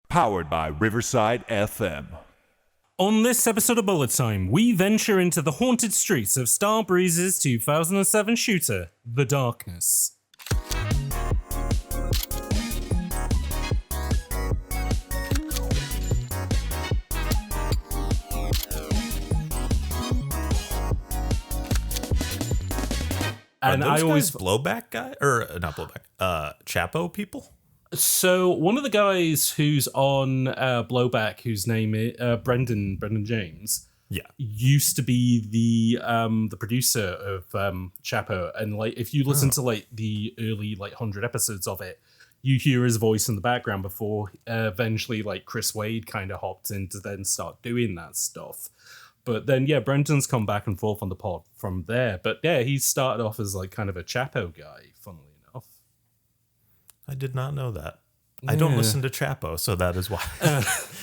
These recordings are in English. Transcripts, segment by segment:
Powered by Riverside FM. On this episode of Bullet Time, we venture into the haunted streets of Starbreeze's 2007 shooter, The Darkness. And I always blowback guy or not blowback, Chapo people. So one of the guys who's on Blowback, whose name is Brendan James, used to be the producer of Chapo, and like if you listen to like the early like 100 episodes of it, you hear his voice in the background before eventually like Chris Wade kind of hopped in to then start doing that stuff. But then, Brendan's come back and forth on the pod from there. But yeah, he started off as like kind of a Chapo guy, funnily enough. I did not know that. I don't listen to Chapo, so that is why.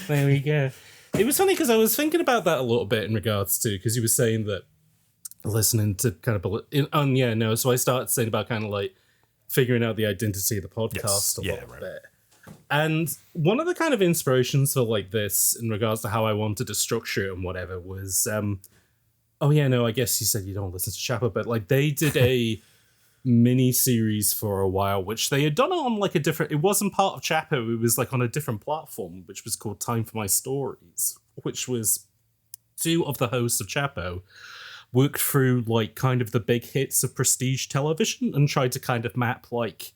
There we go. It was funny because I was thinking about that a little bit in regards to, because you were saying that listening to kind of, so I started saying about kind of like figuring out the identity of the podcast a little bit. And one of the kind of inspirations for like this in regards to how I wanted to structure it and whatever was, I guess you said you don't listen to Chapo, but like they did a mini series for a while, which they had done on like a different, it wasn't part of Chapo, it was like on a different platform, which was called Time for My Stories, which was two of the hosts of Chapo worked through like kind of the big hits of prestige television and tried to kind of map like,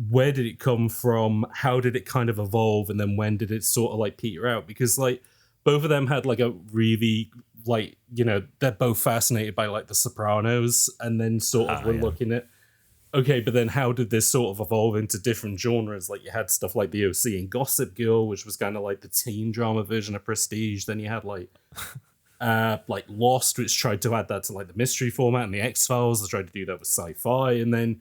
where did it come from? How did it kind of evolve? And then when did it sort of like peter out? Because like both of them had like a really like, they're both fascinated by like The Sopranos and then sort of looking at, okay, but then how did this sort of evolve into different genres? Like you had stuff like The OC and Gossip Girl, which was kind of like the teen drama version of Prestige. Then you had like Lost, which tried to add that to like the mystery format, and the X-Files, they tried to do that with sci-fi. And then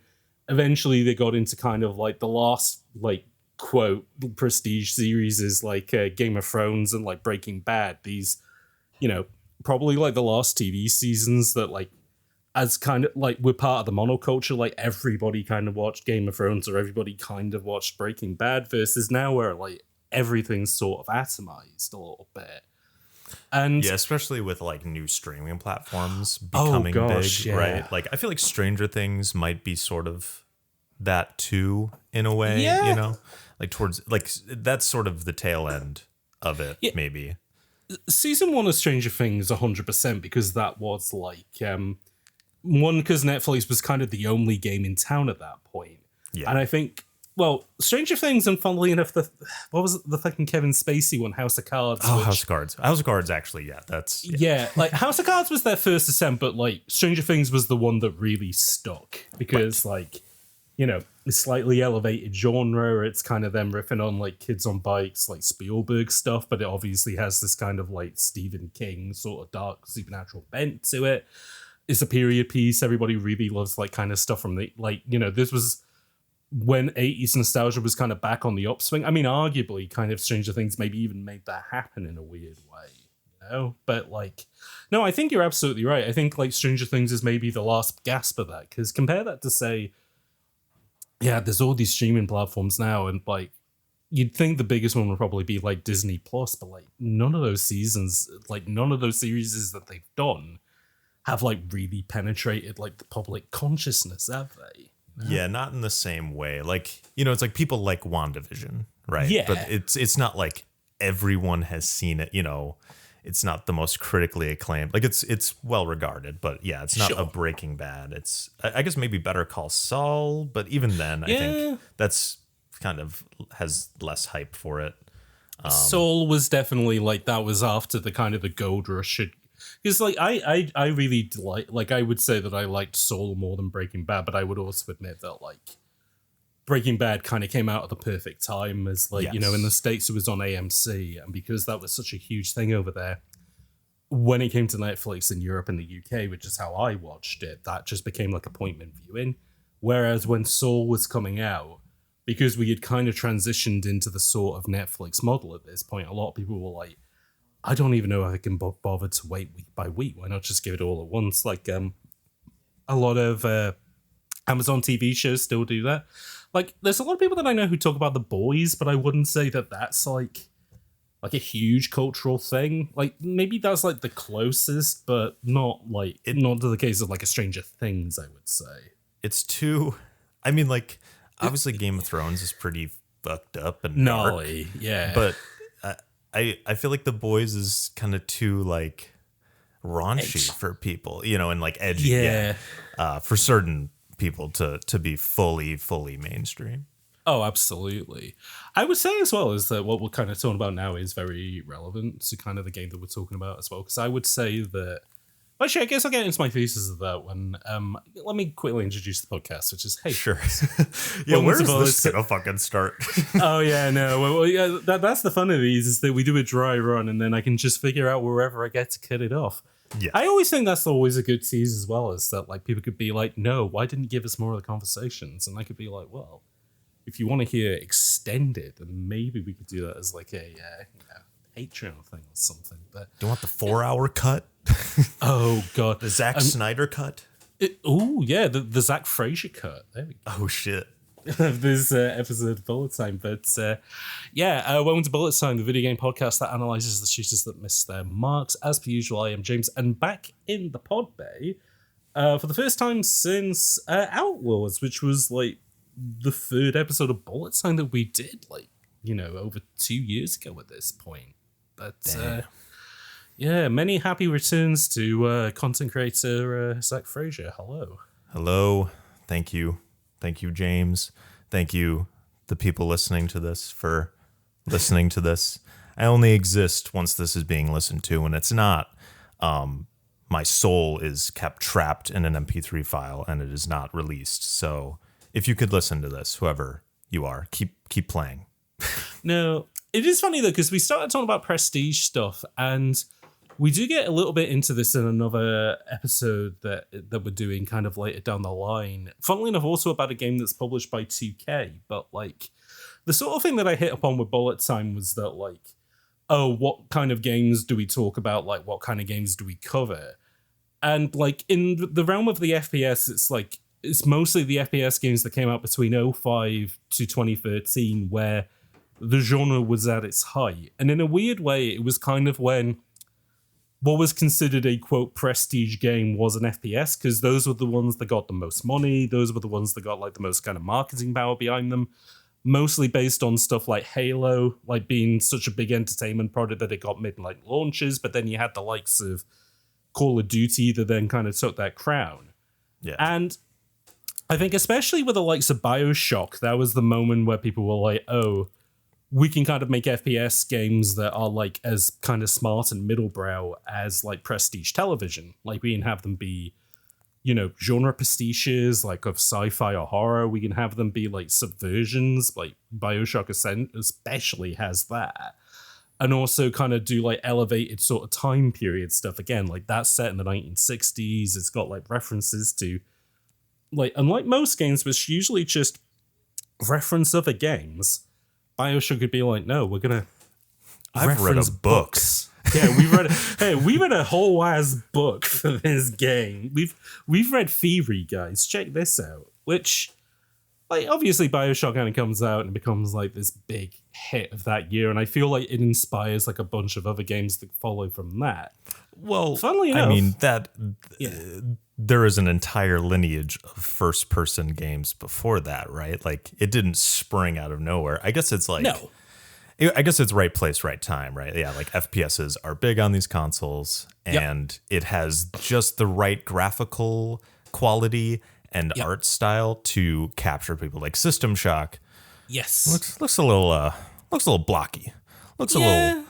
eventually they got into kind of like the last like quote prestige series is like Game of Thrones and like Breaking Bad. These, probably like the last TV seasons that like as kind of like we're part of the monoculture, like everybody kind of watched Game of Thrones or everybody kind of watched Breaking Bad versus now where like everything's sort of atomized a little bit. And especially with like new streaming platforms becoming big, right? Like I feel like Stranger Things might be sort of that too in a way, like towards like that's sort of the tail end of it, maybe. Season 1 of Stranger Things 100% because that was like one, because Netflix was kind of the only game in town at that point. And I think Stranger Things, and funnily enough, what was it, the fucking Kevin Spacey one, House of Cards? House of Cards, actually, that's... like House of Cards was their first attempt, but like Stranger Things was the one that really stuck because like, it's slightly elevated genre. It's kind of them riffing on like Kids on Bikes, like Spielberg stuff, but it obviously has this kind of like Stephen King sort of dark supernatural bent to it. It's a period piece. Everybody really loves like kind of stuff from the, like, this was when 80s nostalgia was kind of back on the upswing. I mean, arguably kind of Stranger Things maybe even made that happen in a weird way, But like, no, I think you're absolutely right. I think like Stranger Things is maybe the last gasp of that, because compare that to say, there's all these streaming platforms now, and like you'd think the biggest one would probably be like Disney Plus, but like none of those series that they've done have like really penetrated like the public consciousness, have they? Yeah, not in the same way. Like, it's like people like WandaVision, right? Yeah. But it's not like everyone has seen it, It's not the most critically acclaimed. Like it's well regarded, but it's not a Breaking Bad. It's I guess maybe Better Call Saul, but even then I think that's kind of has less hype for it. Saul was definitely like that was after the kind of the gold rush. Because like I really like I would say that I liked Saul more than Breaking Bad, but I would also admit that like Breaking Bad kind of came out at the perfect time as like, in the States it was on AMC, and because that was such a huge thing over there, when it came to Netflix in Europe and the UK, which is how I watched it, that just became like appointment viewing. Whereas when Saul was coming out, because we had kind of transitioned into the sort of Netflix model at this point, a lot of people were like, I don't even know if I can bother to wait week by week. Why not just give it all at once? Like a lot of Amazon TV shows still do that. like, there's a lot of people that I know who talk about The Boys, but I wouldn't say that that's like a huge cultural thing. Like, maybe that's like the closest, but not not to the case of like a Stranger Things, I would say. It's too, I mean, like, obviously Game of Thrones is pretty fucked up and Gnarly, dark, yeah. but I feel like The Boys is kind of too like raunchy for people, and like edgy. Yeah. For certain people to be fully mainstream. Oh, absolutely. I would say as well is that what we're kind of talking about now is very relevant to kind of the game that we're talking about as well. Because I would say that, actually, I guess I'll get into my thesis of that when, let me quickly introduce the podcast, which is, hey. Sure. Yeah, where is this gonna fucking start? Oh, yeah, no. Well, yeah, that's the fun of these is that we do a dry run and then I can just figure out wherever I get to cut it off. Yeah. I always think that's always a good tease as well, is that like people could be like, no, why didn't you give us more of the conversations? And I could be like, well, if you want to hear extended, then maybe we could do that as like a Patreon thing or something. But do you want the 4-hour cut? Oh god, the Zack Snyder cut. Oh yeah, the Zac Frazier cut. There we go. Oh shit. Of this episode of Bullet Time, but welcome to Bullet Time, the video game podcast that analyzes the shooters that missed their marks. As per usual, I am James, and back in the pod bay for the first time since Outlaws, which was like the third episode of Bullet Time that we did, like, over 2 years ago at this point. But many happy returns to content creator Zac Frazier. Hello. Thank you, James. Thank you, the people listening to this, for listening to this. I only exist once this is being listened to, and it's not. My soul is kept trapped in an MP3 file, and it is not released. So if you could listen to this, whoever you are, keep playing. No, it is funny, though, because we started talking about prestige stuff, and we do get a little bit into this in another episode that we're doing kind of later down the line. Funnily enough, also about a game that's published by 2K. But like the sort of thing that I hit upon with Bullet Time was that like, oh, what kind of games do we talk about? Like, what kind of games do we cover? And like in the realm of the FPS, it's mostly the FPS games that came out between 2005 to 2013 where the genre was at its height. And in a weird way, it was kind of when what was considered a, quote, prestige game was an FPS, because those were the ones that got the most money. Those were the ones that got like the most kind of marketing power behind them, mostly based on stuff like Halo, like being such a big entertainment product that it got midnight launches. But then you had the likes of Call of Duty that then kind of took that crown. Yeah. And I think especially with the likes of BioShock, that was the moment where people were like, oh, we can kind of make FPS games that are like as kind of smart and middlebrow as like prestige television. Like we can have them be, genre prestiges like of sci-fi or horror. We can have them be like subversions, like BioShock Ascent especially has that. And also kind of do like elevated sort of time period stuff. Again, like that's set in the 1960s. It's got like references to like, unlike most games, which usually just reference other games, BioShock could be like, no, we're gonna. I've read a book. Yeah, we read a whole ass book for this game. We've read Theory, guys. Check this out. Which, like, obviously, BioShock kind of comes out and becomes like this big hit of that year, and I feel like it inspires like a bunch of other games that follow from that. Well, funnily enough, I mean there is an entire lineage of first-person games before that, right? Like, it didn't spring out of nowhere. I guess it's like, no. I guess it's right place, right time, right? Yeah, like FPSs are big on these consoles, and it has just the right graphical quality and art style to capture people. Like System Shock, yes, looks a little blocky, looks a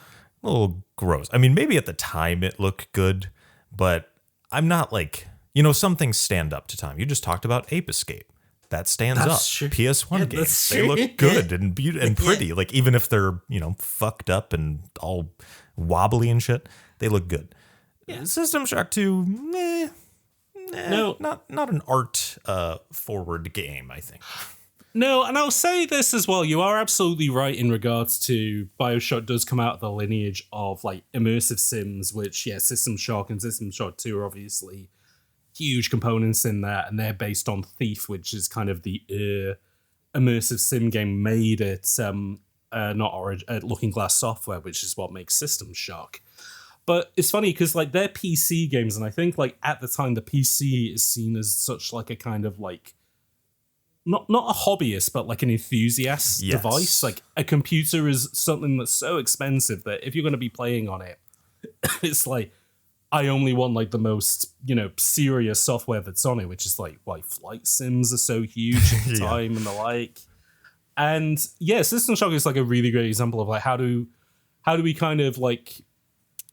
little gross. I mean, maybe at the time it looked good, but I'm not like, some things stand up to time. You just talked about Ape Escape. That stands up. True. PS1 games, they look good and beautiful and pretty. Like, even if they're, fucked up and all wobbly and shit, they look good. Yeah. System Shock 2, no, not an art forward game, I think. No, and I'll say this as well. You are absolutely right in regards to BioShock does come out of the lineage of like immersive sims, which, System Shock and System Shock 2 are obviously huge components in that, and they're based on Thief, which is kind of the immersive sim game made at at Looking Glass Software, which is what makes System Shock. But it's funny because like they're PC games, and I think like at the time the PC is seen as such like a kind of like not a hobbyist, but like an enthusiast device. Like a computer is something that's so expensive that if you're going to be playing on it, it's like I only want like the most, serious software that's on it, which is like why flight sims are so huge at the time and the like. And yeah, System Shock is like a really great example of like how do we kind of like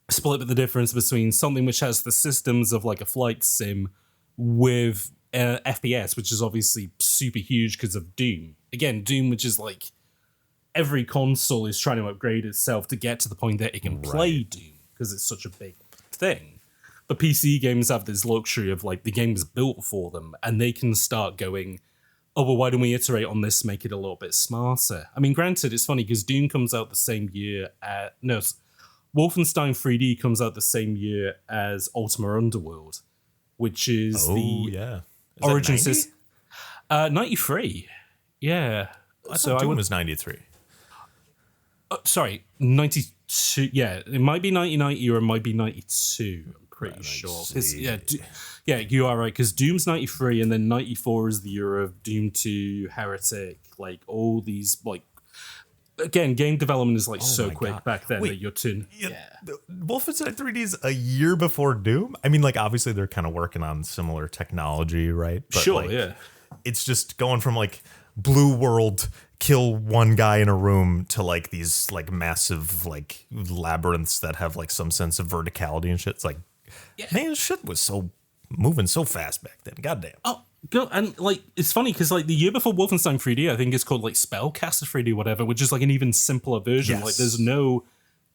split the difference between something which has the systems of like a flight sim with FPS, which is obviously super huge because of Doom. Again, Doom, which is like every console is trying to upgrade itself to get to the point that it can play Doom because it's such a big thing. But PC games have this luxury of like the game is built for them and they can start going, oh, well, why don't we iterate on this, make it a little bit smarter? I mean, granted, it's funny because Doom comes out the same year Wolfenstein 3D comes out the same year as Ultima Underworld, which is Origin system. 93. Yeah. I thought Doom was 93. Sorry, 92. Yeah, it might be 1990 or it might be 92. I'm pretty sure. You are right, because Doom's 93 and then 94 is the year of Doom 2, Heretic, like all these, like, again, game development is like quick back then that you're tuned. Wolfenstein 3D is a year before Doom. I mean, like, obviously they're kind of working on similar technology, right? But, it's just going from like blue world, kill one guy in a room to like these like massive like labyrinths that have like some sense of verticality and shit. It's like, man, shit was so moving so fast back then. Goddamn. Oh. And like it's funny because like the year before Wolfenstein 3D, I think it's called like Spellcaster 3D, whatever, which is like an even simpler version. Like there's no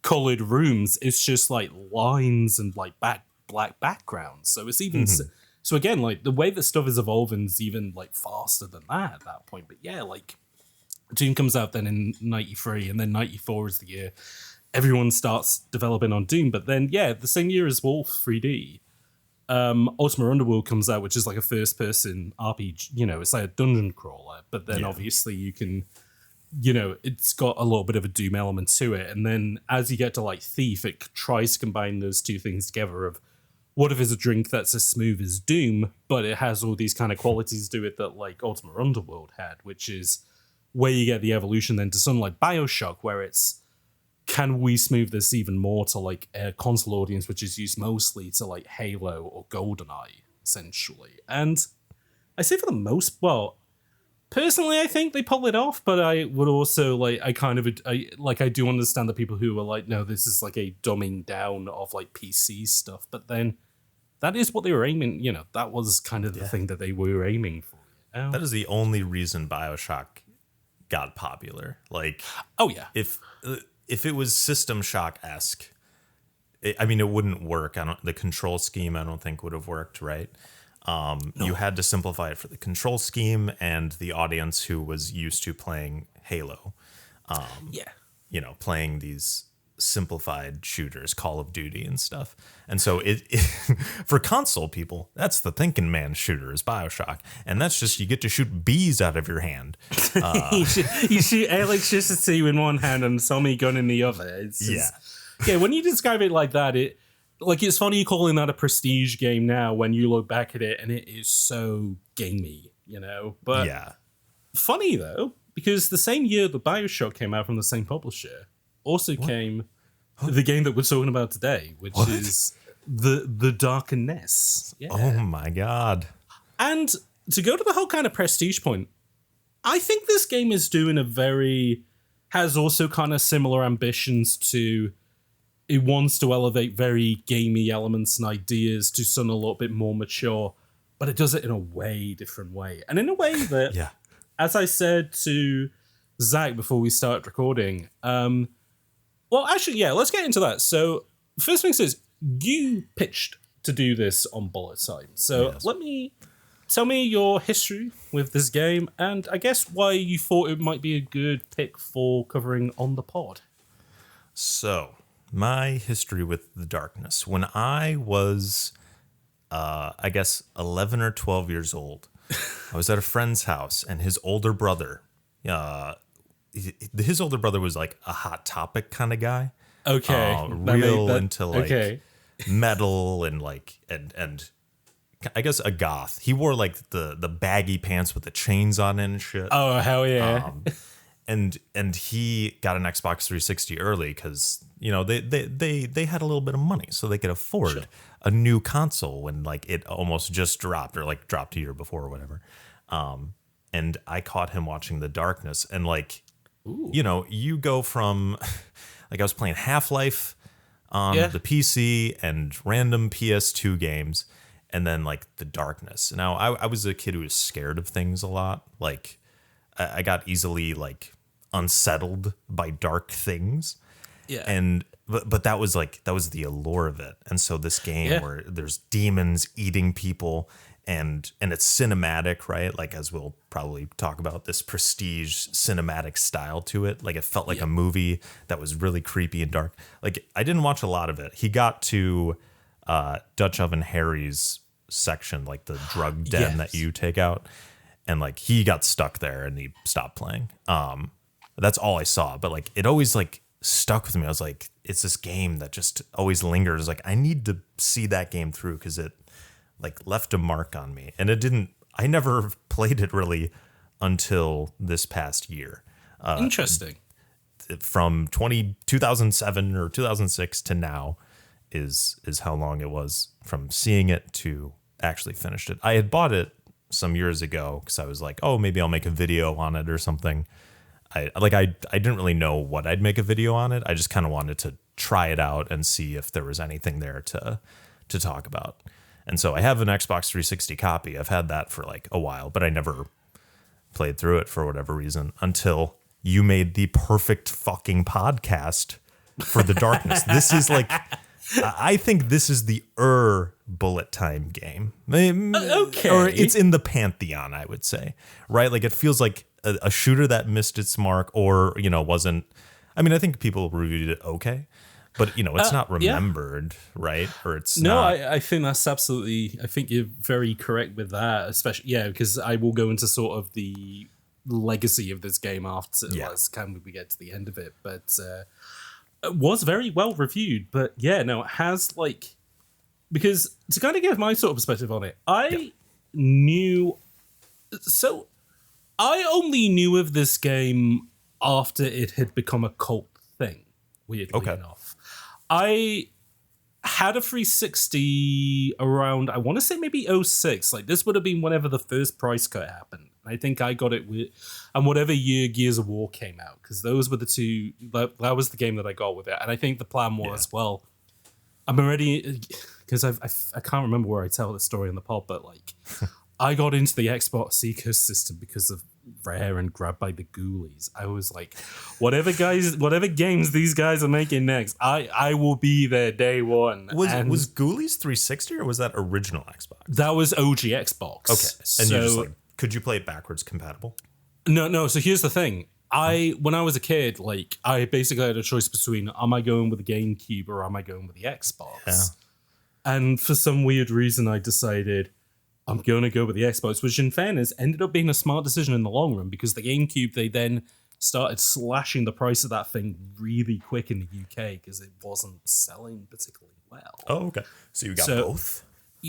colored rooms; it's just like lines and like black backgrounds. So it's even so again, like the way that stuff is evolving is even like faster than that at that point. But yeah, like Doom comes out then in 93, and then 94 is the year everyone starts developing on Doom. But then the same year as Wolf 3D. Ultima Underworld comes out, which is like a first-person RPG. It's like a dungeon crawler, but then obviously you can, it's got a little bit of a Doom element to it. And then as you get to like Thief, it tries to combine those two things together. Of what if it's a drink that's as smooth as Doom, but it has all these kind of qualities to it that like Ultima Underworld had, which is where you get the evolution then to something like BioShock, where it's, can we smooth this even more to like a console audience, which is used mostly to like Halo or GoldenEye, essentially? And I say for the most, personally, I think they pull it off, but I would also I do understand the people who are like, no, this is like a dumbing down of like PC stuff. But then that is what they were aiming. That was kind of the thing that they were aiming for. That is the only reason BioShock got popular. Like, if it was System Shock-esque, it wouldn't work. The control scheme, I don't think, would have worked, right? No. You had to simplify it for the control scheme and the audience who was used to playing Halo. Playing these simplified shooters, Call of Duty and stuff. And so it for console people, that's the thinking man shooter is BioShock. And that's just, you get to shoot bees out of your hand. You shoot electricity in one hand and Tommy gun in the other. It's just, when you describe it like that, it's funny calling that a prestige game now when you look back at it and it is so gamey, But funny though, because the same year the BioShock came out from the same publisher, also came the game that we're talking about today, which is the Darkness. Yeah. Oh my god. And to go to the whole kind of prestige point, I think this game is doing has also kind of similar ambitions to, it wants to elevate very gamey elements and ideas to something a little bit more mature, but it does it in a way different way. And in a way that, as I said to Zach before we started recording, let's get into that. So, first thing is, you pitched to do this on Bullet Time. So, tell me your history with this game, and I guess why you thought it might be a good pick for covering on the pod. So, my history with the Darkness. When I was, 11 or 12 years old, I was at a friend's house, and his older brother his older brother was like a Hot Topic kind of guy. Okay. Real into like metal and like and I guess a goth. He wore like the baggy pants with the chains on it and shit. Oh hell yeah! And he got an Xbox 360 early because they had a little bit of money, so they could afford a new console when like it almost just dropped or like dropped a year before or whatever. And I caught him watching The Darkness, and like, you go from like I was playing Half-Life on the PC and random PS2 games, and then like The Darkness. Now I was a kid who was scared of things a lot. Like I got easily like unsettled by dark things. Yeah. And but that was the allure of it. And so this game where there's demons eating people and it's cinematic, right? Like, as we'll probably talk about, this prestige cinematic style to it. Like, it felt like a movie that was really creepy and dark. Like, I didn't watch a lot of it. He got to Dutch Oven Harry's section, like the drug den that you take out, and like he got stuck there and he stopped playing. That's all I saw, but like it always like stuck with me. I was like, it's this game that just always lingers. Like, I need to see that game through because it like left a mark on me, and it didn't. I never played it really until this past year. Interesting. From 2007 or 2006 to now is how long it was from seeing it to actually finished it. I had bought it some years ago because I was like, oh, maybe I'll make a video on it or something. I didn't really know what I'd make a video on it. I just kind of wanted to try it out and see if there was anything there to talk about. And so I have an Xbox 360 copy. I've had that for like a while, but I never played through it for whatever reason until you made the perfect fucking podcast for The Darkness. This is like, I think this is the bullet time game. Okay. Or it's in the pantheon, I would say, right? Like, it feels like a shooter that missed its mark or, wasn't. I mean, I think people reviewed it okay, but, it's not remembered, right? Or it's not. I think that's absolutely, I think you're very correct with that, especially, because I will go into sort of the legacy of this game after we get to the end of it, but it was very well reviewed. But it has like, because to kind of give my sort of perspective on it, I only knew of this game after it had become a cult thing, weirdly enough. I had a 360 around, I want to say maybe 06. Like, this would have been whenever the first price cut happened. I think I got it and whatever year Gears of War came out, because those were the two, that was the game that I got with it. And I think the plan was, well, I'm already, because I can't remember where I tell this story in the pod, but like, I got into the Xbox ecosystem because of Rare and Grabbed by the Ghoulies. I was like, whatever games these guys are making next, I will be there day one. Was Ghoulies 360 or was that original Xbox? That was OG Xbox. Okay. And you just like, could you play it backwards compatible? No. So here's the thing. When I was a kid, like, I basically had a choice between, am I going with the GameCube or am I going with the Xbox? Yeah. And for some weird reason, I decided I'm going to go with the Xbox, which in fairness ended up being a smart decision in the long run, because the GameCube, they then started slashing the price of that thing really quick in the UK because it wasn't selling particularly well. Oh, okay. So you got both?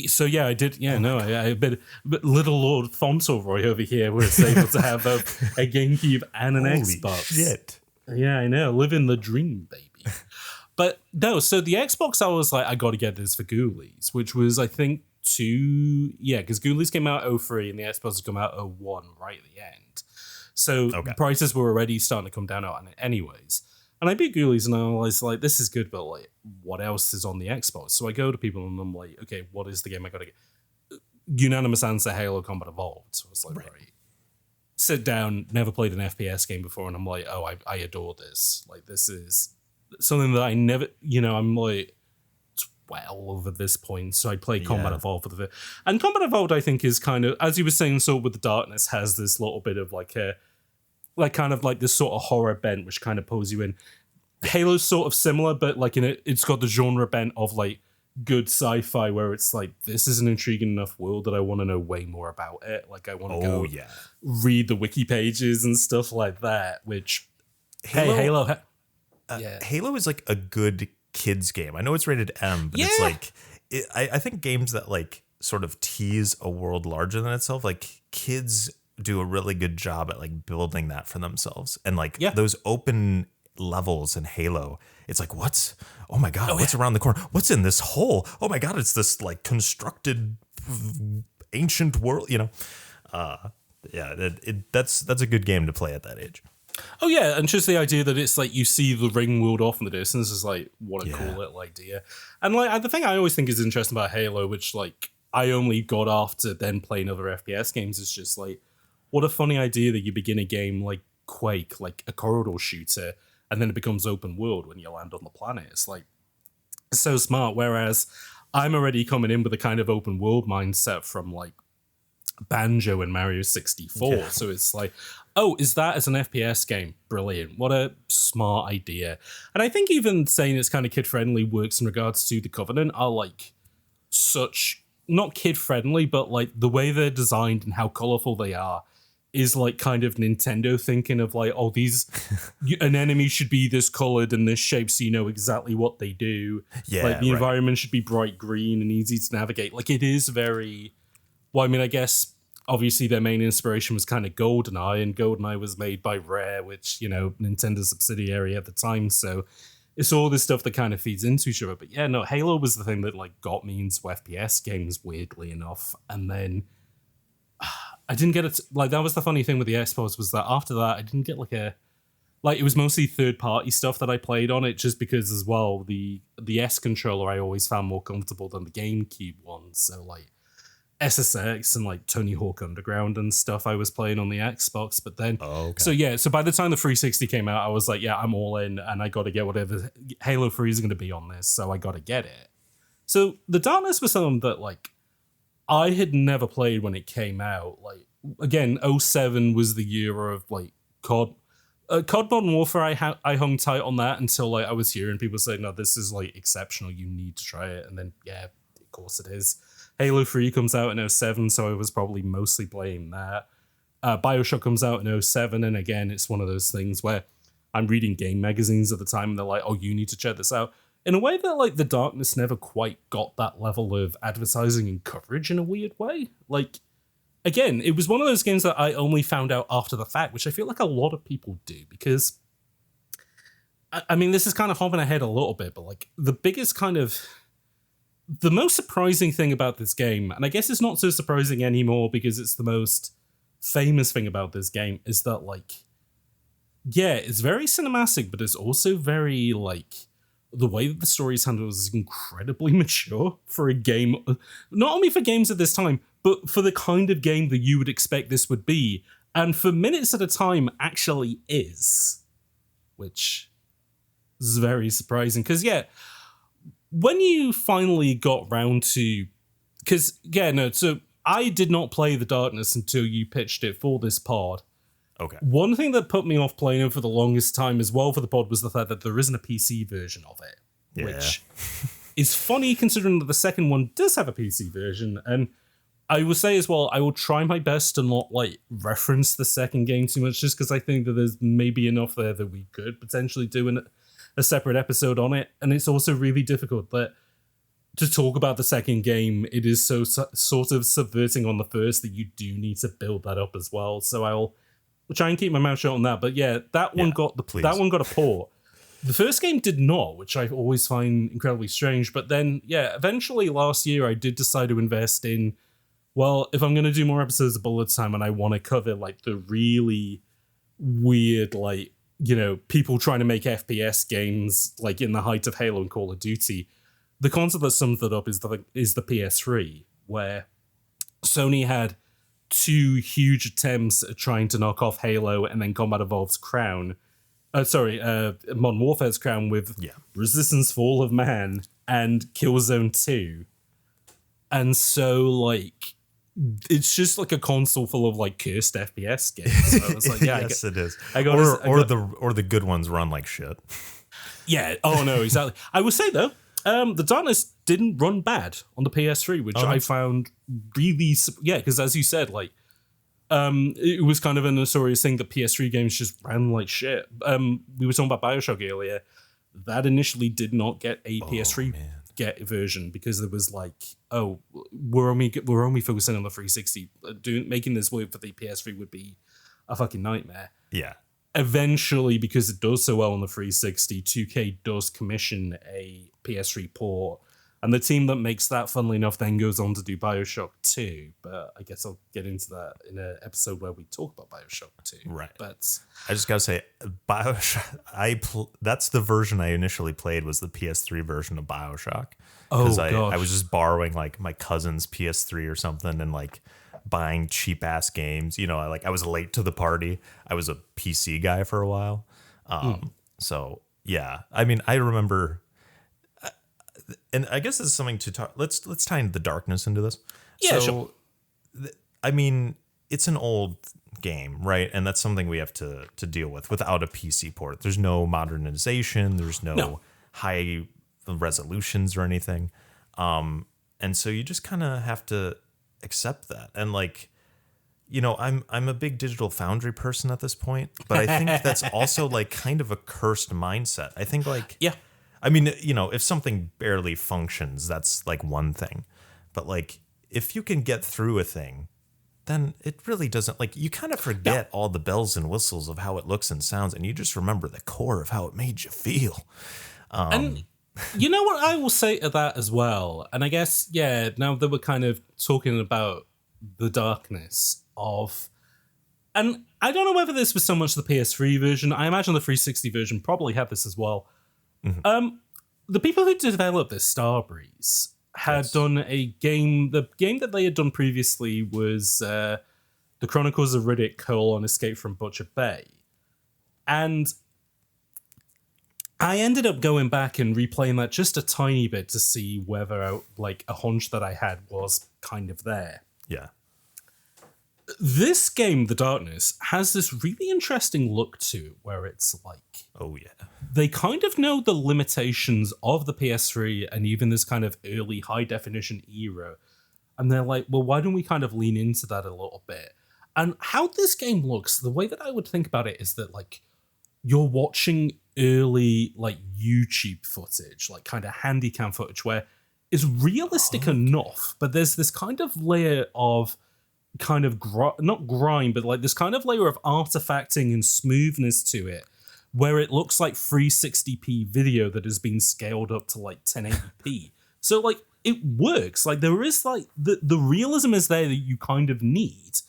So yeah, I did. Yeah, I but little Lord Fauntleroy over here was able to have a GameCube and an Xbox. Shit. Yeah, I know. Living the dream, baby. But no, so the Xbox, I was like, I got to get this for Ghoulies, which was, I think, because Ghoulies came out 03 and the Xbox has come out 01 right at the end. So prices were already starting to come down on it anyways. And I beat Ghoulies and I was like, this is good, but like, what else is on the Xbox? So I go to people and I'm like, okay, what is the game I got to get? Unanimous answer, Halo Combat Evolved. So I was like, right. Sit down, never played an FPS game before, and I'm like, oh, I adore this. Like, this is something that I never, I'm like 12 at this point, so I played Combat Evolved for the and Combat Evolved, I think, is kind of, as you were saying, so with The Darkness, has this little bit of like a kind of like this sort of horror bent, which kind of pulls you in. Halo's sort of similar, but like it's got the genre bent of like good sci-fi where it's like, this is an intriguing enough world that I want to know way more about it. Like, I want to read the wiki pages and stuff like that, which Halo is like a good kids game. I know it's rated M, but it's like, I think games that like sort of tease a world larger than itself, like kids do a really good job at like building that for themselves. And like those open levels in Halo, it's like, what's around the corner? What's in this hole? Oh my God, it's this like constructed ancient world, you know? That's a good game to play at that age. Oh yeah, and just the idea that it's like you see the ring world off in the distance is like, what a cool little idea. And like the thing I always think is interesting about Halo, which like I only got after then playing other FPS games, is just like, what a funny idea that you begin a game like Quake, like a corridor shooter, and then it becomes open world when you land on the planet. It's like, it's so smart. Whereas I'm already coming in with a kind of open world mindset from like Banjo and Mario 64. Yeah. So it's like, oh, is that as an FPS game? Brilliant. What a smart idea. And I think even saying it's kind of kid-friendly works in regards to the Covenant are like such, not kid-friendly, but like the way they're designed and how colorful they are is like kind of Nintendo thinking of like, oh, these, an enemy should be this colored and this shape so you know exactly what they do. Yeah, like the environment should be bright green and easy to navigate. Like it is very, well, I mean, I guess obviously their main inspiration was kind of GoldenEye, and GoldenEye was made by Rare, which, you know, Nintendo's subsidiary at the time. So it's all this stuff that kind of feeds into each other. But yeah, no, Halo was the thing that like got me into FPS games, weirdly enough. And then I didn't get it. Like, that was the funny thing with the Xbox, was that after that, I didn't get like it was mostly third-party stuff that I played on it, just because as well, the S controller I always found more comfortable than the GameCube one. So like SSX and like Tony Hawk Underground and stuff I was playing on the Xbox. But then, so by the time the 360 came out, I was like, yeah, I'm all in, and I got to get whatever Halo 3 is going to be on this, so I got to get it. So The Darkness was something that like I had never played when it came out. Like, again, 07 was the year of like COD Modern Warfare. I hung tight on that until like I was hearing people say, no, this is like exceptional, you need to try it. And then yeah, of course it is. Halo 3 comes out in 07, so I was probably mostly playing that. BioShock comes out in 07, and again, it's one of those things where I'm reading game magazines at the time and they're like, oh, you need to check this out. In a way that like The Darkness never quite got that level of advertising and coverage in a weird way. Like, again, it was one of those games that I only found out after the fact, which I feel like a lot of people do, because I mean, this is kind of hopping ahead a little bit, but like the most surprising thing about this game, and I guess it's not so surprising anymore because it's the most famous thing about this game, is that like, yeah, it's very cinematic, but it's also very like, the way that the story is handled is incredibly mature for a game, not only for games at this time, but for the kind of game that you would expect this would be, and for minutes at a time actually is, which is very surprising. Because yeah, when you finally got round to, so I did not play The Darkness until you pitched it for this pod. Okay. One thing that put me off playing it for the longest time as well for the pod was the fact that there isn't a PC version of it, which is funny considering that the second one does have a PC version. And I will say as well, I will try my best to not like reference the second game too much, just because I think that there's maybe enough there that we could potentially do a separate episode on it. And it's also really difficult that to talk about the second game, it is so sort of subverting on the first that you do need to build that up as well. So I'll try and keep my mouth shut on that. But yeah, that one got a port. The first game did not, which I always find incredibly strange. But then, yeah, eventually last year I did decide to invest in, well, if I'm going to do more episodes of Bullet Time and I want to cover like the really weird, like, you know, people trying to make FPS games like in the height of Halo and Call of Duty, the concept that sums that up is the PS3, where Sony had two huge attempts at trying to knock off Halo and then Combat Evolved's crown. Modern Warfare's crown with Resistance Fall of Man and Killzone 2. And so, like, it's just like a console full of like cursed FPS games. So I was like, yeah, yes, it is. Or the good ones run like shit. Yeah. Oh no, exactly. I would say though, The Darkness didn't run bad on the PS3, which I found really, because as you said, like, it was kind of a notorious thing that PS3 games just ran like shit. We were talking about BioShock earlier. That initially did not get a PS3 version because there was like, oh, we're only focusing on the 360. Making this work for the PS3 would be a fucking nightmare. Yeah. Eventually, because it does so well on the 360, 2K does commission a PS3 port. And the team that makes that, funnily enough, then goes on to do BioShock 2. But I guess I'll get into that in an episode where we talk about BioShock 2. Right. But I just gotta say, BioShock. That's the version I initially played, was the PS3 version of BioShock. Because I was just borrowing like my cousin's PS3 or something and like buying cheap ass games. You know, I was late to the party. I was a PC guy for a while. So yeah, I mean, I remember. And I guess this is something to talk. Let's tie into the Darkness into this. Yeah, sure. I mean, it's an old game, right? And that's something we have to deal with without a PC port. There's no modernization. There's no high resolutions or anything. And so you just kind of have to accept that. And like, you know, I'm a big Digital Foundry person at this point, but I think that's also like kind of a cursed mindset. I think like, yeah. I mean, you know, if something barely functions, that's like one thing. But like, if you can get through a thing, then it really doesn't, like, you kind of forget all the bells and whistles of how it looks and sounds, and you just remember the core of how it made you feel. And you know what I will say to that as well? And I guess, yeah, now that we're kind of talking about the Darkness of... And I don't know whether this was so much the PS3 version. I imagine the 360 version probably had this as well. Mm-hmm. The people who developed this, Starbreeze, had done a game. The game that they had done previously was The Chronicles of Riddick: Escape from Butcher Bay. And I ended up going back and replaying that just a tiny bit to see whether like a hunch that I had was kind of there. Yeah. This game, The Darkness, has this really interesting look to it where it's like... Oh, yeah. They kind of know the limitations of the PS3 and even this kind of early high-definition era. And they're like, well, why don't we kind of lean into that a little bit? And how this game looks, the way that I would think about it is that, like, you're watching early, like, YouTube footage, like, kind of handycam footage where it's realistic enough, but there's this kind of layer of... kind of not grime, but like this kind of layer of artifacting and smoothness to it, where it looks like 360p video that has been scaled up to like 1080p. So like it works. Like there is like the realism is there that you kind of need,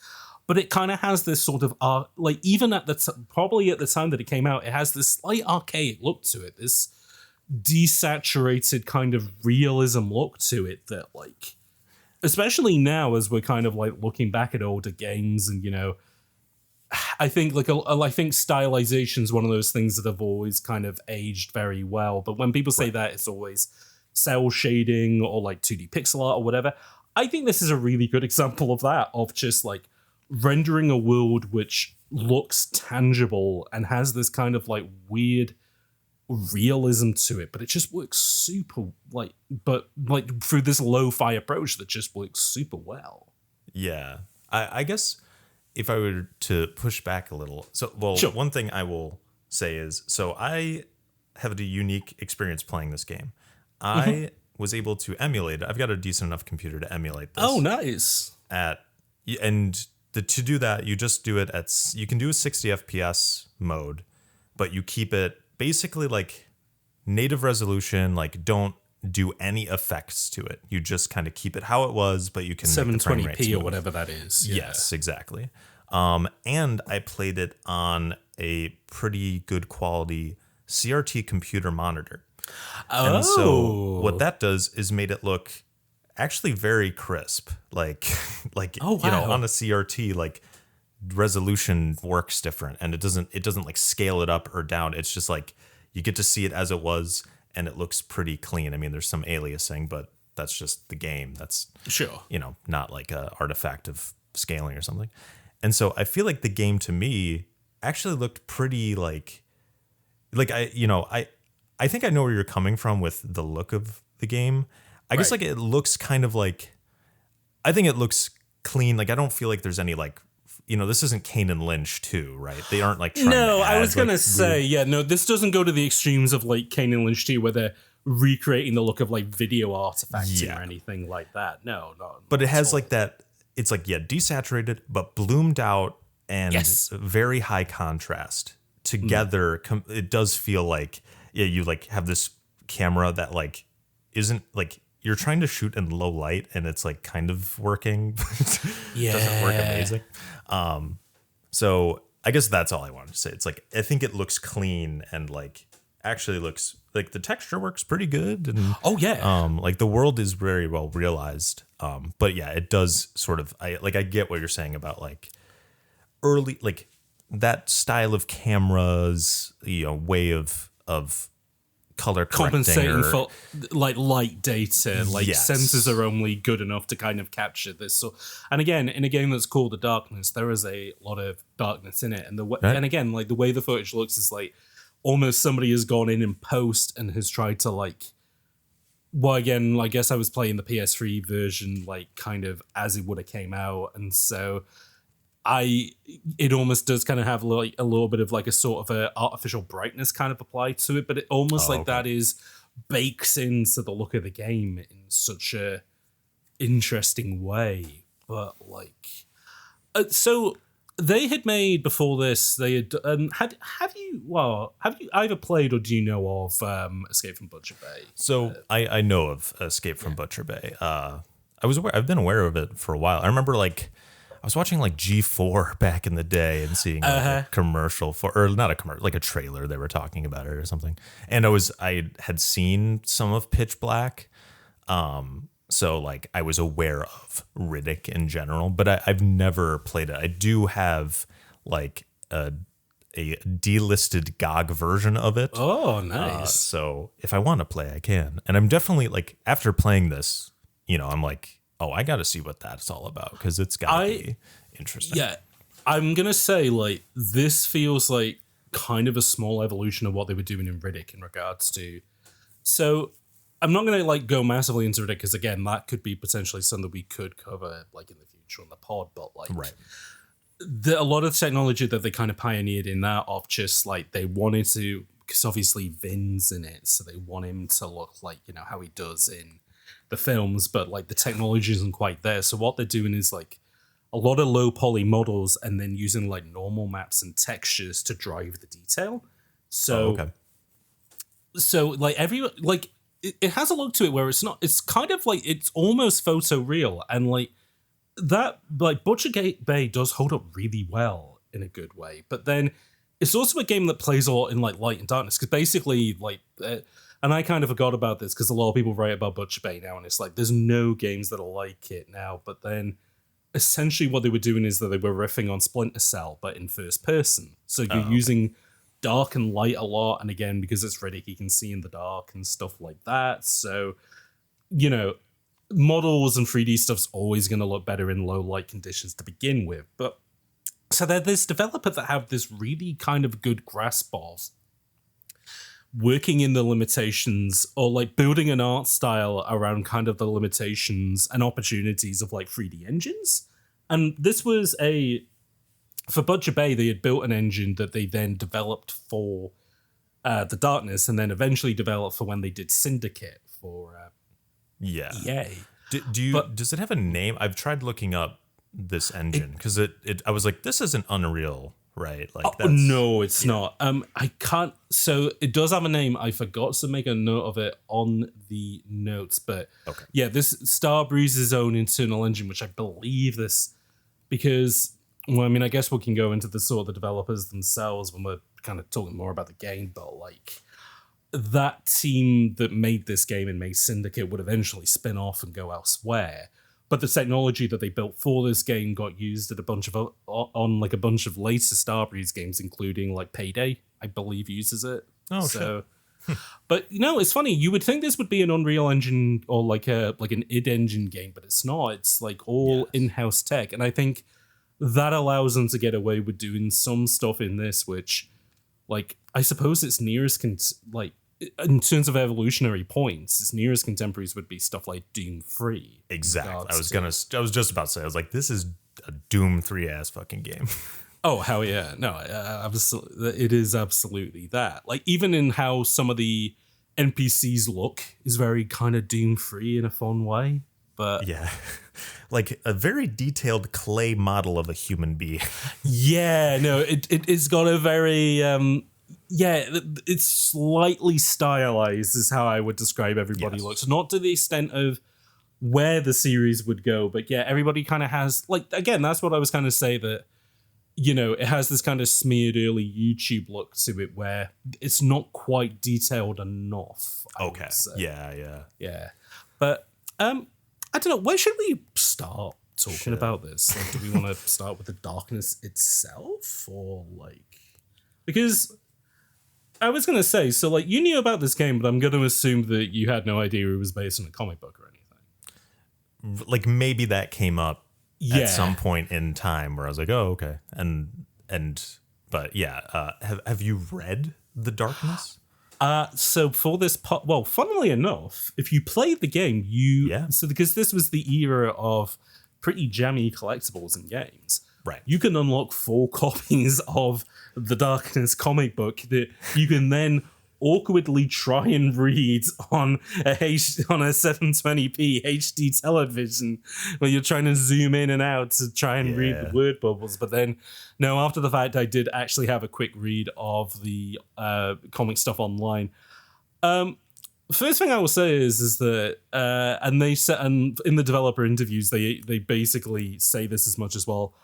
but it kind of has this sort of like even at probably at the time that it came out, it has this slight archaic look to it. This desaturated kind of realism look to it that like. Especially now, as we're kind of like looking back at older games, and you know, I think like I think stylization is one of those things that have always kind of aged very well. But when people say that, it's always cell shading or like 2D pixel art or whatever. I think this is a really good example of that, of just like rendering a world which looks tangible and has this kind of like weird realism to it, but it just works super through this lo-fi approach that just works super well. Yeah. I guess if I were to push back a little, sure. One thing I will say is, so I have a unique experience playing this game. I was able to emulate it. I've got a decent enough computer to emulate this. Oh, nice. To do that, you just do it you can do a 60 FPS mode, but you keep it basically like native resolution, like don't do any effects to it. You just kind of keep it how it was, but you can 720p or whatever that is. Yeah. Yes, exactly. And I played it on a pretty good quality CRT computer monitor. Oh. And so what that does is made it look actually very crisp. Like oh, wow. You know, on a CRT, like resolution works different, and it doesn't like scale it up or down. It's just like you get to see it as it was, and it looks pretty clean. I mean, there's some aliasing, but that's just the game. That's sure, you know, not like a artifact of scaling or something. And so I feel like the game to me actually looked pretty like I think I know where you're coming from with the look of the game. I guess like it looks kind of like, I think it looks clean. Like I don't feel like there's any like, this isn't Kane and Lynch 2, right? They aren't like trying to I add, was gonna like, say, this doesn't go to the extremes of like Kane and Lynch 2 where they're recreating the look of like video artifacting or anything like that. No. But it has like that, it's like, desaturated, but bloomed out and very high contrast. Together, it does feel like, you like have this camera that like isn't like, you're trying to shoot in low light and it's like kind of working. Doesn't work amazing. So I guess that's all I wanted to say. It's like, I think it looks clean and like actually looks like the texture works pretty good. And like the world is very well realized. But yeah, it does sort of, I get what you're saying about like early, like that style of cameras, way of color compensating for like light data, like sensors are only good enough to kind of capture this. So, and again, in a game that's called The Darkness, there is a lot of darkness in it, and and again, like the way the footage looks is like almost somebody has gone in post and has tried to like. Well, again, I guess I was playing the PS3 version, like kind of as it would have came out, and so. It almost does kind of have like a little bit of like a sort of a artificial brightness kind of applied to it, but it almost that is bakes into the look of the game in such a interesting way. But like, so they had made before this, they had have you either played or do you know of Escape from Butcher Bay? So I know of Escape from Butcher Bay. I've been aware of it for a while. I remember like. I was watching like G4 back in the day and seeing like a commercial or not a commercial, like a trailer. They were talking about it or something. And I had seen some of Pitch Black. So like I was aware of Riddick in general, but I've never played it. I do have like a delisted GOG version of it. Oh, nice. So if I want to play, I can. And I'm definitely like, after playing this, I'm like, oh, I got to see what that's all about because it's got to be interesting. Yeah, I'm going to say, like, this feels like kind of a small evolution of what they were doing in Riddick in regards to... So, I'm not going to, like, go massively into Riddick because, again, that could be potentially something we could cover, like, in the future on the pod, but, like... Right. A lot of technology that they kind of pioneered in that of just, like, they wanted to... Because, obviously, Vin's in it, so they want him to look like, how he does in... the films, but like the technology isn't quite there. So what they're doing is like a lot of low poly models and then using like normal maps and textures to drive the detail. So, so like it has a look to it where it's kind of like, it's almost photoreal and like that, like Butcher Bay does hold up really well in a good way, but then it's also a game that plays a lot in like light and darkness because basically like, and I kind of forgot about this because a lot of people write about Butcher Bay now, and it's like there's no games that are like it now. But then, essentially, what they were doing is that they were riffing on Splinter Cell, but in first person. So you're using dark and light a lot, and again, because it's Riddick, you can see in the dark and stuff like that. So, models and 3D stuff's always going to look better in low light conditions to begin with. But so they're this developer that have this really kind of good grasp of working in the limitations or like building an art style around kind of the limitations and opportunities of like 3D engines. And this was for Butcher Bay, they had built an engine that they then developed for The Darkness and then eventually developed for when they did Syndicate for EA. Does it have a name? I've tried looking up this engine because I was like, this isn't Unreal. Right, like no, it's not. I can't. So it does have a name. I forgot to make a note of it on the notes, but this Starbreeze's own internal engine, which I believe because I mean, I guess we can go into the sort of the developers themselves when we're kind of talking more about the game, but like that team that made this game and made Syndicate would eventually spin off and go elsewhere. But the technology that they built for this game got used at a bunch of later Starbreeze games, including like Payday, I believe uses it. Oh, so, shit. But it's funny. You would think this would be an Unreal Engine or like an id Engine game, but it's not. It's like all in-house tech, and I think that allows them to get away with doing some stuff in this, which, like, I suppose its nearest in terms of evolutionary points, its nearest contemporaries would be stuff like Doom 3. Exactly. I was just about to say, I was like, this is a Doom 3 ass fucking game. Oh, hell yeah. No, it is absolutely that. Like, even in how some of the NPCs look is very kind of Doom 3 in a fun way. But yeah, like a very detailed clay model of a human being. Yeah, no, it's got a very, it's slightly stylized is how I would describe everybody looks. Not to the extent of where the series would go, but yeah, everybody kind of has, like, again, that's what I was kind of say that, you know, it has this kind of smeared early YouTube look to it where it's not quite detailed enough. Okay. Yeah. But I don't know. Where should we start talking about this? Like, do we want to start with the darkness itself, or like, because I was gonna say, so like you knew about this game, but I'm gonna assume that you had no idea it was based on a comic book or anything. Like maybe that came up at some point in time where I was like, oh, okay. But yeah, have you read The Darkness? So for this part, well, funnily enough, if you played the game, so because this was the era of pretty jammy collectibles and games, right? You can unlock 4 copies of The Darkness comic book that you can then awkwardly try and read on a 720p HD television where you're trying to zoom in and out to try and read the word bubbles. But then, no, after the fact, I did actually have a quick read of the comic stuff online. First thing I will say is that, and they said, and in the developer interviews, they basically say this as much as well.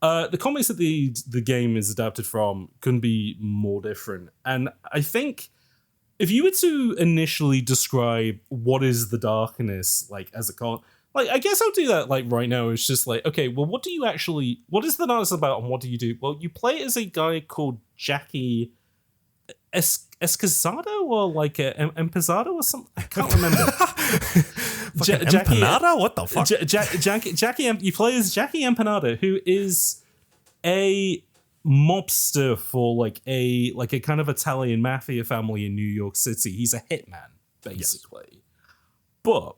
The comics that the game is adapted from couldn't be more different. And I think if you were to initially describe what is the darkness like as a con, like I guess I'll do that like right now. It's just like, okay, well, what is the darkness about and what do you do? Well, you play as a guy called Jackie Escazado or like Empezado or something. I can't remember. Jackie Empanada? What the fuck? Jackie, you play as Jackie Empanada, who is a mobster for like a kind of Italian mafia family in New York City. He's a hitman, basically. Yes. But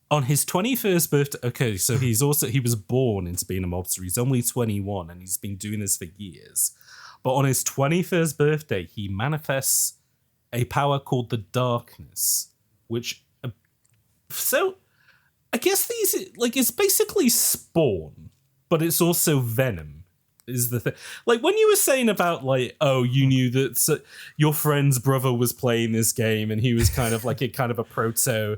on his 21st birthday, okay, so he was born into being a mobster. He's only 21 and he's been doing this for years. But on his 21st birthday, he manifests a power called the Darkness, which, so I guess these, like, it's basically Spawn, but it's also Venom. Is the thing. Like when you were saying about like, oh, you knew that your friend's brother was playing this game and he was kind of like a proto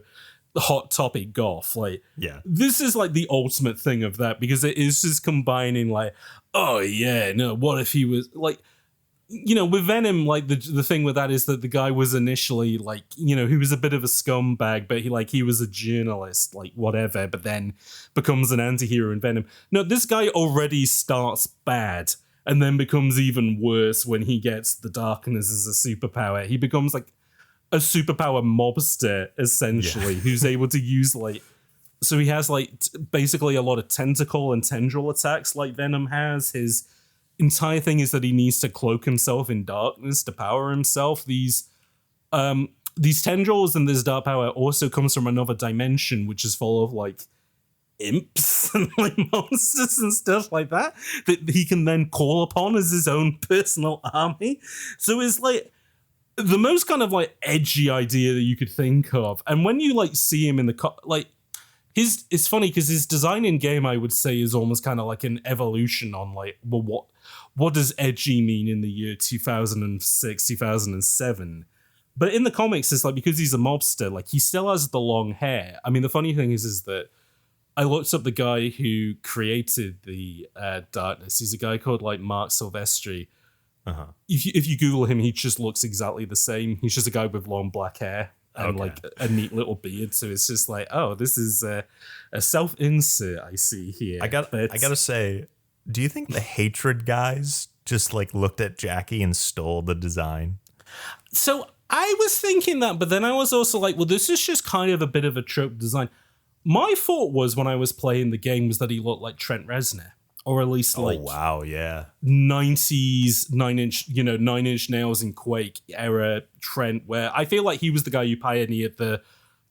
Hot Topic goth. Like, this is like the ultimate thing of that because it is just combining like, oh yeah, no, what if he was like, you know, with Venom, like the thing with that is that the guy was initially like, you know, he was a bit of a scumbag, but he was a journalist, like whatever, but then becomes an anti-hero in Venom. No, this guy already starts bad and then becomes even worse when he gets the darkness as a superpower. He becomes like a superpower mobster, essentially, who's able to use like, so he has like basically a lot of tentacle and tendril attacks like Venom has. His entire thing is that he needs to cloak himself in darkness to power himself. These tendrils and this dark power also comes from another dimension, which is full of like imps and like monsters and stuff like that he can then call upon as his own personal army. So it's like the most kind of like edgy idea that you could think of. And when you like see him in the like it's funny because his design in game, I would say, is almost kind of like an evolution on like, well, what does edgy mean in the year 2006, 2007? But in the comics, it's like, because he's a mobster, like he still has the long hair. I mean, the funny thing is that I looked up the guy who created the darkness. He's a guy called like Mark Silvestri. Uh-huh. If you Google him, he just looks exactly the same. He's just a guy with long black hair and like a neat little beard. So it's just like, oh, this is a self-insert I see here. I gotta say, do you think the hatred guys just like looked at Jackie and stole the design? So I was thinking that, but then I was also like, well, this is just kind of a bit of a trope design. My thought was when I was playing the game was that he looked like Trent Reznor. or at least like wow, yeah, 90s 9 Inch Nails and Quake era trend, where I feel like he was the guy who pioneered the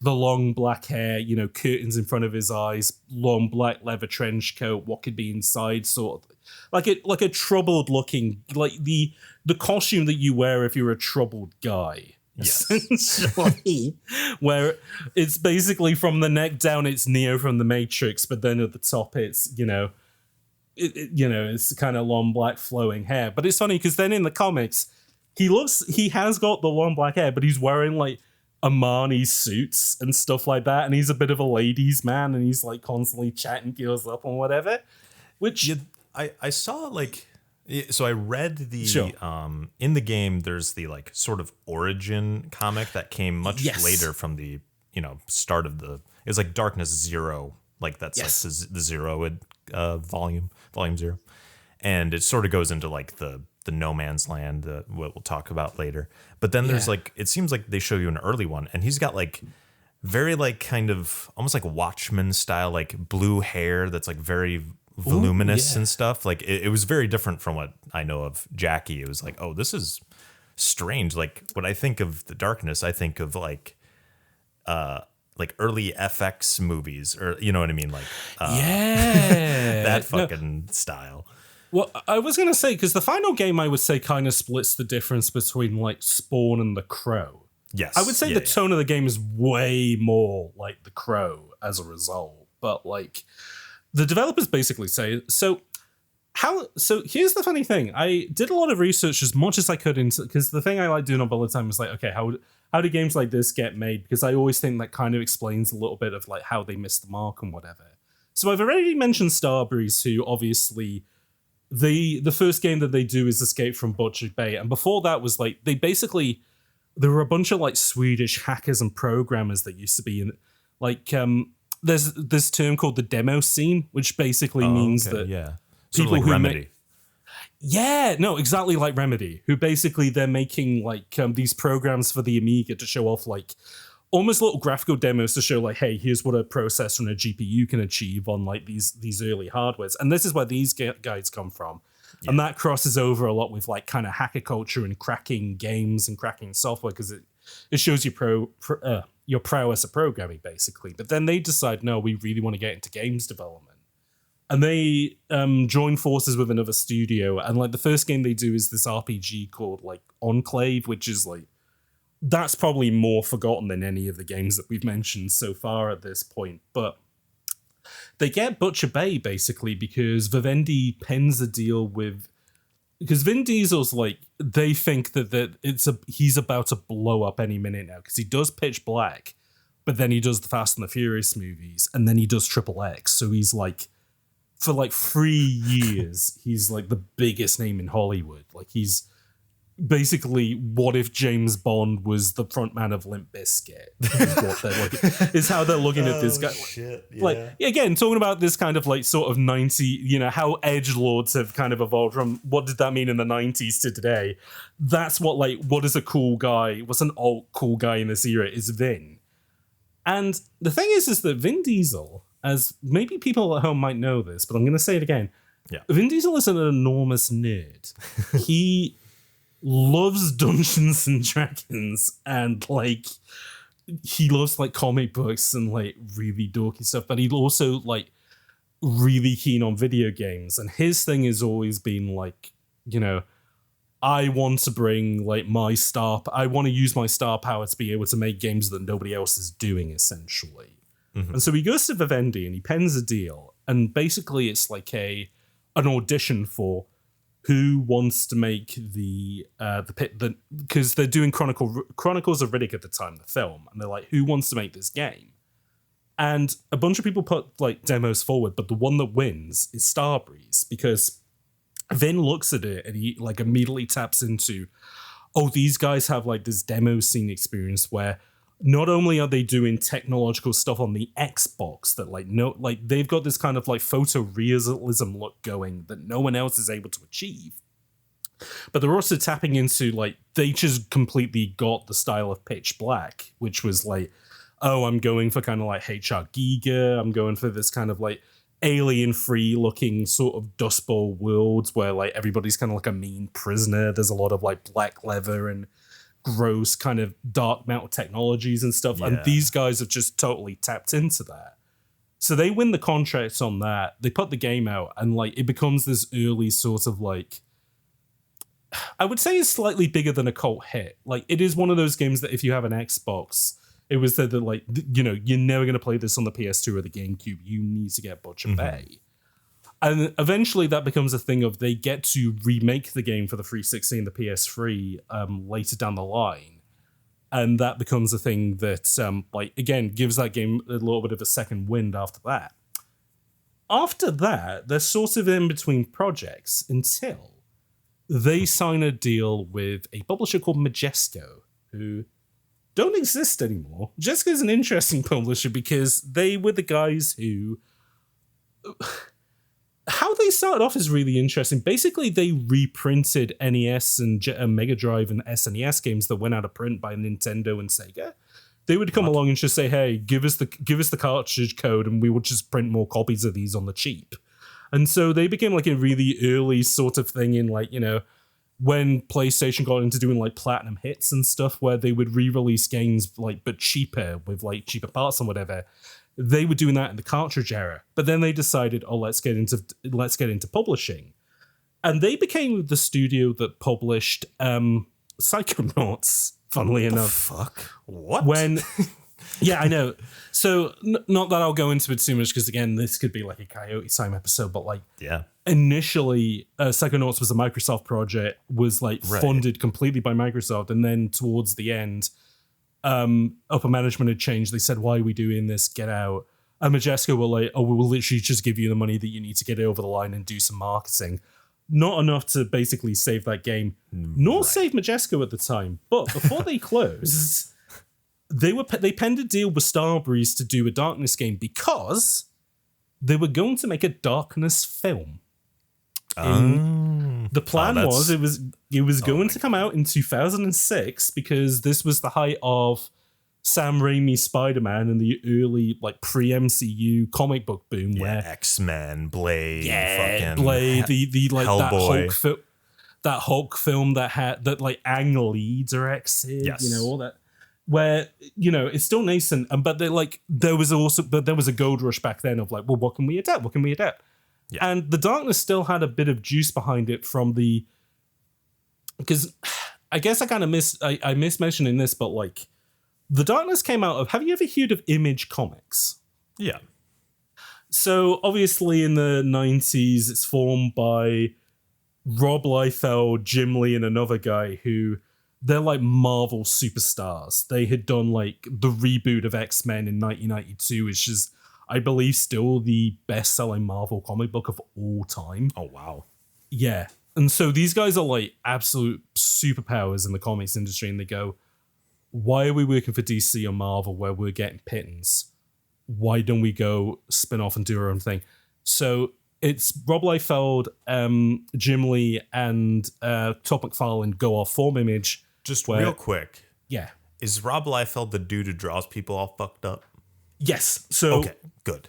long black hair, curtains in front of his eyes, long black leather trench coat, what could be inside, sort of like a troubled looking, like the costume that you wear if you're a troubled guy. yes, Essentially, where it's basically from the neck down, it's Neo from the Matrix, but then at the top, it's it's kind of long black flowing hair. But it's funny because then in the comics, he has got the long black hair, but he's wearing like Armani suits and stuff like that, and he's a bit of a ladies' man, and he's like constantly chatting girls up and whatever. Which I saw like. So I read the Sure. In the game there's the like sort of origin comic that came much Yes. later from the start of the, it was like Darkness Zero, like that's Yes. like the Zero volume 0, and it sort of goes into like the no man's land, what we'll talk about later. But then there's like, it seems like they show you an early one, and he's got like very like kind of almost like Watchmen style, like blue hair that's like very voluminous and stuff. Like it was very different from what I know of Jackie. It was like, oh, this is strange. Like when I think of the Darkness, I think of like early FX movies, or you know what I mean, like that fucking style. Well, I was gonna say, because the final game I would say kind of splits the difference between like Spawn and The Crow. Yes, I would say the tone of the game is way more like The Crow as a result, but like the developers basically say so. So here's the funny thing. I did a lot of research as much as I could into, because the thing I like doing on Bullet Time is like, okay, how do games like this get made? Because I always think that kind of explains a little bit of like how they missed the mark and whatever. So I've already mentioned Starbreeze, who obviously the first game that they do is Escape from Butcher Bay, and before that was like there were a bunch of like Swedish hackers and programmers that used to be in like there's this term called the demo scene, which basically means that people like who Remedy. Exactly like Remedy, who basically they're making like these programs for the Amiga to show off like almost little graphical demos to show like, hey, here's what a processor and a GPU can achieve on like these early hardwares, and this is where these guys come from. And that crosses over a lot with like kind of hacker culture and cracking games and cracking software, because it shows you your prowess at programming basically. But then they decide, no, we really want to get into games development, and they join forces with another studio. And like the first game they do is this RPG called like Enclave, which is like, that's probably more forgotten than any of the games that we've mentioned so far at this point. But they get Butcher Bay basically because Vivendi pens a deal with, because Vin Diesel's like, they think that he's about to blow up any minute now, because he does Pitch Black, but then he does the Fast and the Furious movies, and then he does Triple X. So he's like, for like 3 years, he's like the biggest name in Hollywood. Like he's basically, what if James Bond was the frontman of Limp Bizkit? Is how they're looking at this guy. Shit, yeah. Like, again, talking about this kind of like sort of 90, how edgelords have kind of evolved from what did that mean in the 90s to today. That's what is a cool guy? What's an alt cool guy in this era is Vin. And the thing is that Vin Diesel, as maybe people at home might know this, but I'm going to say it again. Yeah. Vin Diesel is an enormous nerd. He loves Dungeons and Dragons, and like he loves like comic books and like really dorky stuff, but he's also like really keen on video games. And his thing has always been like, I want to bring like I want to use my star power to be able to make games that nobody else is doing, essentially. Mm-hmm. And so he goes to Vivendi and he pens a deal, and basically it's like an audition for who wants to make because they're doing Chronicles of Riddick at the time, the film, and they're like, who wants to make this game? And a bunch of people put like demos forward, but the one that wins is Starbreeze, because Vin looks at it and he like immediately taps into, oh, these guys have like this demo scene experience where not only are they doing technological stuff on the Xbox that they've got this kind of like photorealism look going that no one else is able to achieve, but they're also tapping into like, they just completely got the style of Pitch Black, which was like, oh, I'm going for kind of like HR Giga, I'm going for this kind of like alien-free looking sort of Dust Bowl worlds where like everybody's kind of like a mean prisoner. There's a lot of like black leather and gross kind of dark metal technologies and stuff. And these guys have just totally tapped into that. So they win the contracts on that. They put the game out and like it becomes this early sort of like, I would say it's slightly bigger than a cult hit. Like it is one of those games that if you have an Xbox, it was that like, you know, you're never going to play this on the PS2 or the GameCube. You need to get Butcher Bay. And eventually that becomes a thing of they get to remake the game for the 360 and the PS3 later down the line. And that becomes a thing that, like, again, gives that game a little bit of a second wind after that. After that, they're sort of in between projects until they sign a deal with a publisher called Majesco, who don't exist anymore. Majesco is an interesting publisher because they were the guys who... How they started off is really interesting. Basically, they reprinted NES and Mega Drive and SNES games that went out of print by Nintendo and Sega. They would come along and just say, "Hey, give us the cartridge code, and we will just print more copies of these on the cheap." And so they became like a really early sort of thing in like, you know, when PlayStation got into doing like platinum hits and stuff, where they would re-release games like but cheaper with like cheaper parts and whatever. They were doing that in the cartridge era, but then they decided, oh, let's get into publishing, and they became the studio that published Psychonauts. Funnily enough, fuck what? When, yeah, I know. So not that I'll go into it too much because again, this could be like a Coyote Time episode, but like, yeah, initially, Psychonauts was a Microsoft project, was like funded completely by Microsoft, and then towards the end. Upper management had changed. They said, "Why are we doing this? Get out." And Majesco were like, "Oh, we will literally just give you the money that you need to get it over the line and do some marketing." Not enough to basically save that game, nor save Majesco at the time. But before they closed, they penned a deal with Starbreeze to do a Darkness game because they were going to make a Darkness film. The plan was it was going to come out in 2006 because this was the height of Sam Raimi's Spider-Man and the early like pre-MCU comic book boom where X-Men, Blade, Blade, the like Hellboy. that Hulk film that had that like Ang Lee directed, you know, all that. Where, you know, it's still nascent, but there was a gold rush back then of like, well, what can we adapt? What can we adapt? Yeah. And the Darkness still had a bit of juice behind it from the... Because I guess I kind of I missed mentioning this, but like, the Darkness came out of... Have you ever heard of Image Comics? Yeah. So obviously in the 90s, it's formed by Rob Liefeld, Jim Lee, and another guy who... They're like Marvel superstars. They had done like the reboot of X-Men in 1992, which is... I believe still the best-selling Marvel comic book of all time. Oh, wow. Yeah. And so these guys are like absolute superpowers in the comics industry, and they go, why are we working for DC or Marvel where we're getting pittance? Why don't we go spin off and do our own thing? So it's Rob Liefeld, Jim Lee, and Todd McFarlane go off, form Image. Just real quick. Yeah. Is Rob Liefeld the dude who draws people all fucked up? Yes. So okay, good.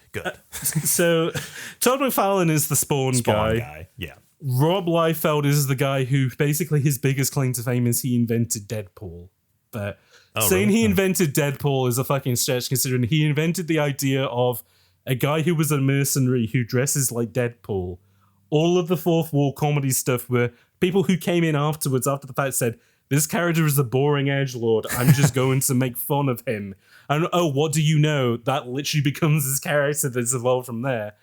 So Todd McFarlane is the Spawn guy. Yeah. Rob Liefeld is the guy who basically his biggest claim to fame is he invented Deadpool. But saying he invented Deadpool is a fucking stretch considering he invented the idea of a guy who was a mercenary who dresses like Deadpool. All of the fourth wall comedy stuff where people who came in afterwards after the fact said, this character is a boring edgelord. I'm just going to make fun of him. And oh, what do you know? That literally becomes his character that's evolved from there.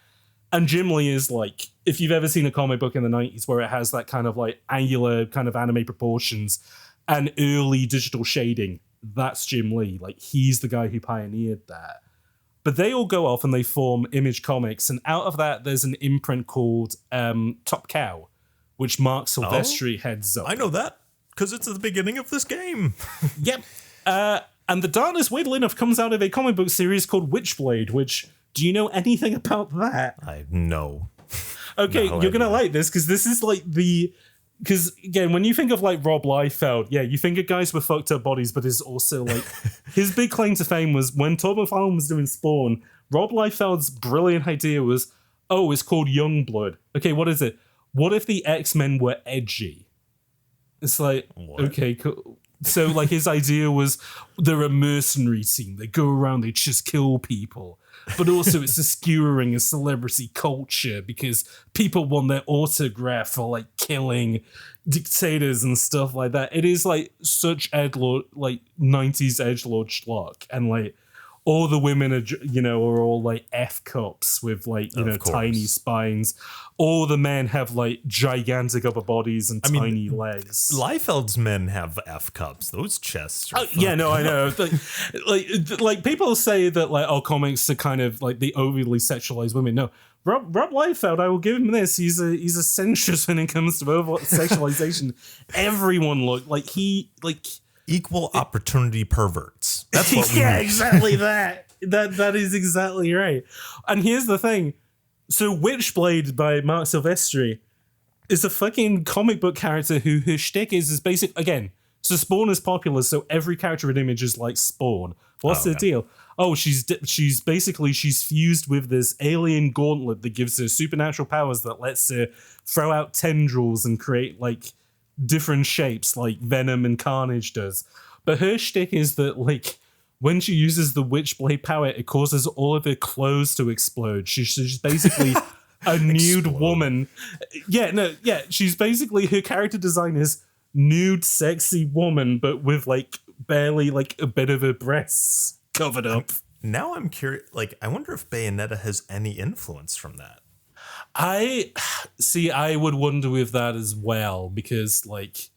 And Jim Lee is like, if you've ever seen a comic book in the 90s where it has that kind of like angular kind of anime proportions and early digital shading, that's Jim Lee. Like he's the guy who pioneered that. But they all go off and they form Image Comics. And out of that, there's an imprint called Top Cow, which Mark Silvestri heads up. I know that. Because it's at the beginning of this game. Yep. And the Darkness, weirdly enough, comes out of a comic book series called Witchblade, which, do you know anything about that? I know. Okay, you're going to like this, because this is like the... Because, again, when you think of, like, Rob Liefeld, yeah, you think of guys with fucked up bodies, but it's also, like... his big claim to fame was when Todd McFarlane was doing Spawn, Rob Liefeld's brilliant idea was, oh, it's called Youngblood. Okay, what is it? What if the X-Men were edgy? It's like, What? okay, cool. So, like, his idea was they're a mercenary team. They go around, they just kill people. But also, it's a skewering of celebrity culture because people want their autograph for, like, killing dictators and stuff like that. It is, like, such edgelord, like, 90s edgelord schlock. And, like, all the women are, are all like F cups with like, tiny spines. All the men have like gigantic upper bodies and tiny legs. Liefeld's men have F cups. Those chests are I know. like people say that like, oh, comics are kind of like the overly sexualized women. No, Rob Liefeld, I will give him this. He's a centrist when it comes to over sexualization. Everyone look equal opportunity perverts. That's what we need. Exactly that. That is exactly right. And here's the thing. So Witchblade by Mark Silvestri is a fucking comic book character who her shtick is basic again. So Spawn is popular, so every character in Image is like Spawn. What's the deal? Oh, she's fused with this alien gauntlet that gives her supernatural powers that lets her throw out tendrils and create like different shapes like Venom and Carnage does. But her shtick is that like when she uses the Witchblade power, it causes all of her clothes to explode. She's basically a nude woman. She's basically, her character design is nude, sexy woman, but with like barely like a bit of her breasts covered up. Now I'm curious, like I wonder if Bayonetta has any influence from that. I would wonder with that as well, because like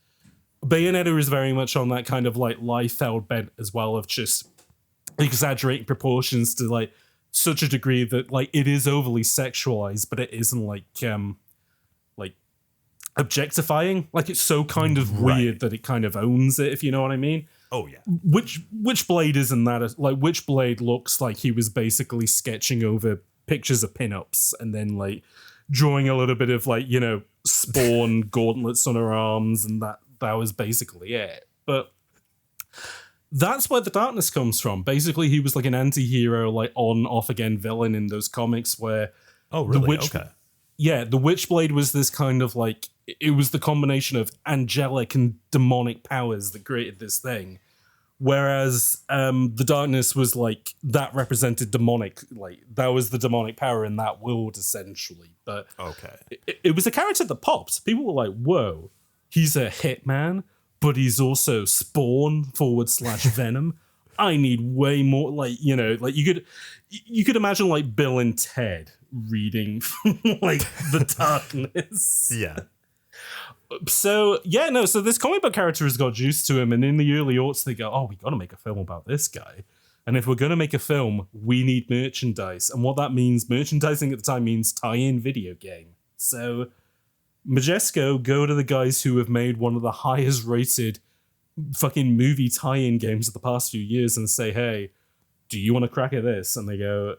Bayonetta is very much on that kind of like Liefeld bent as well, of just exaggerating proportions to like such a degree that like it is overly sexualized, but it isn't like objectifying. Like it's so kind of weird that it kind of owns it, if you know what I mean. Oh yeah. Witchblade isn't that. Like Witchblade looks like he was basically sketching over pictures of pinups and then like drawing a little bit of like, Spawn gauntlets on her arms, and that was basically it. But that's where the darkness comes from. Basically, he was like an anti-hero, like on, off again villain in those comics where the Witchblade was this kind of like, it was the combination of angelic and demonic powers that created this thing. Whereas the darkness was like, that represented demonic, like that was the demonic power in that world essentially. But it was a character that popped. People were like, whoa, he's a hitman, but he's also Spawn / Venom. I need way more, like, like you could imagine like Bill and Ted reading like the darkness. Yeah. So this comic book character has got juice to him, and in the early aughts they go, oh, we got to make a film about this guy. And if we're going to make a film, we need merchandise. And what that means, merchandising at the time means tie-in video game. So Majesco go to the guys who have made one of the highest rated fucking movie tie-in games of the past few years and say, hey, do you want to crack at this? And they go,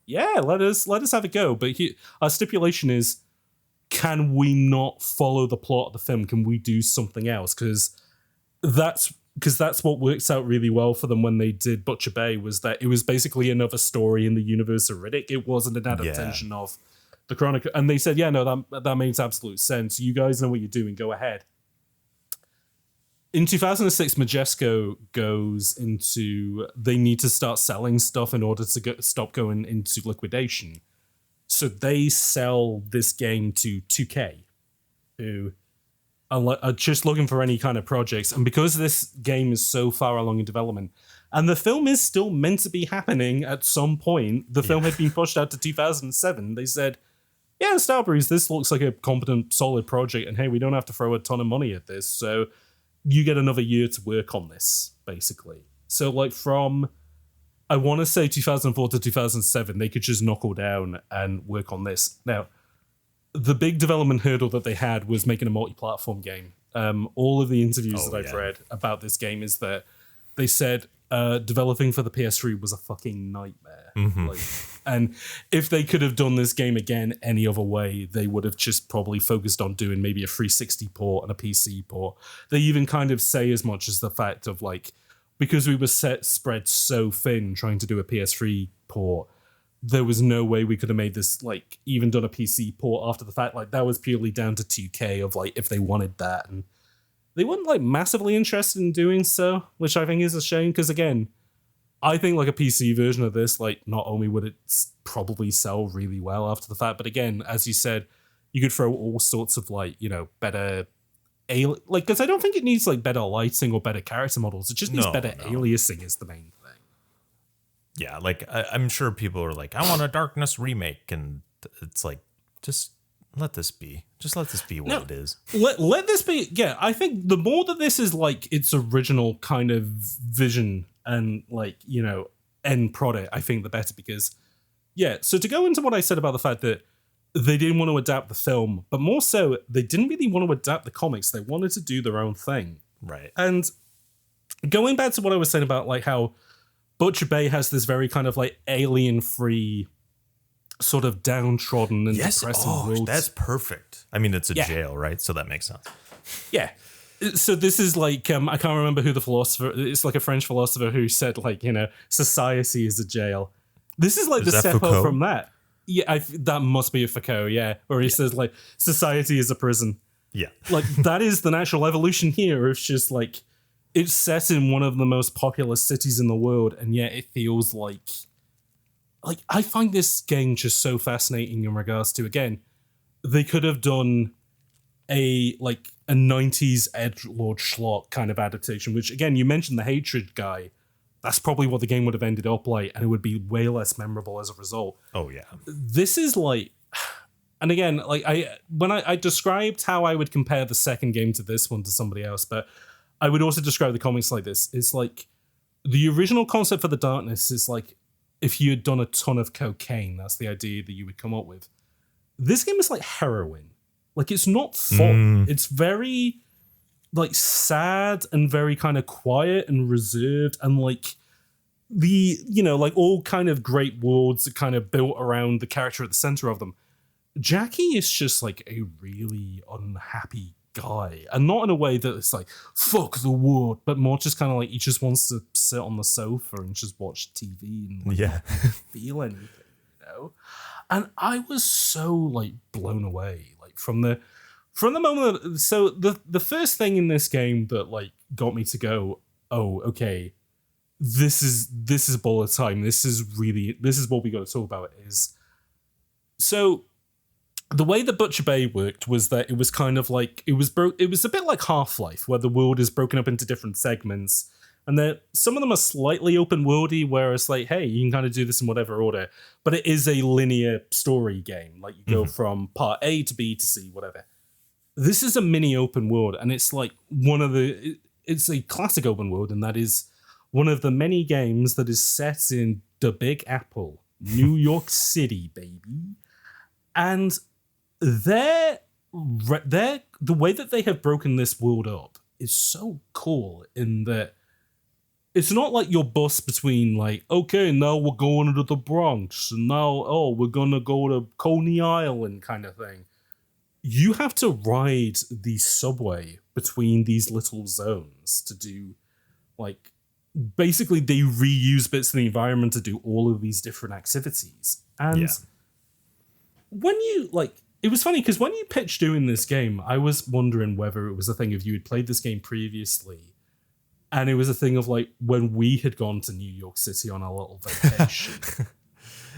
yeah, let us have a go. But our stipulation is, can we not follow the plot of the film? Can we do something else? Because that's what worked out really well for them when they did Butcher Bay, was that it was basically another story in the universe of Riddick. It wasn't an adaptation of the Chronicle. And they said, yeah, no, that makes absolute sense. You guys know what you're doing. Go ahead. In 2006, Majesco goes into, they need to start selling stuff in order to stop going into liquidation. So they sell this game to 2K, who are just looking for any kind of projects. And because this game is so far along in development, and the film is still meant to be happening at some point, the film had been pushed out to 2007. They said, yeah, Starbreeze, this looks like a competent, solid project. And hey, we don't have to throw a ton of money at this. So you get another year to work on this, basically. So like from, I want to say 2004 to 2007, they could just knuckle down and work on this. Now, the big development hurdle that they had was making a multi-platform game. All of the interviews that I've read about this game is that they said developing for the PS3 was a fucking nightmare. Mm-hmm. And if they could have done this game again any other way, they would have just probably focused on doing maybe a 360 port and a PC port. They even kind of say as much as the fact of like, because we were spread so thin trying to do a PS3 port, there was no way we could have made this, like, even done a PC port after the fact. Like, that was purely down to 2K of, like, if they wanted that. And they weren't, like, massively interested in doing so, which I think is a shame. Because, again, I think, like, a PC version of this, like, not only would it probably sell really well after the fact, but again, as you said, you could throw all sorts of, like, you know, better... like, because I don't think it needs, like, better lighting or better character models. It just needs better aliasing is the main thing. Yeah, like, I'm sure people are like, I want a Darkness remake, and it's like, just let this be. Just let this be what it is. Let this be, yeah, I think the more that this is, like, its original kind of vision and, like, you know, end product, I think the better, because, yeah, so to go into what I said about the fact that they didn't want to adapt the film, but more so, they didn't really want to adapt the comics. They wanted to do their own thing. Right. And going back to what I was saying about, like, how Butcher Bay has this very kind of, like, alien-free, sort of downtrodden and depressing world. That's perfect. I mean, it's a jail, right? So that makes sense. Yeah. So this is like, I can't remember who the philosopher, it's like a French philosopher who said, like, you know, society is a jail. This is like the step up from that. Yeah, that must be a Foucault, yeah. Or he says, like, society is a prison. Yeah. Like, that is the natural evolution here. It's just, like, it's set in one of the most populous cities in the world, and yet it feels like... Like, I find this game just so fascinating in regards to, again, they could have done a 90s edgelord schlock kind of adaptation, which, again, you mentioned the hatred guy. That's probably what the game would have ended up like, and it would be way less memorable as a result. Oh, yeah. This is like... And again, like, when I described how I would compare the second game to this one to somebody else, but I would also describe the comics like this. It's like, the original concept for the Darkness is like, if you had done a ton of cocaine, that's the idea that you would come up with. This game is like heroin. Like, it's not fun. It's very, like, sad and very kind of quiet and reserved, and, like, the, you know, like, all kind of great worlds are kind of built around the character at the center of them. Jackie is just, like, a really unhappy guy, and not in a way that it's like, fuck the world, but more just kind of like, he just wants to sit on the sofa and just watch TV and, like, not feel anything, you know? And I was so, like, blown away, like, from the moment that, so the first thing in this game that, like, got me to go, oh, okay, this is bullet time, this is what we got to talk about, is, so the way that Butcher Bay worked was that it was kind of like, it was a bit like Half-Life, where the world is broken up into different segments, and that some of them are slightly open worldy, where it's like, hey, you can kind of do this in whatever order, but it is a linear story game. Like, you go from part A to B to C, whatever. This is a mini open world, and it's like it's a classic open world, and that is one of the many games that is set in the Big Apple, New York City, baby. And the way that they have broken this world up is so cool, in that it's not like your bus between, like, okay, now we're going to the Bronx, and now, oh, we're gonna go to Coney Island kind of thing. You have to ride the subway between these little zones to do, like, basically they reuse bits of the environment to do all of these different activities. And when you, like, it was funny because when you pitched doing this game, I was wondering whether it was a thing if you had played this game previously, and it was a thing of, like, when we had gone to New York City on a little vacation.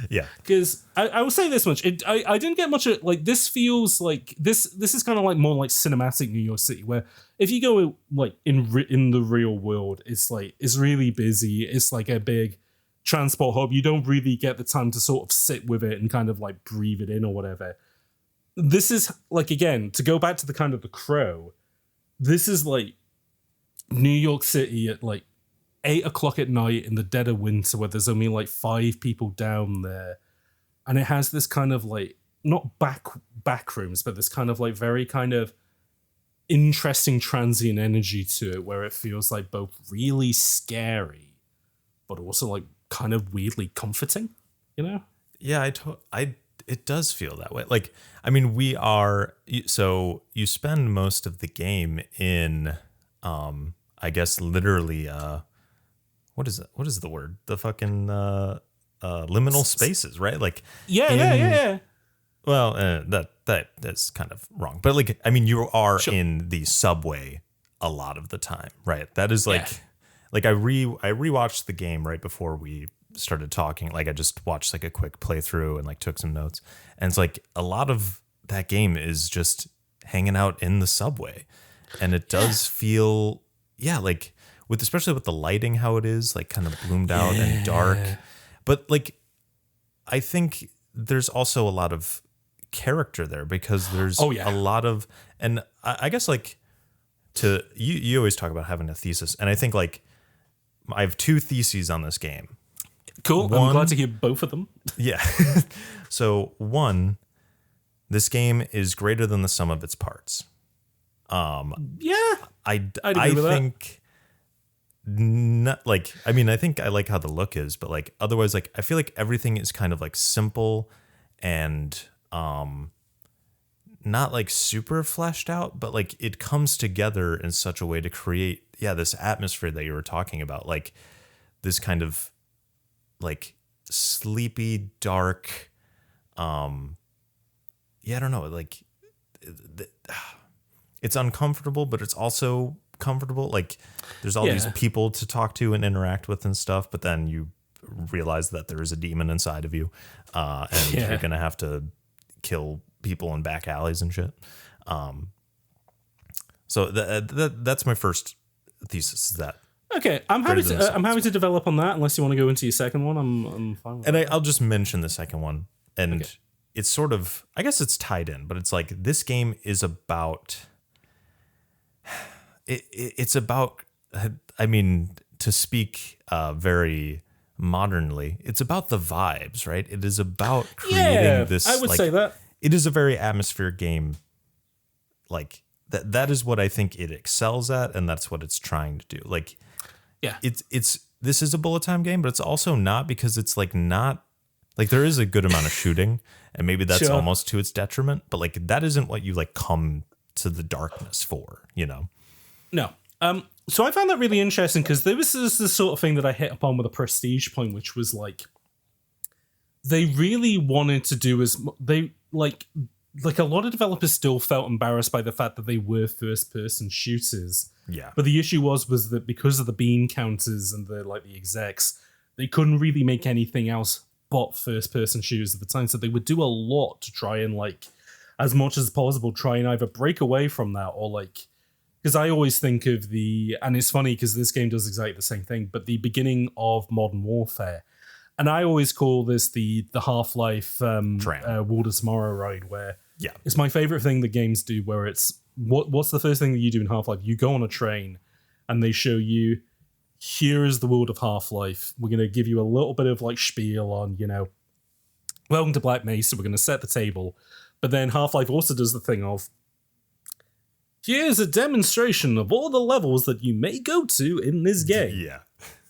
Yeah. Because I will say this much, I didn't get much of, like, this feels like, this is kind of like more like cinematic New York City, where if you go, like, in the real world, it's like, it's really busy, it's like a big transport hub, you don't really get the time to sort of sit with it and kind of, like, breathe it in or whatever. This is, like, again, to go back to the kind of the Crow, this is like New York City at, like, 8 o'clock at night in the dead of winter, where there's only, like, 5 people down there, and it has this kind of, like, not back rooms, but this kind of, like, very kind of interesting transient energy to it, where it feels like both really scary but also, like, kind of weirdly comforting, you know? Yeah, it does feel that way. Like, I mean, so you spend most of the game in, I guess, literally, what is it? What is the word? The fucking, liminal spaces, right? Like Yeah. Well, that's kind of wrong, but like I mean, you are in the subway a lot of the time, right? That is like I rewatched the game right before we started talking. Like I just watched like a quick playthrough and like took some notes, and it's like a lot of that game is just hanging out in the subway, and it does feel like especially with the lighting, how it is like kind of bloomed out and dark, but like I think there's also a lot of character there because there's a lot of, and I guess like you always talk about having a thesis, and I think like I have two theses on this game. Cool. I'm glad to hear both of them. Yeah. So one, this game is greater than the sum of its parts. I think not like, I mean, I think I like how the look is, but like otherwise, like I feel like everything is kind of like simple and not like super fleshed out, but like it comes together in such a way to create this atmosphere that you were talking about, like this kind of like sleepy, dark, I don't know, like it's uncomfortable, but it's also comfortable. Like there's all these people to talk to and interact with and stuff, but then you realize that there is a demon inside of you, and you're gonna have to kill people in back alleys and shit. So that's my first thesis. Is that okay? I'm happy to develop on that. Unless you want to go into your second one, I'm fine with I'll just mention the second one, and it's sort of, I guess it's tied in, but it's like this game is about. It's about, I mean, to speak very modernly, it's about the vibes, right? It is about creating this. I would like, say that. It is a very atmospheric game. Like that is what I think it excels at, and that's what it's trying to do. Like, this is a bullet time game, but it's also not, because it's like not like there is a good amount of shooting, and maybe that's almost to its detriment, but like that isn't what you like come to the darkness for, you know? No. So I found that really interesting because this is the sort of thing that I hit upon with a prestige point, which was like they really wanted to do they like a lot of developers still felt embarrassed by the fact that they were first person shooters. Yeah. But the issue was that because of the bean counters and the execs, they couldn't really make anything else but first person shooters at the time. So they would do a lot to try and like, as much as possible, try and either break away from that or like, because I always think of and it's funny because this game does exactly the same thing, but the beginning of Modern Warfare. And I always call this the Half-Life World of Tomorrow ride, where it's my favorite thing that games do, where it's, what's the first thing that you do in Half-Life? You go on a train and they show you, here is the world of Half-Life. We're going to give you a little bit of like spiel on, welcome to Black Mesa. We're going to set the table. But then Half-Life also does the thing of, here's a demonstration of all the levels that you may go to in this game. Yeah.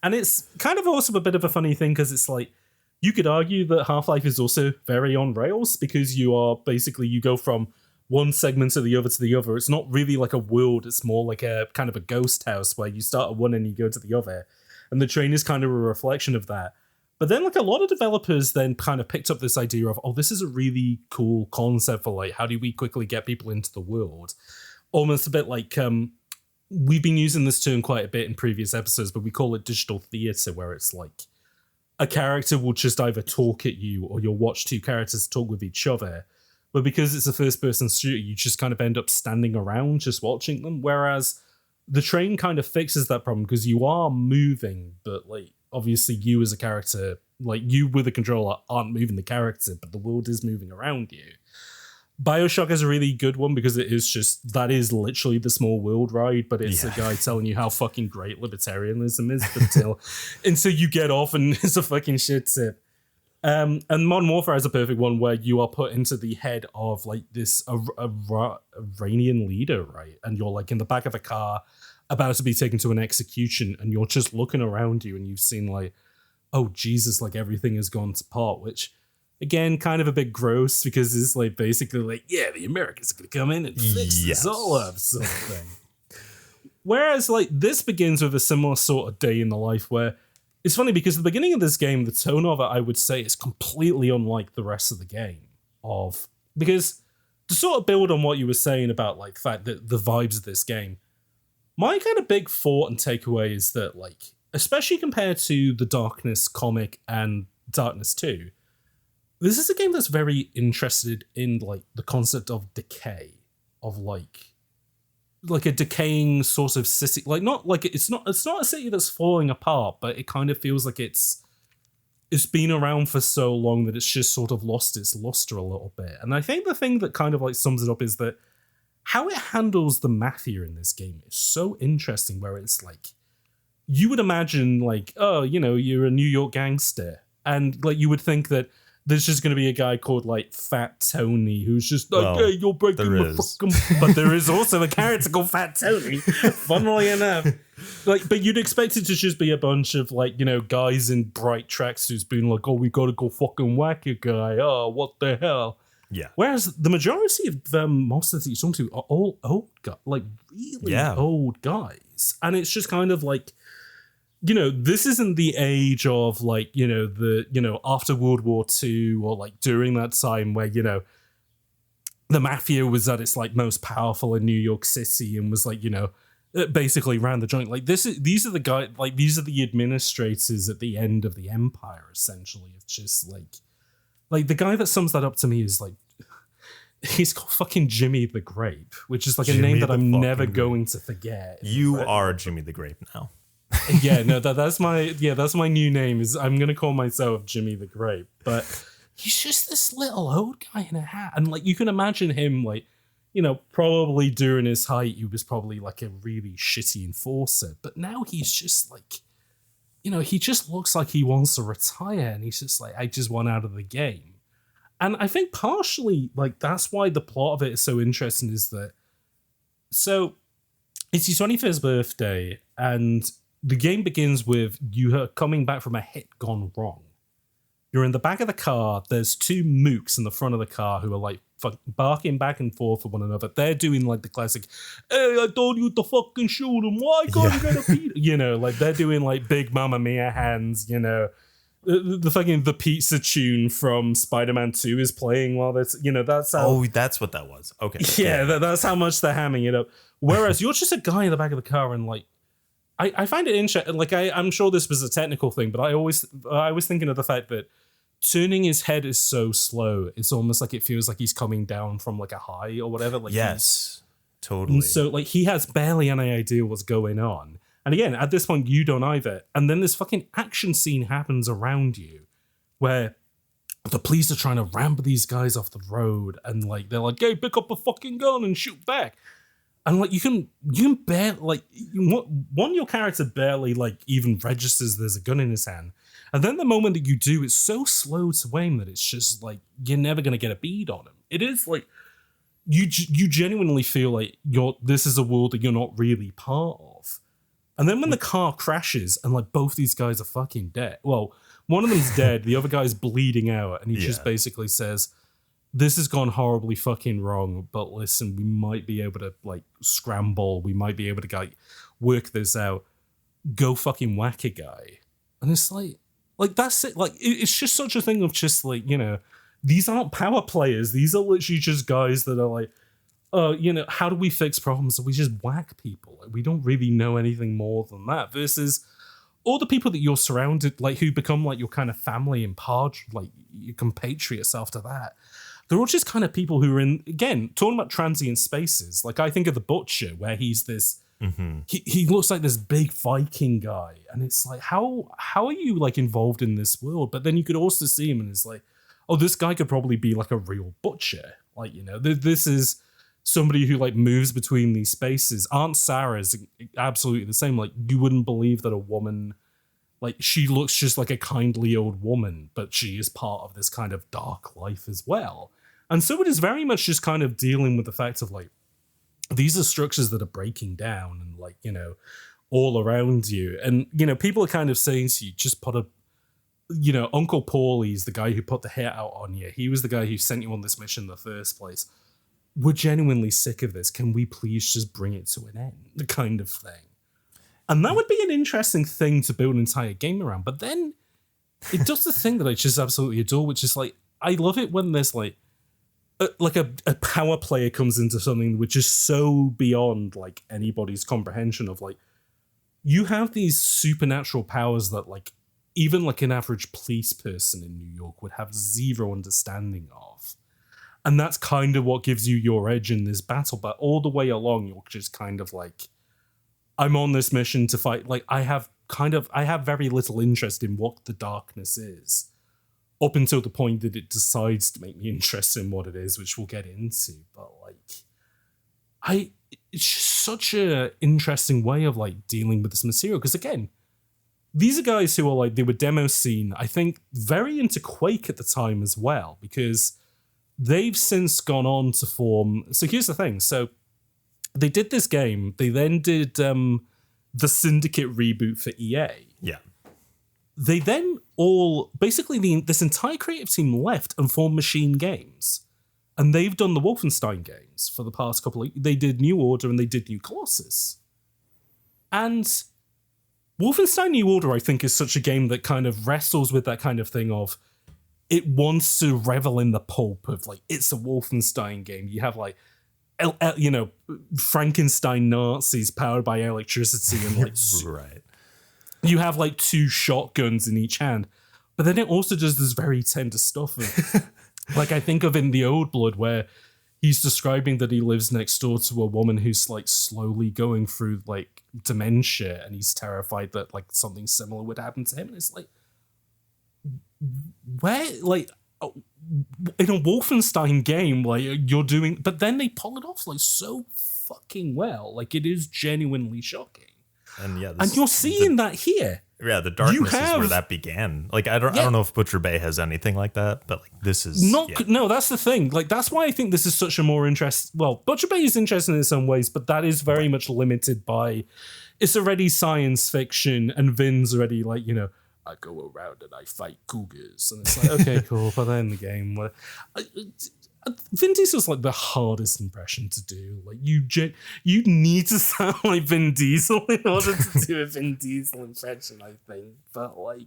And it's kind of also a bit of a funny thing because it's like, you could argue that Half-Life is also very on rails because you go from one segment to the other. It's not really like a world. It's more like a kind of a ghost house where you start at one and you go to the other. And the train is kind of a reflection of that. But then like a lot of developers then kind of picked up this idea of, this is a really cool concept for like, how do we quickly get people into the world? Almost a bit like, we've been using this term quite a bit in previous episodes, but we call it digital theater, where it's like a character will just either talk at you or you'll watch two characters talk with each other. But because it's a first-person shooter, you just kind of end up standing around just watching them. Whereas the train kind of fixes that problem because you are moving, but like obviously you as a character, like you with a controller aren't moving the character, but the world is moving around you. BioShock is a really good one because that is literally the small world ride, but it's a guy telling you how fucking great libertarianism is until you get off and it's a fucking shit tip. And Modern Warfare is a perfect one where you are put into the head of like this Iranian leader, right? And you're like in the back of a car about to be taken to an execution, and you're just looking around you and you've seen like, oh Jesus, like everything has gone to pot, which again, kind of a bit gross because it's like basically like, the Americans are going to come in and fix this all up sort of thing. Whereas like this begins with a similar sort of day in the life where it's funny because the beginning of this game, the tone of it, I would say, is completely unlike the rest of the game. Because to sort of build on what you were saying about like the fact that the vibes of this game, my kind of big thought and takeaway is that, like, especially compared to the Darkness comic and Darkness 2, this is a game that's very interested in like the concept of decay, of like a decaying sort of city. Like, not like it's not a city that's falling apart, but it kind of feels like it's been around for so long that it's just sort of lost its luster a little bit. And I think the thing that kind of like sums it up is that how it handles the mafia in this game is so interesting, where it's like, you would imagine like, oh, you know, you're a New York gangster, and like you would think that there's just going to be a guy called like Fat Tony who's just like, hey, you're breaking my fucking... But there is also a character called Fat Tony, funnily enough. Like, but you'd expect it to just be a bunch of like, you know, guys in bright tracksuits being like, oh, we got to go fucking whack a guy. Oh, what the hell? Yeah. Whereas the majority of the monsters that you talk to are all old guys, like really old guys. And it's just kind of like, you know, this isn't the age of like, you know, the, you know, after World War II or like during that time where, you know, the mafia was at its like most powerful in New York City and was like, you know, basically ran the joint. Like these are the guys, like these are the administrators at the end of the empire, essentially. It's just like the guy that sums that up to me is like, he's called fucking Jimmy the Grape, which is like a name that I'm never going to forget. You are Jimmy the Grape now. Yeah, no, that's my new name. Is I'm gonna call myself Jimmy the Grape. But he's just this little old guy in a hat, and like you can imagine him, like, you know, probably during his height, he was probably like a really shitty enforcer. But now he's just like, you know, he just looks like he wants to retire, and he's just like, I just want out of the game. And I think partially like that's why the plot of it is so interesting. Is that so? It's your 21st birthday, and the game begins with you coming back from a hit gone wrong. You're in the back of the car. There's two mooks in the front of the car who are like barking back and forth with one another. They're doing like the classic, hey, I told you to fucking shoot him. Why can't you get a beat? You know, like they're doing like big Mamma Mia hands, you know. The fucking the pizza tune from Spider-Man 2 is playing while that's, you know, that's how... Oh, that's what that was. Okay. Yeah, that's how much they're hamming it up. Whereas you're just a guy in the back of the car and like, I find it interesting. Like I'm sure this was a technical thing, but I was thinking of the fact that turning his head is so slow. It's almost like it feels like he's coming down from like a high or whatever. Like yes, totally. And so like he has barely any idea what's going on. And again, at this point, you don't either. And then this fucking action scene happens around you, where the police are trying to ramp these guys off the road, and like they're like, "Hey, pick up a fucking gun and shoot back." And like you can barely like your character barely like even registers there's a gun in his hand, and then the moment that you do, it's so slow to aim that it's just like you're never gonna get a bead on him. It is like you genuinely feel like this is a world that you're not really part of. And then when the car crashes and like both these guys are fucking dead. Well, one of them's dead, the other guy's bleeding out, and he just basically says, this has gone horribly fucking wrong, but listen, we might be able to like scramble, we might be able to like work this out. Go fucking whack a guy. And it's like that's it. Like it's just such a thing of just like, you know, these aren't power players. These are literally just guys that are like, you know, how do we fix problems? So we just whack people. Like, we don't really know anything more than that. Versus all the people that you're surrounded, like who become like your kind of family and like your compatriots after that. They're all just kind of people who are in, again, talking about transient spaces. Like I think of the Butcher, where he's this, he looks like this big Viking guy. And it's like, how are you like involved in this world? But then you could also see him and it's like, oh, this guy could probably be like a real butcher. Like, you know, this is somebody who like moves between these spaces. Aunt Sarah's absolutely the same. Like you wouldn't believe that a woman, like she looks just like a kindly old woman, but she is part of this kind of dark life as well. And so it is very much just kind of dealing with the fact of like, these are structures that are breaking down and like, you know, all around you. And, you know, people are kind of saying to you, just put a, you know, Uncle Paulie's the guy who put the hit out on you. He was the guy who sent you on this mission in the first place. We're genuinely sick of this. Can we please just bring it to an end? The kind of thing. And that would be an interesting thing to build an entire game around. But then it does the thing that I just absolutely adore, which is like, I love it when there's like a power player comes into something which is so beyond like anybody's comprehension of like, you have these supernatural powers that like even like an average police person in New York would have zero understanding of. And that's kind of what gives you your edge in this battle. But all the way along, you're just kind of like, I'm on this mission to fight. Like I have very little interest in what the darkness is up until the point that it decides to make me interested in what it is, which we'll get into. But like, it's just such a interesting way of like dealing with this material. Because again, these are guys who are like, they were demo scene, I think, very into Quake at the time as well, because they've since gone on to form. So here's the thing. So they did this game. They then did the Syndicate reboot for EA. Yeah. They then this entire creative team left and formed Machine Games. And they've done the Wolfenstein games for the past couple of... They did New Order and they did New Colossus. And Wolfenstein New Order, I think, is such a game that kind of wrestles with that kind of thing of... It wants to revel in the pulp of, like, it's a Wolfenstein game. You have, like, Frankenstein Nazis powered by electricity and, like... Right. You have, like, 2 shotguns in each hand. But then it also does this very tender stuff of... Like, I think of in The Old Blood, where he's describing that he lives next door to a woman who's, like, slowly going through, like, dementia, and he's terrified that, like, something similar would happen to him. And it's like, where, like, in a Wolfenstein game, like, you're doing... But then they pull it off, like, so fucking well. Like, it is genuinely shocking. And, yeah, and you're seeing that here. Yeah, the darkness is where that began. Like, I don't know if Butcher Bay has anything like that, but like this is no, that's the thing. Like, that's why I think this is such a more Butcher Bay is interesting in some ways, but that is very much limited by it's already science fiction, and Vin's already like, I go around and I fight cougars, and it's like, okay, cool. But then the game, Vin Diesel's like the hardest impression to do. Like you need to sound like Vin Diesel in order to do a Vin Diesel impression, I think. But like,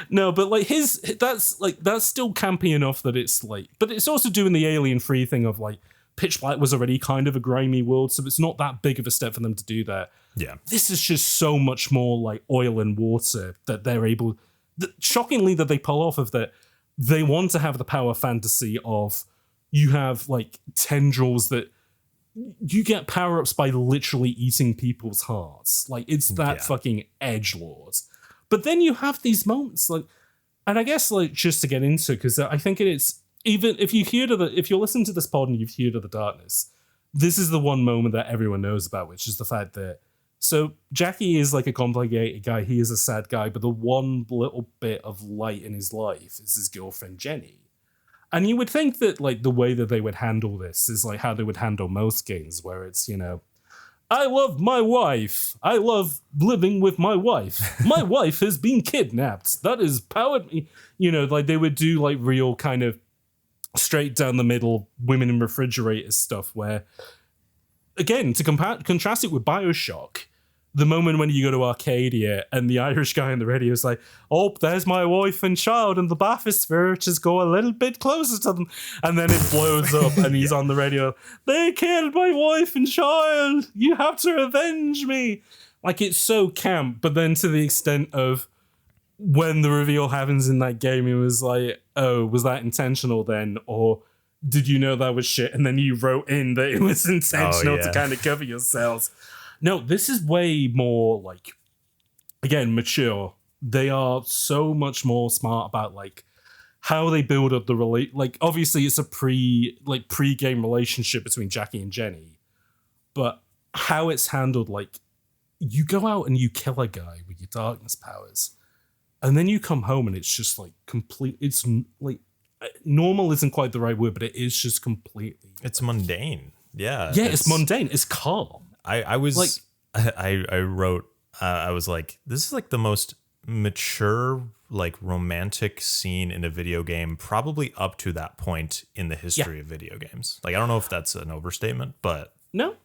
no, but like that's still campy enough that it's like, but it's also doing the Alien Free thing of like Pitch Black was already kind of a grimy world, so it's not that big of a step for them to do that. Yeah, this is just so much more like oil and water that they're able. Shockingly, that they pull off of that. They want to have the power fantasy of you have like tendrils that you get power-ups by literally eating people's hearts. Like it's that fucking edgelord. But then you have these moments like, and I guess like just to get into, because I think it's even if you're listening to this pod and you've heard of the darkness, this is the one moment that everyone knows about, which is the fact that so Jackie is like a complicated guy. He is a sad guy, but the one little bit of light in his life is his girlfriend, Jenny. And you would think that like the way that they would handle this is like how they would handle most games, where it's, I love my wife. I love living with my wife. My wife has been kidnapped. That has powered me. Like they would do like real kind of straight down the middle women in refrigerators stuff where, again, to contrast it with BioShock, the moment when you go to Arcadia and the Irish guy on the radio is like, oh, there's my wife and child in the bathysphere, just go a little bit closer to them. And then it blows up and he's on the radio, they killed my wife and child, you have to avenge me. Like, it's so camp, but then to the extent of when the reveal happens in that game, it was like, oh, was that intentional then? Or did you know that was shit? And then you wrote in that it was intentional to kind of cover yourselves. No, this is way more like, again, mature. They are so much more smart about like how they build up the like obviously it's a pre-game relationship between Jackie and Jenny, but how it's handled, like you go out and you kill a guy with your darkness powers, and then you come home and it's just like it's like normal isn't quite the right word, but it is just completely. It's mundane. Yeah. Yeah, it's mundane. It's calm. I was like, I wrote, I was like, this is like the most mature, like romantic scene in a video game, probably up to that point in the history of video games. Like, I don't know if that's an overstatement, but no.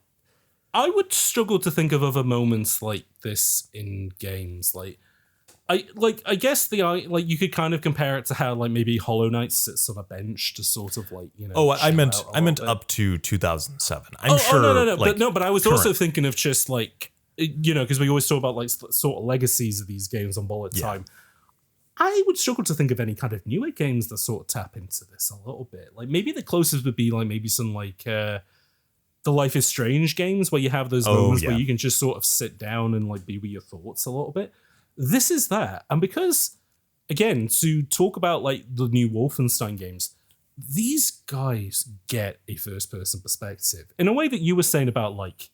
I would struggle to think of other moments like this in games. I guess you could kind of compare it to how like maybe Hollow Knight sits on a bench to sort of like, you know. Oh, I meant bit. up to 2007. But I was also thinking of just like, you know, because we always talk about like sort of legacies of these games on bullet time. I would struggle to think of any kind of newer games that sort of tap into this a little bit. Like maybe the closest would be like maybe some like the Life is Strange games where you have those moments where you can just sort of sit down and like be with your thoughts a little bit. This is that. And because, again, to talk about like the new Wolfenstein games, these guys get a first-person perspective in a way that you were saying about like,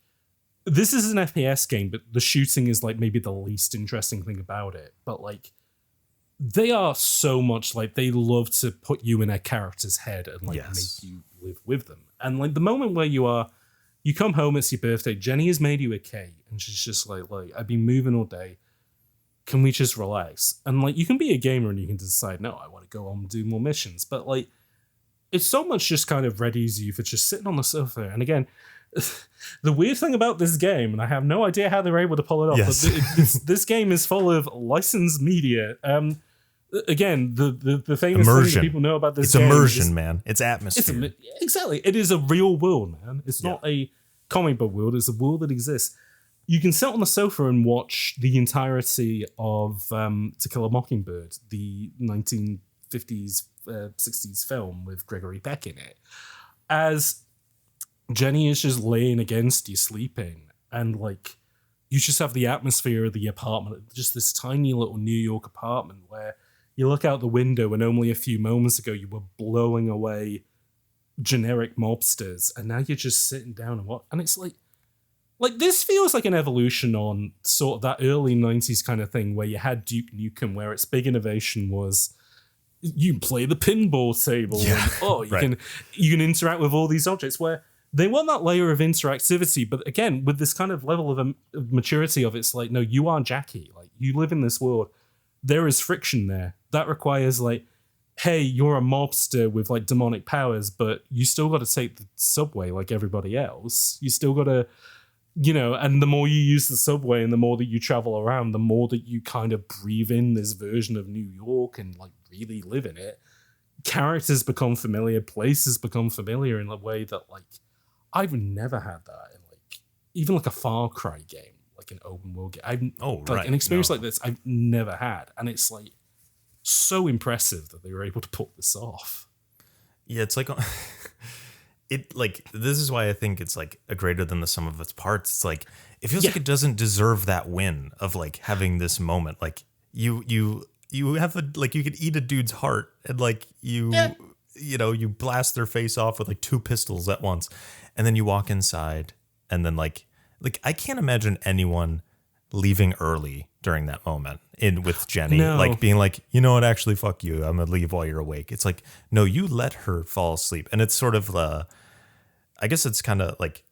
this is an FPS game, but the shooting is like maybe the least interesting thing about it. But like, they are so much like they love to put you in a character's head and like make you live with them. And like the moment where you come home, it's your birthday, Jenny has made you a cake, and she's just like, I've been moving all day. Can we just relax? And like, you can be a gamer and you can decide, no, I want to go on and do more missions. But like, it's so much just kind of readies you for just sitting on the sofa. And again, the weird thing about this game, and I have no idea how they're able to pull it off, but this game is full of licensed media. Again, the famous thing that people know about this game. It's immersion, man. It's atmosphere. Exactly. It is a real world, man. It's not a comic book world. It's a world that exists. You can sit on the sofa and watch the entirety of To Kill a Mockingbird, the 1950s, 60s film with Gregory Peck in it, as Jenny is just laying against you sleeping, and like you just have the atmosphere of the apartment, just this tiny little New York apartment where you look out the window and only a few moments ago you were blowing away generic mobsters, and now you're just sitting down and what? And it's like this feels like an evolution on sort of that early 90s kind of thing where you had Duke Nukem, where its big innovation was you can play the pinball table and you can interact with all these objects, where they want that layer of interactivity, but again, with this kind of level of maturity of it's like, no, you are Jackie. Like, you live in this world. There is friction there. That requires like, hey, you're a mobster with like demonic powers, but you still got to take the subway like everybody else. You still got to, you know, and the more you use the subway and the more that you travel around, the more that you kind of breathe in this version of New York and like really live in it. Characters become familiar, places become familiar in a way that like I've never had that in like even like a Far Cry game, like an open world game. An experience like this I've never had, and it's like so impressive that they were able to pull this off. Yeah, it's like it like this is why I think it's like a greater than the sum of its parts. It's like it feels like it doesn't deserve that win of like having this moment. Like you have like you could eat a dude's heart and like you know, you blast their face off with like 2 pistols at once, and then you walk inside, and then like I can't imagine anyone leaving early during that moment with Jenny, like being like, you know what, actually, fuck you, I'm gonna leave while you're awake. It's like, no, you let her fall asleep, and it's sort of I guess it's kind of like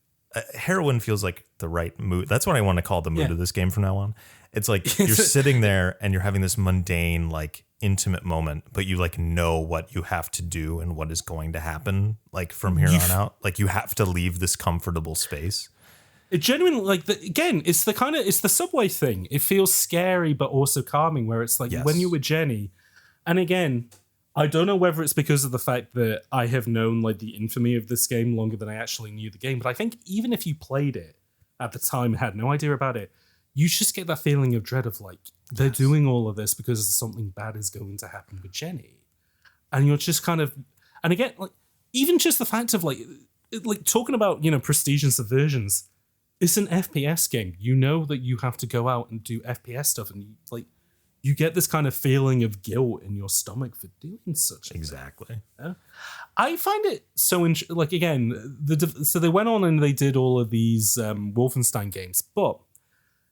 heroin feels like the right mood. That's what I want to call the mood of this game from now on. It's like you're sitting there and you're having this mundane, like intimate moment, but you like know what you have to do and what is going to happen like from here on out. Like you have to leave this comfortable space. It genuinely, like, it's the subway thing. It feels scary, but also calming, where it's like when you're with Jenny, and again, I don't know whether it's because of the fact that I have known like the infamy of this game longer than I actually knew the game, but I think even if you played it at the time and had no idea about it, you just get that feeling of dread of like, they're doing all of this because something bad is going to happen with Jenny. And you're just kind of, and again, like, even just the fact of like talking about, you know, prestige and subversions, it's an FPS game. You know that you have to go out and do FPS stuff, and you get this kind of feeling of guilt in your stomach for doing such exactly. Thing. Yeah? I find it so like again, so they went on and they did all of these Wolfenstein games, but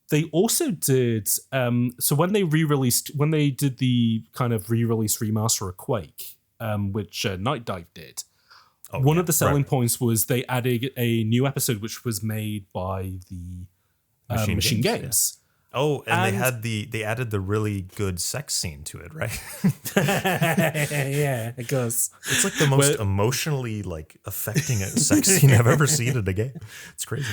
they also did so when they did the kind of re-release remaster of Quake, which Night Dive did. One of the selling points was they added a new episode which was made by the Machine Games. Oh, and they added the really good sex scene to it, right? Yeah, it goes. It's like the most emotionally like affecting sex scene I've ever seen in a game. It's crazy.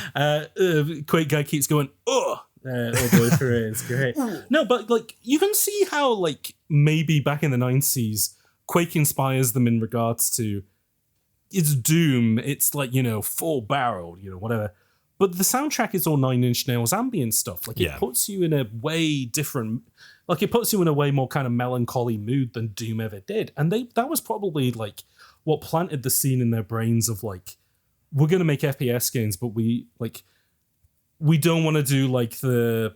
Quake guy keeps going, all the way through it. It's great. No, but like you can see how like maybe back in the 90s, Quake inspires them in regards to it's Doom. It's like, full barreled, whatever. But the soundtrack is all Nine Inch Nails ambient stuff. Like it puts you in a way different, like it puts you in a way more kind of melancholy mood than Doom ever did. And that was probably like what planted the scene in their brains of like, we're going to make FPS games, but we don't want to do like the,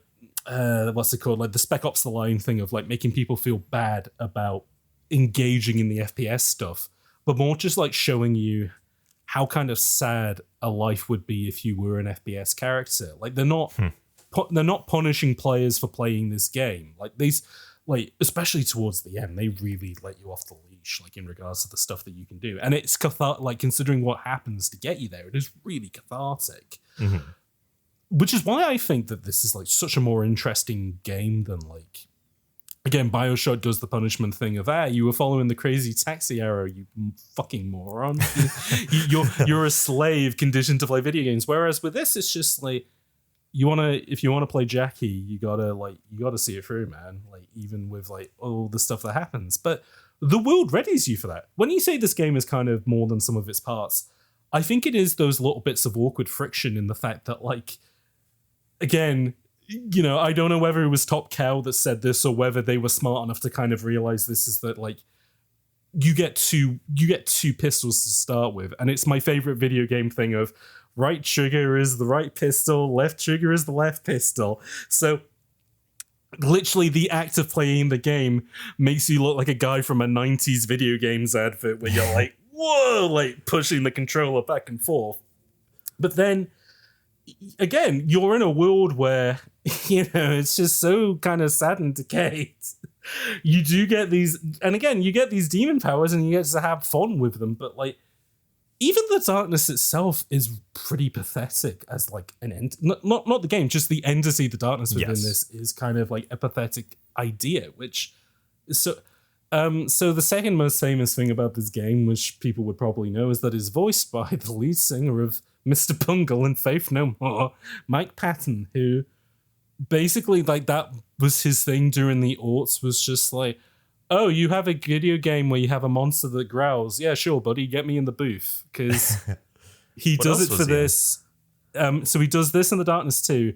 what's it called? Like the Spec Ops The Line thing of like making people feel bad about engaging in the FPS stuff, but more just like showing you how kind of sad a life would be if you were an FPS character. Like they're not punishing players for playing this game. Like these, like especially towards the end, they really let you off the leash. Like in regards to the stuff that you can do, and it's like considering what happens to get you there, it is really cathartic. Mm-hmm. Which is why I think that this is like such a more interesting game than like. Again, BioShock does the punishment thing of, you were following the crazy taxi arrow, you fucking moron. You're a slave conditioned to play video games. Whereas with this, it's just like, if you want to play Jackie, you gotta see it through, man. Like even with like all the stuff that happens. But the world readies you for that. When you say this game is kind of more than some of its parts, I think it is those little bits of awkward friction in the fact that like, again, I don't know whether it was Top Cow that said this or whether they were smart enough to kind of realize this is that like you get two pistols to start with, and it's my favorite video game thing of right trigger is the right pistol, left trigger is the left pistol. So literally the act of playing the game makes you look like a guy from a 90s video games advert where you're like, whoa, like pushing the controller back and forth. But then again, you're in a world where, it's just so kind of sad and decayed. You do get these, and again, you get these demon powers and you get to have fun with them, but like, even the darkness itself is pretty pathetic as like an end. Not the game, just the entity, the darkness within this is kind of like a pathetic idea, which is so. So the second most famous thing about this game, which people would probably know, is that it's voiced by the lead singer of Mr. Bungle and Faith No More, Mike Patton, who basically like that was his thing during the aughts, was just like, oh, you have a video game where you have a monster that growls. Yeah, sure, buddy, get me in the booth. Because he does it for this. So he does this in The Darkness too.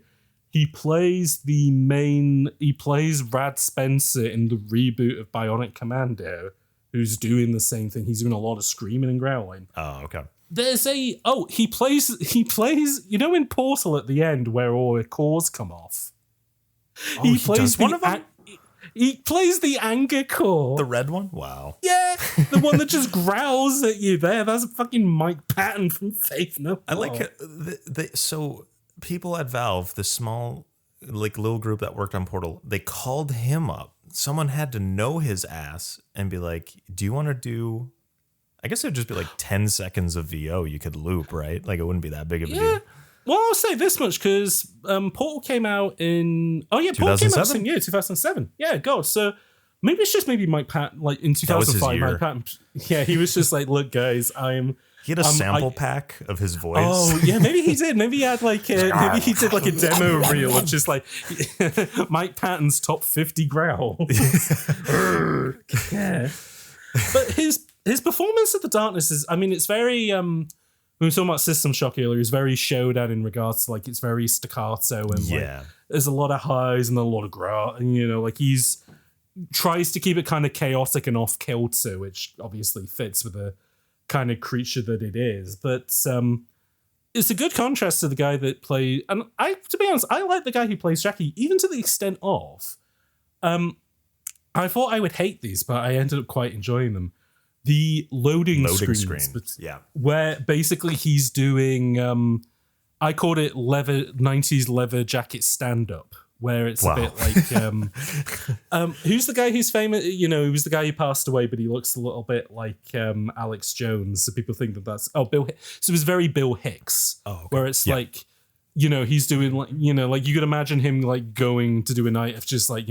He plays Brad Spencer in the reboot of Bionic Commando, who's doing the same thing. He's doing a lot of screaming and growling. Oh, okay. There's he plays in Portal at the end where all the cores come off. Oh, he plays one of them? He plays the anger core. The red one? Wow. Yeah, the one that just growls at you there. That's fucking Mike Patton from Faith No More. I like it. So people at Valve, the small like little group that worked on Portal, they called him up. Someone had to know his ass and be like, do you want to do... I guess it would just be like 10 seconds of VO you could loop, right? Like it wouldn't be that big of a deal. Well, I'll say this much because Portal came out in... Oh, yeah, Portal came out the same year, 2007. Yeah, God. So maybe it's just Mike Patton, like in 2005, Mike Patton. Yeah, he was just like, look, guys, He had a sample pack of his voice. Oh, yeah, maybe he did. Maybe he had like maybe he did like a demo reel of just like Mike Patton's top 50 growls. Yeah. But his performance of The Darkness is, I mean, it's very we were talking about System Shock earlier, it's very showdown in regards to like it's very staccato and like there's a lot of highs and a lot of growl, and like he's tries to keep it kind of chaotic and off kilter, which obviously fits with the kind of creature that it is. But it's a good contrast to the guy that played, and to be honest, I like the guy who plays Jackie, even to the extent of I thought I would hate these, but I ended up quite enjoying them. The loading screens, but where basically he's doing I called it 90s leather jacket stand-up, where it's a bit like who's the guy who's famous? He was the guy who passed away, but he looks a little bit like Alex Jones, so people think that's Bill. So it was very Bill Hicks, where it's like he's doing like, like you could imagine him like going to do a night of just like,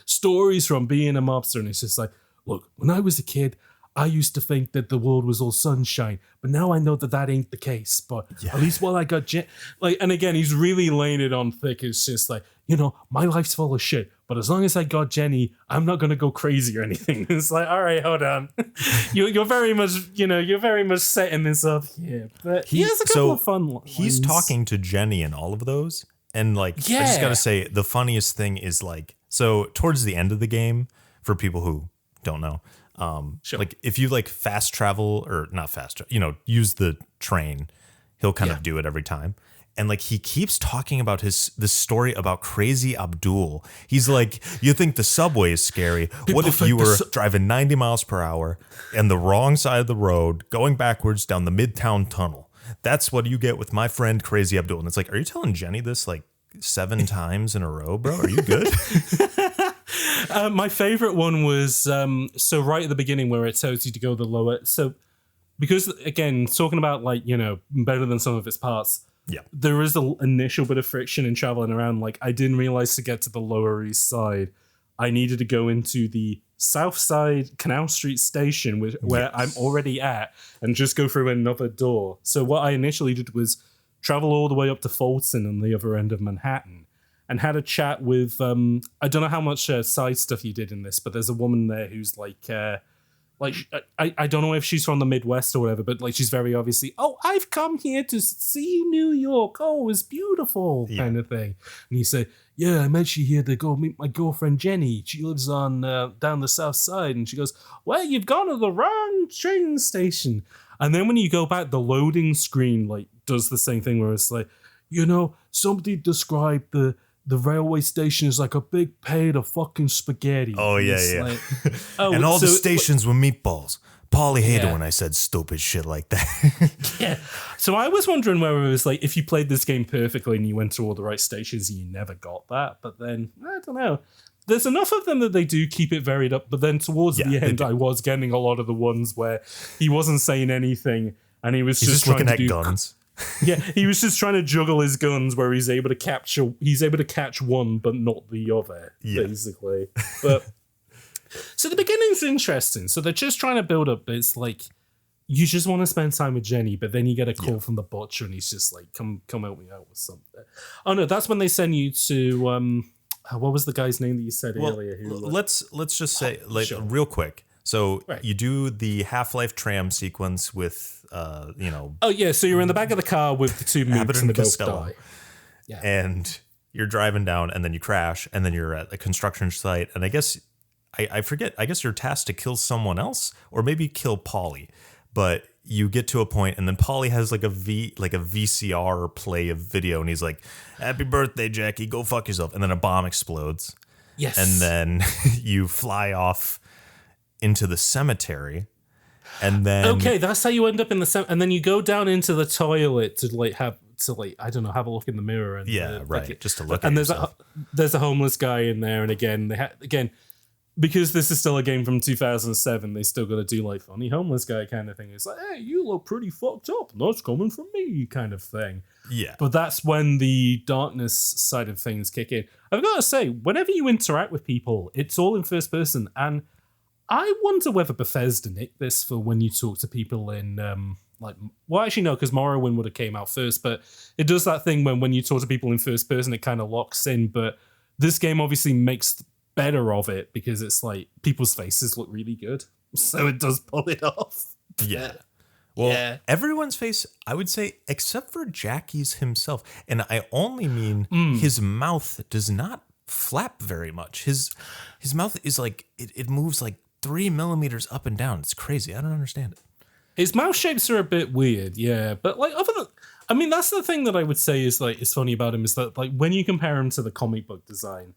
stories from being a mobster. And it's just like, look, when I was a kid, I used to think that the world was all sunshine, but now I know that ain't the case. But at least while I got and again, he's really laying it on thick. It's just like, my life's full of shit, but as long as I got Jenny, I'm not gonna go crazy or anything. It's like, all right, hold on, you're very much, you're very much setting this up here. But he has a couple of fun lines. He's talking to Jenny in all of those, and like, I just gotta say, the funniest thing is like, so towards the end of the game, for people who don't know. Sure. Like if you like fast travel or not fast, use the train, he'll kind of do it every time. And like he keeps talking about this story about Crazy Abdul. He's like, you think the subway is scary? What if you were driving 90 miles per hour and the wrong side of the road, going backwards down the Midtown Tunnel? That's what you get with my friend Crazy Abdul. And it's like, are you telling Jenny this like 7 times in a row, bro? Are you good? My favorite one was so right at the beginning where it tells you to go the lower. So because again, talking about like, better than some of its parts. Yeah, there is an initial bit of friction in traveling around. Like I didn't realize to get to the Lower East Side, I needed to go into the South Side Canal Street station, where I'm already at, and just go through another door. So what I initially did was travel all the way up to Fulton on the other end of Manhattan, and had a chat with I don't know how much side stuff you did in this, but there's a woman there who's like I don't know if she's from the Midwest or whatever, but like she's very obviously, oh, I've come here to see New York. Oh, it's beautiful, kind of thing. And you say, yeah, I'm actually here to go meet my girlfriend Jenny. She lives on down the South Side. And she goes, well, you've gone to the wrong train station. And then when you go back, the loading screen like does the same thing where it's like, somebody described the railway station is like a big plate of fucking spaghetti. Oh, yeah. Like, and all the stations were meatballs. Paulie hated when I said stupid shit like that. Yeah. So I was wondering whether it was like, if you played this game perfectly and you went to all the right stations, you never got that. But then, I don't know. There's enough of them that they do keep it varied up. But then towards the end, I was getting a lot of the ones where he wasn't saying anything and he was just looking at guns. Yeah, he was just trying to juggle his guns where he's able to catch one but not the other, basically. But so the beginning's interesting. So they're just trying to build up. It's like you just want to spend time with Jenny, but then you get a call from the butcher and he's just like, come help me out with something. Oh no, that's when they send you to what was the guy's name that you said earlier? Let's just say real quick. So you do the Half-Life tram sequence with, Oh, yeah. So you're in the back of the car with the two mooks and they both die. Yeah. And you're driving down and then you crash and then you're at a construction site. And I guess, I forget, I guess you're tasked to kill someone else or maybe kill Paulie. But you get to a point and then Paulie has like a VCR play of video and he's like, happy birthday, Jackie, go fuck yourself. And then a bomb explodes. Yes. And then you fly off into the cemetery, and then that's how you end up in the and then you go down into the toilet to have a look in the mirror and just to look. And at there's a homeless guy in there, and again because this is still a game from 2007, they still got to do like funny homeless guy kind of thing. It's like, hey, you look pretty fucked up. That's coming from me, kind of thing. Yeah. But that's when the darkness side of things kick in. I've got to say, whenever you interact with people, it's all in first person. And I wonder whether Bethesda nicked this for when you talk to people in, actually, no, because Morrowind would have came out first, but it does that thing when you talk to people in first person, it kind of locks in. But this game obviously makes better of it because it's like people's faces look really good. So it does pull it off. Yeah. Well, everyone's face, I would say, except for Jackie's himself. And I only mean his mouth does not flap very much. His mouth is like, it moves like 3 millimeters up and down. It's crazy. I don't understand it. His mouth shapes are a bit weird, yeah. But like that's the thing that I would say is like, it's funny about him is that like when you compare him to the comic book design,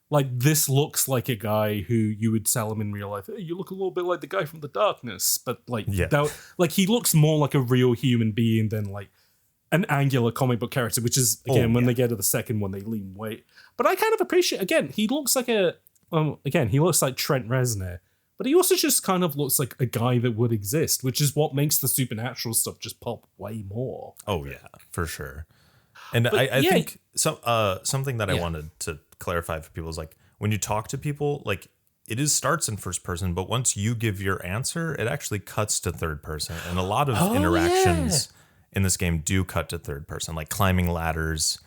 like this looks like a guy who you would tell him in real life, hey, you look a little bit like the guy from The Darkness. But like, he looks more like a real human being than like an angular comic book character, which is, again, when they get to the second one, they lean weight. But I kind of appreciate, again, he looks like he looks like Trent Reznor, but he also just kind of looks like a guy that would exist, which is what makes the supernatural stuff just pop way more. Oh, yeah, for sure. And I yeah. think something that I wanted to clarify for people is like when you talk to people, like it starts in first person, but once you give your answer, it actually cuts to third person. And a lot of interactions in this game do cut to third person, like climbing ladders,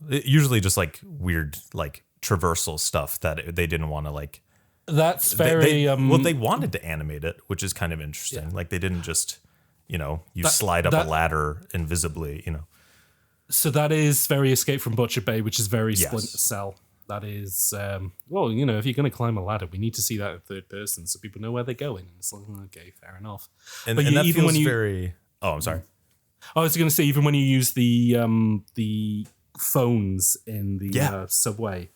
usually just like weird like traversal stuff that they didn't want to like. That's very they wanted to animate it, which is kind of interesting. Like they didn't just, slide up a ladder invisibly, So that is very Escape from Butcher Bay, which is very Splinter Cell. That is, if you're going to climb a ladder, we need to see that in third person so people know where they're going. And it's like, okay, fair enough. And that even feels very... Oh, I'm sorry. I was going to say, even when you use the phones in the subway,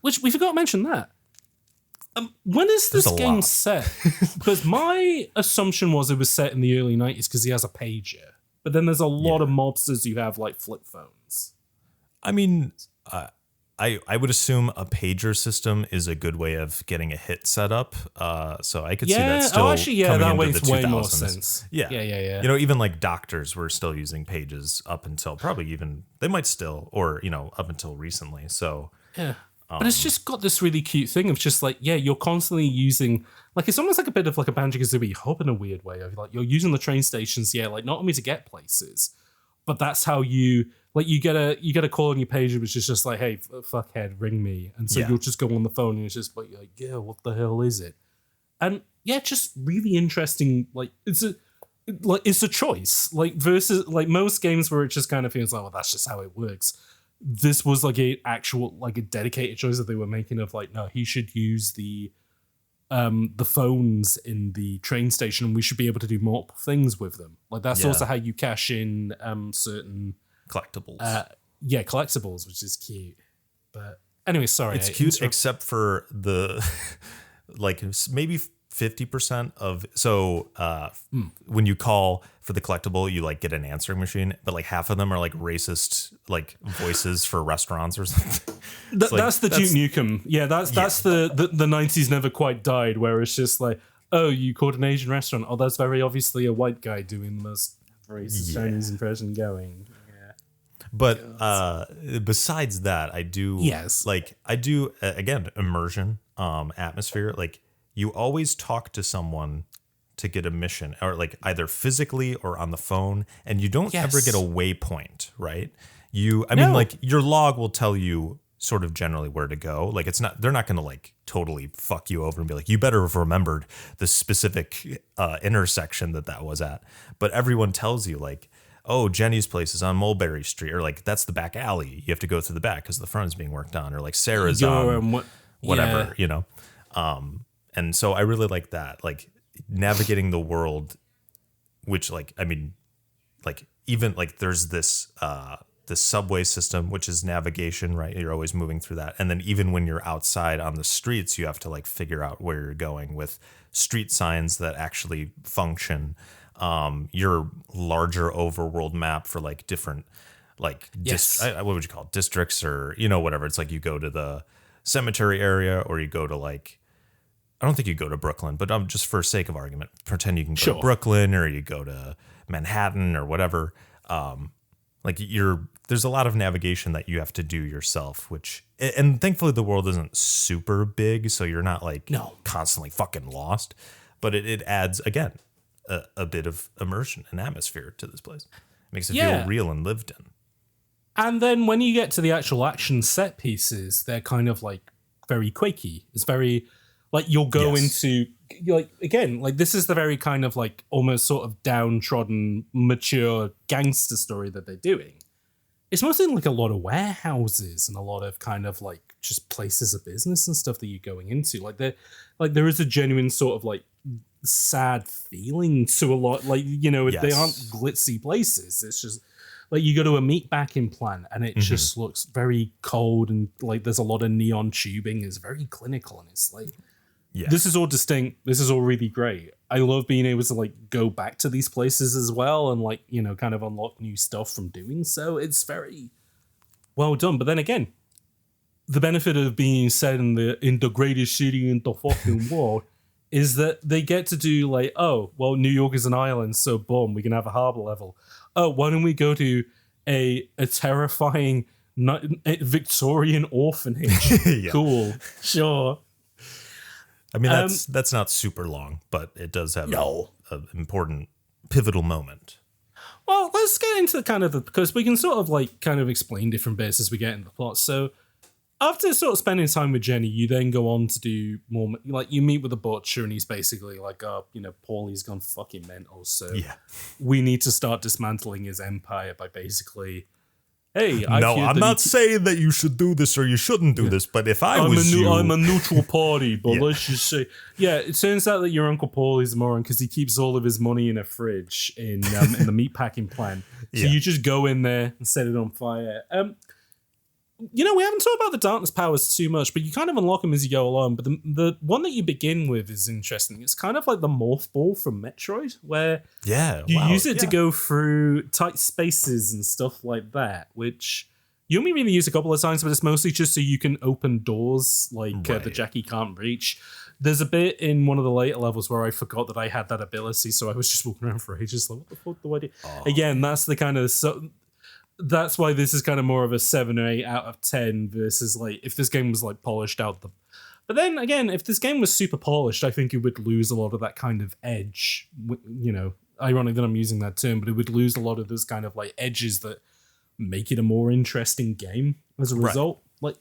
which we forgot to mention that. When is this game set? Because my assumption was it was set in the early 90s because he has a pager. But then there's a lot of mobsters who have like flip phones. I mean... I would assume a pager system is a good way of getting a hit set up. So I could see that still that coming into makes the 2000s. way more sense. Yeah. Even like doctors were still using pages up until they might still, or, up until recently. So yeah. But it's just got this really cute thing of just like, you're constantly using, like, it's almost like a bit of like a Banjo-Kazooie hub in a weird way. Of like, you're using the train stations, like not only to get places, but that's how you... Like you get a call on your pager, which is just like, "Hey, fuckhead, ring me," and so you'll just go on the phone, and it's just like, "Yeah, what the hell is it?" And just really interesting. Like it's a choice. Like versus like most games where it just kind of feels like, "Well, that's just how it works." This was like a dedicated choice that they were making of like, no, he should use the phones in the train station, and we should be able to do multiple things with them. Like that's also how you cash in certain collectibles. Collectibles, which is cute. But anyway, sorry. It's cute except for the like maybe 50% of when you call for the collectible, you like get an answering machine, but like half of them are like racist like voices for restaurants or something. That's the Duke Nukem. Yeah, that's the 90s never quite died, where it's just like, oh, you called an Asian restaurant. Oh, that's very obviously a white guy doing the most racist Chinese impression going. But besides that, I do again, immersion, atmosphere. Like you always talk to someone to get a mission, or like either physically or on the phone, and you don't ever get a waypoint, right? I mean, like your log will tell you sort of generally where to go. Like they're not going to like totally fuck you over and be like, you better have remembered the specific intersection that was at. But everyone tells you like, oh, Jenny's place is on Mulberry Street, or like that's the back alley. You have to go through the back because the front is being worked on, or like Sarah's on whatever, And so I really like that, like navigating the world, which like, I mean, like even like there's this subway system, which is navigation, right? You're always moving through that. And then even when you're outside on the streets, you have to like figure out where you're going with street signs that actually function. Your larger overworld map for like different like what would you call it? Districts, or whatever. It's like you go to the cemetery area, or you go to like, I don't think you go to Brooklyn, but just for sake of argument, pretend you can go to Brooklyn, or you go to Manhattan or whatever. There's a lot of navigation that you have to do yourself, and thankfully the world isn't super big, so you're not like constantly fucking lost, but it adds again a bit of immersion and atmosphere to this place. It makes it feel real and lived in. And then when you get to the actual action set pieces, they're kind of like very quaky. It's very like you'll go into like, again, like this is the very kind of like almost sort of downtrodden, mature gangster story that they're doing. It's mostly like a lot of warehouses and a lot of kind of like just places of business and stuff that you're going into. Like there is a genuine sort of like sad feeling to a lot, like they aren't glitzy places. It's just like you go to a meat packing plant and it just looks very cold, and like there's a lot of neon tubing. It's very clinical, and it's like this is all distinct. This is all really great. I love being able to like go back to these places as well, and like kind of unlock new stuff from doing so. It's very well done. But then again, the benefit of being set in the greatest city in the fucking world is that they get to do like, oh, well, New York is an island, so boom, we can have a harbor level. Oh, why don't we go to a terrifying Victorian orphanage. Yeah. Cool, sure. I mean, that's not super long, but it does have an important pivotal moment. Well, let's get into kind of because we can sort of like kind of explain different bits as we get into the plot. So after sort of spending time with Jenny, you then go on to do more, like you meet with the butcher and he's basically like, Paulie's gone fucking mental. So we need to start dismantling his empire by basically, hey, I'm not saying that you should do this or you shouldn't do this, but if I'm a neutral party, but let's just say, it turns out that your Uncle Paulie's a moron because he keeps all of his money in a fridge in the meatpacking plant. So you just go in there and set it on fire. We haven't talked about the darkness powers too much, but you kind of unlock them as you go along. But the one that you begin with is interesting. It's kind of like the morph ball from Metroid, where you use it to go through tight spaces and stuff like that, which you only really use a couple of times, but it's mostly just so you can open doors like that Jackie can't reach. There's a bit in one of the later levels where I forgot that I had that ability, so I was just walking around for ages like, what the fuck do I do? Again, that's the kind of... That's why this is kind of more of a 7 or 8 out of 10 versus like if this game was like polished out. But then again, if this game was super polished, I think it would lose a lot of that kind of edge. Ironic that I'm using that term, but it would lose a lot of those kind of like edges that make it a more interesting game as a result. Like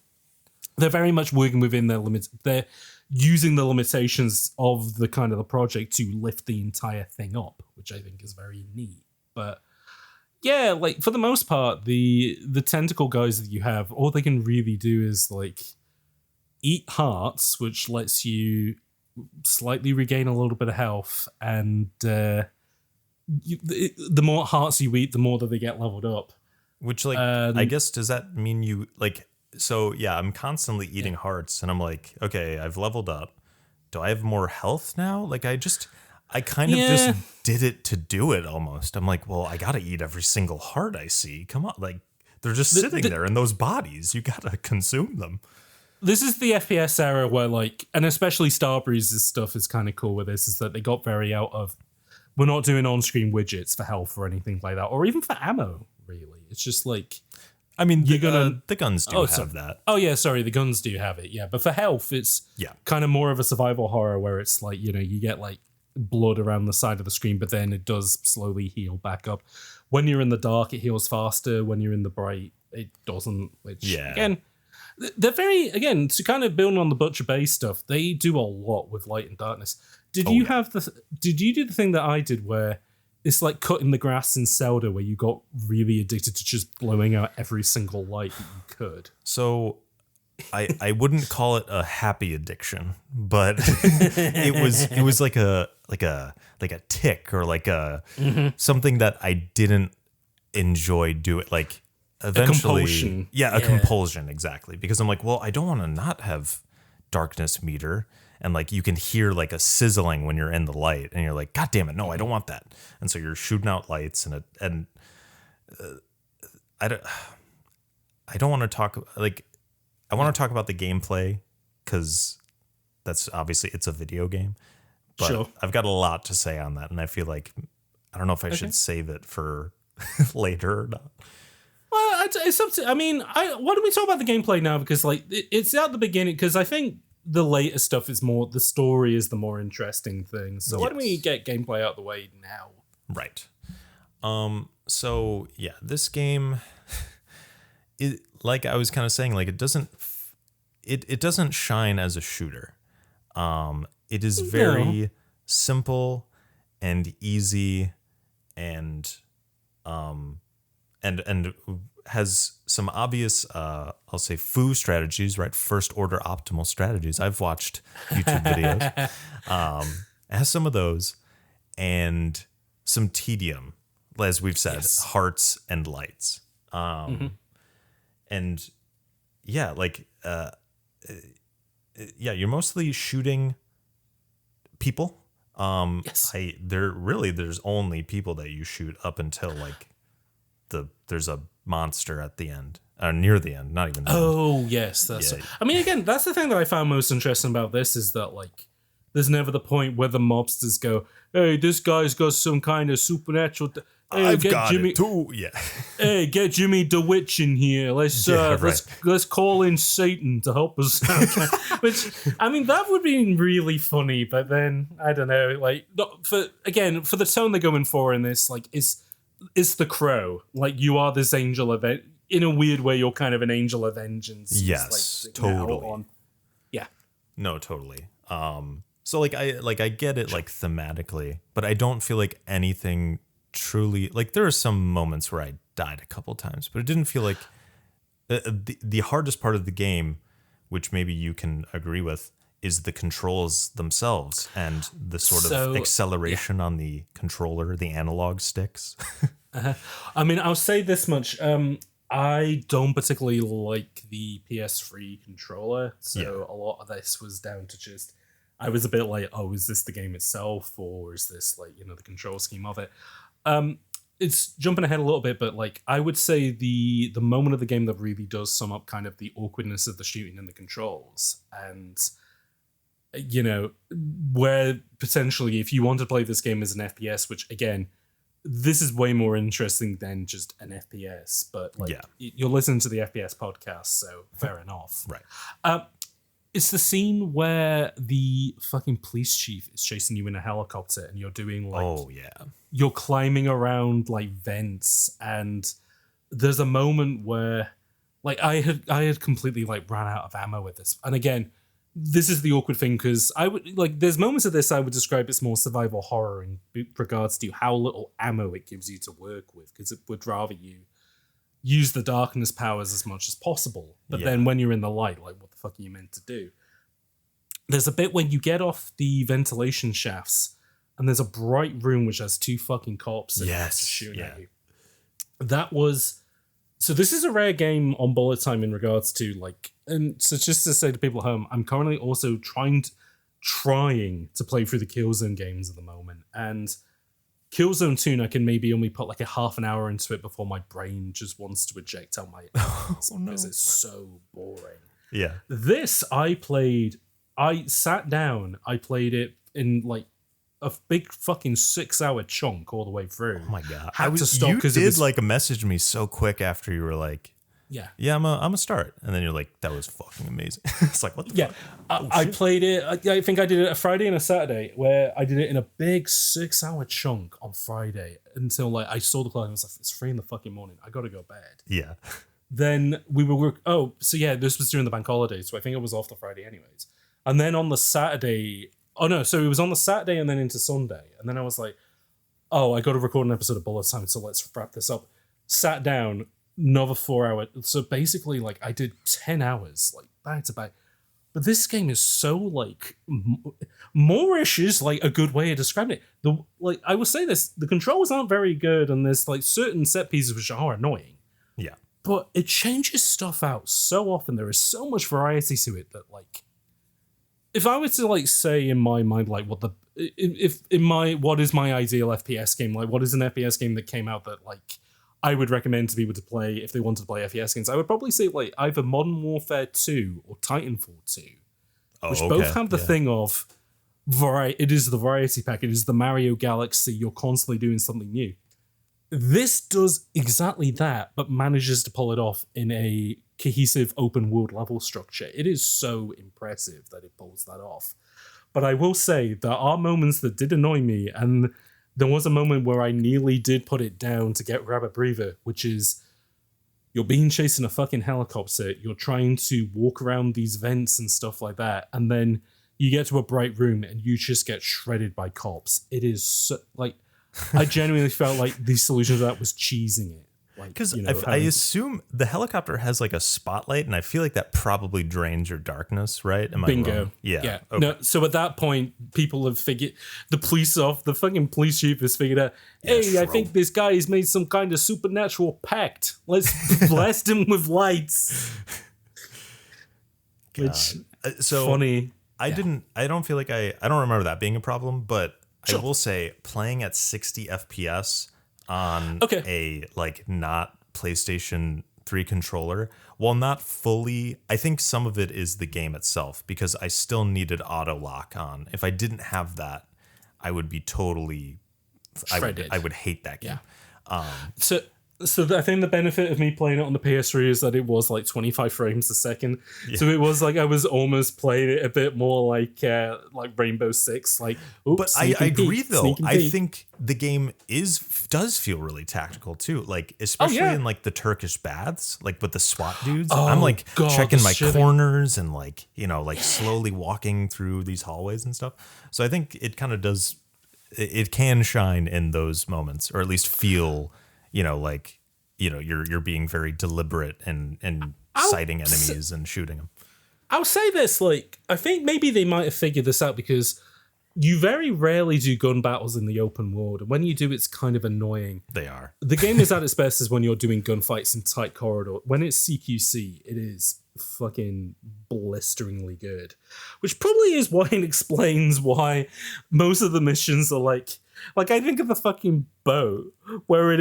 they're very much working within their limits. They're using the limitations of the kind of the project to lift the entire thing up, which I think is very neat. But yeah, like for the most part, the tentacle guys that you have, all they can really do is like eat hearts, which lets you slightly regain a little bit of health, and the more hearts you eat, the more that they get leveled up. Which, like, I guess, does that mean you like? So yeah, I'm constantly eating hearts, and I'm like, okay, I've leveled up. Do I have more health now? Like, I kind of just did it to do it almost. I'm like, well, I got to eat every single heart I see. Come on. Like, they're just sitting there in those bodies. You got to consume them. This is the FPS era where, like, and especially Starbreeze's stuff is kind of cool with this, is that they got very out of, we're not doing on-screen widgets for health or anything like that, or even for ammo, really. It's just like... I mean, the guns do have that. Oh, yeah, sorry, the guns do have it, yeah. But for health, it's kind of more of a survival horror where it's like, you get, like, blood around the side of the screen, but then it does slowly heal back up. When you're in the dark, it heals faster. When you're in the bright, it doesn't. Which again, they're very to kind of build on the Butcher Bay stuff. They do a lot with light and darkness. Did you do the thing that I did where it's like cutting the grass in Zelda, where you got really addicted to just blowing out every single light that you could? So I wouldn't call it a happy addiction, but it was like a tick or like a something that I didn't enjoy doing. Like eventually, a compulsion, exactly. Because I'm like, well, I don't want to not have darkness meter, and like you can hear like a sizzling when you're in the light, and you're like, God damn it, no, I don't want that. And so you're shooting out lights, and I don't want to talk like. I want to talk about the gameplay because that's obviously it's a video game, but I've got a lot to say on that, and I feel like I don't know if I should save it for later or not. Well, it's up to. I mean, why don't we talk about the gameplay now? Because like it's at the beginning. Because I think the later stuff is more the story is the more interesting thing. So why don't we get gameplay out of the way now? Right. So yeah, this game. Like I was kind of saying, like it doesn't shine as a shooter. It is very simple and easy, and has some obvious I'll say foo strategies, right? First order optimal strategies. I've watched YouTube videos. It has some of those and some tedium, as we've said, hearts and lights. And yeah, like, you're mostly shooting people. There's only people that you shoot up until like there's a monster at the end, near the end, not even. Yes, that's. Yeah. I mean, again, that's the thing that I found most interesting about this is that like, there's never the point where the mobsters go, "Hey, this guy's got some kind of supernatural." I've got it too. Yeah. Hey, get Jimmy DeWitch in here. Let's let's call in Satan to help us out. Which, I mean, that would be really funny, but then I don't know. Like, for the tone they're going for in this, like, it's the Crow. Like, you are this angel of it. In a weird way, you're kind of an angel of vengeance. Yes, totally. Yeah. No, totally. So like I get it like thematically, but I don't feel like anything truly, like there are some moments where I died a couple times, but it didn't feel like the hardest part of the game, which maybe you can agree with, is the controls themselves and the sort of acceleration on the controller, the analog sticks. I mean, I'll say this much. I don't particularly like the PS3 controller, so a lot of this was down to just, I was a bit like, oh, is this the game itself, or is this like, you know, the control scheme of it? It's jumping ahead a little bit, but like I would say the moment of the game that really does sum up kind of the awkwardness of the shooting and the controls, and you know, where potentially if you want to play this game as an FPS, which again, this is way more interesting than just an FPS, but like you're listening to the FPS podcast, so fair enough. Right. It's the scene where the fucking police chief is chasing you in a helicopter and you're doing like, you're climbing around like vents, and there's a moment where like I had completely like ran out of ammo with this. And again, this is the awkward thing, because I would like, there's moments of this I would describe as more survival horror in regards to how little ammo it gives you to work with, because it would rather you use the darkness powers as much as possible. But then when you're in the light, like, what the fuck are you meant to do? There's a bit when you get off the ventilation shafts and there's a bright room which has two fucking cops just shooting at you. That was... So this is a rare game on bullet time in regards to like, and so just to say to people at home, I'm currently also trying to play through the Killzone games at the moment, and Killzone 2, I can maybe only put like a half an hour into it before my brain just wants to eject out my eyes because it's so boring. Yeah. This I sat down, I played it in like a big fucking 6-hour chunk all the way through. Oh my god! Had to stop because you did like message me so quick after you were like, yeah, I'm a start, and then you're like, that was fucking amazing. It's like, what the fuck? I played it. I think I did it a Friday and a Saturday, where I did it in a big 6-hour chunk on Friday until like I saw the clock and I was like, it's 3 a.m. I gotta go bed. Yeah. Then we were this was during the bank holiday, so I think it was off the Friday anyways. And then on the Saturday. Oh no, so it was on the Saturday and then into Sunday. And then I was like, oh, I got to record an episode of Bullet Time, so let's wrap this up. Sat down, another 4 hour. So basically, like, I did 10 hours, like, back to back. But this game is so, like, Moorish is, like, a good way of describing it. I will say this, the controls aren't very good, and there's, like, certain set pieces which are annoying. Yeah. But it changes stuff out so often. There is so much variety to it that, like, if I were to like say in my mind like what is my ideal FPS game, like what is an FPS game that came out that like I would recommend to people to play if they wanted to play FPS games, I would probably say like either Modern Warfare 2 or Titanfall 2, which both have the thing of it is the variety pack, it is the Mario Galaxy, you're constantly doing something new. This does exactly that, but manages to pull it off in a cohesive open world level structure. It is so impressive that it pulls that off. But I will say there are moments that did annoy me, and there was a moment where I nearly did put it down to grab a breather, which is you're being chased in a fucking helicopter, you're trying to walk around these vents and stuff like that, and then you get to a bright room and you just get shredded by cops. It is so, like, I genuinely felt like the solution to that was cheesing it. Because I assume the helicopter has like a spotlight, and I feel like that probably drains your darkness, right? Am Bingo. I wrong? Yeah. Okay. No, so at that point, people have figured, the fucking police chief has figured out, hey, I think this guy has made some kind of supernatural pact. Let's blast him with lights. Which, funny. I don't feel like I don't remember that being a problem, but I will say playing at 60 FPS on a like not PlayStation 3 controller, while not fully, I think some of it is the game itself, because I still needed auto lock on. If I didn't have that, I would be totally shredded. I would hate that game. So I think the benefit of me playing it on the PS3 is that it was like 25 frames a second. Yeah. So it was like I was almost playing it a bit more like Rainbow Six. Like, but I agree though. I think the game does feel really tactical too. Like especially in like the Turkish baths, like with the SWAT dudes. I'm like checking my corners and like slowly walking through these hallways and stuff. So I think it kind of does. It can shine in those moments, or at least feel. You're being very deliberate and sighting enemies and shooting them. I'll say this, like, I think maybe they might have figured this out because you very rarely do gun battles in the open world. And when you do, it's kind of annoying. They are. The game is at its best is when you're doing gunfights in tight corridor. When it's CQC, it is fucking blisteringly good. Which probably is why it explains why most of the missions are like I think of the fucking boat where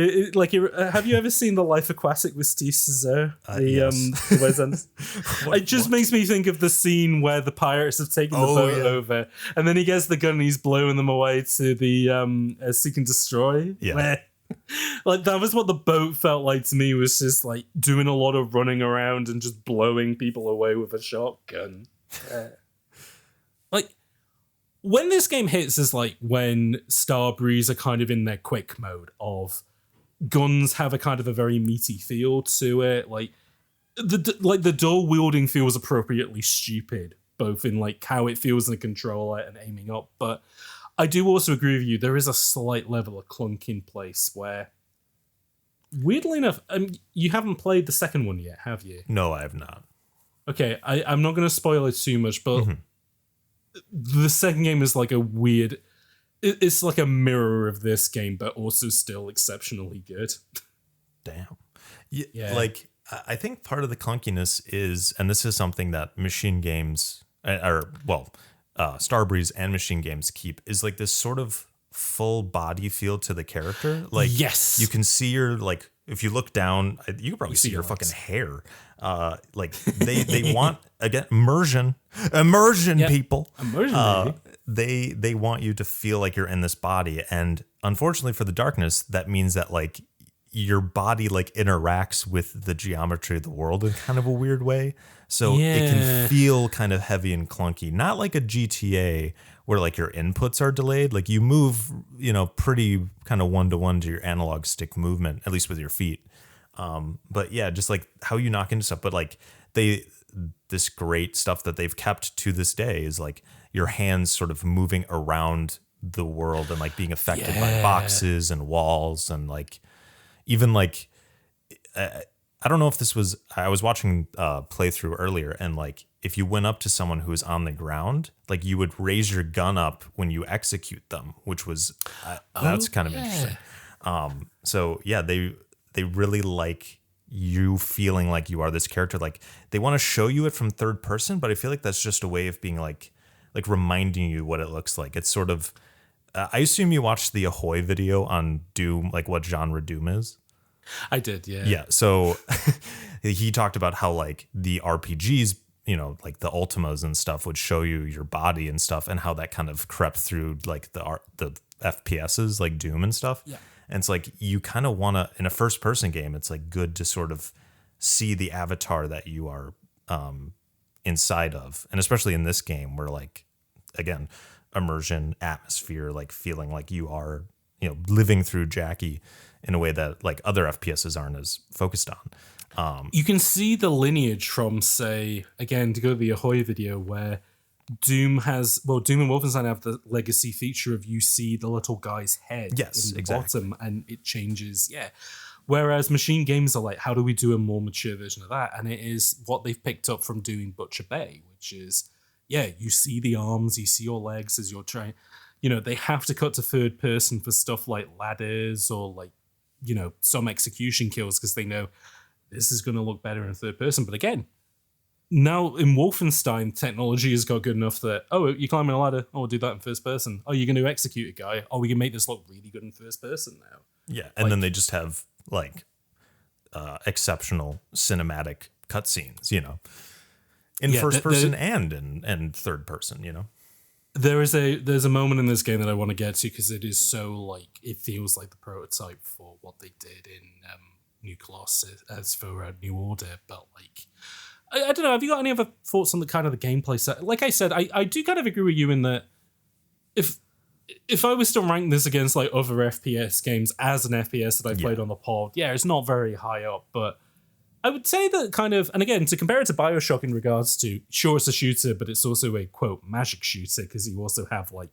have you ever seen The Life Aquatic with Steve Cesar? Yes. It just makes me think of the scene where the pirates have taken the boat over, and then he gets the gun and he's blowing them away to the Seek and Destroy. Yeah. Where, like that was what the boat felt like to me, was just like doing a lot of running around and just blowing people away with a shotgun. Like, when this game hits is like when Starbreeze are kind of in their quick mode of guns have a kind of a very meaty feel to it. Like the dual wielding feels appropriately stupid, both in like how it feels in the controller and aiming up. But I do also agree with you. There is a slight level of clunk in place where, weirdly enough, you haven't played the second one yet, have you? No, I have not. Okay, I'm not going to spoil it too much, but the second game is like a weird... It's like a mirror of this game, but also still exceptionally good. Damn. Yeah. Like, I think part of the clunkiness is, and this is something that machine games, Starbreeze and machine games keep, is like this sort of full body feel to the character. Like, yes, you can see your, like, if you look down, you can probably see your fucking hair. Like they want, again, immersion people. Immersion, baby. They want you to feel like you're in this body, and unfortunately for the darkness, that means that like your body like interacts with the geometry of the world in kind of a weird way. So it can feel kind of heavy and clunky, not like a GTA where like your inputs are delayed. Like you move, pretty kind of one-to-one to your analog stick movement, at least with your feet. But yeah, just like how you knock into stuff. But like this great stuff that they've kept to this day is like your hands sort of moving around the world and like being affected by boxes and walls and like even like I don't know if this was, I was watching playthrough earlier, and like if you went up to someone who was on the ground, like you would raise your gun up when you execute them, which was that's kind of interesting. So yeah, they really like you feeling like you are this character. Like they want to show you it from third person, but I feel like that's just a way of being like reminding you what it looks like. It's sort of I assume you watched the Ahoy video on Doom, like what genre Doom is. I did, yeah. Yeah, so he talked about how like the RPGs, like the Ultimas and stuff would show you your body and stuff, and how that kind of crept through like the FPSs like Doom and stuff. Yeah. And it's like you kind of want to, in a first person game, it's like good to sort of see the avatar that you are inside of. And especially in this game where like, again, immersion, atmosphere, like feeling like you are, living through Jackie in a way that like other FPSs aren't as focused on. You can see the lineage from, say, again, to go to the Ahoy video, where Doom and Wolfenstein have the legacy feature of you see the little guy's head in the bottom, and it changes. Yeah. Whereas machine games are like, how do we do a more mature version of that? And it is what they've picked up from doing Butcher Bay, which is, you see the arms, you see your legs as you're trying. They have to cut to third person for stuff like ladders or like, some execution kills, because they know this is going to look better in third person. But again, now in Wolfenstein, technology has got good enough that, you're climbing a ladder, we'll do that in first person. You're going to execute a guy. We can make this look really good in first person now. Yeah, and then they just have like exceptional cinematic cutscenes, in first person and in third person, there's a moment in this game that I want to get to because it is so like it feels like the prototype for what they did in New Colossus as for New Order, but like I don't know. Have you got any other thoughts on the kind of the gameplay set? Like I said, I do kind of agree with you in that if I was to rank this against like other FPS games as an FPS that I played on the pod, it's not very high up, but I would say that kind of, and again, to compare it to BioShock in regards to, sure, it's a shooter, but it's also a, quote, magic shooter, because you also have, like,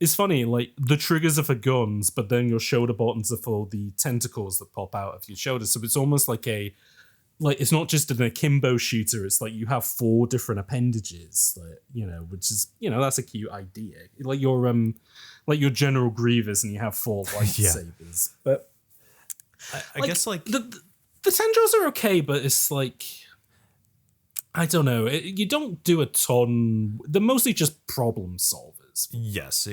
it's funny, like, the triggers are for guns, but then your shoulder buttons are for the tentacles that pop out of your shoulders. So it's almost like it's not just an akimbo shooter, it's like you have 4 different appendages, like, which is, that's a cute idea. Like your General Grievous, and you have 4 lightsabers. But I guess, like... The tendrils are okay, but it's like, I don't know. You don't do a ton. They're mostly just problem solvers. Yes.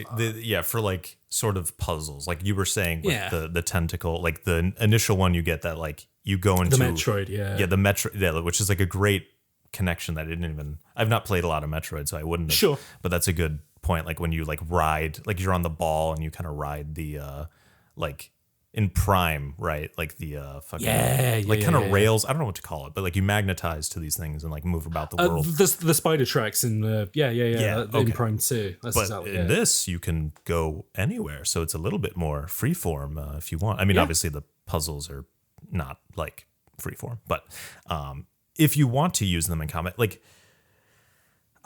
For like sort of puzzles. Like you were saying with the tentacle, like the initial one you get that like you go into... The Metroid, Yeah, the Metroid, which is like a great connection that I didn't even... I've not played a lot of Metroid, so I wouldn't have. Sure. But that's a good point. Like when you like ride, like you're on the ball and you kind of ride the like... in Prime, right? Like the fucking kind of rails. I don't know what to call it, but like you magnetize to these things and like move about the world. The spider tracks in the in Prime 2. That's but exactly in this, you can go anywhere, so it's a little bit more freeform if you want. I mean, obviously the puzzles are not like freeform, but if you want to use them in combat, like.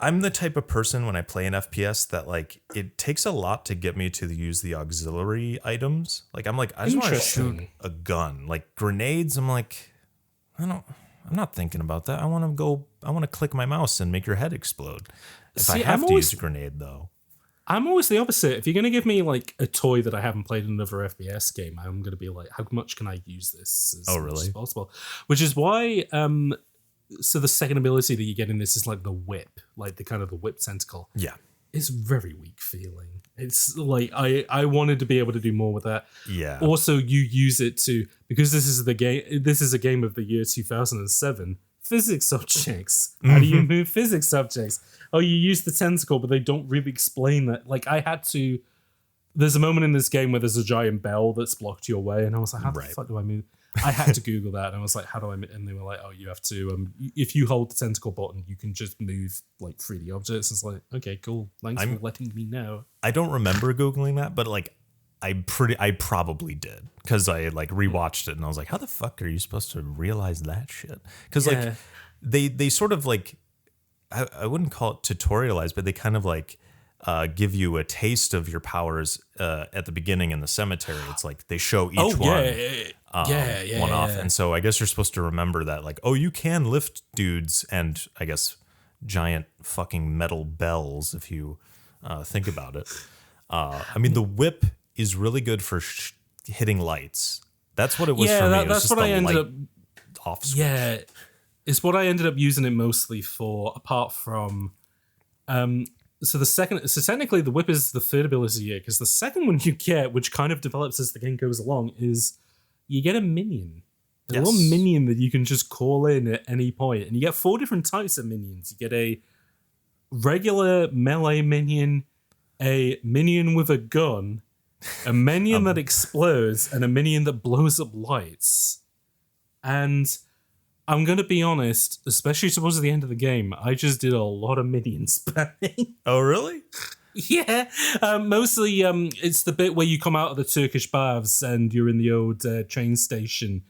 I'm the type of person when I play an FPS that like it takes a lot to get me to use the auxiliary items. Like I'm like I just want to shoot a gun. Like grenades, I'm like I'm not thinking about that. I want to click my mouse and make your head explode. If I have to use a grenade though. I'm always the opposite. If you're going to give me like a toy that I haven't played in another FPS game, I'm going to be like, how much can I use this as much as possible? Which is why so the second ability that you get in this is like the whip, like the kind of the whip tentacle. Yeah. It's very weak feeling. It's like I wanted to be able to do more with that. Yeah. Also, you use it to, because this is a game of the year 2007, physics subjects. How do you move physics subjects? Oh, you use the tentacle, but they don't really explain that. Like there's a moment in this game where there's a giant bell that's blocked your way, and I was like, how the fuck do I move? I had to Google that, and I was like, how do I... And they were like, oh, you have to... if you hold the tentacle button, you can just move, like, 3D objects. It's like, okay, cool. Thanks for letting me know. I don't remember Googling that, but, like, I probably did. Because I, like, rewatched it, and I was like, how the fuck are you supposed to realize that shit? Because, like, they sort of, like... I wouldn't call it tutorialize, but they kind of, like... give you a taste of your powers at the beginning in the cemetery. It's like they show each one off. And so I guess you're supposed to remember that, like, oh, you can lift dudes and I guess giant fucking metal bells if you think about it. I mean, the whip is really good for hitting lights. That's what it was for me. That's what I ended up... Off switch. Yeah, it's what I ended up using it mostly for, apart from... So technically the whip is the third ability here, because the second one you get, which kind of develops as the game goes along, is you get a minion. A little minion that you can just call in at any point. And you get 4 different types of minions. You get a regular melee minion, a minion with a gun, a minion that explodes, and a minion that blows up lights. And I'm going to be honest, especially towards the end of the game, I just did a lot of minion spamming. Oh, really? Yeah. Mostly it's the bit where you come out of the Turkish baths and you're in the old train station,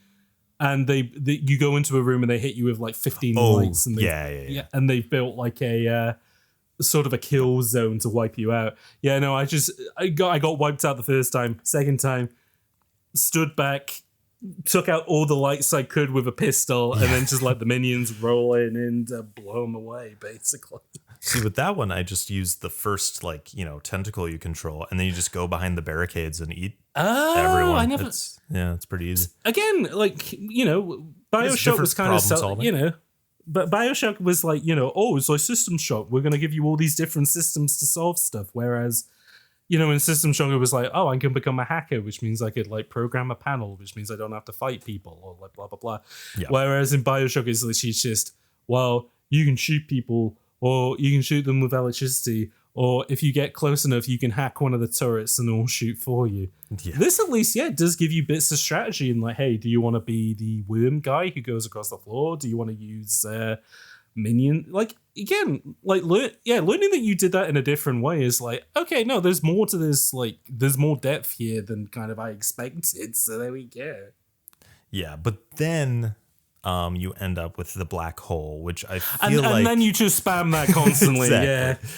and you go into a room and they hit you with like 15 lights. And and they've built like a sort of a kill zone to wipe you out. Yeah, no, I got wiped out the first time. Second time, stood back, took out all the lights I could with a pistol, and then just let the minions roll in and blow them away, basically. See, with that one, I just used the first, like, tentacle you control, and then you just go behind the barricades and eat everyone. I never... It's pretty easy. Again, like, BioShock was kind of... But BioShock was like, it's like System Shock. We're going to give you all these different systems to solve stuff. Whereas, in System Shock, it was like, oh, I can become a hacker, which means I could like program a panel, which means I don't have to fight people, or like blah, blah, blah. Yeah. Whereas in BioShock, it's just, well, you can shoot people, or you can shoot them with electricity, or if you get close enough, you can hack one of the turrets and all shoot for you. Yeah. This at least, does give you bits of strategy and like, hey, do you want to be the worm guy who goes across the floor? Do you want to use minion? Like, again, like, learning that you did that in a different way is like, okay, no, there's more to this. Like, there's more depth here than kind of I expected. So there we go. Yeah, but then you end up with the black hole, which I feel and then you just spam that constantly. Exactly.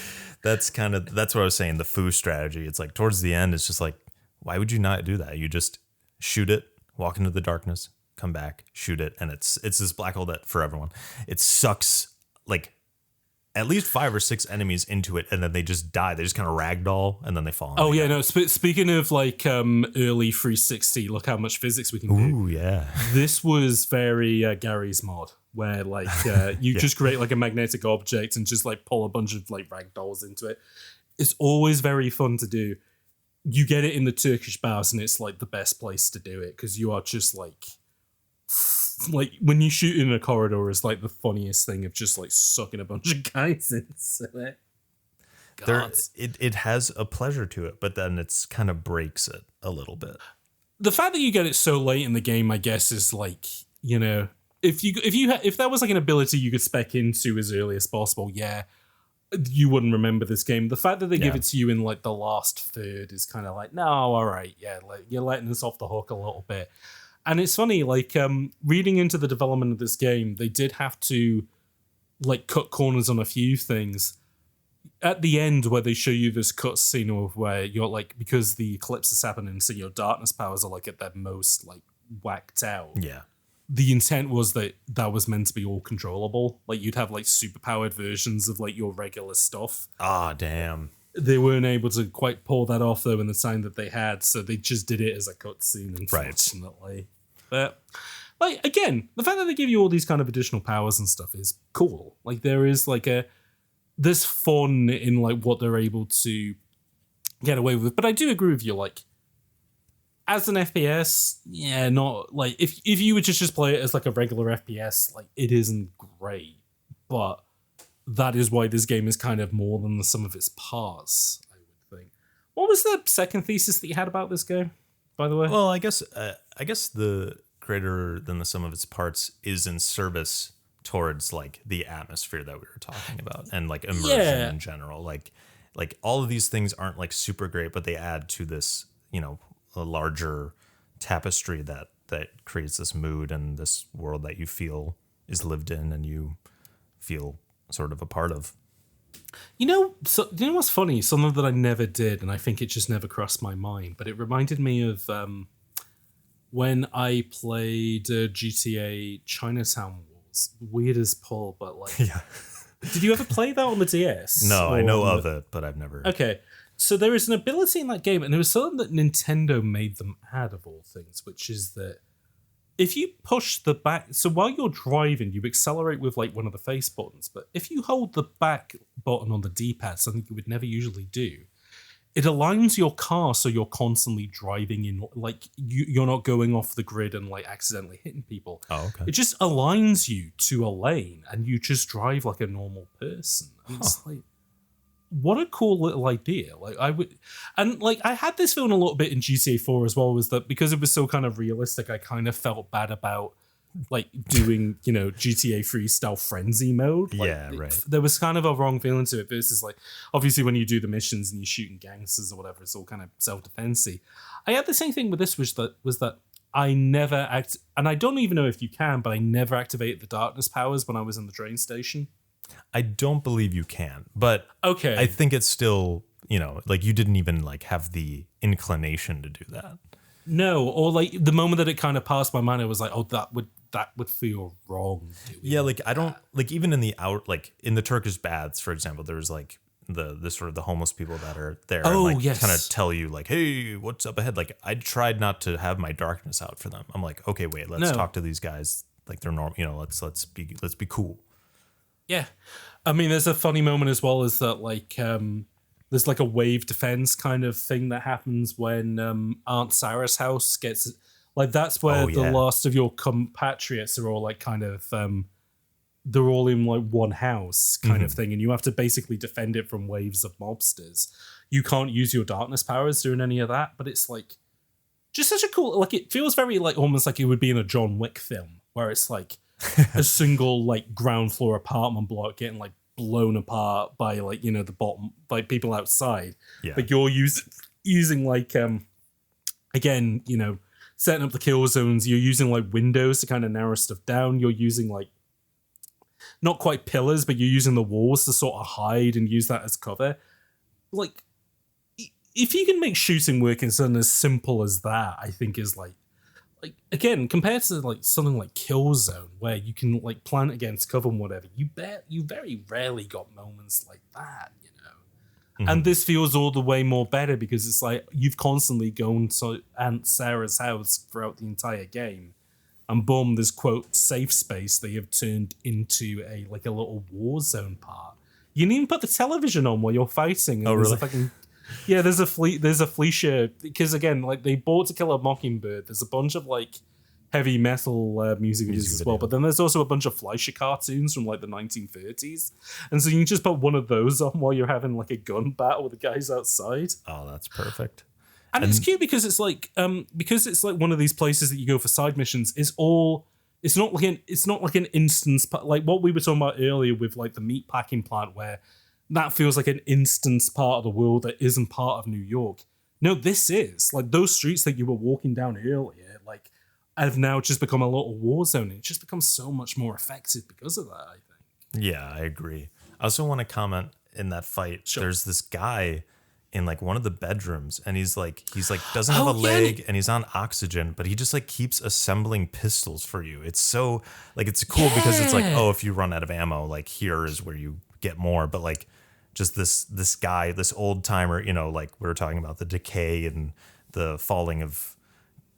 That's what I was saying. The foo strategy. It's like towards the end, it's just like, why would you not do that? You just shoot it, walk into the darkness, come back, shoot it, and it's this black hole that for everyone, it sucks like at least 5 or 6 enemies into it, and then they just die. They just kind of ragdoll, and then they fall. Oh yeah, no. Speaking of like early 360, look how much physics we can do. Ooh yeah. This was very Gary's mod, where like you just create like a magnetic object and just like pull a bunch of like ragdolls into it. It's always very fun to do. You get it in the Turkish baths, and it's like the best place to do it because you are just like when you shoot in a corridor is like the funniest thing of just like sucking a bunch of guys into it. It has a pleasure to it, but then it's kind of breaks it a little bit. The fact that you get it so late in the game, I guess, is like, you know, if that was like an ability you could spec into as early as possible, you wouldn't remember this game. The fact that they give it to you in like the last third is kind of like, no, all right, like you're letting us off the hook a little bit. And it's funny, like reading into the development of this game, they did have to like cut corners on a few things. At the end, where they show you this cutscene of where you're like, because the eclipse is happening, so your darkness powers are like at their most like whacked out. Yeah. The intent was that was meant to be all controllable. Like you'd have like superpowered versions of like your regular stuff. Ah, damn. They weren't able to quite pull that off though in the time that they had, so they just did it as a cutscene, unfortunately. Right. But like again, the fact that they give you all these kind of additional powers and stuff is cool. Like there is like there's fun in like what they're able to get away with. But I do agree with you, like as an FPS, not like if you were to just play it as like a regular FPS, like it isn't great. But that is why this game is kind of more than the sum of its parts, I would think. What was the second thesis that you had about this game, by the way? Well, I guess the greater than the sum of its parts is in service towards like the atmosphere that we were talking about and like immersion in general. Like all of these things aren't like super great, but they add to this, you know, a larger tapestry that creates this mood and this world that you feel is lived in and you feel sort of a part of. You know what's funny? Something that I never did, and I think it just never crossed my mind, but it reminded me of when I played GTA Chinatown Wars. Weird as Paul, but like... Yeah. Did you ever play that on the DS? No, I know of it, but I've never... Okay, so there is an ability in that game, and there was something that Nintendo made them add of all things, which is that if you push the back... So while you're driving, you accelerate with like one of the face buttons, but if you hold the back button on the D-pad, something you would never usually do, it aligns your car so you're constantly driving in, like you're not going off the grid and like accidentally hitting people. Oh, okay. It just aligns you to a lane and you just drive like a normal person. And it's like, what a cool little idea. Like I had this feeling a little bit in GTA 4 as well, was that because it was so kind of realistic, I kind of felt bad about like doing, you know, GTA 3 style frenzy mode. Like, right. There was kind of a wrong feeling to it versus like, obviously when you do the missions and you're shooting gangsters or whatever, it's all kind of self-defensey. I had the same thing with this, was that I never and I don't even know if you can, but I never activated the darkness powers when I was in the train station. I don't believe you can, but okay. I think it's still, you know, like you didn't even like have the inclination to do that. No, or like the moment that it kind of passed my mind, I was like, oh, that would feel wrong. Yeah, like I don't like even in the like in the Turkish baths, for example, there's like the sort of the homeless people that are there and like kind of tell you like, hey, what's up ahead? Like I tried not to have my darkness out for them. I'm like, okay, wait, let's talk to these guys like they're normal, you know, let's be cool. Yeah. I mean, there's a funny moment as well, is that like there's like a wave defense kind of thing that happens when Aunt Sarah's house gets like, that's where the last of your compatriots are all like kind of they're all in like one house kind of thing, and you have to basically defend it from waves of mobsters. You can't use your darkness powers doing any of that, but it's like just such a cool, like it feels very like almost like it would be in a John Wick film where it's like a single like ground floor apartment block getting like blown apart by like, you know, the bottom, by people outside. Yeah. But you're using like again, you know, setting up the kill zones. You're using like windows to kind of narrow stuff down. You're using like not quite pillars, but you're using the walls to sort of hide and use that as cover. Like, if you can make shooting work in something as simple as that, I think is like again, compared to like something like Killzone, where you can like plant against cover and whatever, you very rarely got moments like that, you know. And this feels all the way more better because it's like you've constantly gone to Aunt Sarah's house throughout the entire game. And boom, this quote safe space they have turned into a like a little war zone part. You didn't even put the television on while you're fighting. And really? There's a Fleischer, because again, like they bought To Kill a Mockingbird. There's a bunch of like heavy metal music videos as well, but then there's also a bunch of Fleischer cartoons from like the 1930s, and so you can just put one of those on while you're having like a gun battle with the guys outside. Oh, that's perfect. And it's cute because it's like one of these places that you go for side missions. It's not like an instance, like what we were talking about earlier with like the meat packing plant, where that feels like an instance part of the world that isn't part of New York. No, this is like those streets that you were walking down earlier, like have now just become a little war zone. It just becomes so much more effective because of that, I think. Yeah, I agree. I also want to comment in that fight. Sure. There's this guy in like one of the bedrooms, and he's like doesn't have a leg, and he's on oxygen, but he just like keeps assembling pistols for you. It's so like it's cool because it's like, oh, if you run out of ammo, like here is where you get more. But like just this guy, this old timer, you know, like we were talking about the decay and the falling of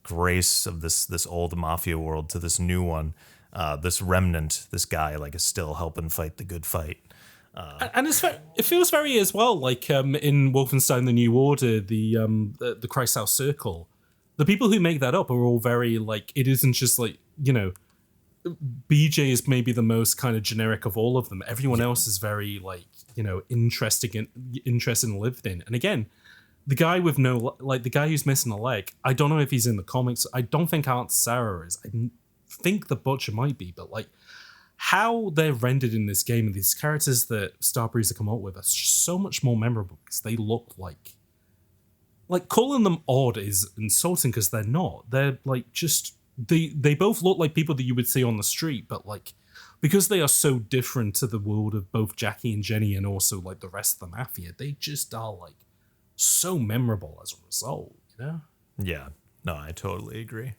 grace of this old mafia world to this new one. This remnant, this guy like is still helping fight the good fight. And it feels very as well like in Wolfenstein: The New Order, the Christ House Circle. The people who make that up are all very like, it isn't just like, you know, BJ is maybe the most kind of generic of all of them. Everyone else is very like, you know, interested and lived in. And again, the guy with the guy who's missing a leg, I don't know if he's in the comics. I don't think Aunt Sarah is. I think the Butcher might be, but like, how they're rendered in this game and these characters that Starbreeze have come up with are just so much more memorable because they look like calling them odd is insulting because they're not. They're like just they both look like people that you would see on the street, but like because they are so different to the world of both Jackie and Jenny and also like the rest of the mafia, they just are like so memorable as a result, you know? Yeah. No, I totally agree.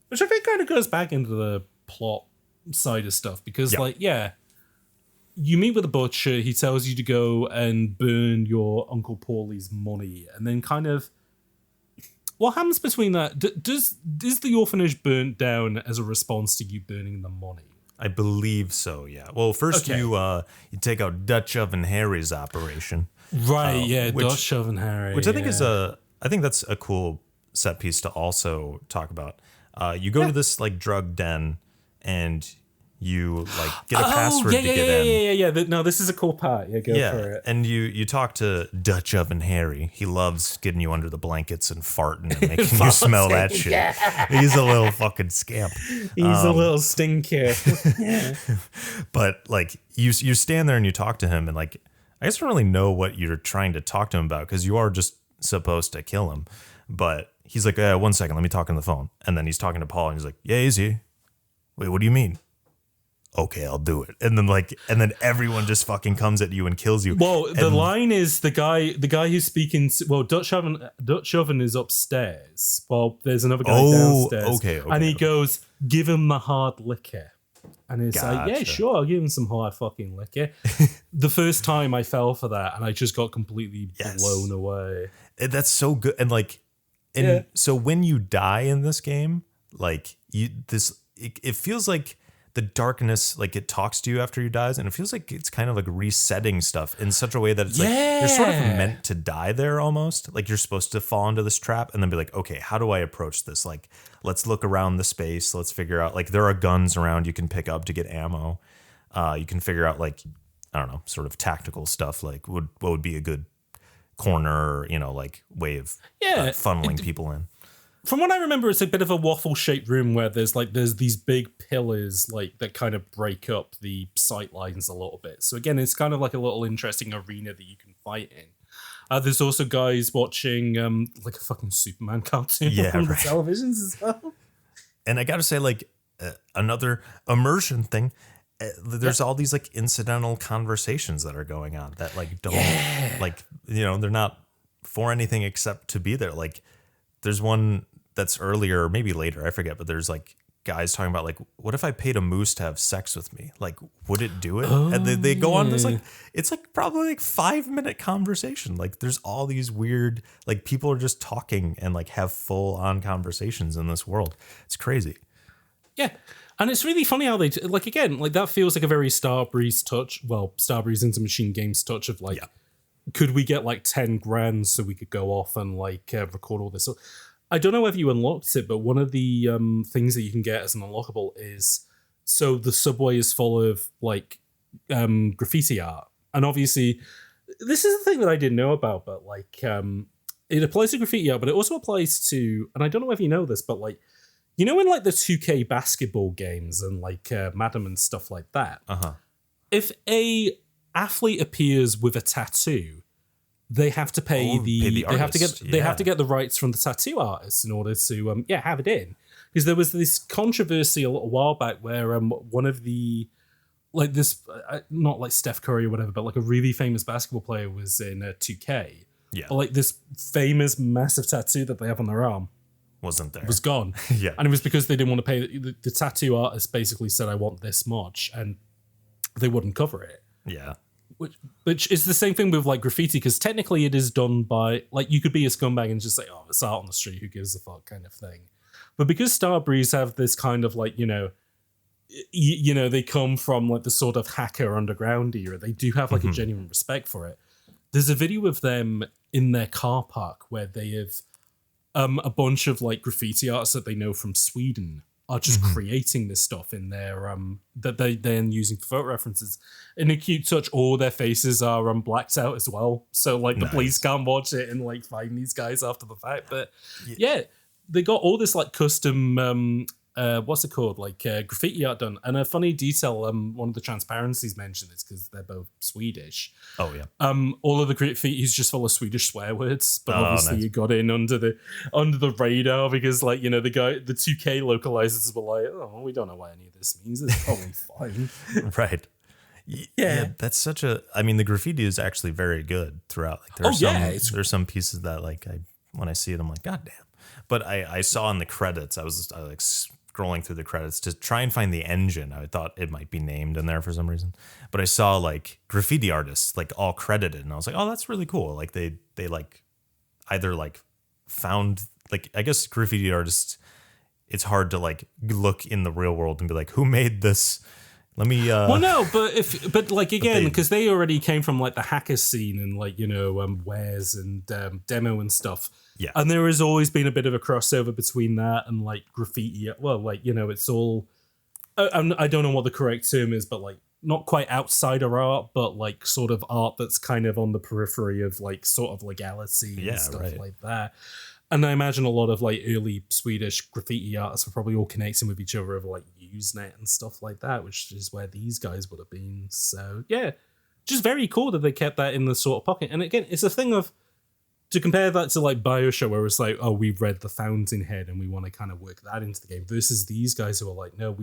Which I think kind of goes back into the plot side of stuff because you meet with the Butcher, he tells you to go and burn your Uncle Paulie's money, and then kind of what happens between that? Is the orphanage burnt down as a response to you burning the money? I believe so, yeah. Well, first you take out Dutch Oven Harry's operation. Right, Dutch Oven Harry. Which I think I think that's a cool set piece to also talk about. You go to this like drug den and you like get a password to get in. Yeah. No, this is a cool part. Yeah, go for it. And you talk to Dutch Oven Harry. He loves getting you under the blankets and farting and making you smell that shit. Yeah. He's a little fucking scamp. He's a little stinker. Yeah. But like you stand there and you talk to him, and like I guess I don't really know what you're trying to talk to him about because you are just supposed to kill him. But he's like, 1 second, let me talk on the phone. And then he's talking to Paul and he's like, yeah, is he? Wait, what do you mean? Okay, I'll do it. And then everyone just fucking comes at you and kills you. Well, the line is the guy who's speaking. Well, Dutch Oven is upstairs. Well, there's another guy downstairs. Okay. And he goes, give him the hard liquor. And it's like, yeah, sure, I'll give him some hard fucking liquor. The first time I fell for that, and I just got completely blown away. That's so good. And like, so when you die in this game, like it feels like the darkness, like it talks to you after you dies, and it feels like it's kind of like resetting stuff in such a way that it's like you're sort of meant to die there almost. Like you're supposed to fall into this trap and then be like, okay, how do I approach this? Like, let's look around the space. Let's figure out, like, there are guns around you can pick up to get ammo. You can figure out like, I don't know, sort of tactical stuff, like what would be a good corner, like way of funneling people in. From what I remember, it's a bit of a waffle-shaped room where there's these big pillars like that kind of break up the sight lines a little bit. So again, it's kind of like a little interesting arena that you can fight in. There's also guys watching like a fucking Superman cartoon on the televisions as well. And I got to say, like another immersion thing, there's all these like incidental conversations that are going on that like don't like they're not for anything except to be there. Like there's one that's earlier, maybe later, I forget, but there's like guys talking about like, what if I paid a moose to have sex with me? Like, would it do it? And they go on this like, it's like probably like 5-minute conversation. Like there's all these weird, like people are just talking and like have full on conversations in this world. It's crazy. Yeah. And it's really funny how they, like, again, like that feels like a very Starbreeze touch. Well, Starbreeze into Machine Games touch of like, could we get like 10 grand so we could go off and like record all this? So I don't know whether you unlocked it, but one of the things that you can get as an unlockable is, so the subway is full of like graffiti art. And obviously, this is the thing that I didn't know about, but like it applies to graffiti art, but it also applies to, and I don't know if you know this, but like, in like the 2K basketball games and like Madden and stuff like that, if a athlete appears with a tattoo, they have to pay they have to get the rights from the tattoo artist in order to have it in. Because there was this controversy a little while back where one of the like this not like Steph Curry or whatever, but like a really famous basketball player was in 2K. Yeah, but like this famous massive tattoo that they have on their arm wasn't there, was gone. Yeah, and it was because they didn't want to pay. The tattoo artist basically said, "I want this much," and they wouldn't cover it. Yeah. Which is the same thing with like graffiti, because technically it is done by like, you could be a scumbag and just say, oh, it's art on the street, who gives a fuck kind of thing. But because Starbreeze have this kind of like, they come from like the sort of hacker underground era, they do have like a genuine respect for it. There's a video of them in their car park where they have a bunch of like graffiti artists that they know from Sweden are just creating this stuff in their that they then using for photo references. In a cute touch, all their faces are blacked out as well, so like the police can't watch it and like find these guys after the fact. But yeah, they got all this like custom what's it called, like graffiti art done. And a funny detail, one of the transparencies mentioned this because they're both Swedish. Oh yeah. All of the graffiti is just full of Swedish swear words, but obviously nice. You got in under the radar because like the 2K localizers were like, oh, we don't know what any of this means. It's probably fine. Right. Yeah, that's such a. I mean, the graffiti is actually very good throughout. Like, there's some pieces that like when I see it, I'm like, God damn. But I saw in the credits, I was like scrolling through the credits to try and find the engine. I thought it might be named in there for some reason, but I saw like graffiti artists like all credited, and I was like, oh, that's really cool. Like they like either like found like, I guess graffiti artists, it's hard to like look in the real world and be like, who made this? Let me. Well, no, but like again, because they already came from like the hacker scene and like wares and demo and stuff. Yeah, and there has always been a bit of a crossover between that and like graffiti. Well, like it's all. I don't know what the correct term is, but like not quite outsider art, but like sort of art that's kind of on the periphery of like sort of legality and stuff like that. And I imagine a lot of like early Swedish graffiti artists were probably all connecting with each other over like Usenet and stuff like that, which is where these guys would have been. So yeah, just very cool that they kept that in the sort of pocket. And again, it's a thing of, to compare that to like BioShock, where it's like, oh, we've read the Fountainhead and we want to kind of work that into the game, versus these guys who are like, no,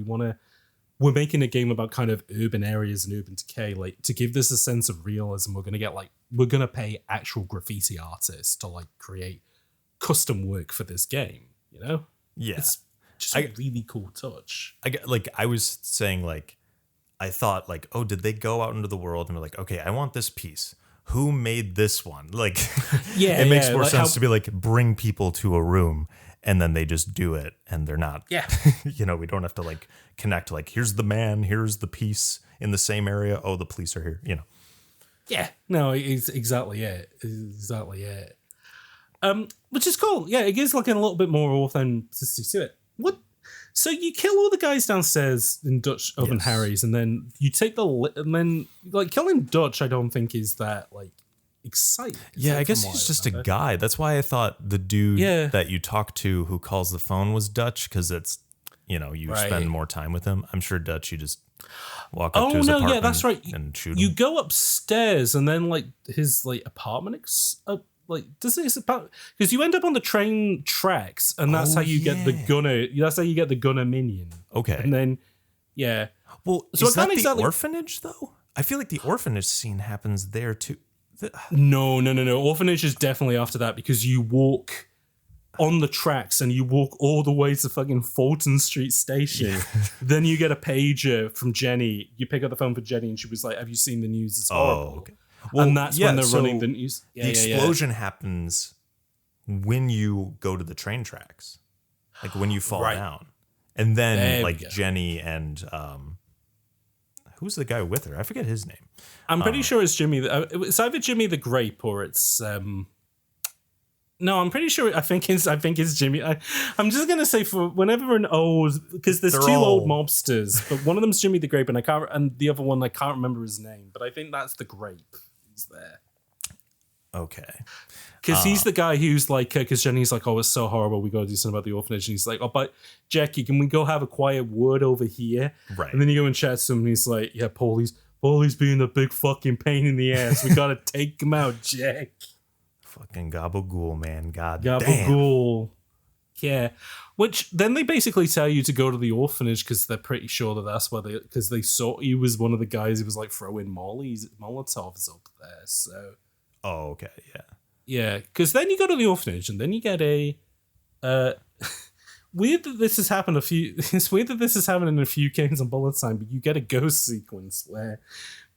we're making a game about kind of urban areas and urban decay. Like, to give this a sense of realism, we're going to pay actual graffiti artists to like create custom work for this game, Yeah. It's just a really cool touch. I was saying, like, I thought like, oh, did they go out into the world and be like, okay, I want this piece. Who made this one? Like, it makes more sense to be like, bring people to a room and then they just do it and they're not, we don't have to like connect, like, here's the man, here's the piece in the same area. Oh, the police are here, Yeah, no, it's exactly it. Exactly it. Which is cool. Yeah, it gives like a little bit more authenticity to it. So you kill all the guys downstairs in Dutch Oven Yes. Harry's, and then you take and then like killing Dutch. I don't think is that like exciting. Yeah, I guess he's just a guy. That's why I thought the dude that you talk to who calls the phone was Dutch, because it's, you spend more time with him. I'm sure Dutch, you just walk up to his apartment that's right. and shoot You him. go upstairs, and then like his like apartment, does this about because you end up on the train tracks, and that's how you get the gunner. That's how you get the gunner minion. Okay, and then well, so is that the exactly orphanage though? I feel like the orphanage scene happens there too. No. Orphanage is definitely after that, because you walk on the tracks and you walk all the way to fucking Fulton Street Station. Then you get a pager from Jenny. You pick up the phone for Jenny, and she was like, "Have you seen the news? It's horrible." Oh, okay. Well, and that's when they're running the news. The explosion happens when you go to the train tracks, like when you fall down, and then like Jenny and who's the guy with her? I forget his name. I'm pretty sure it's Jimmy. It's either Jimmy the Grape or it's no, I'm pretty sure. I think it's Jimmy. I'm just gonna say, for whenever an old, because there's two old mobsters, but one of them's Jimmy the Grape, and the other one I can't remember his name, but I think that's the Grape. He's there. Okay. Because he's the guy who's like, because Jenny's like, "Oh, it's so horrible. We got to do something about the orphanage." And he's like, "Oh, but Jackie, can we go have a quiet word over here?" Right. And then you go and chat to him, and he's like, "Yeah, Paulie's being a big fucking pain in the ass. We got to take him out, Jack." Fucking gabagool, man. God damn. Gabagool. Yeah. Which then they basically tell you to go to the orphanage, because they're pretty sure that that's where because they saw he was one of the guys who was like throwing Molotovs up there. So. Oh, okay. Yeah. Yeah, because then you go to the orphanage, and then you get a weird that this has happened it's weird that this has happened in a few games on Bullet Time, but you get a ghost sequence where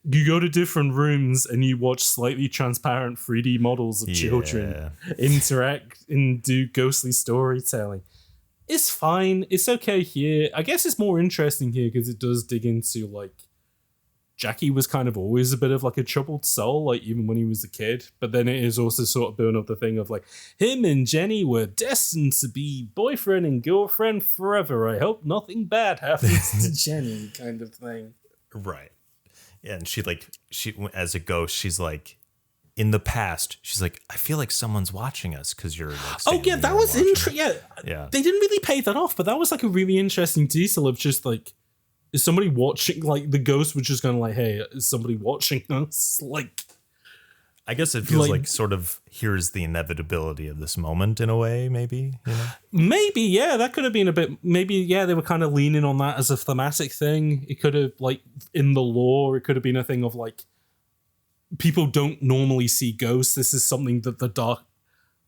you go to different rooms and you watch slightly transparent 3D models of children interact and do ghostly storytelling. It's fine. It's okay here. I guess it's more interesting here because it does dig into like Jackie was kind of always a bit of like a troubled soul, like even when he was a kid. But then it is also sort of building up the thing of like him and Jenny were destined to be boyfriend and girlfriend forever. I hope nothing bad happens to Jenny, kind of thing. Right. Yeah, and she as a ghost, she's like, in the past, she's like, I feel like someone's watching us because you're like, that was interesting. Yeah. They didn't really pay that off, but that was like a really interesting detail of just like, is somebody watching? Like the ghost was just kind of like, hey, is somebody watching us? Like, I guess it feels like sort of here's the inevitability of this moment in a way, maybe. You know? Maybe, yeah, that could have been a bit. Maybe, yeah, they were kind of leaning on that as a thematic thing. It could have like in the lore, it could have been a thing of like people don't normally see ghosts. This is something that the dark.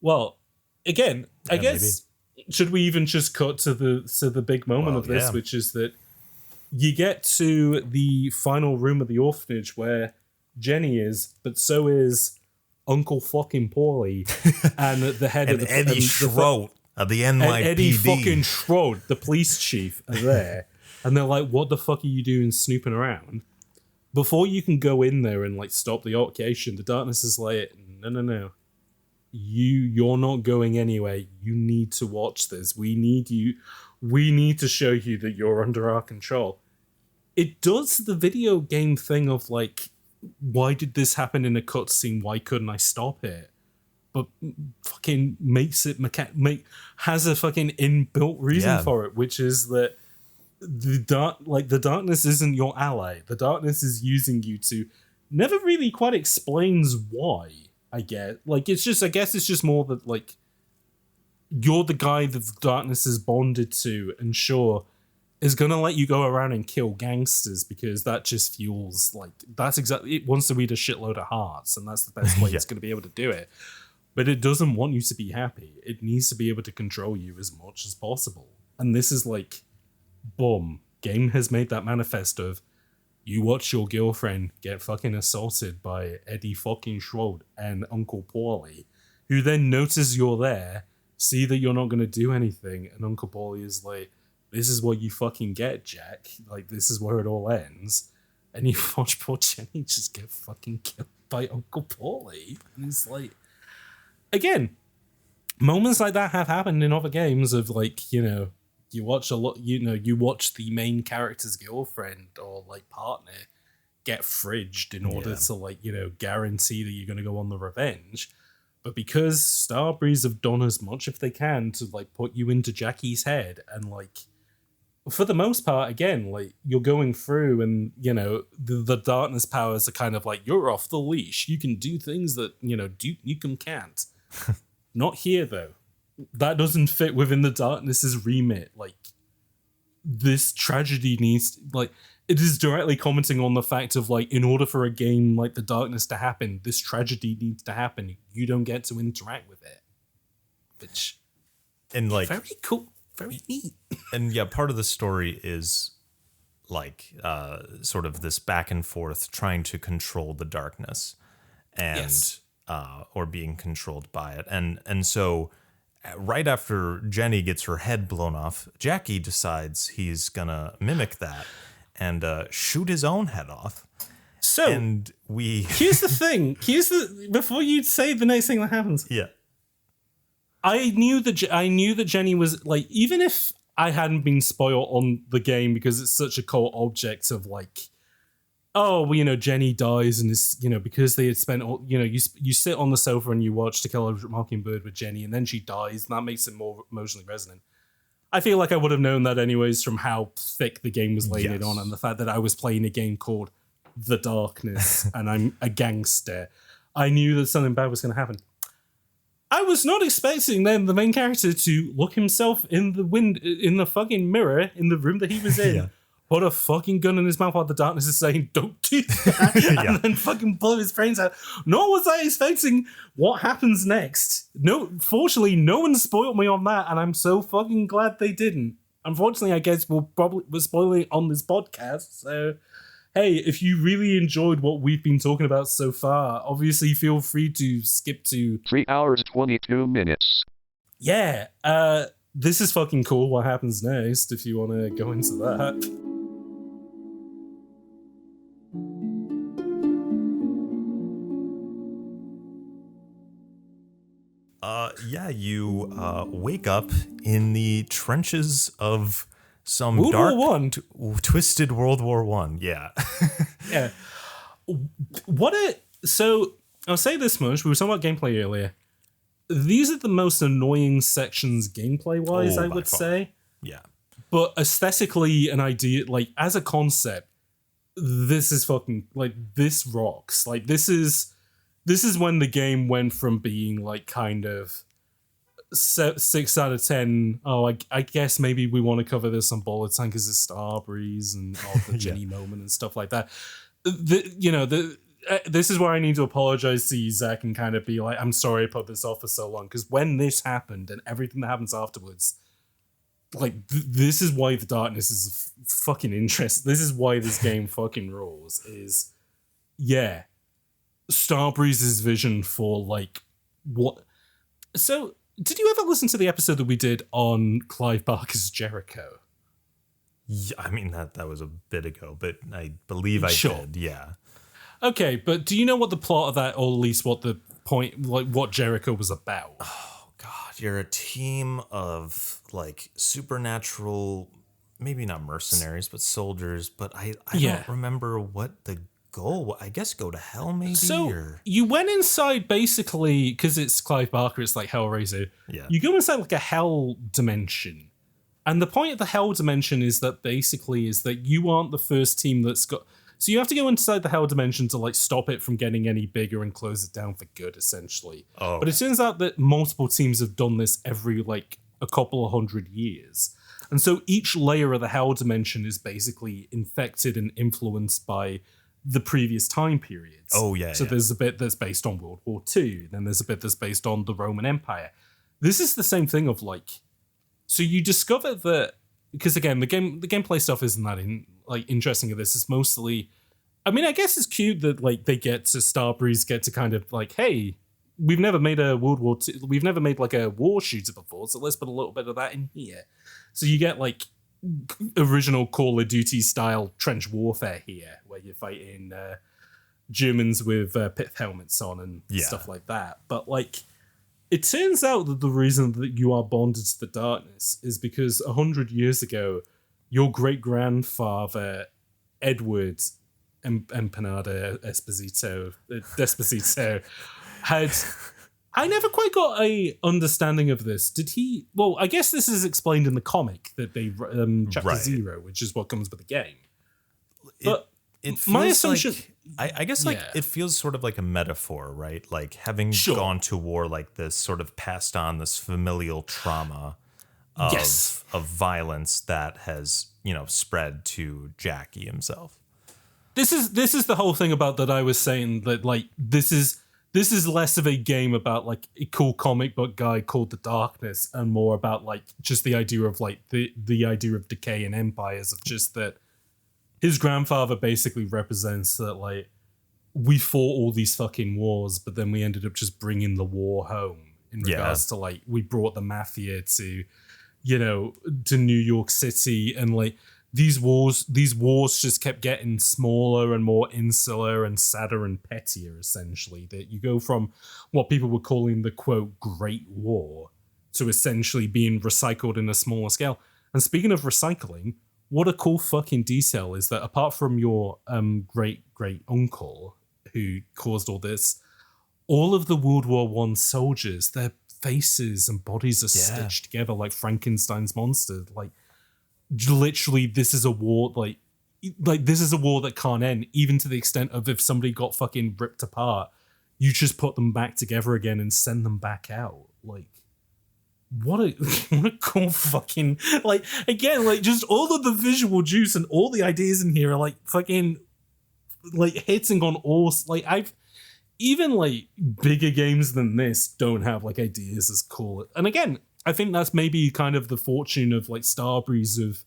Well, again, I guess should we even just cut to the big moment of this, which is that you get to the final room of the orphanage where Jenny is, but so is Uncle fucking Paulie and the head of the Eddie Schroet of the NYPD. Eddie fucking Schroet, the police chief, are there, and they're like, "What the fuck are you doing, snooping around?" Before you can go in there and like stop the altercation, the darkness is like, "No, you're not going anywhere. You need to watch this. We need you. We need to show you that you're under our control." It does the video game thing of like, why did this happen in a cutscene? Why couldn't I stop it? But fucking makes it has a fucking inbuilt reason for it, which is that the darkness isn't your ally. The darkness is using you to. Never really quite explains why. I guess it's just more that like you're the guy that the darkness is bonded to, and sure, is gonna let you go around and kill gangsters because that just fuels like that's exactly it wants to read a shitload of hearts, and that's the best way it's gonna be able to do it. But it doesn't want you to be happy. It needs to be able to control you as much as possible. And this is like, boom, game has made that manifest of you watch your girlfriend get fucking assaulted by Eddie fucking Schroet and Uncle Paulie, who then notice you're there, see that you're not gonna do anything, and Uncle Paulie is like, this is what you fucking get, Jack. Like, this is where it all ends. And you watch poor Jenny just get fucking killed by Uncle Paulie. And it's like, again, moments like that have happened in other games of like, you watch a lot, you watch the main character's girlfriend or like partner get fridged in order to like, guarantee that you're going to go on the revenge. But because Starbreeze have done as much if they can to like put you into Jackie's head, and like for the most part, again, like you're going through and the darkness powers are kind of like, you're off the leash. You can do things that Nukem can't. Not here though. That doesn't fit within the darkness's remit. Like this tragedy needs it is directly commenting on the fact of like, in order for a game like the darkness to happen, this tragedy needs to happen. You don't get to interact with it, which like very cool. Very neat. And yeah, part of the story is like sort of this back and forth trying to control the darkness and or being controlled by it. And so right after Jenny gets her head blown off, Jackie decides he's gonna mimic that and shoot his own head off. So and here's the thing. Before you say the next thing that happens. Yeah. I knew that Jenny was like, even if I hadn't been spoiled on the game because it's such a cold object of like, Jenny dies and it's, because they had spent all, you sit on the sofa and you watch To Kill a Mockingbird with Jenny and then she dies and that makes it more emotionally resonant. I feel like I would have known that anyways from how thick the game was laying it on and the fact that I was playing a game called The Darkness and I'm a gangster. I knew that something bad was going to happen. I was not expecting then the main character to look himself in the fucking mirror in the room that he was in, put a fucking gun in his mouth while the darkness is saying, don't do that, and then fucking blow his brains out. Nor was I expecting what happens next. No, fortunately, no one spoiled me on that, and I'm so fucking glad they didn't. Unfortunately, I guess we're spoiling it on this podcast, so hey, if you really enjoyed what we've been talking about so far, obviously feel free to skip to 3 hours, 22 minutes. Yeah, this is fucking cool. What happens next if you want to go into that? You wake up in the trenches of some World dark, War I. Twisted World War I. Yeah. Yeah. So I'll say this much. We were talking about gameplay earlier. These are the most annoying sections gameplay-wise, I would say. Yeah. But aesthetically, an idea, like, as a concept, this is fucking, like, this rocks. Like, this is when the game went from being, like, kind of 6 out of 10. I guess maybe we want to cover this on Bullet Time because it's Starbreeze and all the Jenny moment and stuff like that. This is where I need to apologize to you, Zach, and kind of be like, I'm sorry I put this off for so long, because when this happened and everything that happens afterwards, like, this is why the darkness is fucking interesting. This is why this game fucking rules. Starbreeze's vision for, like, what. So, did you ever listen to the episode that we did on Clive Barker's Jericho? Yeah, I mean, that was a bit ago, but I believe I did, yeah. Okay, but do you know what the plot of that, or at least what the point, like, what Jericho was about? Oh, God, you're a team of, like, supernatural, maybe not mercenaries, but soldiers, but I don't remember what the goal, I guess go to hell, maybe? So, you went inside, basically, because it's Clive Barker, it's like Hellraiser. Yeah. You go inside, like, a hell dimension. And the point of the hell dimension is that you aren't the first team that's got. So you have to go inside the hell dimension to, like, stop it from getting any bigger and close it down for good, essentially. Oh. But it turns out that multiple teams have done this every, like, a couple of 100 years. And so each layer of the hell dimension is basically infected and influenced by the previous time periods. Oh, yeah. So there's a bit that's based on World War II. Then there's a bit that's based on the Roman Empire. This is the same thing of, like. So you discover that, because again, the gameplay stuff isn't that interesting of this. It's mostly, I mean, I guess it's cute that, like, Starbreeze get to kind of like, hey, we've never made a World War II, we've never made like a war shooter before, so let's put a little bit of that in here. So you get like original Call of Duty style trench warfare here, where you're fighting Germans with pith helmets on and stuff like that. But like, It turns out that the reason that you are bonded to the darkness is because 100 years ago, your great-grandfather, Edward Empanada Despacito, had... I never quite got a understanding of this. Did he... Well, I guess this is explained in the comic that they... Chapter 0, which is what comes with the game. But it feels my assumption... I guess it feels sort of like a metaphor, right? Like having gone to war like this, sort of passed on this familial trauma of violence that has, spread to Jackie himself. This is the whole thing about that I was saying that like this is less of a game about like a cool comic book guy called the Darkness and more about like just the idea of like the idea of decay and empires, of just that his grandfather basically represents that like we fought all these fucking wars, but then we ended up just bringing the war home in regards to like we brought the mafia to, to New York City, and like these wars just kept getting smaller and more insular and sadder and pettier, essentially. That you go from what people were calling the quote Great War to essentially being recycled in a smaller scale. And speaking of recycling, what a cool fucking detail is that apart from your great uncle who caused all this, all of the World War I soldiers, their faces and bodies are stitched together like Frankenstein's monster. Like literally, this is a war like this is a war that can't end, even to the extent of if somebody got fucking ripped apart, you just put them back together again and send them back out. Like what a cool fucking, like, again, like just all of the visual juice and all the ideas in here are like fucking like hitting on all, like I've even like bigger games than this don't have like ideas as cool. And again, I think that's maybe kind of the fortune of like Starbreeze, of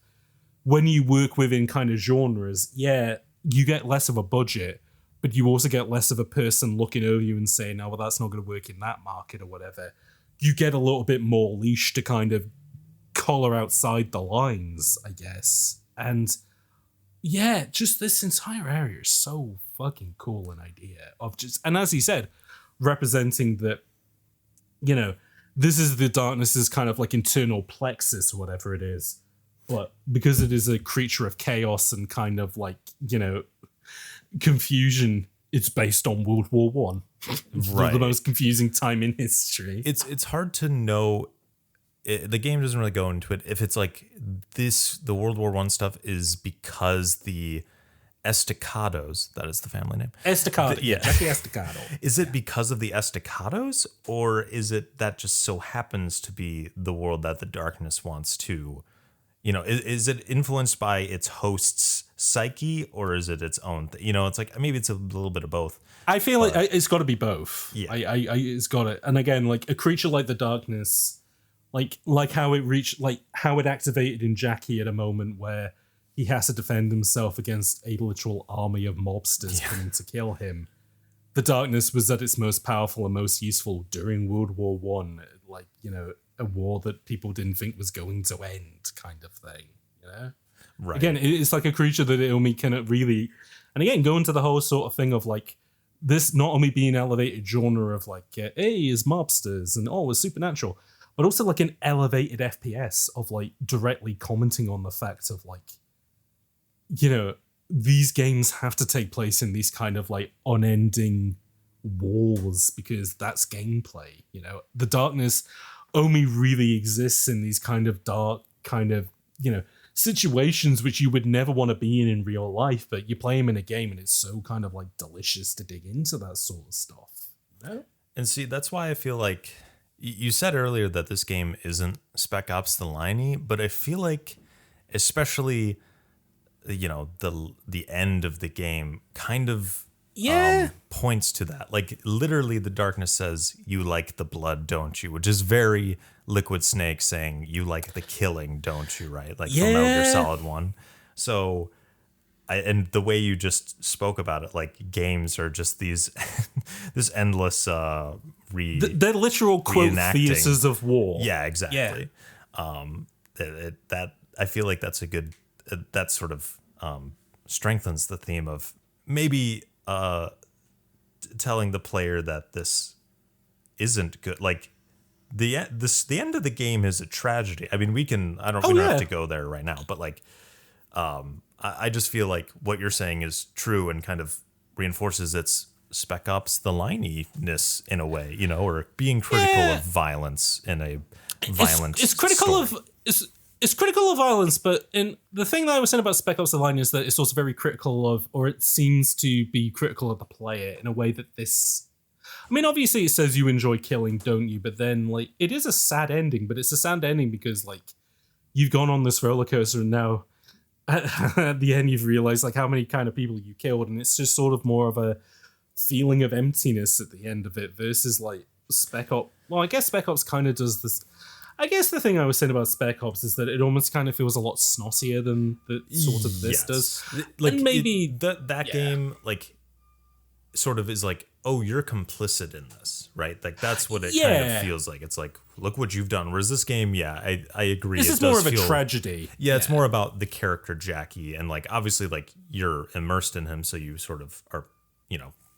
when you work within kind of genres, you get less of a budget, but you also get less of a person looking over you and saying, oh, well, that's not going to work in that market or whatever. You get a little bit more leash to kind of color outside the lines, I guess. And yeah, just this entire area is so fucking cool, an idea of just, and as he said, representing that, this is the darkness's kind of like internal plexus or whatever it is. But because it is a creature of chaos and kind of like, confusion, it's based on World War One. Right. The most confusing time in history. It's hard to know. The game doesn't really go into it if it's like this. The World War One stuff is because the Estacados, that is the family name. Estacado, Jackie Estacado. Is it because of the Estacados, or is it that just so happens to be the world that the darkness wants to? Is it influenced by its host's psyche, or is it its own thing? It's like maybe it's a little bit of both. I feel like it's got to be both. Yeah, it's got it. And again, like a creature like the darkness, like how it reached, like how it activated in Jackie at a moment where he has to defend himself against a literal army of mobsters coming to kill him. The darkness was at its most powerful and most useful during World War One, like a war that people didn't think was going to end, kind of thing. Right. Again, it's like a creature that it only cannot really, and again, go into the whole sort of thing of like this not only being elevated genre of like, hey, is mobsters and it's supernatural, but also like an elevated FPS of like directly commenting on the fact of like, these games have to take place in these kind of like unending wars because that's gameplay. The darkness only really exists in these kind of dark kind of, situations which you would never want to be in real life, but you play them in a game and it's so kind of like delicious to dig into that sort of stuff. And see, that's why I feel like you said earlier that this game isn't Spec Ops the Liney, but I feel like especially the end of the game kind of points to that. Like literally the darkness says, you like the blood, don't you? Which is very Liquid Snake saying, you like the killing, don't you? Right? Like from Metal Gear Solid 1. So and the way you just spoke about it, like games are just these this endless they're literal quote theaters of war. Yeah, exactly. That I feel like that's a good that sort of strengthens the theme of maybe telling the player that this isn't good. Like the end of the game is a tragedy. I mean, we don't have to go there right now, but like, I just feel like what you're saying is true and kind of reinforces its Spec Ops the lininess in a way, or being critical of violence in a violent. It's critical story. it's critical of violence, but in the thing that I was saying about Spec Ops the Line is that it's also very critical of, or it seems to be critical of the player in a way that this. I mean, obviously it says you enjoy killing, don't you? But then, like, it is a sad ending, but it's a sad ending because, like, you've gone on this roller coaster and now at the end you've realized, like, how many kind of people you killed, and it's just sort of more of a feeling of emptiness at the end of it versus, like, Spec Ops. Well, I guess Spec Ops kind of does this. I guess the thing I was saying about Spec Ops is that it almost kind of feels a lot snottier than the sort of this does. Like, and maybe that game, like, sort of is like, oh, you're complicit in this, right? Like, that's what it kind of feels like. It's like, look what you've done. Whereas this game, I agree. This is more of a tragedy. Yeah, it's more about the character Jackie, and like, obviously, like, you're immersed in him, so you sort of are,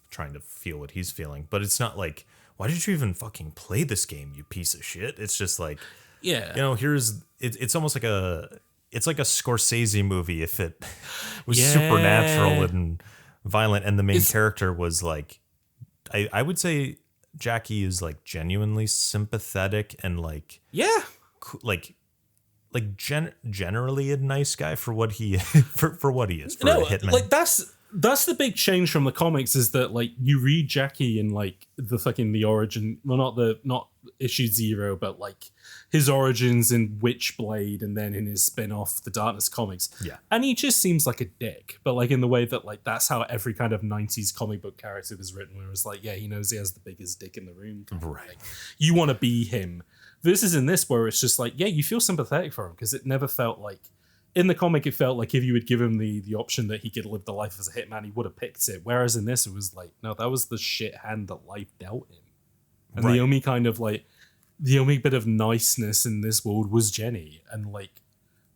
trying to feel what he's feeling. But it's not like, why did you even fucking play this game, you piece of shit? It's just like, it's almost like it's like a Scorsese movie if it was supernatural and violent, and the main character was like, I would say Jackie is like genuinely sympathetic and like, generally a nice guy for what he for what he is for a hitman. Like that's the big change from the comics is that, like, you read Jackie in like the origin, well, not issue 0, but like his origins in Witchblade and then in his spin-off The Darkness comics. Yeah. And he just seems like a dick, but like in the way that, like, that's how every kind of 90s comic book character was written, where it was like, yeah, he knows he has the biggest dick in the room. Right. Like, you want to be him. Versus in this where it's just like, yeah, you feel sympathetic for him because it never felt like, in the comic, it felt like if you had given him the option that he could live the life as a hitman, he would have picked it. Whereas in this, it was like, no, that was the shit hand that life dealt him. And the only kind of like, the only bit of niceness in this world was Jenny. And like,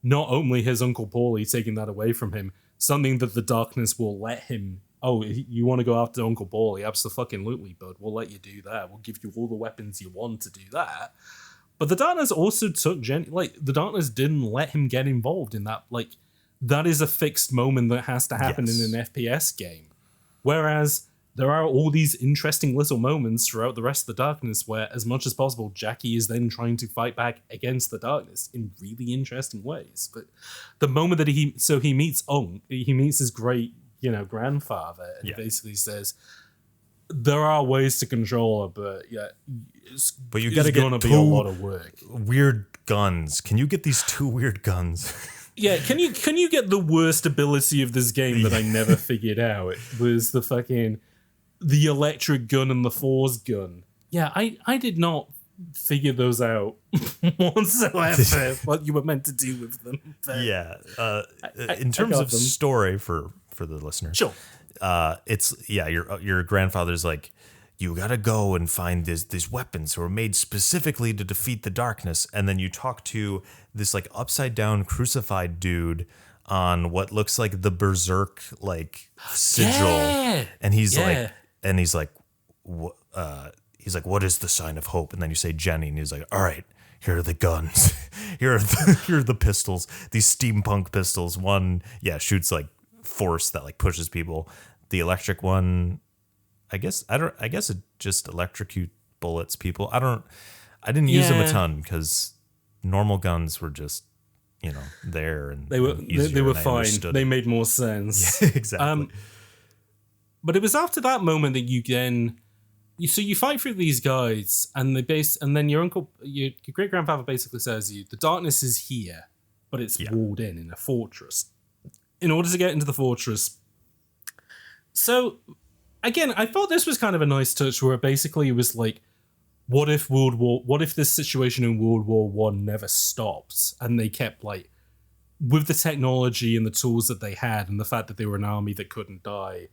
not only his Uncle Paulie taking that away from him, something that the darkness will let him. Oh, you want to go after Uncle Paulie? Absolutely, bud. We'll let you do that. We'll give you all the weapons you want to do that. But the darkness also took Jenny. Like, the darkness didn't let him get involved in that. Like, that is a fixed moment that has to happen in an FPS game. Whereas there are all these interesting little moments throughout the rest of the darkness where, as much as possible, Jackie is then trying to fight back against the darkness in really interesting ways. But the moment that he meets he meets his great, grandfather, and basically says, there are ways to control her, but you got to get be a lot of work. Weird guns. Can you get these 2 weird guns? Yeah, can you get the worst ability of this game that I never figured out? It was the electric gun and the force gun. Yeah, I did not figure those out whatsoever. What you were meant to do with them. In terms of story for the listener, sure. Your grandfather's like, you gotta go and find these weapons that were made specifically to defeat the darkness, and then you talk to this like upside down crucified dude on what looks like the Berserk like sigil, and he's like, what is the sign of hope? And then you say Jenny, and he's like, all right, here are the guns, here are the pistols, these steampunk pistols. One shoots like force that like pushes people. The electric one, I guess it just electrocute bullets people. I didn't use them a ton because normal guns were just, there, and they were fine. They made more sense. Yeah, exactly. But it was after that moment that you fight through these guys, and then your great grandfather basically says the darkness is here, but it's walled in a fortress. In order to get into the fortress. So, again, I thought this was kind of a nice touch where basically it was like, what if this situation in World War I never stopped, and they kept like, with the technology and the tools that they had and the fact that they were an army that couldn't die,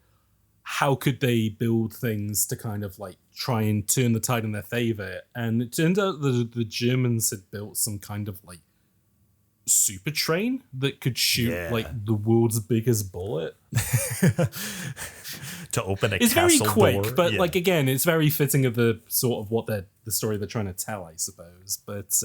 how could they build things to kind of like try and turn the tide in their favor? And it turned out that the Germans had built some kind of like super train that could shoot like the world's biggest bullet. To open a it's very castle quick, door. but like again, it's very fitting of the sort of what the story they're trying to tell, I suppose. But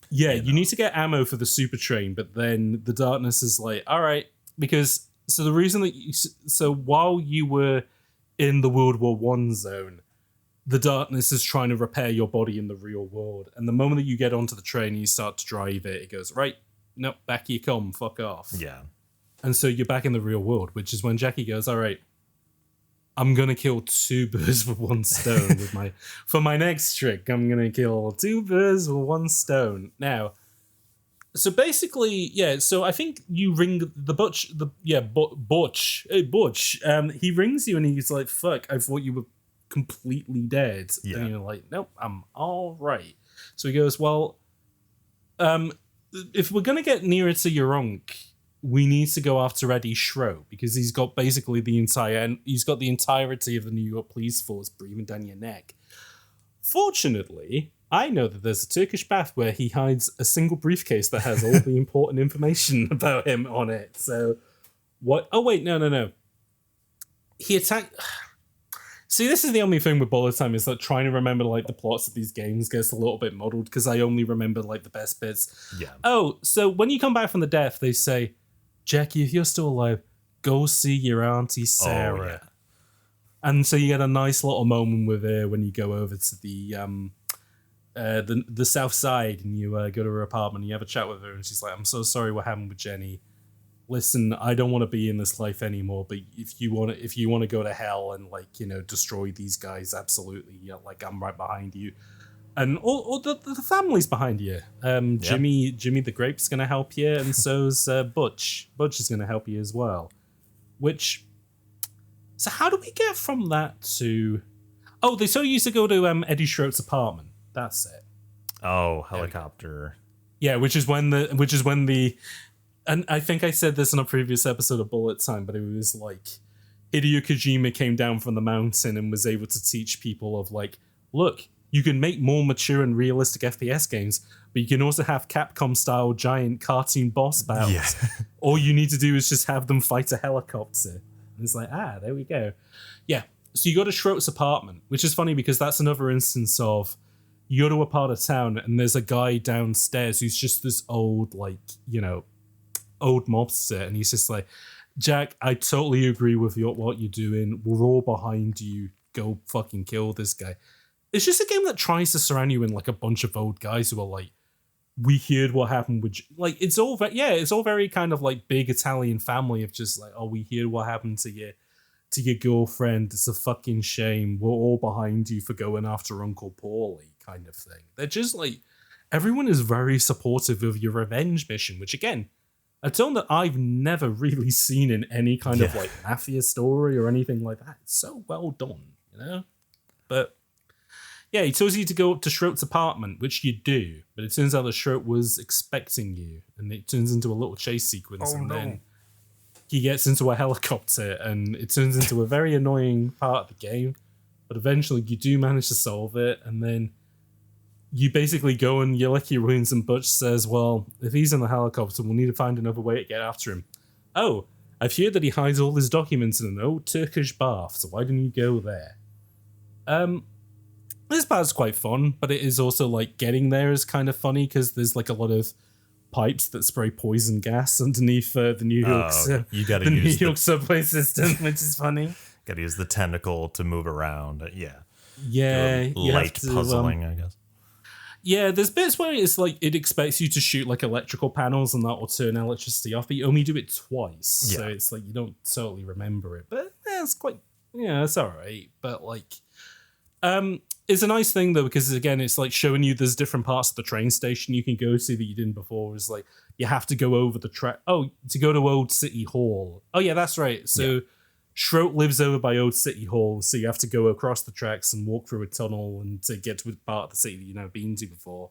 you need to get ammo for the super train, but then the darkness is like, all right, because so the reason that while you were in the World War One zone, the darkness is trying to repair your body in the real world, and the moment that you get onto the train and you start to drive it, it goes right, nope, back you come, fuck off. Yeah. And so you're back in the real world, which is when Jackie goes, all right, I'm gonna kill 2 birds with 1 stone for my next trick. I'm gonna kill 2 birds with 1 stone. Now, so basically, so I think you ring the Butch. Butch. Hey, Butch. He rings you and he's like, "Fuck! I thought you were completely dead." Yeah. And you're like, "Nope, I'm all right." So he goes, "Well, if we're gonna get nearer to your unk, we need to go after Eddie Schro because he's got basically the entirety of the New York police force breathing down your neck. Fortunately, I know that there's a Turkish bath where he hides a single briefcase that has all the important information about him on it. So, what? Oh, wait, no. He attacked... See, this is the only thing with bullet time is that trying to remember like the plots of these games gets a little bit muddled because I only remember like the best bits. Yeah. Oh, so when you come back from the death, they say, Jackie, if you're still alive, go see your Auntie Sarah. Oh, yeah. And so you get a nice little moment with her when you go over to the South Side and you go to her apartment and you have a chat with her and she's like, I'm so sorry what happened with Jenny. Listen, I don't want to be in this life anymore, but if you want to go to hell and like, you know, destroy these guys, absolutely, yeah, like I'm right behind you. And all the family's behind you. Jimmy the Grape's going to help you, and so's Butch. Butch is going to help you as well. So how do we get from that to... Oh, they so used to go to Eddie Schroet's apartment. That's it. Oh, helicopter. Yeah, which is when the... And I think I said this in a previous episode of Bullet Time, but it was like Hideo Kojima came down from the mountain and was able to teach people of like, look, you can make more mature and realistic FPS games, but you can also have Capcom-style giant cartoon boss battles. Yeah. All you need to do is just have them fight a helicopter. And it's like, there we go. Yeah, so you go to Schroet's apartment, which is funny because that's another instance of you go to a part of town and there's a guy downstairs who's just this old, like, you know, old mobster, and he's just like, Jack, I totally agree with what you're doing. We're all behind you. Go fucking kill this guy. It's just a game that tries to surround you in like a bunch of old guys who are like, we heard what happened with like it's all very kind of like big Italian family of just like, oh, we heard what happened to your girlfriend. It's a fucking shame. We're all behind you for going after Uncle Paulie kind of thing. They're just like, everyone is very supportive of your revenge mission, which again, a tone that I've never really seen in any kind of like mafia story or anything like that. It's so well done, you know? But yeah, he tells you to go up to Schroet's apartment, which you do, but it turns out that Schroet was expecting you, and it turns into a little chase sequence, then he gets into a helicopter, and it turns into a very annoying part of the game, but eventually you do manage to solve it, and then you basically go and you lick your wounds, and Butch says, well, if he's in the helicopter, we'll need to find another way to get after him. Oh, I've heard that he hides all his documents in an old Turkish bath, so why didn't you go there? This part's quite fun, but it is also like getting there is kind of funny because there's like a lot of pipes that spray poison gas underneath the New York New York subway system, which is funny. Got to use the tentacle to move around. Yeah, light puzzling, I guess. Yeah, there's bits where it's like it expects you to shoot like electrical panels and that will turn electricity off, but you only do it twice, so it's like you don't totally remember it. But it's quite, it's all right. But like, it's a nice thing though because again, it's like showing you there's different parts of the train station you can go to that you didn't before. It's like you have to go over the track. Oh, to go to Old City Hall. Oh yeah, that's right. So Schroet lives over by Old City Hall, so you have to go across the tracks and walk through a tunnel and to get to a part of the city that you've never been to before.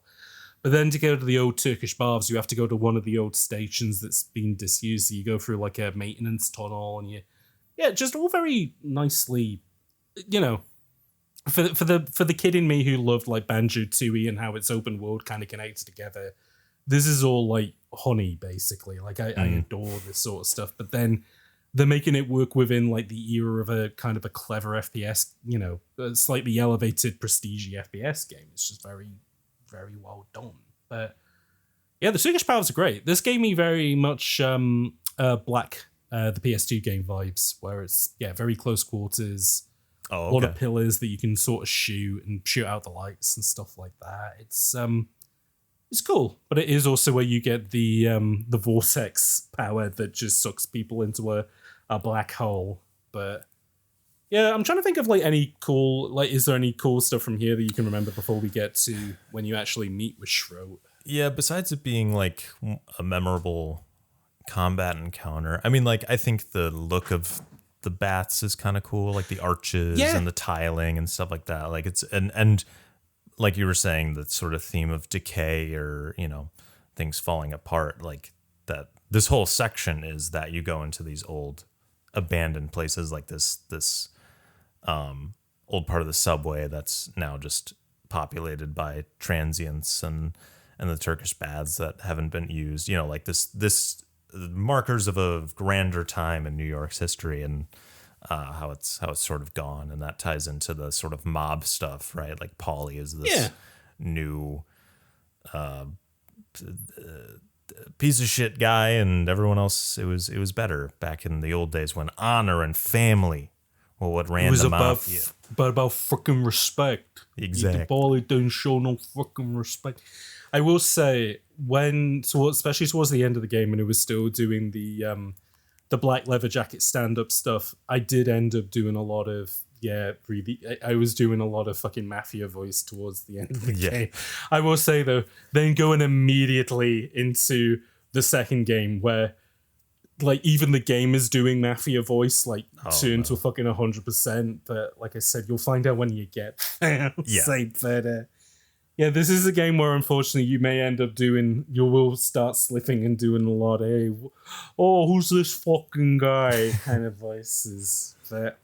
But then to go to the old Turkish baths, you have to go to one of the old stations that's been disused. So you go through like a maintenance tunnel, and just all very nicely, for the kid in me who loved like Banjo-Tooie and how it's open world kind of connected together. this is all like honey, basically. Like I adore this sort of stuff, but then they're making it work within like the era of a kind of a clever FPS, a slightly elevated prestige PS game. It's just very, very well done. But yeah, the Turkish powers are great. This gave me very much Black, the PS2 game vibes, where it's very close quarters, a lot of pillars that you can sort of shoot and shoot out the lights and stuff like that. It's cool, but it is also where you get the vortex power that just sucks people into a black hole. But yeah, I'm trying to think of like any cool, like, is there any cool stuff from here that you can remember before we get to when you actually meet with Schroet? Yeah, besides it being like a memorable combat encounter, I mean, like, I think the look of the bats is kind of cool, like the arches and the tiling and stuff like that. Like it's and like you were saying, the sort of theme of decay or things falling apart, like that. This whole section is that you go into these old abandoned places, like this old part of the subway that's now just populated by transients and the Turkish baths that haven't been used. Like this markers of a grander time in New York's history and how it's sort of gone, and that ties into the sort of mob stuff, right? Like Paulie is this new piece of shit guy, and everyone else it was better back in the old days when honor and family were what ran the mafia. But about fucking respect. Exactly. The Paulie don't show no fucking respect. I will say, especially towards the end of the game, when it was still doing the black leather jacket stand-up stuff, I did end up doing a lot of I was doing a lot of fucking mafia voice towards the end of the game. I will say though, then going immediately into the second game where like even the game is doing mafia voice, like turned to fucking 100%. But like I said, you'll find out when you get there. Yeah, this is a game where unfortunately you may end up you will start slipping and doing a lot of, who's this fucking guy kind of voices. But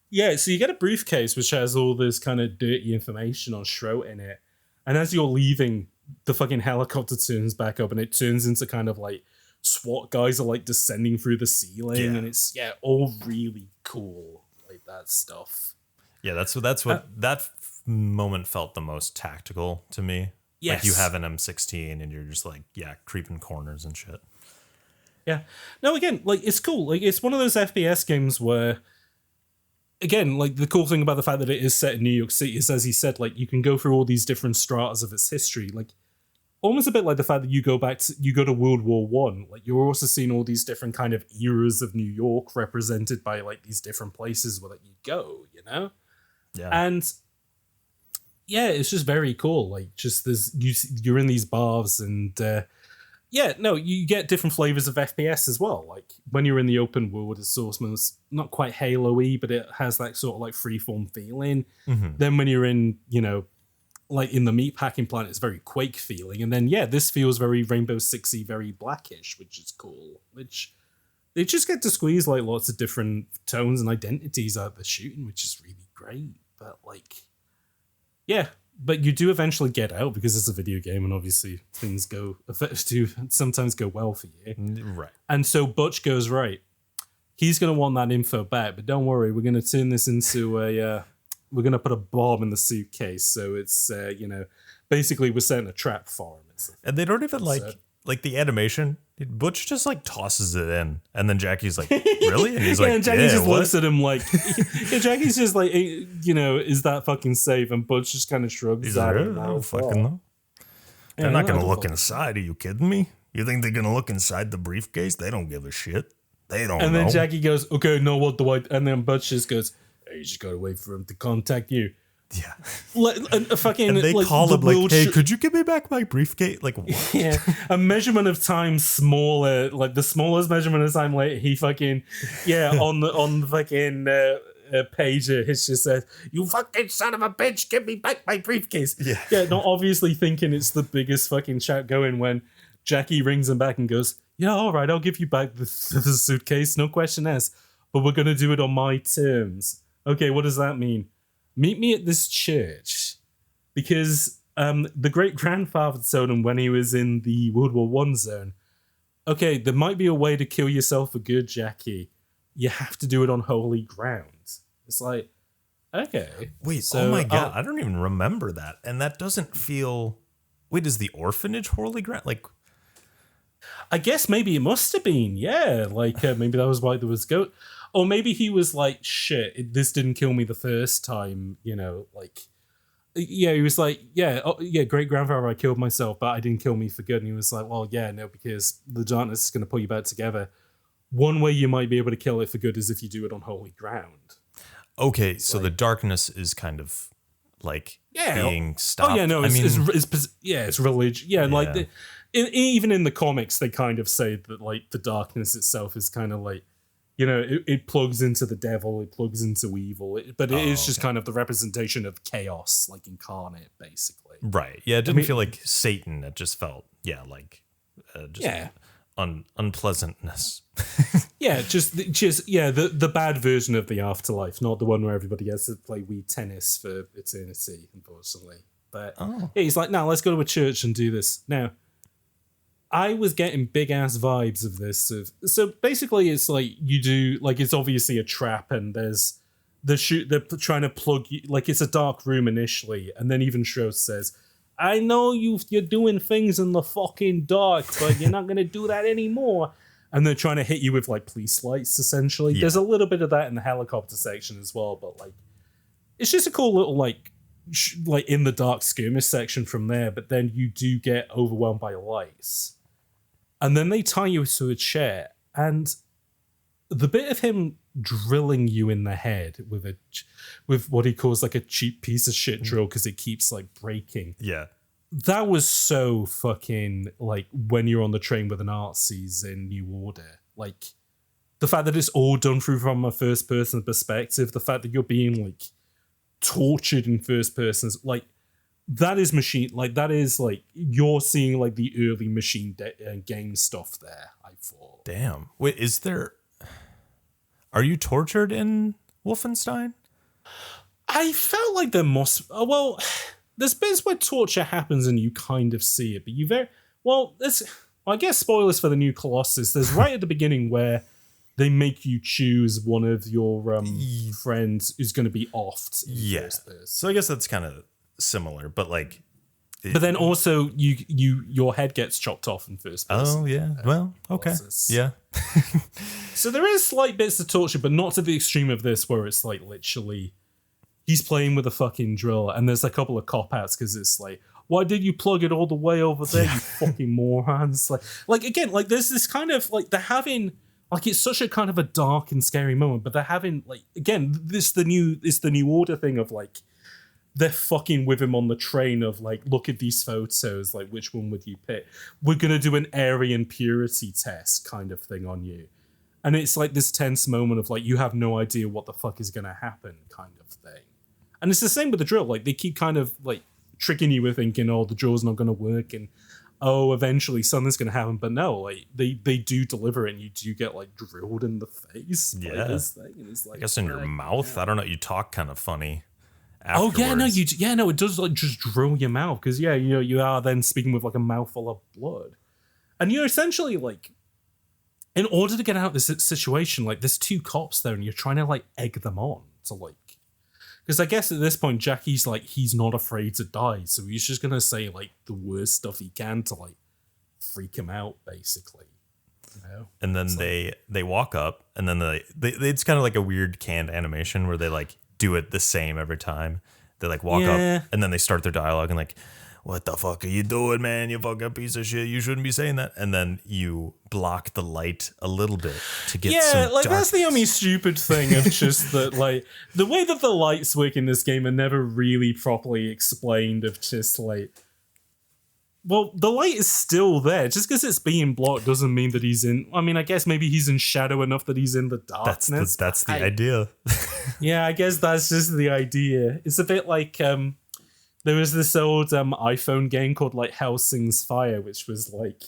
yeah, so you get a briefcase which has all this kind of dirty information on Schroet in it. And as you're leaving, the fucking helicopter turns back up and it turns into kind of like SWAT guys are like descending through the ceiling. And it's, all really cool. Like that stuff. Yeah, that's what that moment felt the most tactical to me. Yes. Like you have an M16 and you're just like, creeping corners and shit. Yeah. No, again, like it's cool. Like it's one of those FPS games where, again, like the cool thing about the fact that it is set in New York City is, as he said, like you can go through all these different stratas of its history. Like almost a bit like the fact that you go to World War One. Like you're also seeing all these different kind of eras of New York represented by like these different places where you go, Yeah. And yeah, it's just very cool. Like, just you're in these baths, and you get different flavors of FPS as well. Like when you're in the open world, it's almost not quite Halo-y, but it has that sort of like freeform feeling. Mm-hmm. Then when you're in, like in the meatpacking plant, it's very Quake feeling, and then this feels very Rainbow Six-y, very Blackish, which is cool. Which they just get to squeeze like lots of different tones and identities out of the shooting, which is really great. But like. Yeah, but you do eventually get out because it's a video game, and obviously things do sometimes go well for you. Right. And so Butch goes, right, he's going to want that info back, but don't worry, we're going to turn this into we're going to put a bomb in the suitcase. So it's, basically we're setting a trap for him. And they don't even like the animation. Butch just like tosses it in, and then Jackie's like, "Really?" And he's like, and Jackie just looks at him like, Jackie's just like, is that fucking safe? And Butch just kind of shrugs. He's like, I don't fucking know. They're not gonna look inside. Are you kidding me? You think they're gonna look inside the briefcase? They don't give a shit. They don't. And then Jackie goes, "Okay, no, what do I?" And then Butch just goes, "Hey, you just gotta wait for him to contact you." Yeah, and they call him like, "Hey, could you give me back my briefcase?" Like, what? Yeah, a measurement of time smaller, like the smallest measurement of time later, he fucking on the fucking pager, it's just says, "You fucking son of a bitch, give me back my briefcase." Yeah, not obviously thinking it's the biggest fucking shout going when Jackie rings him back and goes, "Yeah, all right, I'll give you back the suitcase, no question asked, but we're gonna do it on my terms." Okay, what does that mean? Meet me at this church, because the great grandfather told him when he was in the World War One zone, okay, there might be a way to kill yourself for good, Jackie. You have to do it on holy ground. It's like, okay. Wait, oh my god, I don't even remember that. And that doesn't feel... Wait, is the orphanage holy ground? Like... I guess maybe it must have been, yeah. Like, maybe that was why there was goat. Or maybe he was like, shit, this didn't kill me the first time, you know, like... Yeah, he was like, great-grandfather, I killed myself, but I didn't kill me for good. And he was like, well, yeah, no, because the darkness is going to pull you back together. One way you might be able to kill it for good is if you do it on holy ground. Okay, so the darkness is kind of like being stopped. Oh, yeah, no, it's religion. Yeah, like, even in the comics, they kind of say that, like, the darkness itself is kind of like, you know, it plugs into the devil, it plugs into evil, but it is just kind of the representation of chaos, like incarnate, basically. Right. Yeah, it didn't feel like Satan. It just felt, unpleasantness. The bad version of the afterlife, not the one where everybody gets to play Wii tennis for eternity, unfortunately. But he's like, no, let's go to a church and do this. Now, I was getting big ass vibes of this. So basically, it's like you do, like, it's obviously a trap, and there's they're trying to plug you, like, it's a dark room initially, and then even Schroes says, I know you're doing things in the fucking dark, but you're not gonna do that anymore. And they're trying to hit you with, like, police lights, essentially. Yeah. There's a little bit of that in the helicopter section as well, but, like, it's just a cool little, like in the dark skirmish section from there. But then you do get overwhelmed by lights. And then they tie you to a chair, and the bit of him drilling you in the head with what he calls, like, a cheap piece of shit drill because it keeps, like, breaking. Yeah. That was so fucking, like, when you're on the train with the Nazis in New Order. Like, the fact that it's all done from a first-person perspective, the fact that you're being, like, tortured in first person, like, that is machine, like, that is, like, you're seeing, like, the early machine game stuff there, I thought. Damn. Wait, are you tortured in Wolfenstein? I felt like there must, there's bits where torture happens and you kind of see it, but I guess spoilers for the new Colossus, there's right at the beginning where they make you choose one of your friends who's going to be offed. Yeah. So I guess that's kind of similar, but, like, but then also your head gets chopped off in first person. Oh yeah, well, okay, yeah. So there is slight bits of torture, but not to the extreme of this, where it's like literally he's playing with a fucking drill, and there's a couple of cop outs because it's like, why did you plug it all the way over there, you fucking morons? Like again, like, there's this kind of, like, they're having, like, it's such a kind of a dark and scary moment, but they're having, like, again, it's the new order thing of, like, they're fucking with him on the train of, like, look at these photos, like, which one would you pick? We're going to do an Aryan purity test kind of thing on you. And it's like this tense moment of, like, you have no idea what the fuck is going to happen kind of thing. And it's the same with the drill. Like, they keep kind of, like, tricking you with thinking, oh, the drill's not going to work, and, oh, eventually something's going to happen. But no, like, they do deliver it, and you do get, like, drilled in the face by this thing. And it's like, I guess in your mouth. Yeah. I don't know. You talk kind of funny. Afterwards. Oh yeah, no, it does, like, just drill your mouth because you are then speaking with, like, a mouthful of blood, and you're essentially, like, in order to get out of this situation, like, there's two cops there, and you're trying to, like, egg them on to, like, because I guess at this point Jackie's like, he's not afraid to die, so he's just gonna say, like, the worst stuff he can to, like, freak him out, basically. You know? And then they walk up, and then they it's kind of like a weird canned animation where they, like, do it the same every time. They, like, walk up, and then they start their dialogue and, like, what the fuck are you doing, man? You fucking piece of shit. You shouldn't be saying that. And then you block the light a little bit to get some like, dark. That's the only stupid thing of just that, like, the way that the lights work in this game are never really properly explained, of just, like, well, the light is still there. Just because it's being blocked doesn't mean that he's in... I mean, I guess maybe he's in shadow enough that he's in the darkness. That's the idea. Yeah, I guess that's just the idea. It's a bit like... there was this old iPhone game called, like, Hell Sings Fire, which was, like...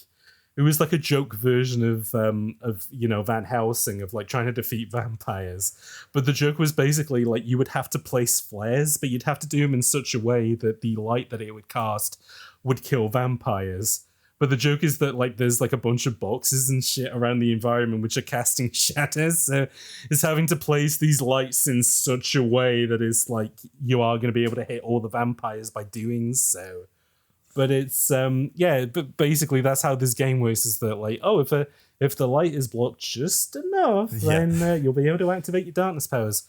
it was like a joke version of Van Helsing of like trying to defeat vampires. But the joke was basically like you would have to place flares, but you'd have to do them in such a way that the light that it would cast would kill vampires. But the joke is that like there's like a bunch of boxes and shit around the environment which are casting shadows. So it's having to place these lights in such a way that it's like you are going to be able to hit all the vampires by doing so. But it's but basically that's how this game works, is that like, oh, if the light is blocked just enough, then you'll be able to activate your darkness powers,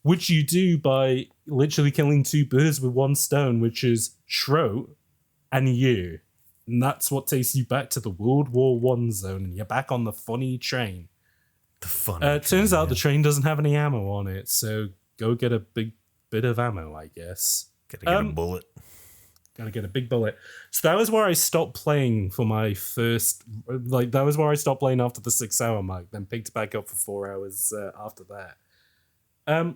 which you do by literally killing two birds with one stone, which is Shro and you. And that's what takes you back to the World War One zone, and you're back on the funny train. The funny turns out the train doesn't have any ammo on it, so go get a big bit of ammo, I guess. Gotta get a bullet. Gotta get a big bullet. So that was where I stopped playing for my first... Like, that was where I stopped playing after the 6 hour mark, then picked back up for 4 hours after that.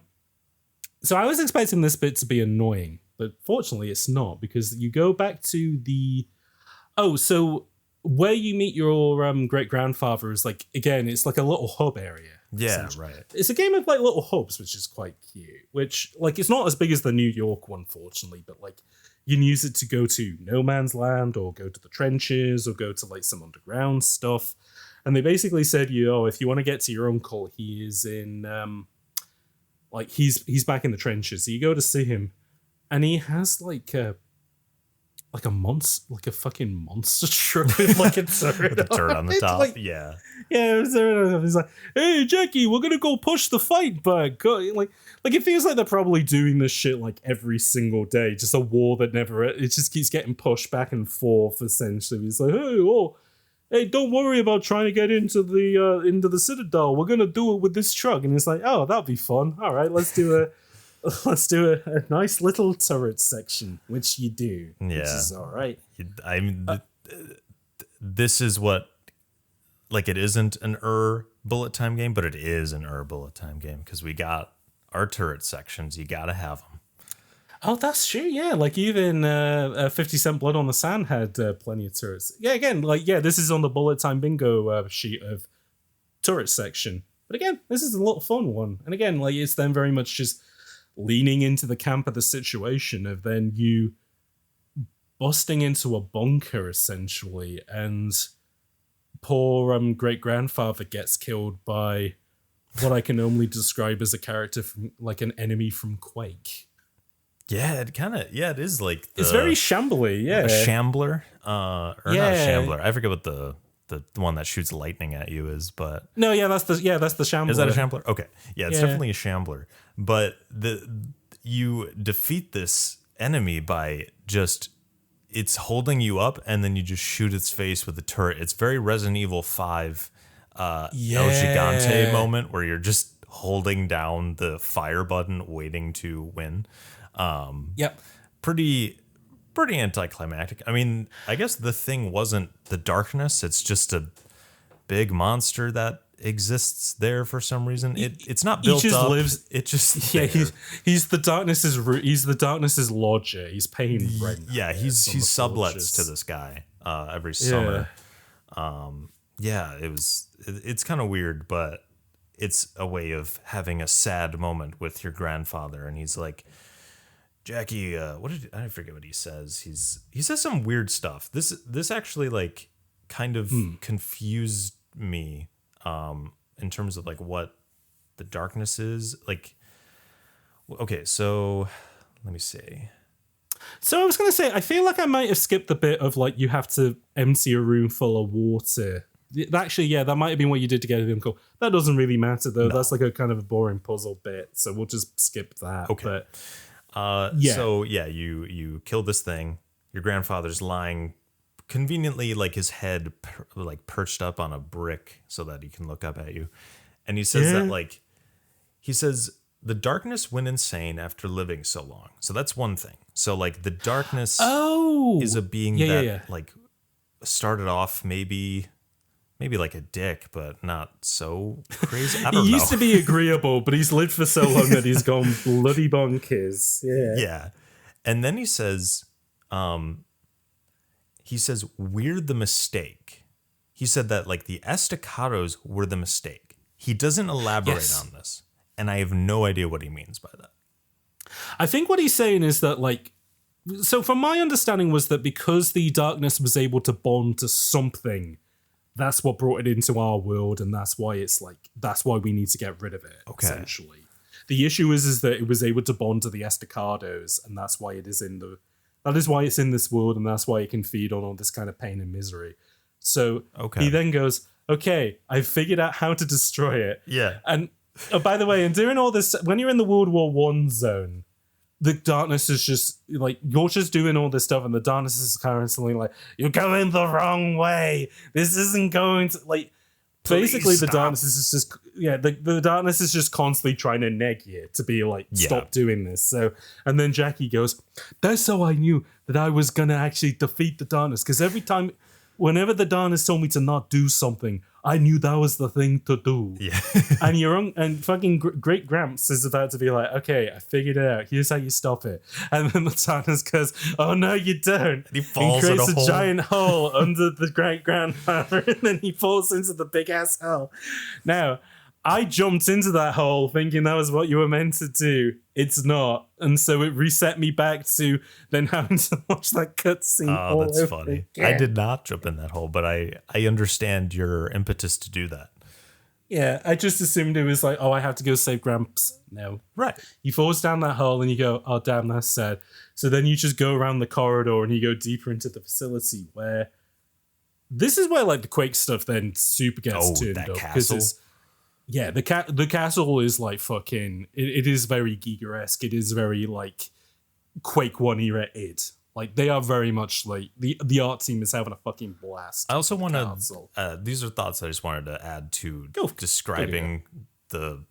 So I was expecting this bit to be annoying, but fortunately it's not, because you go back to the... Oh, so where you meet your great-grandfather is like, again, it's like a little hub area. Yeah, right. It's a game of like little hubs, which is quite cute, which like it's not as big as the New York one, fortunately, but like you can use it to go to No Man's Land or go to the trenches or go to like some underground stuff. And they basically said, if you want to get to your uncle, he is in he's back in the trenches. So you go to see him, and he has like a fucking monster truck with like a turret, with a turret on the top. Like, yeah. He's like, "Hey Jackie, we're gonna go push the fight back." Like it feels like they're probably doing this shit like every single day, just a war that it just keeps getting pushed back and forth. Essentially, he's like, "Hey, don't worry about trying to get into the Citadel. We're gonna do it with this truck." And it's like, "Oh, that'll be fun. All right, let's do a nice little turret section," which you do. Yeah, which is all right. I mean, this is what, like, it isn't an bullet time game, but it is an bullet time game, because we got our turret sections. You gotta have them. Oh, that's true. Yeah, like even 50 Cent Blood on the Sand had plenty of turrets. Yeah, again, this is on the bullet time bingo sheet of turret section. But again, this is a lot of fun one. And again, like it's then very much just leaning into the camp of the situation of then you busting into a bunker essentially, and poor great-grandfather gets killed by what I can only describe as a character from like an enemy from Quake. Yeah, it is like it's very shambly, yeah. A shambler, not a shambler. I forget what the one that shoots lightning at you is, but no, that's the shambler. Is that a shambler? Okay, yeah, it's definitely a shambler. But you defeat this enemy by just it's holding you up, and then you just shoot its face with a turret. It's very Resident Evil 5 El Gigante moment where you're just holding down the fire button, waiting to win. Pretty anticlimactic. I mean, I guess the thing wasn't the darkness. It's just a big monster that exists there for some reason. It's not built he just up. Lives. It just he's the darkness's root. He's the darkness's lodger. He's paying rent. Yeah, he's sublets to this guy every summer. It's kind of weird, but it's a way of having a sad moment with your grandfather, and he's like, Jackie, I forget what he says. He says some weird stuff. This actually like kind of confused me in terms of like what the darkness is. Like, okay, so let me see. So I was gonna say, I feel like I might have skipped the bit of like you have to empty a room full of water. Actually, yeah, that might have been what you did to get him cool. That doesn't really matter though. No. That's like a kind of a boring puzzle bit, so we'll just skip that. Okay. But So you kill this thing. Your grandfather's lying conveniently, like his head like perched up on a brick so that he can look up at you. And he says the darkness went insane after living so long. So that's one thing. So like the darkness is a being that like started off maybe like a dick, but not so crazy. I don't know. He used to be agreeable, but he's lived for so long that he's gone bloody bonkers. Yeah. Yeah. And then he says, we're the mistake. he said that like the estacados were the mistake. He doesn't elaborate on this, and I have no idea what he means by that. I think what he's saying is that, like, so from my understanding was that because the darkness was able to bond to something, that's what brought it into our world, and that's why it's like, that's why we need to get rid of it, essentially. The issue is that it was able to bond to the estacados, and that's why it is that is why it's in this world, and that's why it can feed on all this kind of pain and misery. So he then goes, okay, I figured out how to destroy it. Yeah. And by the way, and doing all this, when you're in the World War I zone, the darkness is just like, you're just doing all this stuff, and the darkness is constantly like, you're going the wrong way. This isn't going to, like, basically the darkness is just, the darkness is just constantly trying to neg you to be like, stop doing this. So, and then Jackie goes, that's how I knew that I was going to actually defeat the darkness. Because whenever the darkness told me to not do something, I knew that was the thing to do. Yeah. and fucking Great Gramps is about to be like, okay, I figured it out. Here's how you stop it. And then the darkness goes, oh no, you don't. And he falls and creates in a hole. giant hole under the great grandfather, and then he falls into the big ass hole. Now, I jumped into that hole thinking that was what you were meant to do. It's not. And so it reset me back to then having to watch that cutscene. Oh, that's funny. Again. I did not jump in that hole, but I understand your impetus to do that. Yeah, I just assumed it was like, oh, I have to go save Gramps. No. Right. You falls down that hole and you go, oh, damn, that's sad. So then you just go around the corridor and you go deeper into the facility where... This is where like the Quake stuff then super gets turned up. Castle. Yeah, the castle is like fucking... It is very Giga-esque. It is very like Quake 1 era id. Like they are very much like... The art team is having a fucking blast. I also want to... these are thoughts I just wanted to add to describing the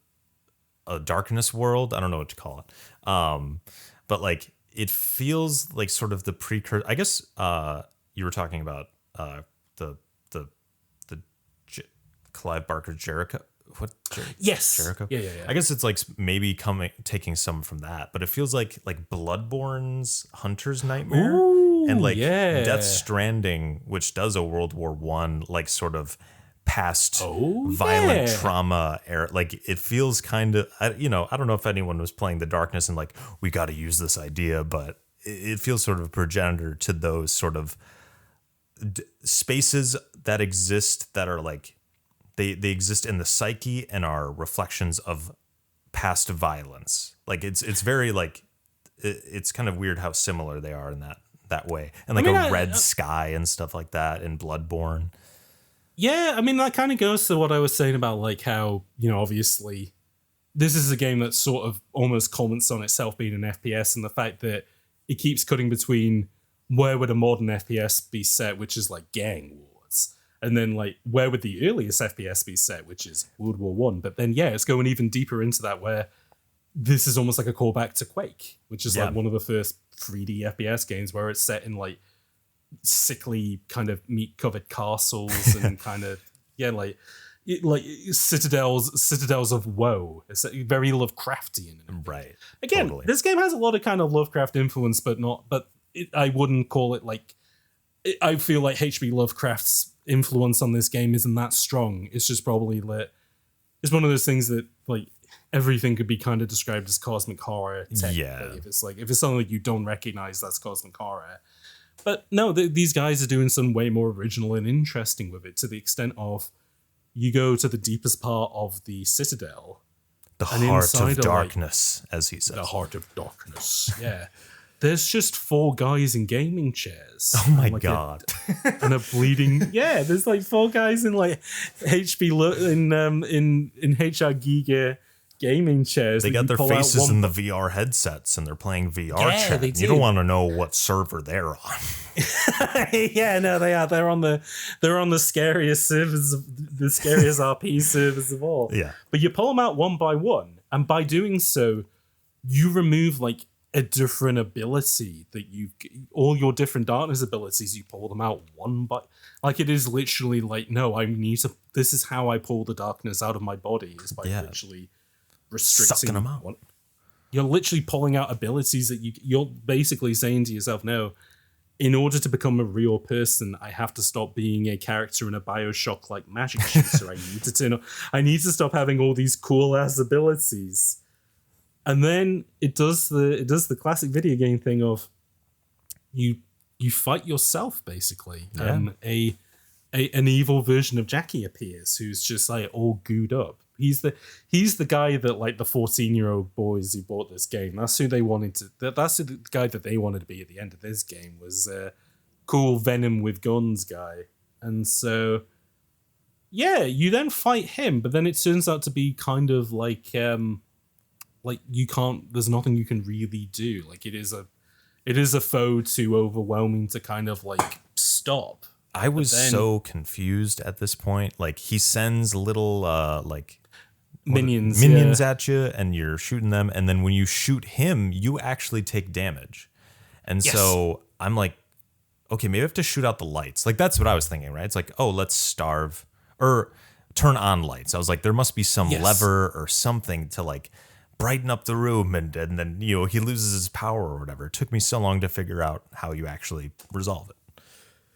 darkness world. I don't know what to call it. But like it feels like sort of the precursor... I guess you were talking about the Clive Barker Jericho... Yes. Jericho? Yeah. I guess it's like maybe taking some from that, but it feels like Bloodborne's Hunter's Nightmare. Ooh, and like Death Stranding, which does a World War I like sort of past violent trauma era. Like it feels kind of, I don't know if anyone was playing The Darkness and like, we got to use this idea, but it feels sort of a progenitor to those sort of spaces that exist that are like, they exist in the psyche and are reflections of past violence. Like it's very like it's kind of weird how similar they are in that way. And like a red sky and stuff like that in Bloodborne. Yeah, I mean that kind of goes to what I was saying about like how, obviously this is a game that sort of almost comments on itself being an FPS, and the fact that it keeps cutting between where would a modern FPS be set, which is like gang wars. And then, like, where would the earliest FPS be set, which is World War I? But then, it's going even deeper into that, where this is almost like a callback to Quake, which is like one of the first 3D FPS games where it's set in like sickly kind of meat-covered castles and kind of like citadels of woe. It's very Lovecraftian. Right. Again, This game has a lot of kind of Lovecraft influence, but I wouldn't call it like. I feel like H.P. Lovecraft's influence on this game isn't that strong. It's just probably it's one of those things that like everything could be kind of described as cosmic horror. Yeah, if it's something that you don't recognize, that's cosmic horror. But no, these guys are doing something way more original and interesting with it, to the extent of you go to the deepest part of the Citadel, the heart of darkness, as he says. The heart of darkness. Yeah. There's just 4 guys in gaming chairs. Oh my god! And a bleeding. Yeah, there's like 4 guys in like HP in HR Giga gaming chairs. They got their faces in the VR headsets and they're playing VR chat. You don't want to know what server they're on. Yeah, no, they are. They're on the scariest servers, the scariest RP servers of all. Yeah, but you pull them out one by one, and by doing so, you remove like a different ability that all your different darkness abilities, you pull them out one by, like it is literally like, no, this is how I pull the darkness out of my body, is by literally restricting sucking them out. You're literally pulling out abilities that you're basically saying to yourself, no, in order to become a real person, I have to stop being a character in a Bioshock like magic shooter. I need to stop having all these cool ass abilities. And then it does the classic video game thing of you fight yourself basically. And an evil version of Jackie appears who's just like all gooed up. He's the guy that like the 14-year-old boys who bought this game. That's who they wanted to. That's the guy that they wanted to be at the end of this game was cool Venom with guns guy. And so, yeah, you then fight him, but then it turns out to be kind of like you can't. There's nothing you can really do. Like it is a foe too overwhelming to kind of like stop. I was so confused at this point. Like he sends little minions at you, and you're shooting them, and then when you shoot him, you actually take damage. And so I'm like, okay, maybe I have to shoot out the lights. Like that's what I was thinking, right? It's like, oh, let's starve or turn on lights. I was like, there must be some lever or something to like brighten up the room, and then he loses his power or whatever. It took me so long to figure out how you actually resolve it.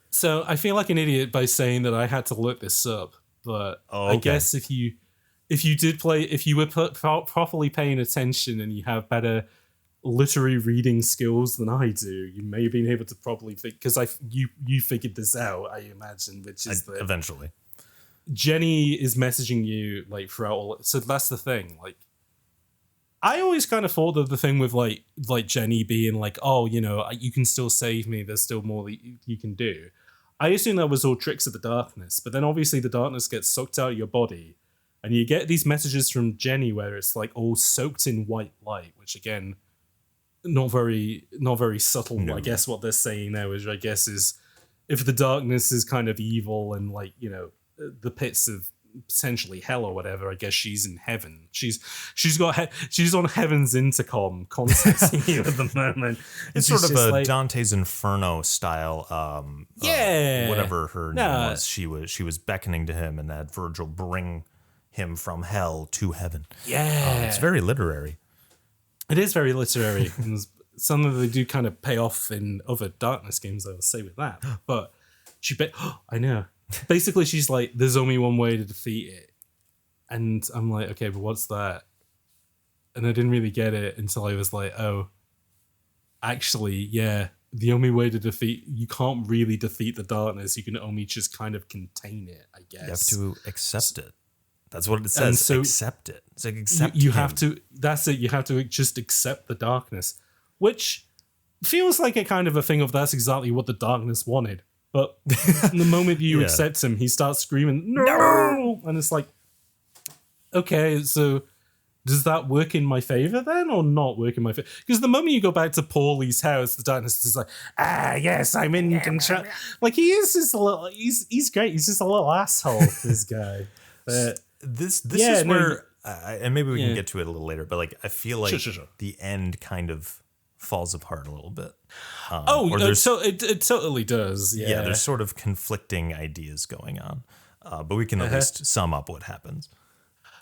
So I feel like an idiot by saying that I had to look this up, but I guess if you were properly paying attention and you have better literary reading skills than I do, you may have been able to probably because you figured this out, I imagine, which is that eventually Jenny is messaging you like throughout all. So that's the thing. Like I always kind of thought that the thing with like Jenny being like, oh, you can still save me. There's still more that you can do. I assume that was all tricks of the darkness, but then obviously the darkness gets sucked out of your body, and you get these messages from Jenny where it's like all soaked in white light, which again, not very subtle. No. I guess what they're saying now is, I guess, is if the darkness is kind of evil and like the pits of potentially hell or whatever, I guess she's in heaven. She's on heaven's intercom contacting you at the moment. It's sort of a like, Dante's Inferno style whatever her name was. She was beckoning to him and had Virgil bring him from hell to heaven. It's very literary. It is very literary. And some of they do kind of pay off in other darkness games, I will say with that. But I know. Basically, she's like, there's only one way to defeat it. And I'm like, okay, but what's that? And I didn't really get it until I was like, oh, actually, yeah, the only way to you can't really defeat the darkness. You can only just kind of contain it, I guess. You have to accept it. That's what it says. So accept it. It's like accept you have to, that's it. You have to just accept the darkness, which feels like a kind of a thing of that's exactly what the darkness wanted. But the moment you accept him, he starts screaming, no! And it's like, okay, so does that work in my favor then or not work in my favor? Because the moment you go back to Paulie's house, the darkness is like, yes, I'm in control. Like, he is just a little, he's great. He's just a little asshole, this guy. But this is where, and maybe we can get to it a little later, but like, I feel like the end kind of falls apart a little bit. So it totally does. Yeah, there's sort of conflicting ideas going on, but we can at least sum up what happens.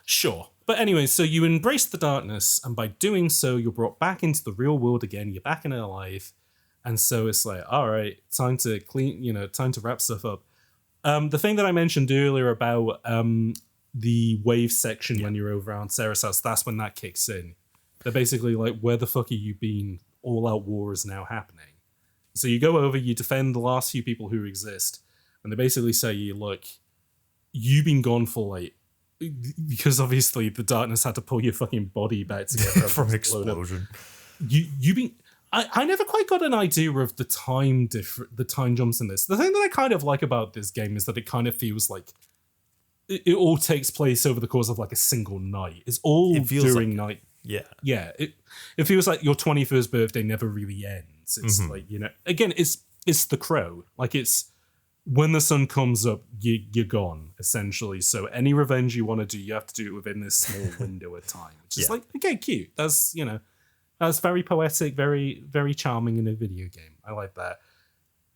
Sure. But anyway, so you embrace the darkness, and by doing so, you're brought back into the real world again. You're back in our life, and so it's like, all right, time to time to wrap stuff up. The thing that I mentioned earlier about the wave section when you're over on Sarah's house, that's when that kicks in. They're basically like, where the fuck are you been? All-out war is now happening. So you go over, you defend the last few people who exist, and they basically say, look, you've been gone for like, because obviously the darkness had to pull your fucking body back together from explosion. You've been. I never quite got an idea of the time jumps in this. The thing that I kind of like about this game is that it kind of feels like it all takes place over the course of like a single night. It's all during night. Yeah. It feels like your 21st birthday never really ends. It's like, again, it's The Crow. Like it's when the sun comes up, you're gone, essentially. So any revenge you want to do, you have to do it within this small window of time. Which is like, okay, cute. That's, that's very poetic, very, very charming in a video game. I like that.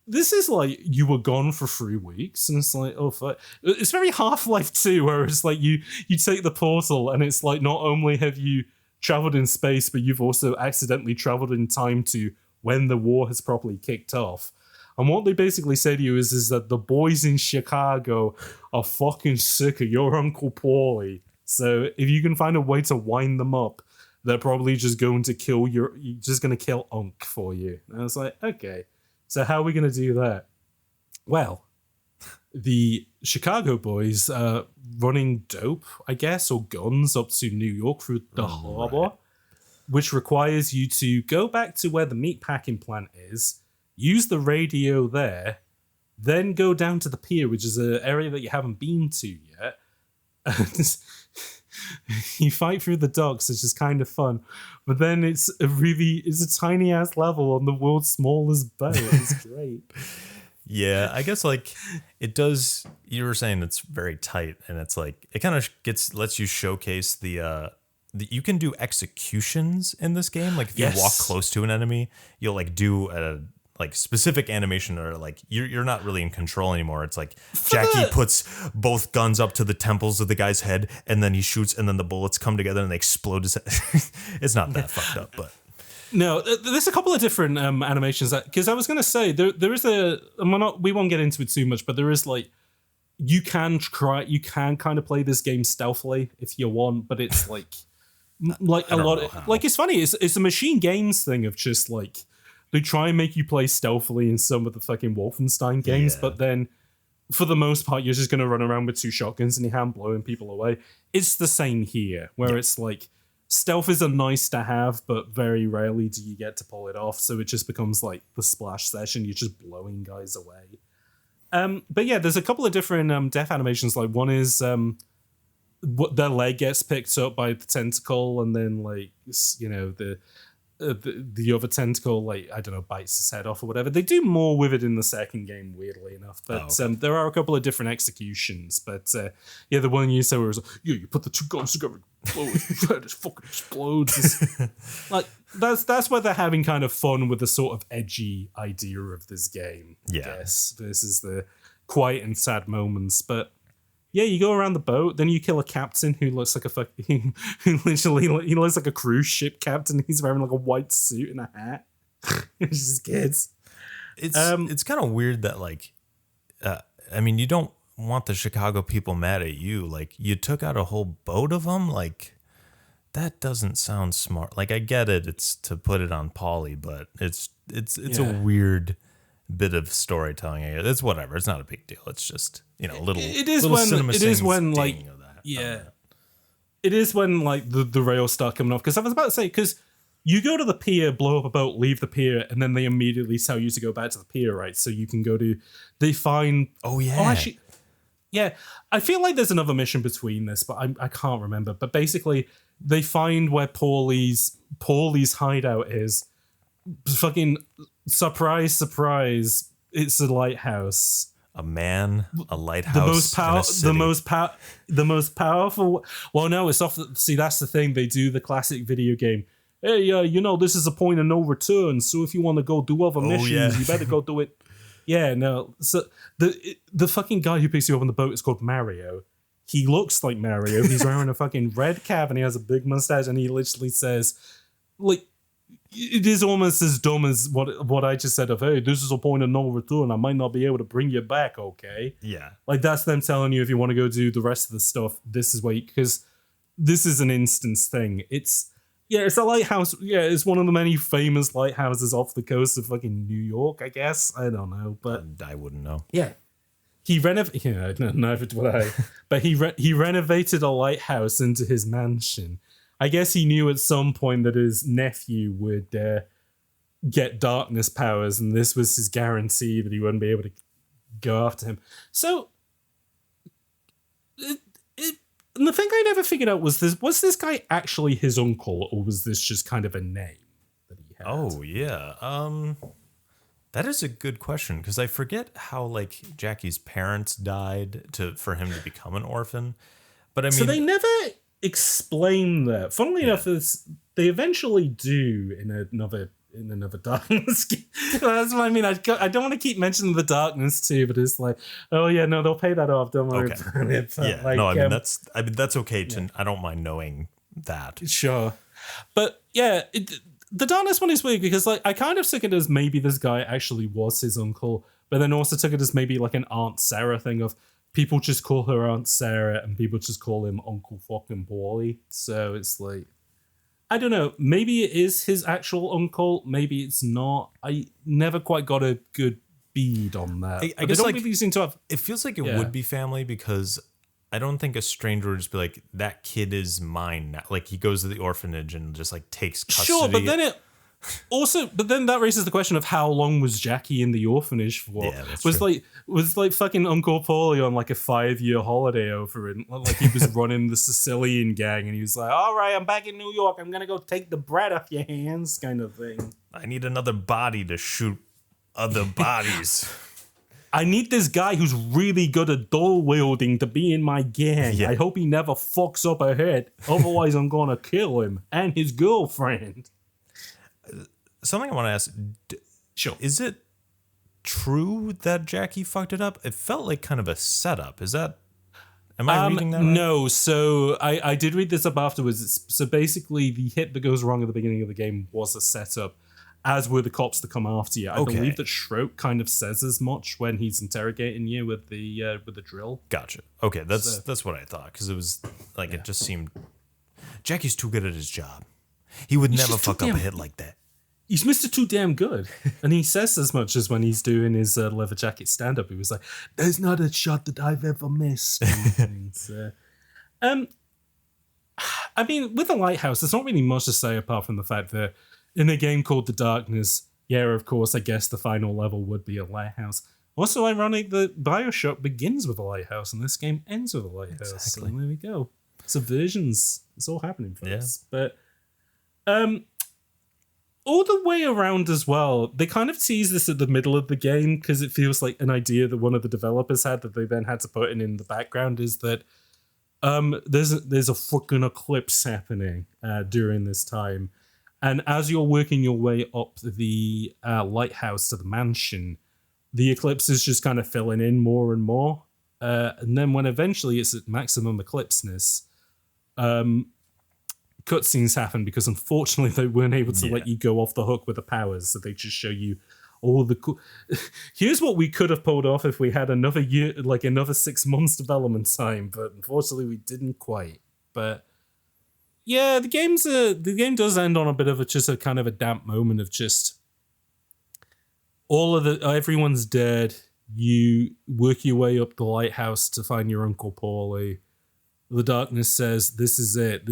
This is like, you were gone for 3 weeks, and it's like, oh, fuck. It's very Half-Life 2, where it's like you take the portal, and it's like, not only have you traveled in space, but you've also accidentally traveled in time to when the war has properly kicked off. And what they basically say to you is that the boys in Chicago are fucking sick of your Uncle Paulie. So if you can find a way to wind them up, they're probably just going to kill Unc for you. And I was like, okay, so how are we going to do that? Well, the Chicago boys are running dope, I guess, or guns up to New York through the harbor, which requires you to go back to where the meatpacking plant is, use the radio there, then go down to the pier, which is an area that you haven't been to yet. And you fight through the docks, which is kind of fun. But then it's a tiny ass level on the world's smallest boat. It's great. Yeah, I guess like it does. You were saying it's very tight, and it's like it kind of lets you showcase the you can do executions in this game. Like if you walk close to an enemy, you'll like do a like specific animation, or like you're not really in control anymore. It's like Jackie puts both guns up to the temples of the guy's head, and then he shoots, and then the bullets come together and they explode his head. It's not that fucked up, but. No, there's a couple of different animations because I was going to say there is we won't get into it too much, but there is like you can kind of play this game stealthily if you want, but it's like a lot of, like it's funny, it's a machine games thing of just like they try and make you play stealthily in some of the fucking Wolfenstein games, but then for the most part you're just going to run around with two shotguns in your hand blowing people away. It's the same here where it's like stealth is a nice to have, but very rarely do you get to pull it off. So it just becomes like the splash session. You're just blowing guys away. But yeah, there's a couple of different death animations. Like one is their leg gets picked up by the tentacle, and then like the other tentacle, like I don't know, bites his head off or whatever. They do more with it in the second game, weirdly enough. But there are a couple of different executions. But the one you said was you put the two guns together, blow it, it fucking explodes. Like that's where they're having kind of fun with the sort of edgy idea of this game. I guess this is the quiet and sad moments, but. Yeah, you go around the boat, then you kill a captain who looks like who literally he looks like a cruise ship captain. He's wearing like a white suit and a hat. It's just kids. It's kind of weird that like, I mean, you don't want the Chicago people mad at you. Like you took out a whole boat of them. Like that doesn't sound smart. Like I get it, it's to put it on Paulie, but it's a weird bit of storytelling. It's whatever. It's not a big deal. It's just a little. It is when like it is when like the rails start coming off. Because I was about to say you go to the pier, blow up a boat, leave the pier, and then they immediately tell you to go back to the pier, right? So you can go to. They find. Oh yeah. Oh, actually, yeah. I feel like there's another mission between this, but I can't remember. But basically, they find where Paulie's hideout is. Fucking surprise, it's a lighthouse. A man, a lighthouse, the most powerful. Well, no, it's off. See, that's the thing. They do the classic video game. Hey, this is a point of no return. So if you want to go do other missions, you better go do it. Yeah, no. So the fucking guy who picks you up on the boat is called Mario. He looks like Mario. He's wearing a fucking red cap and he has a big mustache, and he literally says, like. It is almost as dumb as what I just said of, hey, this is a point of no return. I might not be able to bring you back, okay? Yeah. Like, that's them telling you if you want to go do the rest of the stuff, this is where because this is an instance thing. It's a lighthouse. Yeah, it's one of the many famous lighthouses off the coast of fucking New York, I guess. I don't know, but... I wouldn't know. Yeah. He renovated... neither would I. But he renovated a lighthouse into his mansion. I guess he knew at some point that his nephew would get darkness powers, and this was his guarantee that he wouldn't be able to go after him. So, and the thing I never figured out was this guy actually his uncle, or was this just kind of a name that he had? Oh, yeah. That is a good question, because I forget how, like, Jackie's parents died for him to become an orphan. But I mean... So they never... explain that. Funnily enough, they eventually do in another Darkness game. That's what I mean. I don't want to keep mentioning the Darkness too, but it's like, oh yeah, no, they'll pay that off. Don't worry about it. But yeah, like, no, I mean that's okay to. I don't mind knowing that. Sure, but yeah, the darkness one is weird because like I kind of took it as maybe this guy actually was his uncle, but then also took it as maybe like an Aunt Sarah thing of people just call her Aunt Sarah and people just call him Uncle fucking Paulie. So it's like, I don't know, maybe it is his actual uncle, maybe it's not. I never quite got a good bead on that. I guess like really seem to have. it feels like it would be family because I don't think a stranger would just be like, that kid is mine now. Like he goes to the orphanage and just like takes custody. Sure, but then that raises the question of how long was Jackie in the orphanage for? Yeah, that's was true. like fucking Uncle Paulie on like a 5-year holiday over it. Like he was running the Sicilian gang and he was like, all right, I'm back in New York. I'm gonna go take the bread off your hands, kind of thing. I need another body to shoot other bodies. I need this guy who's really good at dual wielding to be in my gang. Yeah. I hope he never fucks up a head. Otherwise, I'm gonna kill him and his girlfriend. Something I want to ask. Sure. Is it true that Jackie fucked it up? It felt like kind of a setup. Is that... Am I reading that right? No, so I did read this up afterwards. So basically, the hit that goes wrong at the beginning of the game was a setup, as were the cops that come after you. I believe that Schroek kind of says as much when he's interrogating you with the drill. Gotcha. Okay, that's what I thought, because it was like it just seemed... Jackie's too good at his job. He would never fuck up a hit like that. He's Mr. Too Damn Good. And he says as much as when he's doing his leather jacket stand-up. He was like, there's not a shot that I've ever missed. I mean, with The Lighthouse, there's not really much to say apart from the fact that in a game called The Darkness, yeah, of course, I guess the final level would be a lighthouse. Also ironic that Bioshock begins with a lighthouse and this game ends with a lighthouse. Exactly. So there we go. Subversions. It's all happening for us. But all the way around as well, they kind of tease this at the middle of the game because it feels like an idea that one of the developers had that they then had to put in the background is that there's a fucking eclipse happening during this time. And as you're working your way up the lighthouse to the mansion, the eclipse is just kind of filling in more and more. And then when eventually it's at maximum eclipseness, cutscenes happen because unfortunately they weren't able to let you go off the hook with the powers, so they just show you all the cool... Here's what we could have pulled off if we had another year, like another 6 months development time, but unfortunately we didn't quite. But yeah, the game does end on a bit of a kind of a damp moment of just everyone's dead. You work your way up the lighthouse to find your Uncle Paulie. The darkness says, this is it.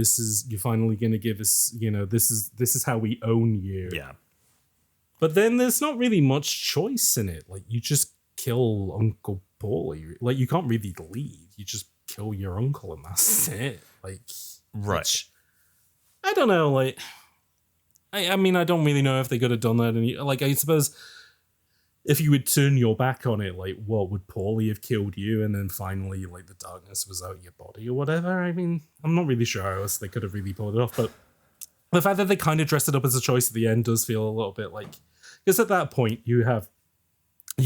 You're finally going to give us, this is how we own you. Yeah. But then there's not really much choice in it. Like, you just kill Uncle Paulie. Like, you can't really leave. You just kill your uncle and that's it. Like, right. Which, I don't know. Like, I mean, I don't really know if they could have done that. Like, I suppose if you would turn your back on it, like, what would Paulie have killed you? And then finally, like, the darkness was out your body or whatever. I mean, I'm not really sure how else they could have really pulled it off. But the fact that they kind of dressed it up as a choice at the end does feel a little bit like... Because at that point, you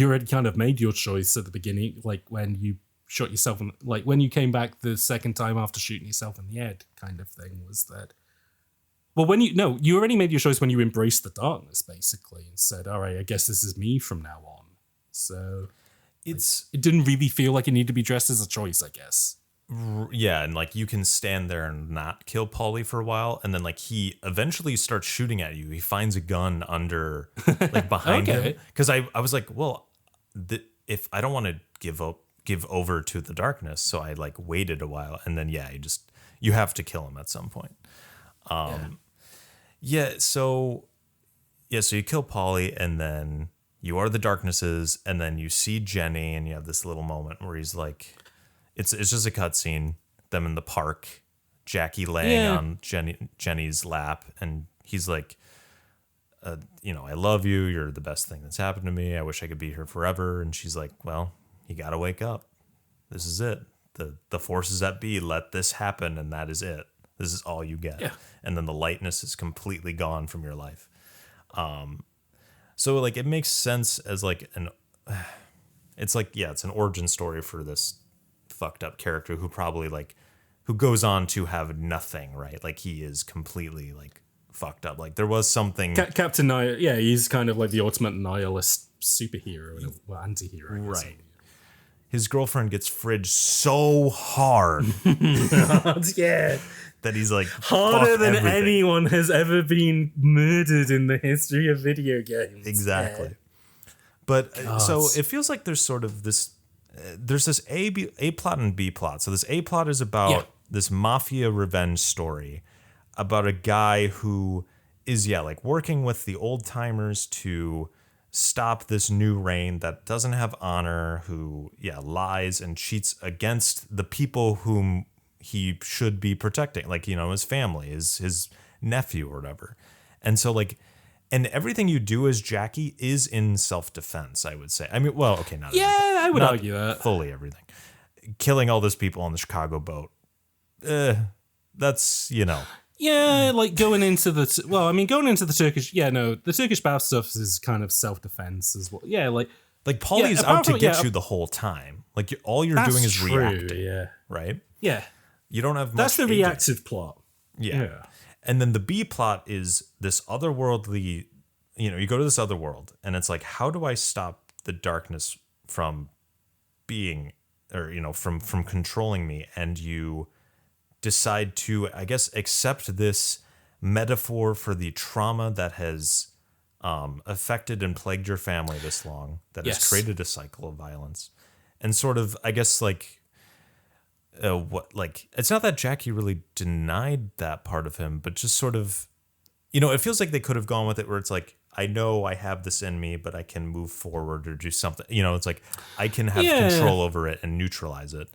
already kind of made your choice at the beginning, like when you shot yourself, like when you came back the second time after shooting yourself in the head kind of thing was that... Well, you already made your choice when you embraced the darkness, basically, and said, all right, I guess this is me from now on. So it didn't really feel like it needed to be dressed as a choice, I guess. Yeah, and like you can stand there and not kill Paulie for a while, and then like he eventually starts shooting at you. He finds a gun under, like behind him. Because I was like, well, if I don't want to give over to the darkness, so I like waited a while, and then you have to kill him at some point. So you kill Paulie, and then you are the darknesses, and then you see Jenny, and you have this little moment where he's like, it's just a cutscene, them in the park, Jackie laying on Jenny's lap, and he's like, I love you, you're the best thing that's happened to me, I wish I could be here forever. And she's like, well, you gotta wake up. This is it. The forces that be let this happen, and that is it. This is all you get. Yeah. And then the lightness is completely gone from your life. So like it makes sense as like it's an origin story for this fucked up character who probably who goes on to have nothing, right? Like he is completely like fucked up. Like there was something. Captain Nihil, yeah, he's kind of like the ultimate nihilist superhero and anti-hero. Right. His girlfriend gets fridged so hard. Yeah. That he's like harder than everything. anyone has ever been murdered in the history of video games. Exactly. Yeah. But so it feels like there's sort of this. There's this A plot and B plot. So this A plot is about this mafia revenge story about a guy who is like working with the old timers to stop this new reign that doesn't have honor, who lies and cheats against the people whom he should be protecting, like, you know, his family, his nephew or whatever. And so like, and everything you do as Jackie is in self-defense, I would say. I mean, well, okay, not everything. I would argue that. Fully everything. Killing all those people on the Chicago boat. That's, you know. Yeah, like going into the Turkish, the Turkish bath stuff is kind of self-defense as well. Yeah, like Paulie's out to get you the whole time. Like all you're doing is reacting. Right? Yeah. You don't have much. That's the reactive plot. Yeah. And then the B plot is this otherworldly, you know, you go to this other world and it's like, how do I stop the darkness from being, or, you know, from controlling me? And you decide to, I guess, accept this metaphor for the trauma that has affected and plagued your family this long, that has created a cycle of violence. And sort of, I guess, like, it's not that Jackie really denied that part of him, but just sort of, you know, it feels like they could have gone with it where it's like, I know I have this in me, but I can move forward or do something, you know, it's like I can have control over it and neutralize it.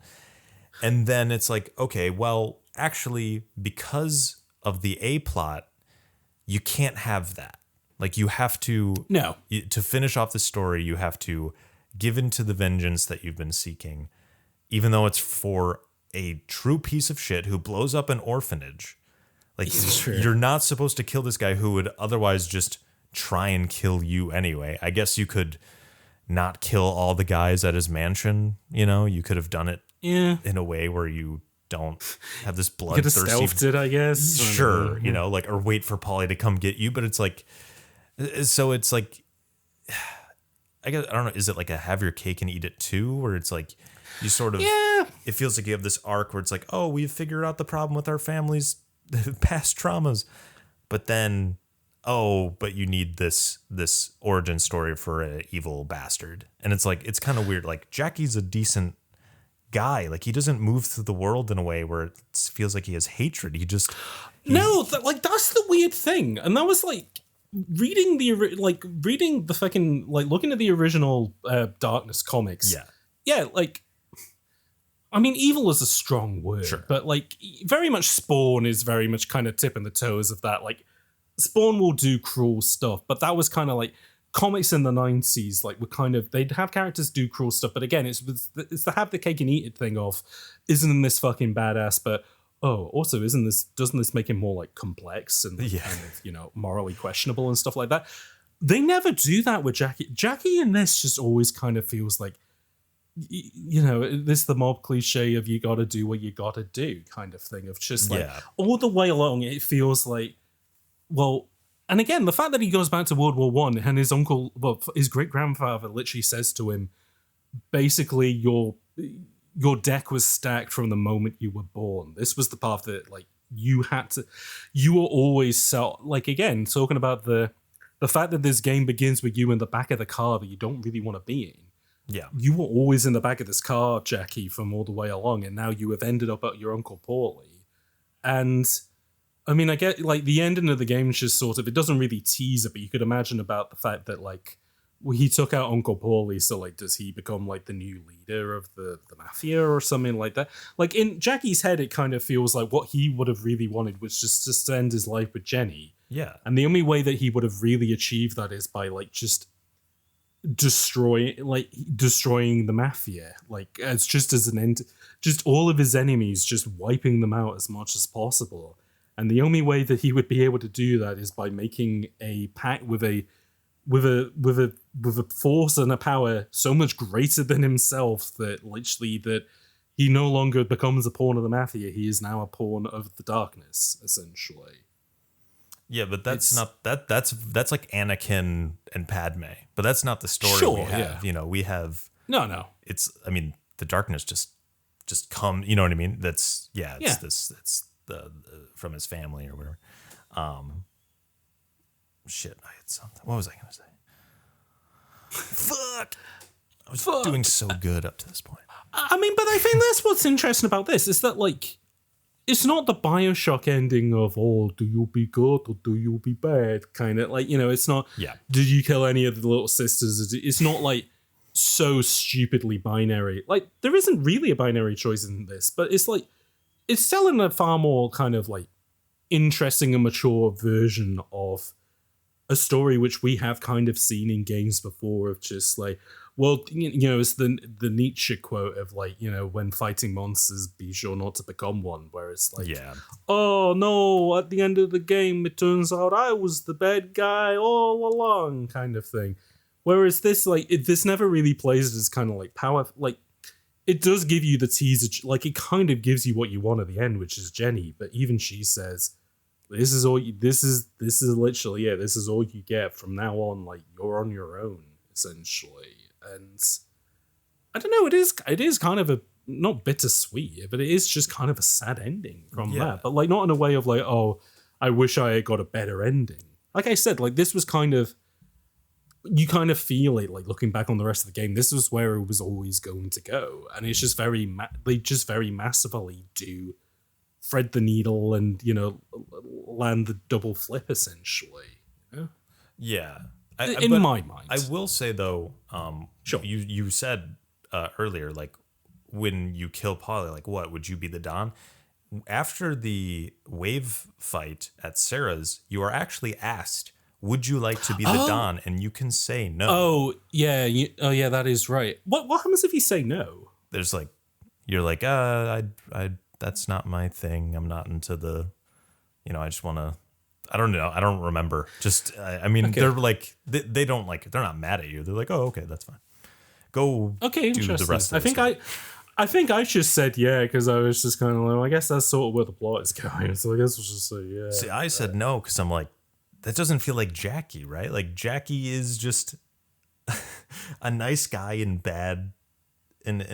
And then it's like, okay, well, actually, because of the A plot, you can't have that. Like you have to, to finish off the story, you have to give in to the vengeance that you've been seeking, even though it's for a true piece of shit who blows up an orphanage. Like you're not supposed to kill this guy who would otherwise just try and kill you anyway. I guess you could not kill all the guys at his mansion. You know, you could have done it in a way where you don't have this bloodthirsty. You could have stealthed it, I guess. Sure, you know, like, or wait for Paulie to come get you. But it's like, so it's like, I guess, I don't know. Is it like a have your cake and eat it too? Where it's like, you sort of, it feels like you have this arc where it's like, oh, we've figured out the problem with our family's past traumas. But then, but you need this origin story for an evil bastard. And it's like, it's kind of weird. Like Jackie's a decent guy. Like he doesn't move through the world in a way where it feels like he has hatred. That's the weird thing. And that was like reading the fucking, like looking at the original Darkness comics. Yeah. Like, I mean, evil is a strong word, but like very much Spawn is very much kind of tipping the toes of that. Like Spawn will do cruel stuff, but that was kind of like comics in the 90s, like were kind of, they'd have characters do cruel stuff. But again, it's the have the cake and eat it thing of, isn't this fucking badass? But also doesn't this make him more like complex and kind of, you know, morally questionable and stuff like that? They never do that with Jackie. Jackie in this just always kind of feels like, you know, this the mob cliche of you gotta do what you gotta do kind of thing of just like all the way along it feels like, well, and again the fact that he goes back to World War One and his uncle, well, his great grandfather literally says to him, basically your deck was stacked from the moment you were born. This was the path that like you were always so, like, again talking about the fact that this game begins with you in the back of the car that you don't really want to be in. Yeah, you were always in the back of this car, Jackie, from all the way along, and now you have ended up at your Uncle Paulie. And I mean, I get like the ending of the game is just sort of, it doesn't really tease it, but you could imagine about the fact that like, well, he took out Uncle Paulie, so like, does he become like the new leader of the mafia or something like that? Like in Jackie's head, it kind of feels like what he would have really wanted was just to spend his life with Jenny. Yeah, and the only way that he would have really achieved that is by like just destroying the mafia, like as just as an end, just all of his enemies, just wiping them out as much as possible. And the only way that he would be able to do that is by making a pact with a force and a power so much greater than himself that literally that he no longer becomes a pawn of the mafia. He is now a pawn of the darkness, essentially. Yeah, but that's not that's like Anakin and Padme. But that's not the story we have. Yeah. You know, we have No. it's I mean, the darkness just come, you know what I mean? That's it's the from his family or whatever. Shit, I had something. What was I gonna say? Fuck. I was doing so good up to this point. I mean, but I think that's what's interesting about this is that, like, it's not the Bioshock ending of, oh, do you be good or do you be bad? Kind of like, you know, it's not, did you kill any of the little sisters? It's not like so stupidly binary. Like, there isn't really a binary choice in this, but it's like, it's telling a far more kind of like interesting and mature version of a story which we have kind of seen in games before, of just like, well, you know, it's the Nietzsche quote of like, you know, when fighting monsters, be sure not to become one, where it's like, oh no, at the end of the game, it turns out I was the bad guy all along, kind of thing. Whereas this, like, this never really plays as kind of like power, like, it does give you the teaser, like, it kind of gives you what you want at the end, which is Jenny, but even she says, this is all this is literally, this is all you get from now on, like, you're on your own, essentially. And I don't know, it is kind of a, not bittersweet, but it is just kind of a sad ending from that. But like, not in a way of like, oh, I wish I had got a better ending. Like I said, like, this was kind of, you kind of feel it, like, looking back on the rest of the game, this was where it was always going to go. And it's just they just very masterfully do thread the needle and, you know, land the double flip, essentially. Yeah. In my mind. I will say, though, sure. You said earlier, like, when you kill Polly, like, what, would you be the Don? After the wave fight at Sarah's, you are actually asked, would you like to be the Don? And you can say no. Oh, yeah. That is right. What happens if you say no? There's like, you're like, that's not my thing. I'm not into the, you know, I just want to, I don't know. I don't remember. Just, I mean, they're like, they don't like, they're not mad at you. They're like, oh, okay, that's fine. Go do the rest of it. I think I just said yeah, because I was just kind of like, well, I guess that's sort of where the plot is going. So I guess we'll just say yeah. See, I said no because I'm like, that doesn't feel like Jackie, right? Like, Jackie is just a nice guy in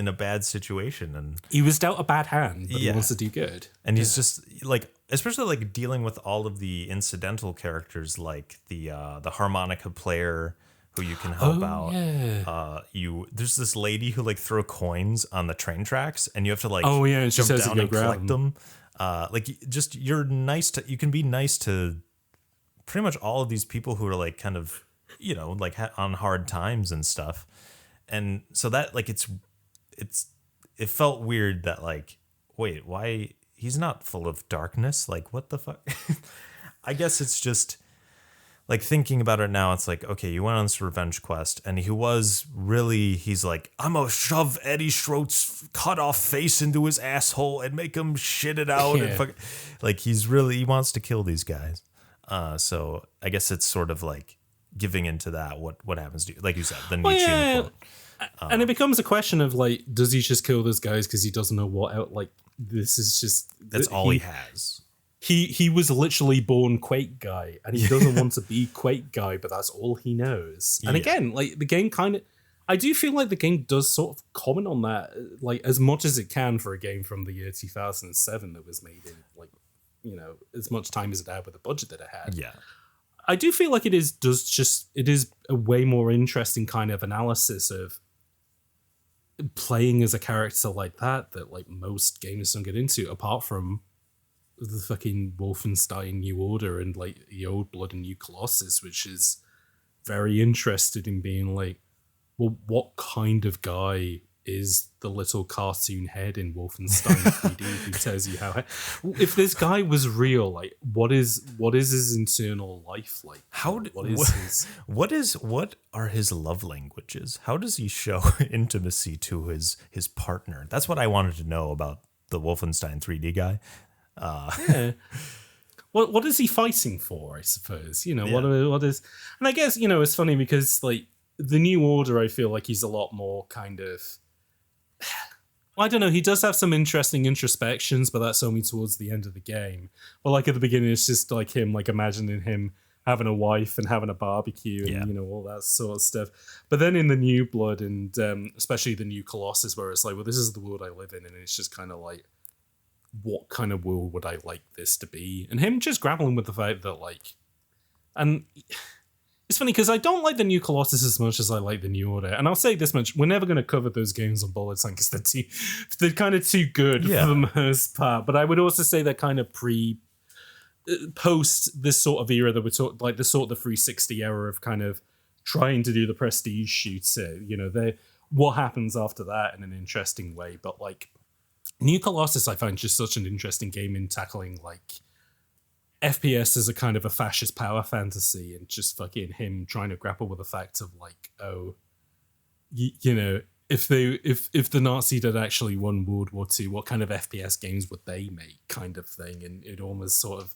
a bad situation, and he was dealt a bad hand, but he wants to do good. And he's just like, especially like dealing with all of the incidental characters, like the harmonica player who you can help out. Yeah. There's this lady who like throw coins on the train tracks, and you have to like jump down and collect them. Like, just you can be nice to pretty much all of these people who are like kind of, you know, like on hard times and stuff. And so that, like, it felt weird that, like, wait, why he's not full of darkness? Like, what the fuck? I guess it's just like, thinking about it now, it's like, okay, you went on this revenge quest, and he's like, I'm gonna shove Eddie Schroetz's cut off face into his asshole and make him shit it out. And like, he wants to kill these guys. So I guess it's sort of like giving into that. What happens to you? Like you said, the Nietzschean quote. And it becomes a question of like, does he just kill those guys because he doesn't know what out? Like, this is just, that's all he has. He was literally born Quake guy, and he doesn't want to be Quake guy, but that's all he knows. And again, like, the game kind of, I do feel like the game does sort of comment on that, like, as much as it can for a game from the year 2007 that was made in, like, you know, as much time as it had with the budget that it had. Yeah. I do feel like it is a way more interesting kind of analysis of playing as a character like that like most games don't get into, apart from the fucking Wolfenstein New Order and like the Old Blood and New Colossus, which is very interested in being like, well, what kind of guy is the little cartoon head in Wolfenstein 3D who tells you how, if this guy was real, like, what is his internal life like? What are his love languages? How does he show intimacy to his partner? That's what I wanted to know about the Wolfenstein 3D guy. What is he fighting for, I suppose? You know, what is, and I guess, you know, it's funny because like the New Order, I feel like he's a lot more kind of, I don't know. He does have some interesting introspections, but that's only towards the end of the game. But like at the beginning, it's just like him, like imagining him having a wife and having a barbecue and you know all that sort of stuff. But then in the New Blood and especially the New Colossus, where it's like, well, this is the world I live in, and it's just kind of like, what kind of world would I like this to be? And him just grappling with the fact that like, and it's funny because I don't like the New Colossus as much as I like the New Order. And I'll say this much: we're never going to cover those games on Bullet Time because they're kind of too good for the most part. But I would also say they're kind of post this sort of era that we're talking, like the sort of the 360 era of kind of trying to do the prestige shooter. You know, what happens after that in an interesting way. But like New Colossus, I find just such an interesting game in tackling like FPS as a kind of a fascist power fantasy, and just fucking him trying to grapple with the fact of like, oh, you know, if the Nazis had actually won World War II, what kind of FPS games would they make, kind of thing. And it almost sort of,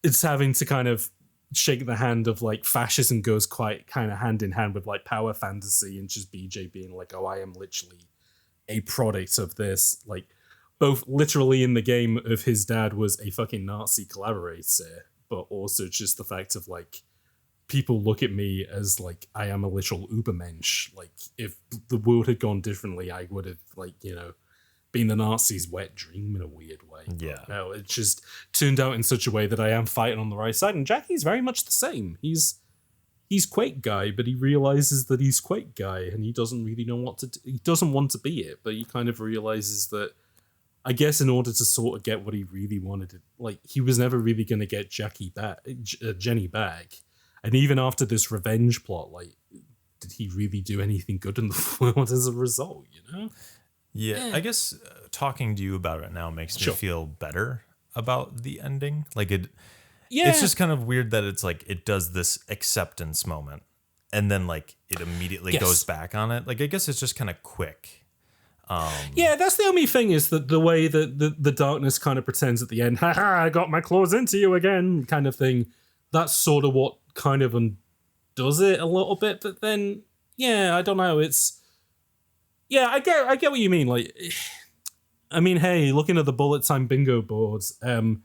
it's having to kind of shake the hand of like fascism goes quite kind of hand in hand with like power fantasy, and just BJ being like, oh, I am literally a product of this, like, both literally in the game of his dad was a fucking Nazi collaborator, but also just the fact of like, people look at me as like, I am a literal Ubermensch. Like, if the world had gone differently, I would have, like, you know, been the Nazis' wet dream in a weird way. Yeah. No, it just turned out in such a way that I am fighting on the right side. And Jackie's very much the same. He's Quake guy, but he realizes that he's Quake guy, and he doesn't really know what to do. He doesn't want to be it, but he kind of realizes that, I guess, in order to sort of get what he really wanted, like, he was never really going to get Jenny back. And even after this revenge plot, like, did he really do anything good in the world as a result, you know? Yeah. I guess talking to you about it now makes me feel better about the ending. Like, it's just kind of weird that it's like, it does this acceptance moment, and then, like, it immediately goes back on it. Like, I guess it's just kind of quick. Yeah, that's the only thing, is that the way that the darkness kind of pretends at the end, haha, I got my claws into you again, kind of thing. That's sort of what kind of undoes it a little bit. But then, yeah, I don't know. I get what you mean. Like, I mean, hey, looking at the Bullet Time bingo boards, an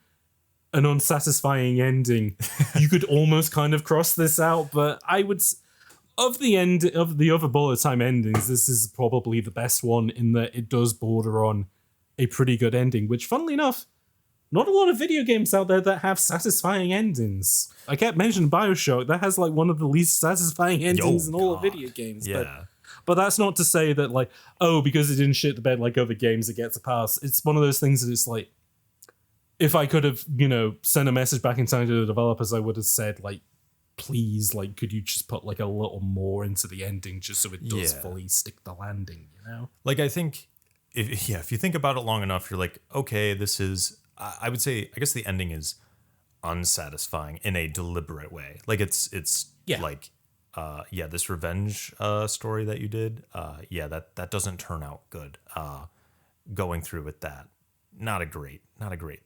unsatisfying ending, you could almost kind of cross this out. But I would. Of the other Bullet Time endings, this is probably the best one, in that it does border on a pretty good ending, which, funnily enough, not a lot of video games out there that have satisfying endings. I kept mentioning BioShock. That has like one of the least satisfying endings in all of video games. Yeah. But that's not to say that, like, oh, because it didn't shit the bed like other games, it gets a pass. It's one of those things that it's like, if I could have, you know, sent a message back in time to the developers, I would have said, like, please, like, could you just put like a little more into the ending just so it does fully stick the landing, you know? Like, I think if you think about it long enough, you're like, okay, this is, I would say, I guess the ending is unsatisfying in a deliberate way. Like, it's like, this revenge story that you did, that doesn't turn out good. Going through with that, not a great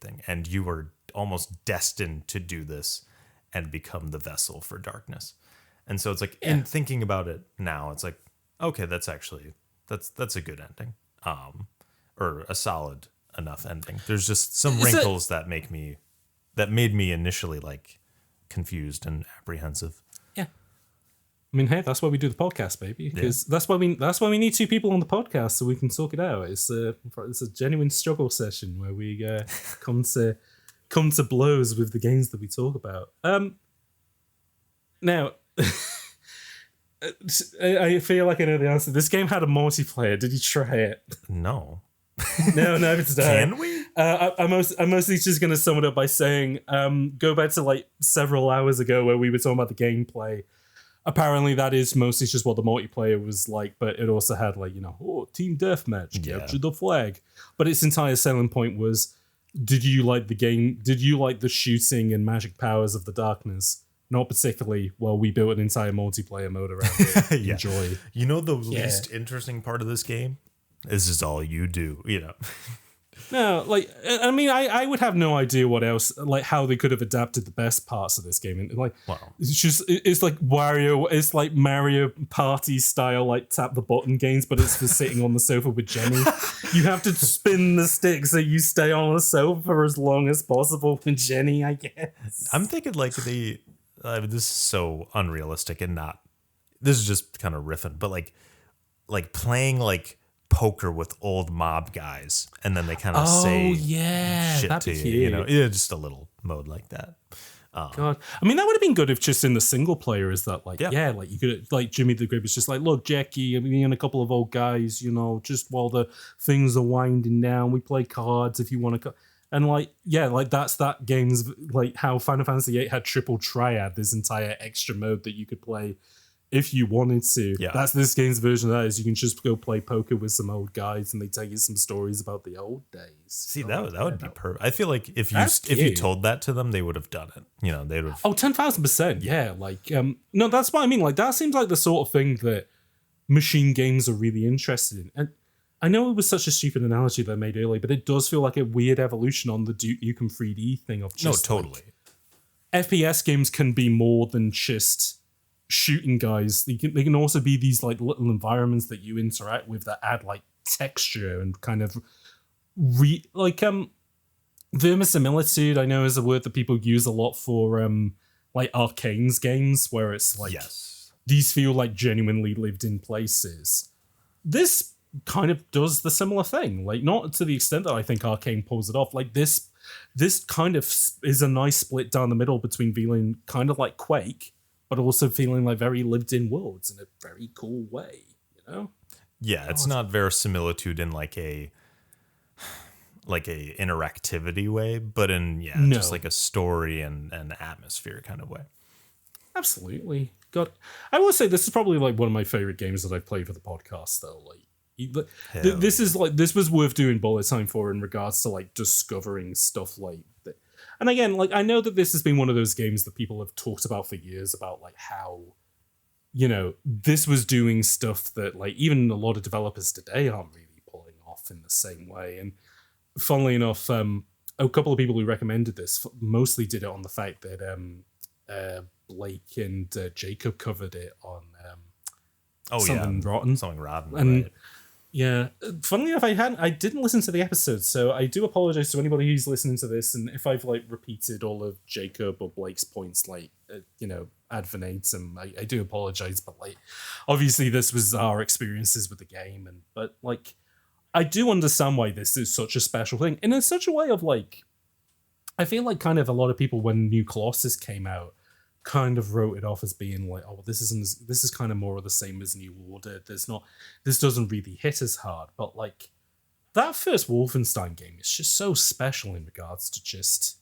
thing. And you were almost destined to do this and become the vessel for darkness. And so it's like, in thinking about it now, it's like, okay, that's a good ending. Or a solid enough ending. There's just some wrinkles that made me initially like confused and apprehensive. Yeah. I mean, hey, that's why we do the podcast, baby. Because that's why we need two people on the podcast, so we can talk it out. It's a genuine struggle session where we come to blows with the games that we talk about. Now, I feel like I know the answer. This game had a multiplayer. Did you try it? No. No, it's done. Can we? I'm mostly just going to sum it up by saying, go back to like several hours ago where we were talking about the gameplay. Apparently that is mostly just what the multiplayer was like, but it also had like, you know, team deathmatch, capture the flag. But its entire selling point was, did you like the game? Did you like the shooting and magic powers of the darkness? Not particularly. Well, we built an entire multiplayer mode around it. Enjoy. You know, the least interesting part of this game? This is all you do, you know. No, like I mean, I would have no idea what else, like how they could have adapted the best parts of this game, and like it's like Wario, it's like Mario Party style, like tap the button games, but it's for sitting on the sofa with Jenny. You have to spin the stick so you stay on the sofa for as long as possible with Jenny, I guess. I'm thinking like this is so unrealistic and not. This is just kind of riffing, but like playing like poker with old mob guys, and then they kind of say shit to you, you know, just a little mode like that. God, I mean, that would have been good if just in the single player is that like, like you could, like Jimmy the Grape is just like, look, Jackie, I mean, and a couple of old guys, you know, just while the things are winding down, we play cards if you want to. And like, like that's that game's like how Final Fantasy VIII had triple triad, this entire extra mode that you could play if you wanted to. Yeah. That's this game's version of that, is you can just go play poker with some old guys and they tell you some stories about the old days. See, that would be perfect. I feel like if you told that to them, they would have done it. You know, they would have. Oh, 10,000%. Yeah. Like, no, that's what I mean. Like, that seems like the sort of thing that machine games are really interested in. And I know it was such a stupid analogy that I made earlier, but it does feel like a weird evolution on the Duke Nukem 3D thing of just. No, totally. Like, FPS games can be more than just shooting guys. They can also be these like little environments that you interact with that add like texture and kind of verisimilitude, I know, is a word that people use a lot for like Arcane's games, where it's like these feel like genuinely lived in places. This kind of does the similar thing, like not to the extent that I think Arcane pulls it off. Like this kind of is a nice split down the middle between feeling kind of like Quake, but also feeling like very lived in worlds in a very cool way, you know? Yeah, it's not verisimilitude in like a interactivity way, but in just like a story and atmosphere kind of way. Absolutely. God, I will say this is probably like one of my favorite games that I've played for the podcast, though. Like, this was worth doing bullet time for in regards to like discovering stuff like that. And again, like I know that this has been one of those games that people have talked about for years about like how, you know, this was doing stuff that like even a lot of developers today aren't really pulling off in the same way. And funnily enough, a couple of people who recommended this mostly did it on the fact that Blake and Jacob covered it on Something Rotten. Something Rotten, and right. Yeah, funnily enough, I didn't listen to the episode, so I do apologize to anybody who's listening to this, and if I've like repeated all of Jacob or Blake's points, like you know, ad verbatim, I do apologize. But like, obviously, this was our experiences with the game, but like, I do understand why this is such a special thing, and in such a way of like, I feel like kind of a lot of people when New Colossus came out kind of wrote it off as being like, oh, this is kind of more of the same as New Order. This doesn't really hit as hard, but like that first Wolfenstein game is just so special in regards to just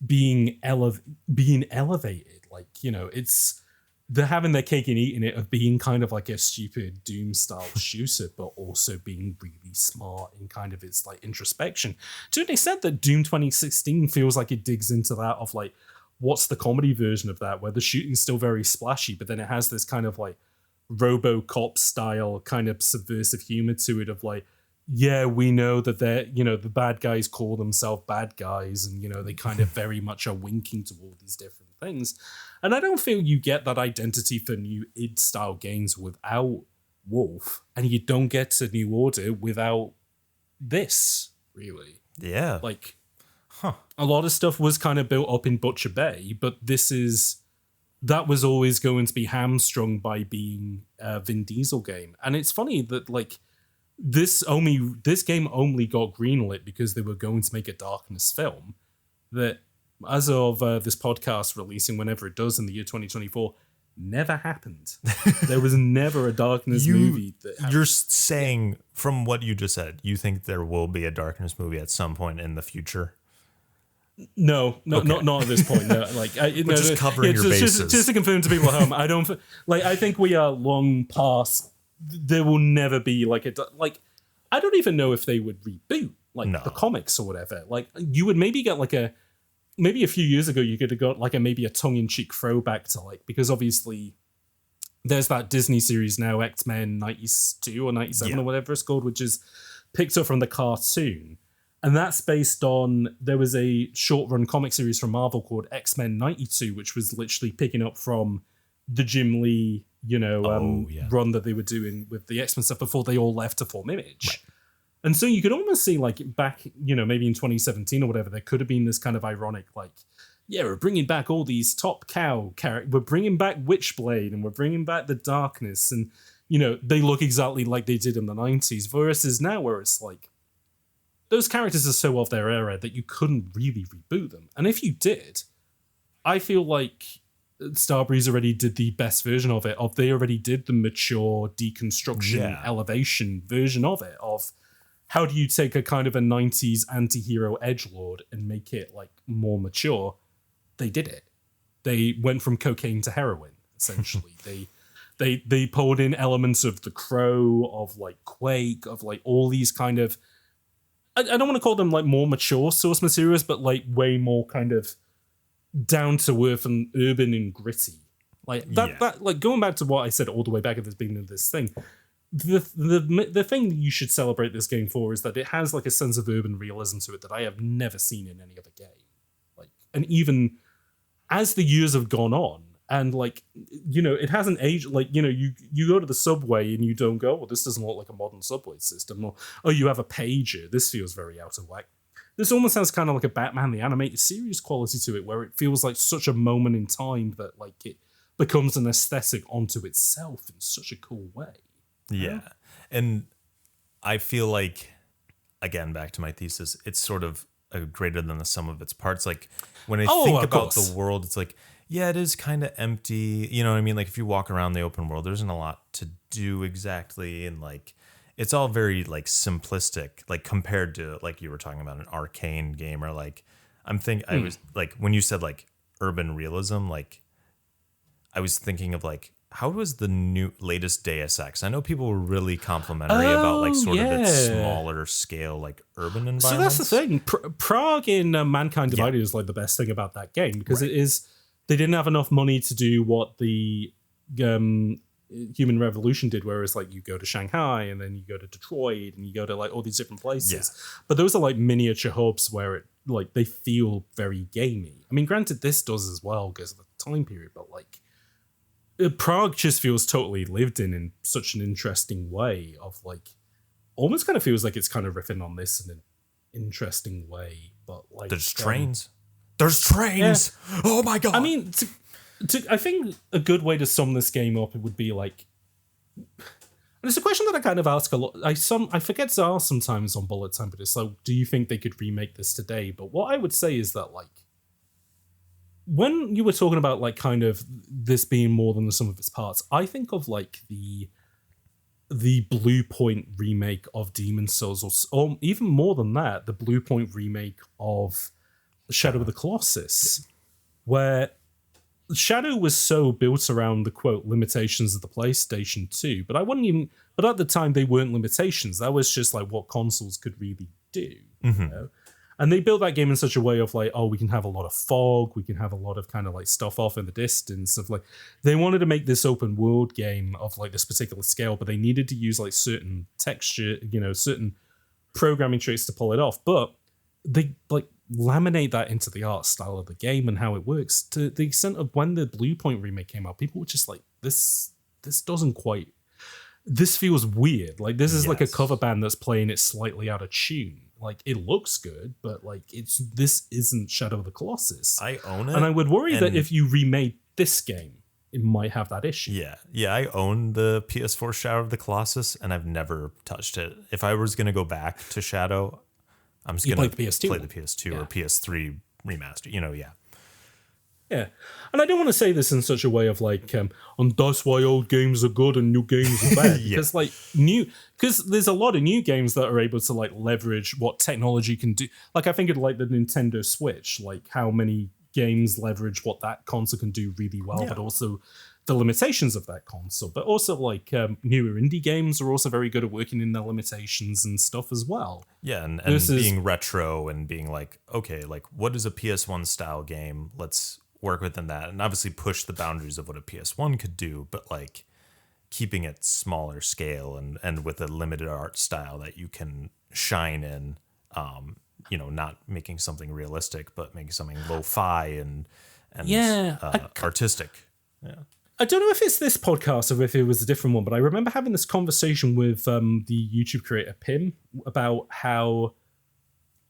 being elevated. Like, you know, they're having their cake and eating it of being kind of like a stupid Doom style shooter, but also being really smart in kind of its like introspection to an extent that Doom 2016 feels like it digs into that of like, what's the comedy version of that, where the shooting's still very splashy, but then it has this kind of like RoboCop style kind of subversive humor to it of like, yeah, we know that they're, you know, the bad guys call themselves bad guys, and, you know, they kind of very much are winking toward these different things. And I don't feel you get that identity for new id style games without Wolf, and you don't get to New Order without this, really. Yeah. Like, a lot of stuff was kind of built up in Butcher Bay, but that was always going to be hamstrung by being a Vin Diesel game. And it's funny that like this game only got greenlit because they were going to make a Darkness film that, as of this podcast releasing whenever it does in the year 2024, never happened. There was never a Darkness movie. You're saying, from what you just said, you think there will be a Darkness movie at some point in the future? No, okay. not at this point. No, like, just covering your bases. Just to confirm to people at home, I don't like. I think we are long past. There will never be like I don't even know if they would reboot the comics or whatever. Like, you would maybe get like maybe a few years ago you could have got like maybe a tongue-in-cheek throwback to like, because obviously there's that Disney series now, X-Men 92 or 97 or whatever it's called, which is picked up from the cartoon. And that's based on, there was a short run comic series from Marvel called X-Men 92, which was literally picking up from the Jim Lee, run that they were doing with the X-Men stuff before they all left to form Image. Right. And so you could almost see, like, back, maybe in 2017 or whatever, there could have been this kind of ironic, like, yeah, we're bringing back all these Top Cow characters. We're bringing back Witchblade and we're bringing back the Darkness. And, they look exactly like they did in the 90s versus now where it's like, those characters are so of their era that you couldn't really reboot them. And if you did, I feel like Starbreeze already did the best version of it. They already did the mature deconstruction elevation version of it. Of how do you take a kind of a 90s anti-hero edgelord and make it like more mature? They did it. They went from cocaine to heroin, essentially. They pulled in elements of The Crow, of like Quake, of like all these kind of, I don't want to call them like more mature source materials, but like way more kind of down to earth and urban and gritty. Like that like going back to what I said all the way back at the beginning of this thing, the thing you should celebrate this game for is that it has like a sense of urban realism to it that I have never seen in any other game. Like, and even as the years have gone on, and like, it hasn't aged. Like, you go to the subway and you don't go, well, this doesn't look like a modern subway system. Or, oh, you have a pager. This feels very out of whack. This almost has kind of like a Batman the Animated Series quality to it, where it feels like such a moment in time that like it becomes an aesthetic onto itself in such a cool way. Yeah. And I feel like, again, back to my thesis, it's sort of greater than the sum of its parts. Like when I think about the world, it's like, yeah, it is kind of empty. You know what I mean? Like if you walk around the open world, there isn't a lot to do exactly. And like, it's all very like simplistic, like compared to like you were talking about an Arcane game or like, I was like, when you said like urban realism, like I was thinking of like, how was the latest Deus Ex? I know people were really complimentary about like sort of its smaller scale, like urban environments. So that's the thing. Prague in Mankind Divided is like the best thing about that game because it is, they didn't have enough money to do what the Human Revolution did, whereas like you go to Shanghai and then you go to Detroit and you go to like all these different places. Yeah. But those are like miniature hubs where it like they feel very gamey. I mean, granted, this does as well because of the time period, but like Prague just feels totally lived in such an interesting way of like almost kind of feels like it's kind of riffing on this in an interesting way. But like there's trains. There's trains. Yeah. Oh my god. I mean, I think a good way to sum this game up it would be like, and it's a question that I kind of ask a lot. I forget to ask sometimes on Bullet Time, but it's like, do you think they could remake this today? But what I would say is that like, when you were talking about like kind of this being more than the sum of its parts, I think of like the Blue Point remake of Demon's Souls, or even more than that, the Blue Point remake of Shadow of the Colossus, where Shadow was so built around the quote limitations of the PlayStation 2, but at the time they weren't limitations. That was just like what consoles could really do. Mm-hmm. You know? And they built that game in such a way of like, oh, we can have a lot of fog, we can have a lot of kind of like stuff off in the distance of like, they wanted to make this open world game of like this particular scale, but they needed to use like certain texture, certain programming tricks to pull it off. But they like laminate that into the art style of the game and how it works to the extent of when the Blue Point remake came out, people were just like, this feels weird. Like this is like a cover band that's playing it slightly out of tune. Like it looks good, but like this isn't Shadow of the Colossus. I own it. And I would worry that if you remade this game, it might have that issue. Yeah, I own the PS4 Shadow of the Colossus and I've never touched it. If I was going to go back to Shadow, I'm just going to play the PS2 or PS3 remaster, Yeah. And I don't want to say this in such a way of like, and that's why old games are good and new games are bad. Because because there's a lot of new games that are able to like leverage what technology can do. Like I think of like the Nintendo Switch, like how many games leverage what that console can do really well, but also the limitations of that console. But also like newer indie games are also very good at working in their limitations and stuff as well. Yeah, and being retro and being like, okay, like what is a PS1 style game? Let's work within that and obviously push the boundaries of what a PS1 could do, but like keeping it smaller scale and with a limited art style that you can shine in not making something realistic, but making something lo-fi and artistic. Yeah. I don't know if it's this podcast or if it was a different one, but I remember having this conversation with the YouTube creator Pim about how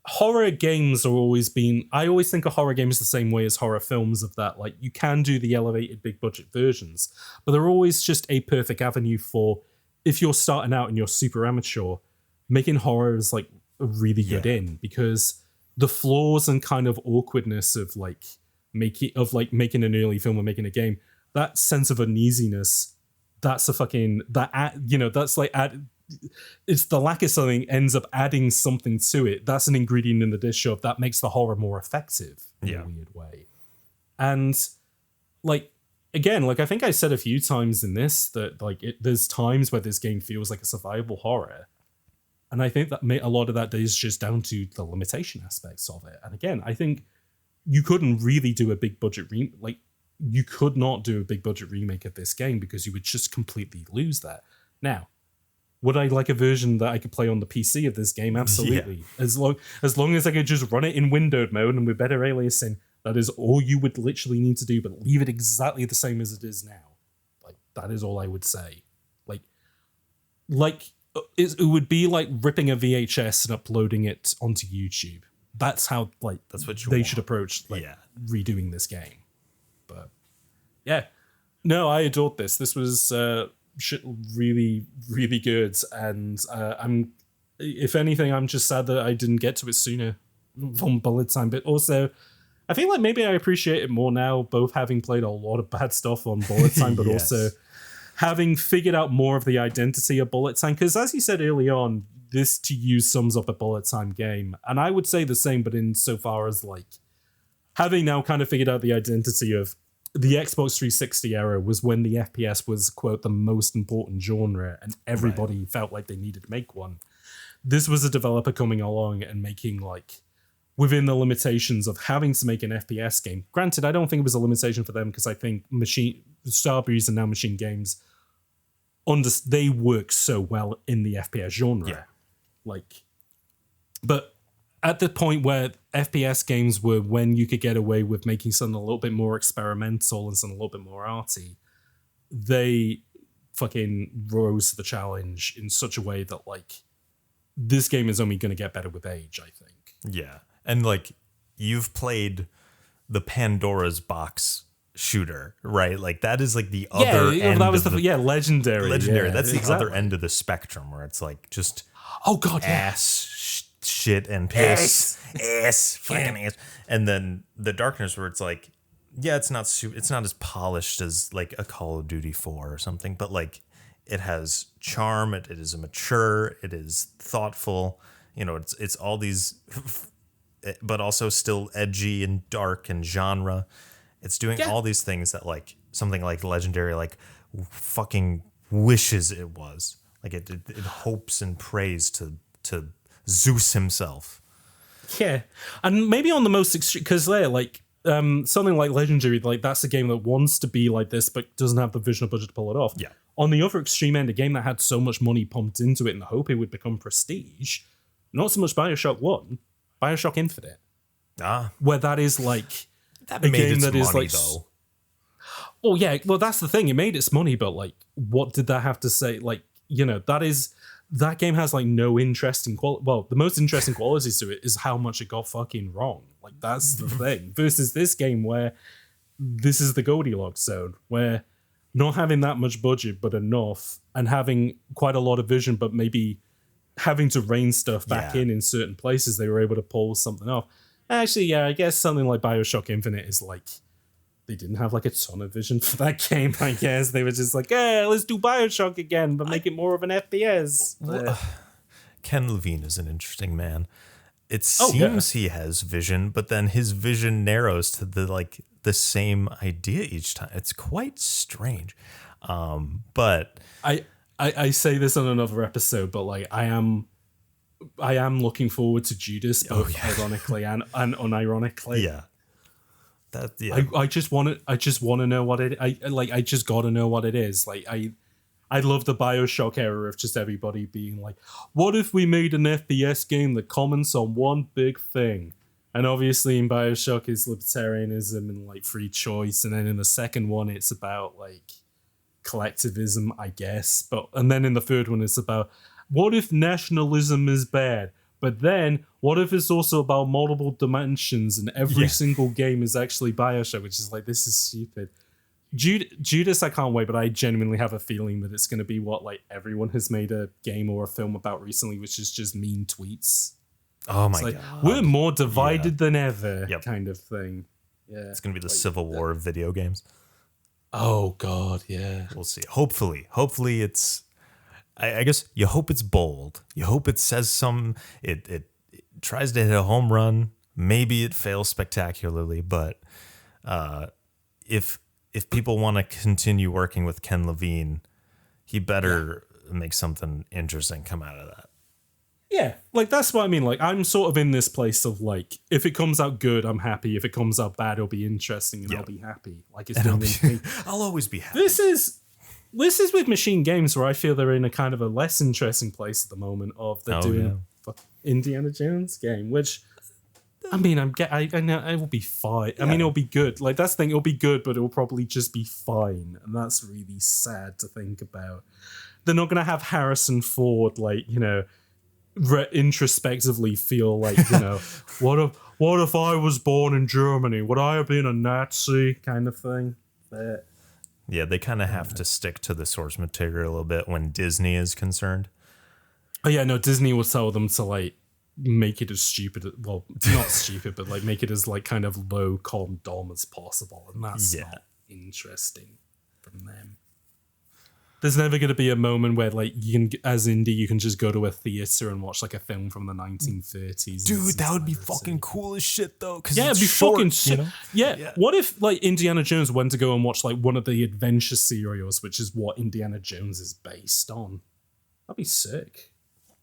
horror games are always been. I always think of horror games the same way as horror films, of that, like, you can do the elevated big budget versions, but they're always just a perfect avenue for, if you're starting out and you're super amateur, making horror is like a really good in, because the flaws and kind of awkwardness of making an early film or making a game, that sense of uneasiness, that's a fucking that's like it's the lack of something ends up adding something to it. That's an ingredient in the dish of that makes the horror more effective in a weird way. And like, again, like I think I said a few times in this that like there's times where this game feels like a survival horror, and I think that a lot of that is just down to the limitation aspects of it. And again, I think you couldn't really do a big budget you could not do a big budget remake of this game because you would just completely lose that. Now, would I like a version that I could play on the PC of this game? Absolutely. Yeah. As long as I could just run it in windowed mode and with better aliasing, that is all you would literally need to do, but leave it exactly the same as it is now. Like, that is all I would say. It would be like ripping a VHS and uploading it onto YouTube. That's how that's what they should approach redoing this game. But yeah, no, I adored this. This was really, really good, and if anything, I'm just sad that I didn't get to it sooner from bullet time. But also, I feel like maybe I appreciate it more now, both having played a lot of bad stuff on bullet time, but also having figured out more of the identity of bullet time. Because as you said early on, this to you sums up a bullet time game, and I would say the same, but in so far as like having now kind of figured out the identity of the Xbox 360 era was when the FPS was, quote, the most important genre, and everybody felt like they needed to make one. This was a developer coming along and making, like, within the limitations of having to make an FPS game. Granted, I don't think it was a limitation for them, because I think Starbreeze and now Machine Games, they work so well in the FPS genre. Yeah. But at the point where FPS games were when you could get away with making something a little bit more experimental and something a little bit more arty, they fucking rose to the challenge in such a way that, like, this game is only going to get better with age, I think. Yeah. And, like, you've played the Pandora's Box shooter, right? Like, that is, like, the other end. That was legendary. Legendary. That's the other end of the spectrum, where it's, like, just shit and piss, fucking ass, and then the darkness, where it's like, it's not as polished as like a Call of Duty 4 or something, but like it has charm, it is mature, it is thoughtful, it's all these, but also still edgy and dark and genre. It's doing all these things that like something like Legendary like fucking wishes it was. Like it hopes and prays to Zeus himself. Yeah, and maybe on the most extreme, because something like Legendary, like that's a game that wants to be like this but doesn't have the vision or budget to pull it off. Yeah. On the other extreme end, a game that had so much money pumped into it in the hope it would become prestige, not so much BioShock 1, BioShock Infinite. Where that is like that a game that is like though. Oh yeah, well that's the thing. It made its money, but like, what did that have to say? Like, that game has like no interesting quality. Well, the most interesting qualities to it is how much it got fucking wrong. Like, that's the thing. Versus this game, where this is the Goldilocks zone, where not having that much budget but enough, and having quite a lot of vision, but maybe having to rein stuff back in certain places, they were able to pull something off. Actually, I guess something like BioShock Infinite is like, they didn't have like a ton of vision for that game, I guess. They were just like, let's do BioShock again, but make it more of an FPS. Ken Levine is an interesting man. It seems he has vision, but then his vision narrows to the same idea each time. It's quite strange. But I say this on another episode, but like I am looking forward to Judas, both ironically and unironically. Yeah. I just want to know what it. I just got to know what it is. Like I love the Bioshock era of just everybody being like, what if we made an FPS game that comments on one big thing? And obviously in Bioshock is libertarianism and like free choice. And then in the second one, it's about like collectivism, I guess. And then in the third one, it's about what if nationalism is bad? But then what if it's also about multiple dimensions and every single game is actually Bioshock, which is like, this is stupid. Judas, I can't wait, but I genuinely have a feeling that it's going to be what like everyone has made a game or a film about recently, which is just mean tweets. Oh my God. God. We're more divided than ever kind of thing. Yeah. It's going to be the Civil War of video games. Oh God, yeah. We'll see. Hopefully it's, I guess you hope it's bold. You hope it says it tries to hit a home run. Maybe it fails spectacularly, but if people want to continue working with Ken Levine, he better make something interesting come out of that. Yeah, like that's what I mean. Like I'm sort of in this place of like, if it comes out good, I'm happy. If it comes out bad, it'll be interesting, and I'll be happy. Like it's doing me. I'll always be happy. This is with Machine Games where I feel they're in a kind of a less interesting place at the moment. Of they're doing Indiana Jones game, which I mean, I know it will be fine. Yeah. I mean, it'll be good. Like that's the thing, it'll be good, but it'll probably just be fine, and that's really sad to think about. They're not gonna have Harrison Ford, like introspectively feel like what if I was born in Germany? Would I have been a Nazi? Kind of thing. But, yeah, they kind of have to stick to the source material a little bit when Disney is concerned. Oh yeah, no, Disney will tell them to like make it as stupid, well, not stupid, but like make it as like kind of low dom as possible, and that's not interesting from them. There's never going to be a moment where like you can, as indie, you can just go to a theater and watch like a film from the 1930s. Dude, that would be fucking cool as shit though. Yeah, it'd be fucking shit. Yeah. What if like Indiana Jones went to go and watch like one of the adventure serials, which is what Indiana Jones is based on? That'd be sick.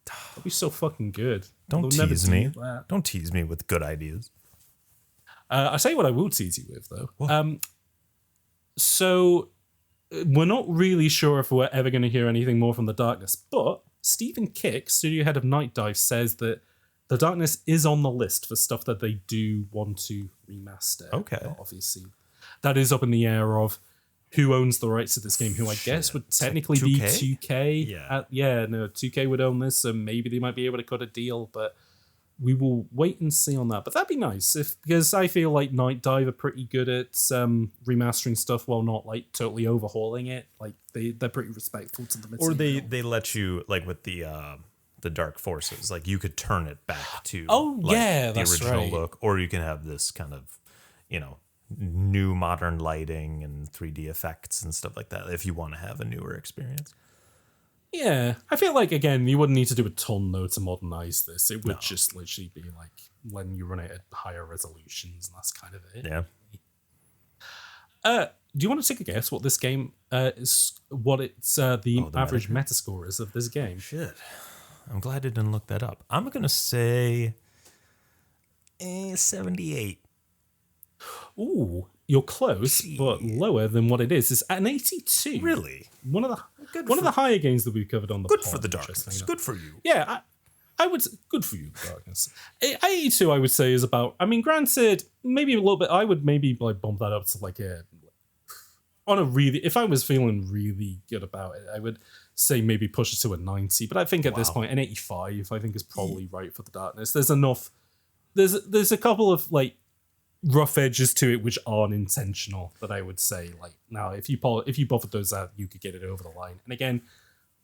That'd be so fucking good. Don't tease me. Don't tease me with good ideas. I'll tell you what I will tease you with though. So we're not really sure if we're ever going to hear anything more from The Darkness, but Stephen Kick, studio head of Night Dive, says that The Darkness is on the list for stuff that they do want to remaster. Okay. But obviously, that is up in the air of who owns the rights to this game, who I guess would technically be 2K. Yeah. 2K would own this, so maybe they might be able to cut a deal, but we will wait and see on that. But that'd be nice, because I feel like Night Dive are pretty good at remastering stuff while not like totally overhauling it. Like they're pretty respectful to the material. Or they let you, like with the Dark Forces, like you could turn it back to the original look, or you can have this kind of new modern lighting and 3D effects and stuff like that if you want to have a newer experience. Yeah, I feel like, again, you wouldn't need to do a ton, though, to modernize this. It would just literally be like when you run it at higher resolutions, and that's kind of it. Yeah. Do you want to take a guess what this game is, what it's the average Metascore is of this game? Shit. I'm glad I didn't look that up. I'm going to say 78. Ooh, you're close, but lower than what it is. It's at an 82. Really? One of the higher games that we've covered on the Good pod, for The Darkness. Good for you. Yeah, I would. Good for you, The Darkness. 82, I would say, is about. I mean, granted, maybe a little bit. I would maybe like bump that up to like if I was feeling really good about it, I would say maybe push it to a 90. But I think at this point, an 85, I think is probably right for The Darkness. There's enough. There's a couple of like rough edges to it which aren't intentional, but I would say like now if you buffered those out, you could get it over the line. And again,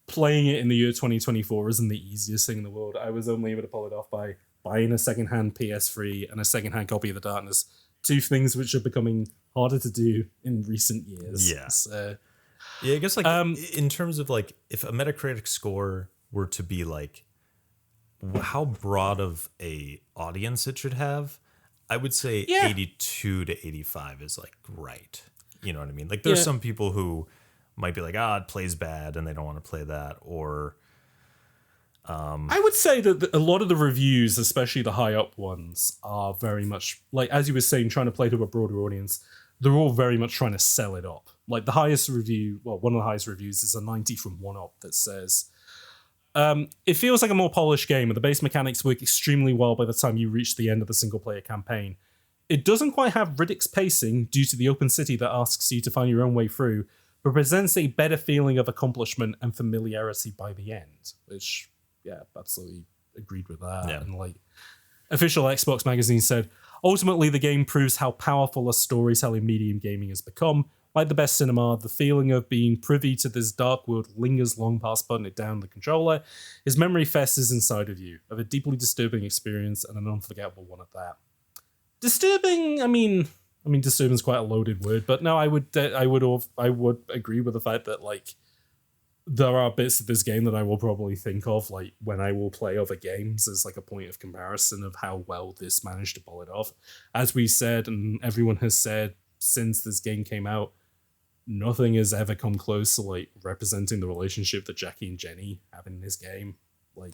playing it in the year 2024 isn't the easiest thing in the world. I was only able to pull it off by buying a secondhand PS3 and a secondhand copy of The Darkness, two things which are becoming harder to do in recent years. Yeah. I guess like in terms of like if a Metacritic score were to be like how broad of a audience it should have, I would say 82 to 85 is like right. You know what I mean? Like there's some people who might be like, it plays bad and they don't want to play that. Or I would say that a lot of the reviews, especially the high up ones, are very much like, as you were saying, trying to play to a broader audience. They're all very much trying to sell it up. Like the highest review, well, one of the highest reviews is a 90 from 1UP that says, it feels like a more polished game, and the base mechanics work extremely well by the time you reach the end of the single-player campaign. It doesn't quite have Riddick's pacing due to the open city that asks you to find your own way through, but presents a better feeling of accomplishment and familiarity by the end, which, yeah, absolutely agreed with that. Yeah. And like, official Xbox magazine said, ultimately the game proves how powerful a storytelling medium gaming has become. Like the best cinema, the feeling of being privy to this dark world lingers long past putting it down the controller. His memory festers inside of you, of a deeply disturbing experience and an unforgettable one at that. Disturbing, I mean, disturbing is quite a loaded word, but no, I would agree with the fact that like there are bits of this game that I will probably think of like when I will play other games as like a point of comparison of how well this managed to pull it off. As we said, and everyone has said since this game came out, nothing has ever come close to like representing the relationship that Jackie and Jenny have in this game. Like,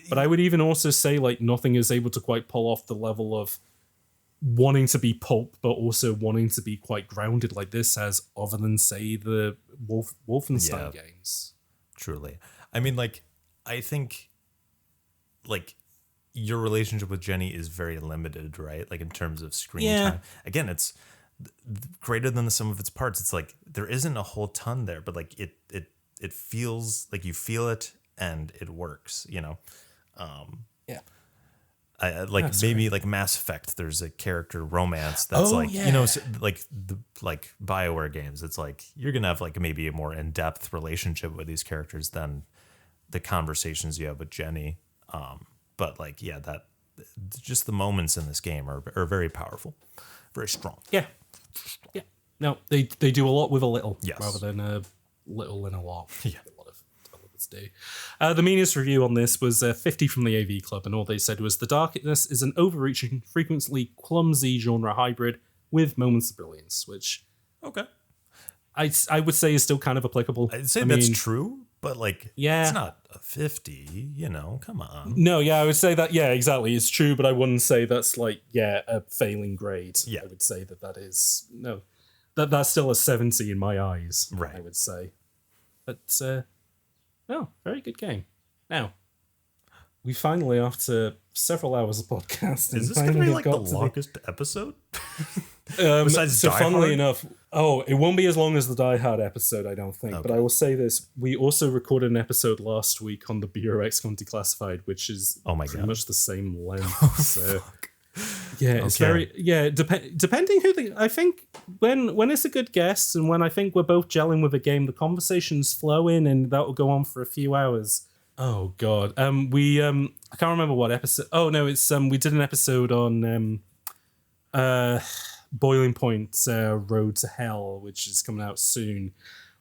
but I would even also say like nothing is able to quite pull off the level of wanting to be pulp, but also wanting to be quite grounded like this has, other than say the Wolfenstein games. Truly, I mean, like, I think, like, your relationship with Jenny is very limited, right? Like in terms of screen time. Again, it's greater than the sum of its parts. It's like there isn't a whole ton there, but like it feels like you feel it and it works. You know. I like that's maybe great. Like Mass Effect. There's a character romance that's you know, like the like BioWare games. It's like you're gonna have like maybe a more in-depth relationship with these characters than the conversations you have with Jenny. But like that just the moments in this game are very powerful, very strong. Yeah. No, they do a lot with a little, yes, rather than a little and a lot. Yeah. Do. The meanest review on this was 50 from the AV Club, and all they said was the darkness is an overreaching, frequently clumsy genre hybrid with moments of brilliance, which I would say is still kind of applicable. I'd say that's true, but like it's not a 50, you know, come on. No, I would say that, exactly, it's true, but I wouldn't say that's like, a failing grade. Yeah. I would say that is, no, that's still a 70 in my eyes, right? I would say. But, no, very good game. Now, we finally, after several hours of podcasting, is this going to be like the longest episode? Besides so funnily enough, it won't be as long as the Die Hard episode, I don't think. Okay. But I will say this: we also recorded an episode last week on the BRX Declassified, which is pretty much the same length. So, it's very depending who I think when it's a good guest and when I think we're both gelling with a game, the conversations flow in and that will go on for a few hours. Oh god, we I can't remember what episode. Oh no, it's we did an episode on Boiling Point Road to Hell, which is coming out soon,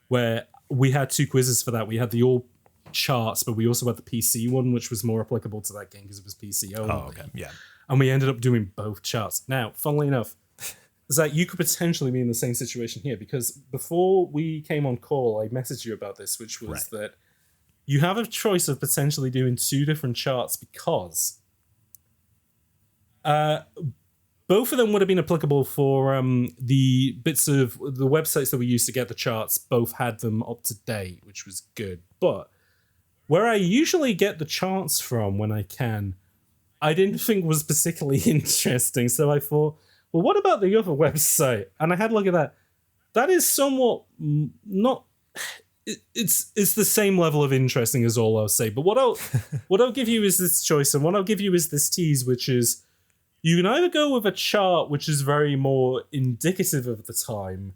where we had two quizzes for that. We had the all charts, but we also had the PC one, which was more applicable to that game because it was PC only. Oh, okay, yeah. And we ended up doing both charts. Now, funnily enough, Zach, you could potentially be in the same situation here, because before we came on call, I messaged you about this, which was that you have a choice of potentially doing two different charts because both of them would have been applicable for the bits of the websites that we used to get the charts. Both had them up to date, which was good. But where I usually get the charts from when I can, I didn't think was particularly interesting. So I thought, well, what about the other website? And I had a look at that. That is somewhat not... It's the same level of interesting as all I'll say. But what I'll give you is this choice, and what I'll give you is this tease, which is you can either go with a chart which is very more indicative of the time,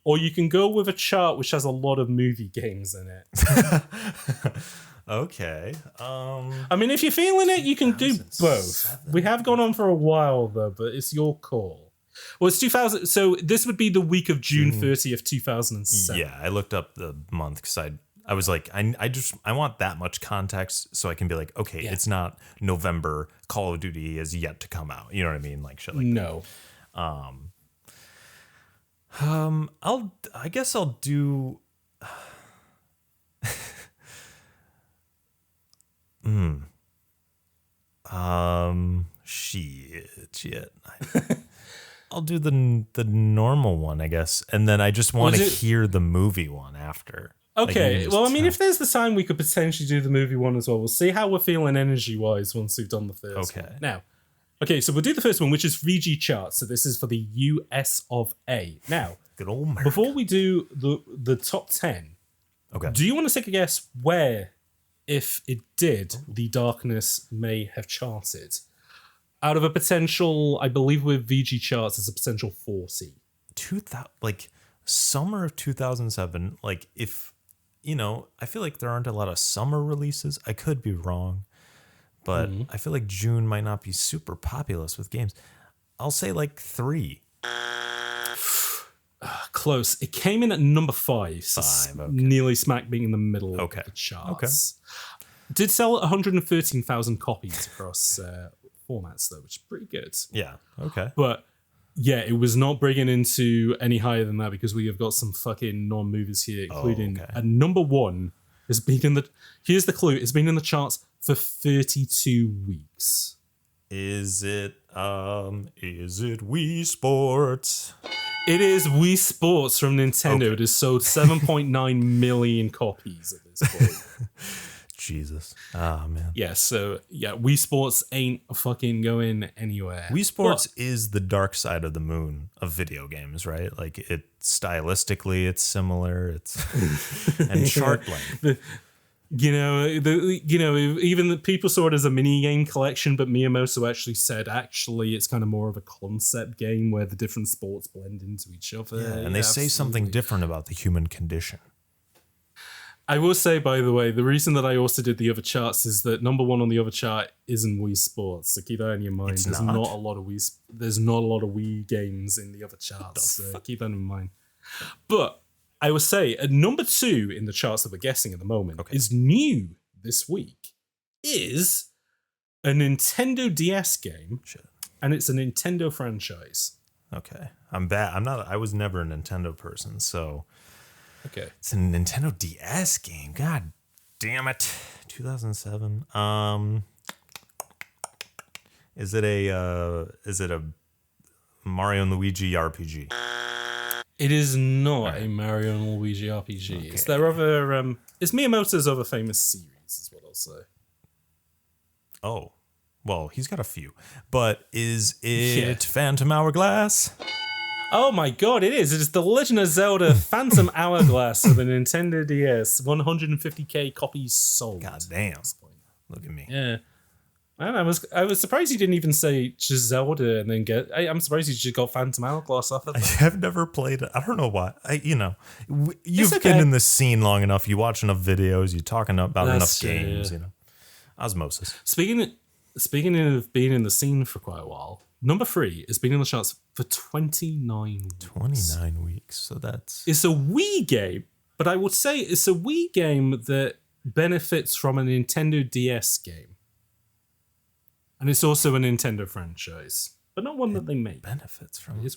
or you can go with a chart which has a lot of movie games in it. Okay. I mean, if you're feeling it, you can do both. We have gone on for a while, though, but it's your call. Well, it's 2000. So this would be the week of June 30th, 2007. Yeah, I looked up the month because I was like, I want that much context so I can be like, okay, it's not November. Call of Duty is yet to come out. You know what I mean? Like shit like no. That. I guess I'll do. Shit. I'll do the normal one, I guess, and then I just want to hear the movie one after. Okay, well, I mean, if there's the time, we could potentially do the movie one as well. We'll see how we're feeling energy-wise once we've done the first one. Now, okay, so we'll do the first one, which is VG charts. So this is for the US of A. Now, good old America. Before we do the top 10, do you want to take a guess where, if it did, The Darkness may have charted? Out of a potential, I believe with VG charts, it's a potential 40. Summer of 2007, if... I feel like there aren't a lot of summer releases. I could be wrong, but I feel like June might not be super populous with games. I'll say 3. Close. It came in at number 5. So nearly smack being in the middle of the charts. Did sell 113,000 copies across formats, though, which is pretty good. Yeah. Okay. But... yeah, it was not breaking into any higher than that because we have got some fucking non-movies here, including a number 1 has been in the... Here's the clue. It's been in the charts for 32 weeks. Is it Wii Sports? It is Wii Sports from Nintendo. It has sold 7.9 million copies at this point. Jesus. Oh, man. Yeah, so, Wii Sports ain't fucking going anywhere. Wii Sports is the dark side of the moon of video games, right? Stylistically, it's similar. It's and chart length. Even the people saw it as a mini game collection, but Miyamoto actually said it's kind of more of a concept game where the different sports blend into each other. Yeah, and they say something different about the human condition. I will say, by the way, the reason that I also did the other charts is that number 1 on the other chart isn't Wii Sports. So keep that in your mind. There's not a lot of Wii games in the other charts. So keep that in mind. But I will say, at number 2 in the charts that we're guessing at the moment is new this week, is a Nintendo DS game. Shit. And it's a Nintendo franchise. Okay. I'm bad. I was never a Nintendo person, so... Okay. It's a Nintendo DS game. God damn it. 2007. Is it a Mario and Luigi RPG? It is not a Mario and Luigi RPG. Okay. It's their other it's Miyamoto's other famous series, is what I'll say. Oh. Well, he's got a few. But is it Phantom Hourglass? Oh my god, it is. It is The Legend of Zelda Phantom Hourglass for the Nintendo DS. 150k copies sold. God damn. Look at me. Yeah. I was surprised you didn't even say just Zelda and then I'm surprised you just got Phantom Hourglass off of that. I've never played it. I don't know why. You've been in this scene long enough. You watch enough videos. You talking about enough games. Osmosis. Speaking of being in the scene for quite a while, number 3 has been in the charts for 29 weeks. 29 weeks. So it's a Wii game, but I would say it's a Wii game that benefits from a Nintendo DS game. And it's also a Nintendo franchise, but not one that they make. Benefits from it.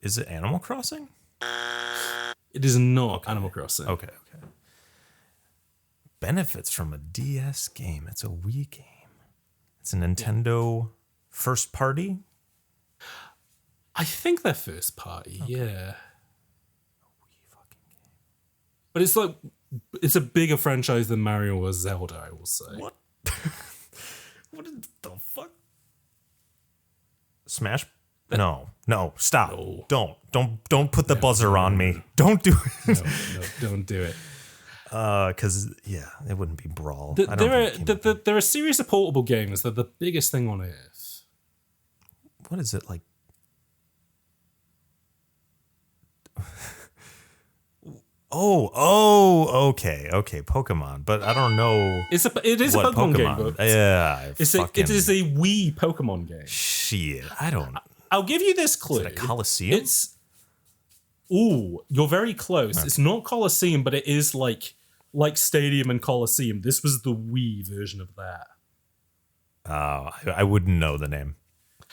Is it Animal Crossing? It is not Animal Crossing. Okay. Benefits from a DS game. It's a Wii game. It's a Nintendo first party? I think they're first party, yeah. A Wii fucking game. But it's a bigger franchise than Mario or Zelda, I will say. What? What the fuck? Smash? No, stop. No. Don't put the buzzer on me. Don't do it. No, don't do it. Because it wouldn't be Brawl. There are a series of portable games that are the biggest thing on earth. What is it like? Okay, Pokemon, but I don't know. It is a Pokemon game, but it is a Wii Pokemon game. Shit, I'll give you this clue. Is it a Coliseum? You're very close. Okay. It's not Coliseum, but it is like Stadium and Coliseum. This was the Wii version of that. I wouldn't know the name.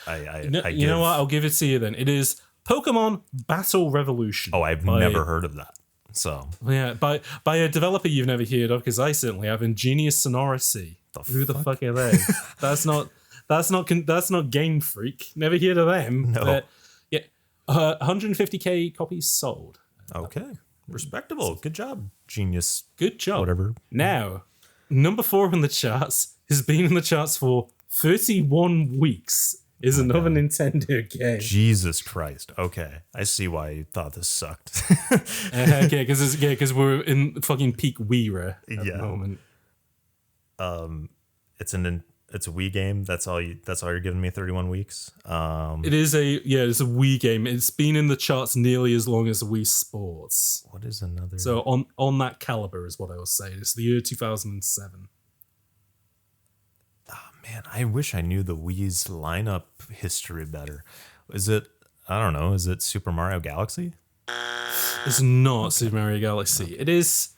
You know what? I'll give it to you then. It is Pokemon Battle Revolution. Oh, I've never heard of that. So yeah, by a developer you've never heard of, because I certainly have. Ingenious Sonority. Who the fuck are they? That's not Game Freak. Never heard of them. No. 150k copies sold. Okay. Respectable. Good job, genius. Good job. Whatever. Now, number 4 in the charts has been in the charts for 31 weeks. Is another Nintendo game. Jesus Christ. Okay. I see why you thought this sucked. Okay, because we're in fucking peak Wii-ra at the moment. It's a Wii game. That's all you're giving me 31 weeks. It's a Wii game. It's been in the charts nearly as long as Wii Sports. What is another? So on that caliber is what I was saying. It's the year 2007. Man, I wish I knew the Wii's lineup history better. Is it? I don't know. Is it Super Mario Galaxy? It's not Super Mario Galaxy. It is.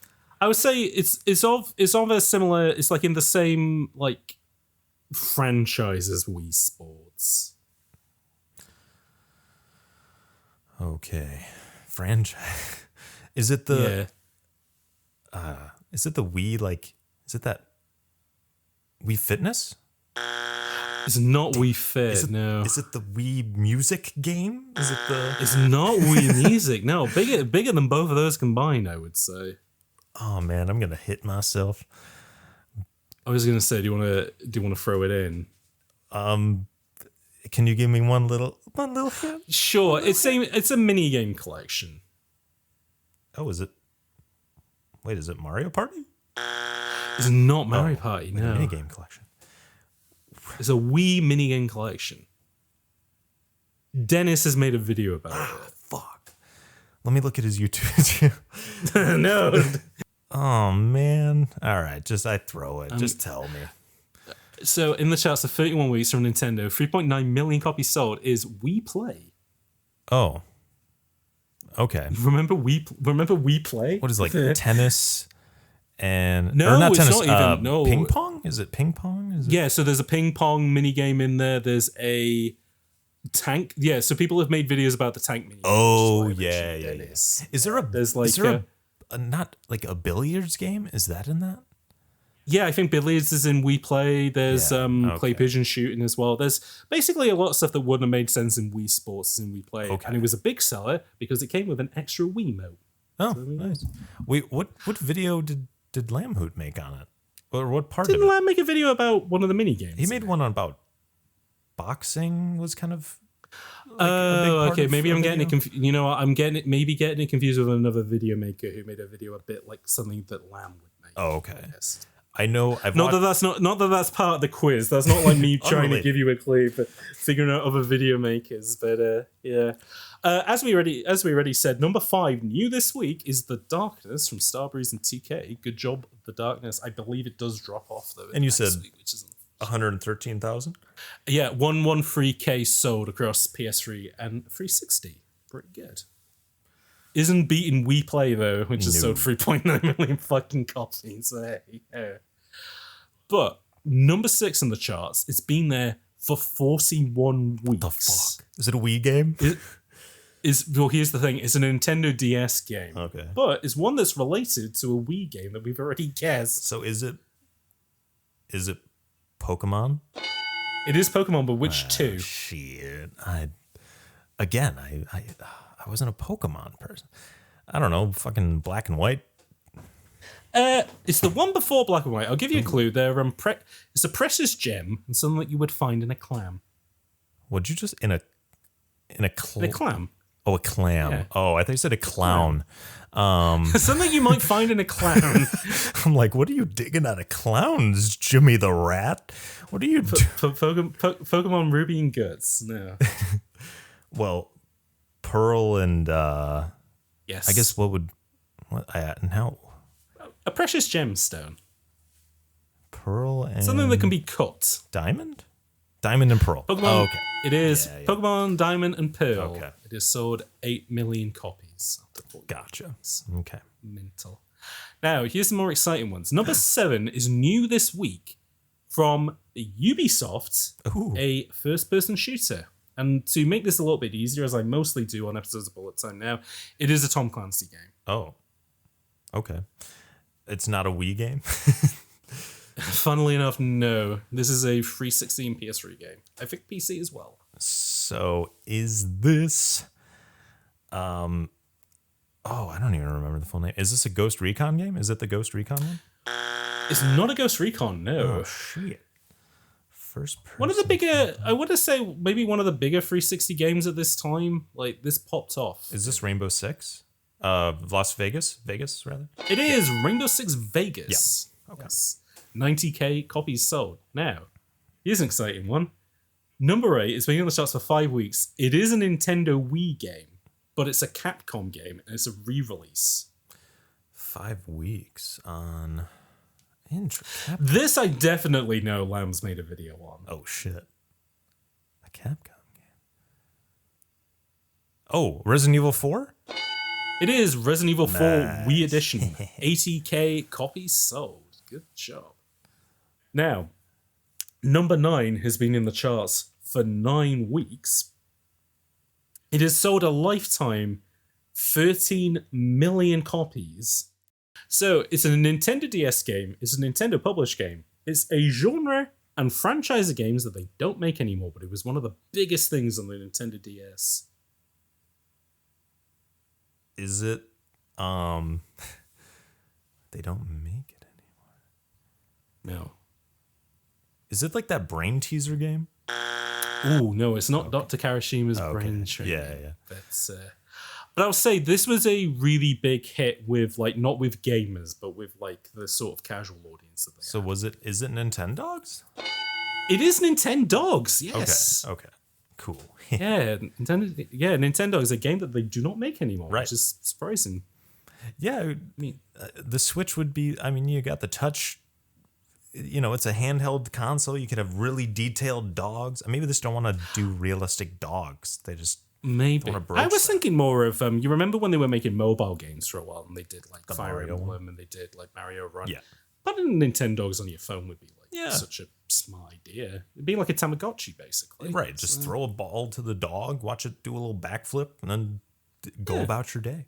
I would say it's of a similar. It's like in the same like franchise as Wii Sports. Okay, franchise. Is it the? Is it the Wii? Like, is it that Wii Fitness? It's not Wii Fit. No. Is it the Wii Music game? Is it the? It's not Wii Music. No, bigger than both of those combined. I would say. Oh man, I'm gonna hit myself. I was gonna say, do you want to throw it in? Can you give me one little hint? Sure. It's a mini game collection. Oh, is it? Wait, is it Mario Party? It's not Mario Party. No, mini game collection. It's a Wii minigame collection. Dennis has made a video about it. Fuck. Let me look at his YouTube. No. Oh man. All right, I throw it. Just tell me. So in the charts of 31 weeks from Nintendo, 3.9 million copies sold is Wii Play. Oh. Okay. Remember Wii Play? What is it, like tennis? And no, or not it's tennis, not even. No, ping pong. Is it ping pong? Yeah, so there's a ping pong mini game in there. There's a tank. Yeah, so people have made videos about the tank mini. Oh yeah. Is there a not like a billiards game? Is that in that? Yeah, I think billiards is in Wii Play. There's clay pigeon shooting as well. There's basically a lot of stuff that wouldn't have made sense in Wii Sports in Wii Play, and it was a big seller because it came with an extra Wiimote. Oh, nice. Wait, what video did Lamhoot make on it? Or what part Didn't of it? Lam make a video about one of the mini games? He made one on about boxing. Was kind of. Okay. Maybe I'm getting it confused. You know, I'm getting it confused with another video maker who made a video a bit like something that Lam would make. Oh, okay. Yes. I know. Not that that's part of the quiz. That's not like me trying to give you a clue for figuring out other video makers. But yeah. As we already said, number 5 new this week is The Darkness from Starbreeze and 2K. Good job, The Darkness. I believe it does drop off though. And you said week, which is 113,000. Yeah, 113K sold across PS3 and 360. Pretty good. Isn't beating Wii Play though, which has sold 3.9 million fucking copies. So hey, yeah. But number 6 in the charts, it's been there for 41 weeks. The fuck? Is it a Wii game? Well, here's the thing: it's a Nintendo DS game. Okay, but it's one that's related to a Wii game that we've already guessed. So is it Pokemon? It is Pokemon, but which two? Shit, I wasn't a Pokemon person. I don't know, fucking Black and White. It's the one before Black and White. I'll give you a clue. It's a precious gem and something that you would find in a clam. Would you just in a clam? Oh, a clam. Yeah. Oh, I thought you said a clown. Something you might find in a clown. I'm like, what are you digging at a clown? Is Jimmy the Rat? What are you doing? Pokemon Ruby and Guts. No. Well, Pearl and yes. I guess now a precious gemstone. Pearl and something that can be cut. Diamond and Pearl. Pokemon. Oh, okay. It is Pokemon Diamond and Pearl. Okay. It has sold 8 million copies. Gotcha. Okay. Mental. Now, here's some more exciting ones. Number 7 is new this week from Ubisoft, a first-person shooter. And to make this a little bit easier, as I mostly do on episodes of Bullet Time now, it is a Tom Clancy game. Oh. Okay. It's not a Wii game? Funnily enough, no. This is a 360 and PS3 game. I think PC as well. So is this Oh, I don't even remember the full name. Is this a Ghost Recon game? Is it the Ghost Recon one? It's not a Ghost Recon, no. Oh, shit. First person. One of the bigger, I want to say maybe one of the bigger 360 games at this time. Like, this popped off. Is this Rainbow Six? Las Vegas? Vegas, rather? It is Rainbow Six Vegas. Yeah. Okay. Yes. 90k copies sold. Now, here's an exciting one. Number 8 is being on the charts for 5 weeks. It is a Nintendo Wii game, but it's a Capcom game, and it's a re-release. 5 weeks on... This I definitely know Lamb's made a video on. Oh, shit. A Capcom game. Oh, Resident Evil 4? It is Resident Evil 4 Nice. Wii Edition. 80k copies sold. Good job. Now, number 9 has been in the charts for 9 weeks. It has sold a lifetime 13 million copies. So it's a Nintendo DS game. It's a Nintendo published game. It's a genre and franchise of games that they don't make anymore, but it was one of the biggest things on the Nintendo DS. Is it... They don't make it anymore. No. Is it like that brain teaser game? Ooh, no, it's not Dr. Karishima's Okay. Brain Training. Yeah. But I'll say this was a really big hit with, like, not with gamers, but with, like, the sort of casual audience that they So is it Nintendogs? It is Nintendogs, yes. Okay. Cool. Nintendo is a game that they do not make anymore, Right. which is surprising. Yeah, I mean, the Switch would be... I mean, you got the touch... You know, it's a handheld console. You could have really detailed dogs. Maybe they just don't want to do realistic dogs. They just... Maybe. Don't wanna broach I was that. thinking more of, you remember when they were making mobile games for a while and they did, like, The Fire Mario Emblem and they did, like, Mario Run? Yeah. Putting Nintendogs on your phone would be, like, Yeah. such a smart idea. It'd be like a Tamagotchi, basically. Right. Just throw a ball to the dog, watch it do a little backflip, and then go about your day.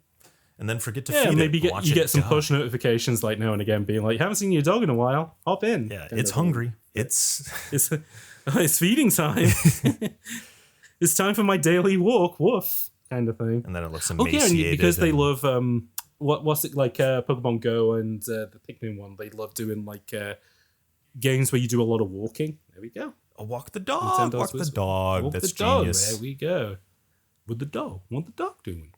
And then forget to Yeah, feed maybe it. Watch you it get some die. push notifications like now and again being like, haven't seen your dog in a while. Hop in. Yeah, Kind it's of thing. hungry. It's... It's feeding time. It's time for my daily walk. Woof. Kind of thing. And then it looks Oh, yeah, emaciated. and because they and- love what's it like Pokemon Go and the Pikmin one. They love doing like games where you do a lot of walking. There we go. Oh, walk the dog. Nintendo's Walk the Whisper. dog. Walk That's the dog. genius. There we go. With the dog. What the dog doing?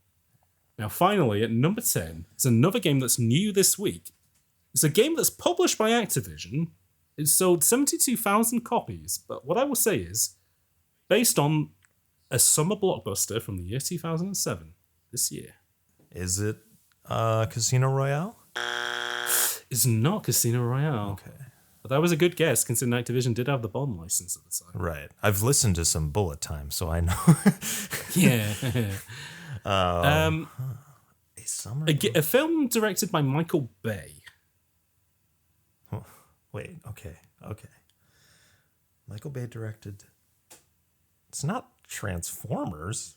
Now, finally, at number 10, is another game that's new this week. It's a game that's published by Activision. It sold 72,000 copies, but what I will say is, based on a summer blockbuster from the year 2007, this year. Is it Casino Royale? It's not Casino Royale. Okay. But that was a good guess, considering Activision did have the Bond license at the time. Right. I've listened to some Bullet Time, so I know. Yeah. A summer. A film directed by Michael Bay. Wait. Okay. Michael Bay directed. It's not Transformers.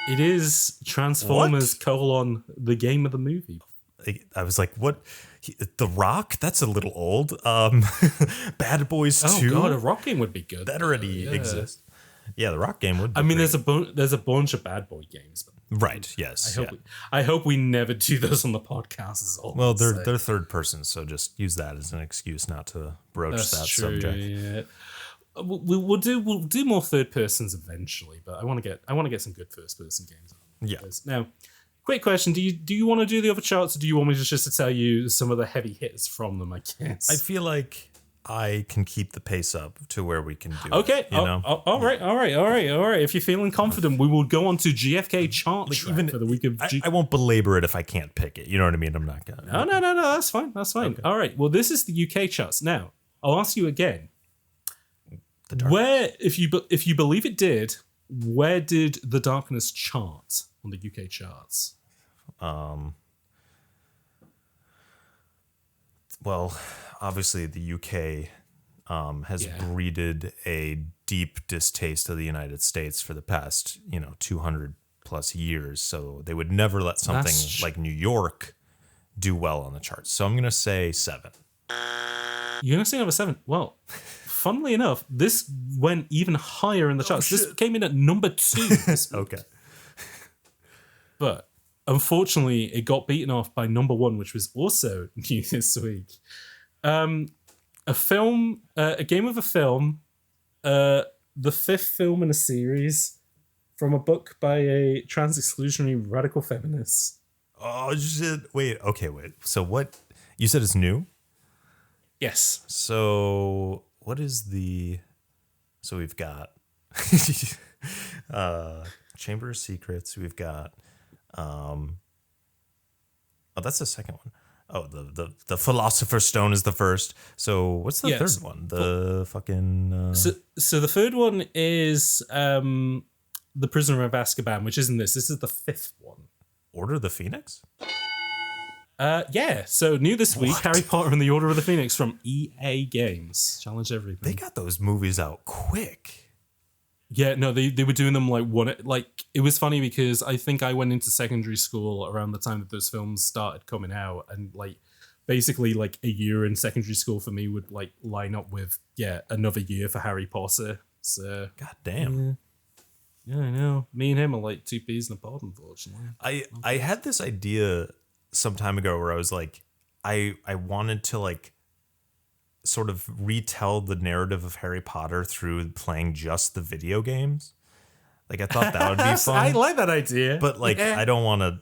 It is Transformers: the game of the movie. I was like, what? The Rock? That's a little old. Bad Boys 2? Oh god, a rock game would be good. That already exists. Yeah, the Rock game would be I mean, great. there's a bunch of Bad Boy games. But Right, yes. I hope we never do those on the podcast. Is all Well, I'll they're say. third person, so just use that as an excuse not to broach That's that true, subject. Yeah. We'll do more third persons eventually, but I want to get some good first person games on. Yeah. Now, quick question: Do you want to do the other charts, or do you want me just to tell you some of the heavy hits from them? I guess. I feel like I can keep the pace up to where we can do Okay. it, you know? All right. If you're feeling confident, we will go on to GFK chart track even for the week of. I won't belabor it if I can't pick it. You know what I mean? I'm not gonna. No. That's fine. Okay. All right. Well, this is the UK charts. Now, I'll ask you again. Where, if you believe it did, where did The Darkness chart on the UK charts? Well, obviously the UK has breeded a deep distaste of the United States for the past 200 plus years. So they would never let something like New York do well on the charts. So I'm gonna say 7. You're gonna say number 7. Well, funnily enough, this went even higher in the charts. This came in at number 2. Okay. But unfortunately, it got beaten off by number one, which was also new this week. A film, a game of a film, the fifth film in a series from a book by a trans-exclusionary radical feminist. Oh, shit. Wait. So what? You said it's new? Yes. So what is the... So we've got Chamber of Secrets. We've got... Oh, that's the second one. Oh, the Philosopher's Stone is the first. So what's the third one? The fucking... So the third one is The Prisoner of Azkaban, which isn't this. This is the fifth one. Order of the Phoenix? Yeah. So new this week, Harry Potter and the Order of the Phoenix from EA Games. Challenge everything. They got those movies out quick. Yeah, no, they were doing them it was funny because I think I went into secondary school around the time that those films started coming out, and basically a year in secondary school for me would line up with another year for Harry Potter. So God damn. Yeah, I know. Me and him are like two peas in a pod, unfortunately. I had this idea some time ago where I was like, I wanted to sort of retell the narrative of Harry Potter through playing just the video games. I thought that would be fun. I like that idea. But I don't want to,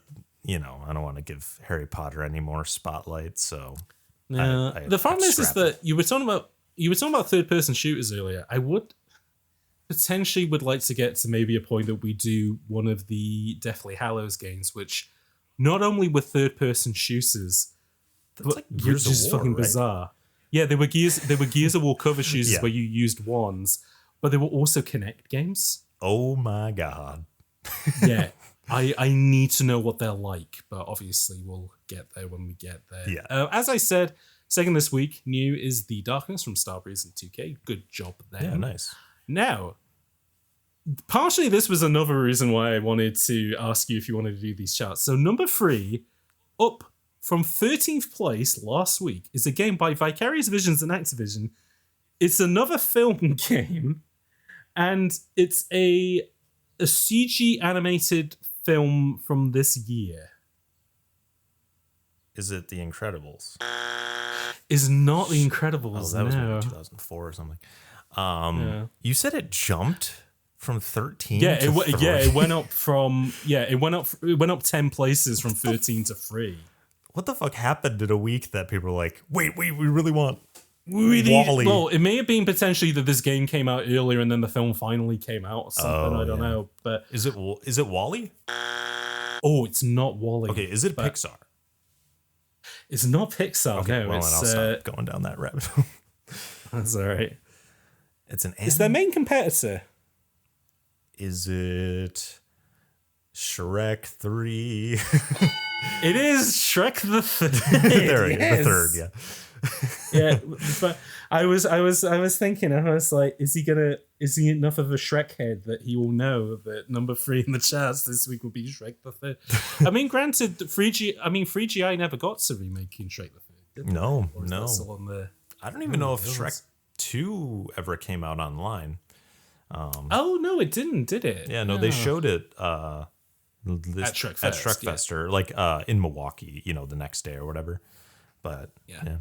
I don't want to give Harry Potter any more spotlight. So the problem is that you were talking about third person shooters earlier. I would potentially like to get to maybe a point that we do one of the Deathly Hallows games, which not only were third person shooters, but Gears which is of War, fucking right? bizarre. Yeah, they were Gears of War cover shooters where you used wands, but they were also Kinect games. Oh my god. Yeah. I need to know what they're like, but obviously we'll get there when we get there. Yeah. As I said, second this week, new is The Darkness from Starbreeze and 2K. Good job there. Yeah, nice. Now, partially this was another reason why I wanted to ask you if you wanted to do these charts. So number 3, up from 13th place last week, is a game by Vicarious Visions and Activision. It's another film game, and it's a CG animated film from this year. Is it The Incredibles? Is not The Incredibles. Oh, that was no. maybe 2004 or something. You said it jumped from 13 Yeah, to 3? it went up from it went up 10 places from 13 to 3. What the fuck happened in a week that people were like, wait, we really want Wally. Well, it may have been potentially that this game came out earlier and then the film finally came out or something. I don't know. But is it Wally? Oh, it's not Wally. Okay, is it Pixar? It's not Pixar. Okay, no, well, it's, then I'll stop going down that rabbit hole. That's all right. It's their main competitor. Is it Shrek 3? It is Shrek the Third. There we go, Yes. the third, yeah. Yeah, but I was thinking, I was like, is he enough of a Shrek head that he will know that number 3 in the charts this week will be Shrek the Third? I mean, granted, 3GI never got to remaking Shrek the Third. Did they? No. Or is that still on the... I don't even know if Shrek 2 ever came out online. Oh no, it didn't, did it? Yeah, no, they showed it at Shrek Fest, at Shrek Fest, or in Milwaukee, the next day or whatever. But yeah.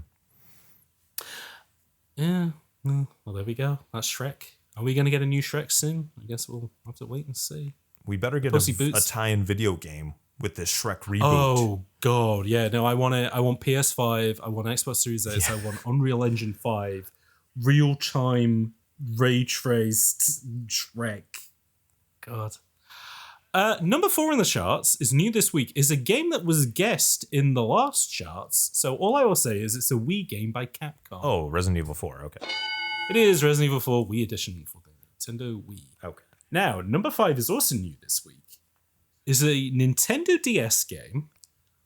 Well, there we go. That's Shrek. Are we going to get a new Shrek soon? I guess we'll have to wait and see. We better get a tie-in video game with this Shrek reboot. Oh god, yeah. No, I want PS5. I want Xbox Series X. I want Unreal Engine 5, real-time ray traced Shrek. God. Number 4 in the charts is new this week. Is a game that was guessed in the last charts. So all I will say is it's a Wii game by Capcom. Oh, Resident Evil 4. Okay. It is Resident Evil 4 Wii Edition for the Nintendo Wii. Okay. Now, number 5 is also new this week. Is a Nintendo DS game.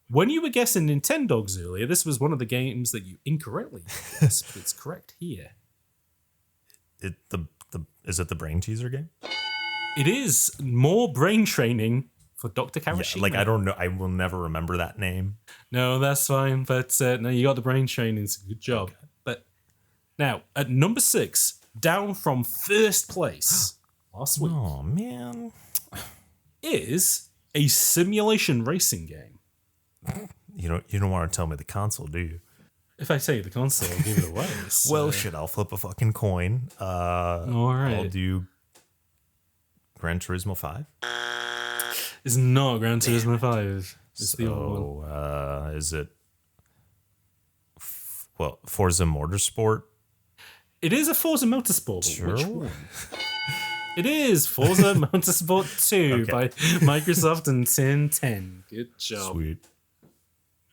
When you were guessing Nintendogs earlier, this was one of the games that you incorrectly guessed, but it's correct here. Is it the Brain Teaser game? It is more brain training for Dr. Kawashima. I don't know. I will never remember that name. No, that's fine. But no, you got the brain training. So good job. Okay. But now, at number 6, down from first place last week. Oh, man. Is a simulation racing game. You don't want to tell me the console, do you? If I tell you the console, I'll give it away. So. Well, shit, I'll flip a fucking coin. All right. I'll do Gran Turismo 5. It's not Gran Turismo 5. It's the old one. Is it Forza Motorsport? It is a Forza Motorsport. But Sure. Which one? It is Forza Motorsport 2 by Microsoft and Tin 10. Good job. Sweet.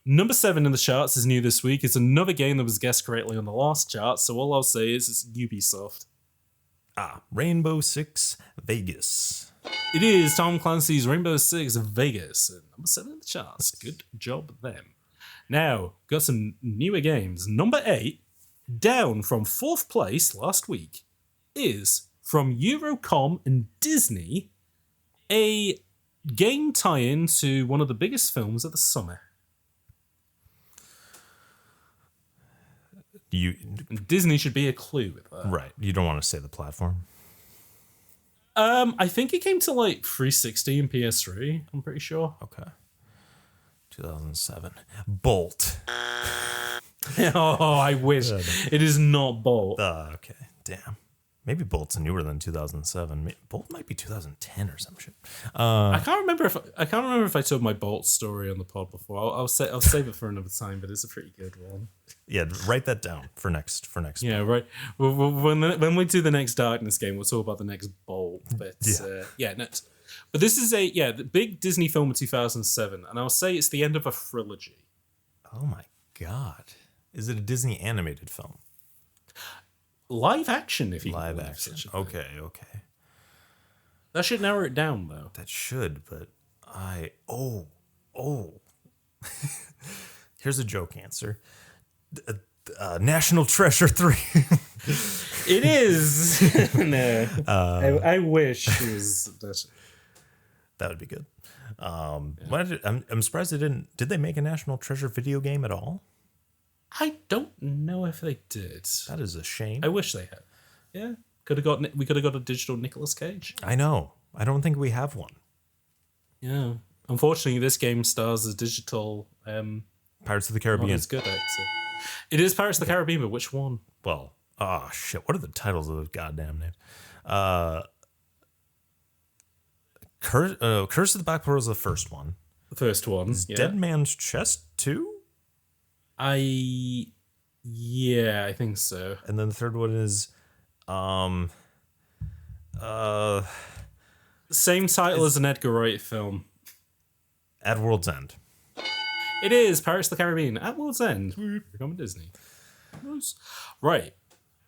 Number 7 in the charts is new this week. It's another game that was guessed correctly on the last chart, so all I'll say is it's Ubisoft. Rainbow Six Vegas. It is Tom Clancy's Rainbow Six Vegas, at number 7 in the charts. Good job, them. Now, got some newer games. Number 8, down from 4th place last week, is from Eurocom and Disney, a game tie-in to one of the biggest films of the summer. Disney should be a clue with that. Right. You don't want to say the platform. I think it came to like 360 and PS3, I'm pretty sure. Okay. 2007. Bolt. Oh, I wish. It is not Bolt. Okay. Damn. Maybe Bolt's newer than 2007. Bolt might be 2010 or some shit. I can't remember if I told my Bolt story on the pod before. I'll save it for another time, but it's a pretty good one. Yeah, write that down for next. Yeah, right. When we do the next Darkness game, we'll talk about the next Bolt. But but this is the big Disney film of 2007, and I'll say it's the end of a trilogy. Oh my god! Is it a Disney animated film? Live action, if you Live can action. such a thing. Okay. That should narrow it down, though. That should, but Here's a joke answer. National Treasure 3. It is. No. I wish it was. That would be good. I'm surprised they didn't. Did they make a National Treasure video game at all? I don't know if they did. That is a shame. I wish they had. Yeah, we could have got a digital Nicolas Cage. I know. I don't think we have one. Yeah. Unfortunately, this game stars a digital. Pirates of the Caribbean. It's good actor. It is Pirates of the Caribbean, but which one? Well, shit. What are the titles of those goddamn names? Curse of the Black Pearl is the first one. The first one. Is Dead Man's Chest 2? I think so. And then the third one is same title as an Edgar Wright film. At World's End. It is Pirates of the Caribbean at World's End. Becoming Disney. Nice. Right.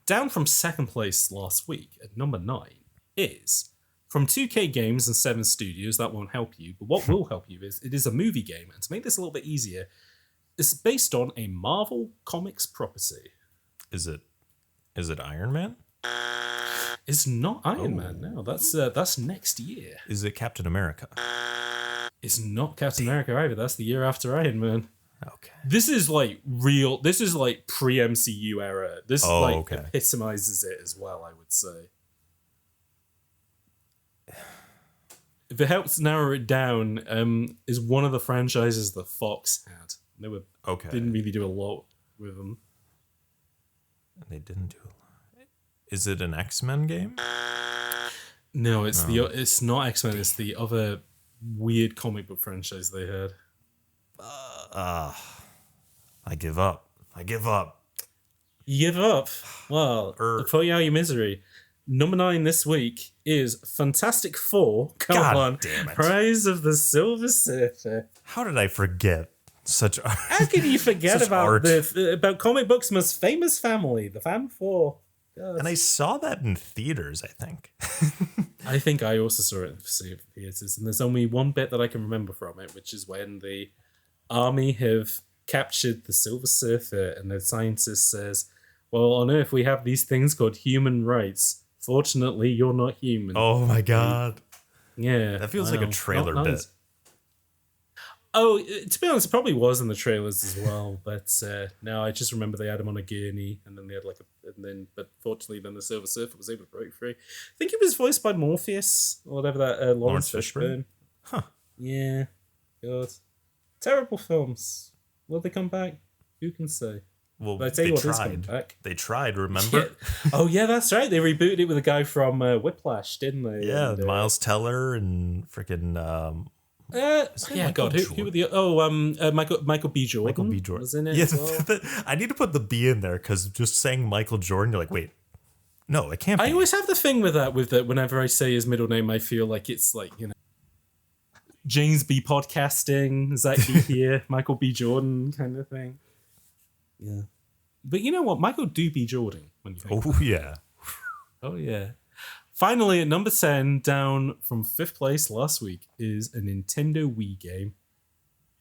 Down from 2nd place last week at number 9 is from 2K Games and 7 Studios. That won't help you, but what will help you is it is a movie game, and to make this a little bit easier, it's based on a Marvel Comics property. Is it Iron Man? It's not Iron Man. No, that's next year. Is it Captain America? It's not Captain America either. That's the year after Iron Man. Okay. This is like pre-MCU era. This epitomizes it as well, I would say. If it helps narrow it down, is one of the franchises that Fox had. They didn't really do a lot with them. They didn't do a lot. Is it an X-Men game? No, it's not X-Men. It's the other weird comic book franchise they had. I give up. You give up? Well, put you out of your misery. Number 9 this week is Fantastic Four. Come on, damn it. Rise of the Silver Surfer. How did I forget such art? How can you forget about comic books' most famous family, the Fan Four? God. And I saw that in theaters, I think. I think I also saw it in theaters, and there's only one bit that I can remember from it, which is when the army have captured the Silver Surfer, and the scientist says, "Well, on Earth we have these things called human rights. Fortunately, you're not human." Oh my god! Yeah, that feels like a trailer bit. Oh, to be honest, it probably was in the trailers as well. But no, I just remember they had him on a gurney, and then they had but fortunately, then the Silver Surfer was able to break free. I think he was voiced by Morpheus or whatever that Lawrence Fishburne. Huh. Yeah. God. Terrible films. Will they come back? Who can say? Well, But I tell you they what is coming tried. back. They tried, remember? Yeah. Oh, yeah, that's right. They rebooted it with a guy from Whiplash, didn't they? Yeah, And, Miles Teller and freaking yeah, Michael God. Who were the... Michael B. Jordan. Michael B. Jordan was in it Yeah, as well. I need to put the B in there because just saying Michael Jordan, you're like, wait, no, it can't be. I always have the thing with that whenever I say his middle name, I feel like it's like, James B. Podcasting, Zach B. here, Michael B. Jordan kind of thing. Yeah. But you know what? Michael do be Jordan when you think Oh, yeah. Oh, yeah. Finally, at number 10, down from 5th place last week, is a Nintendo Wii game.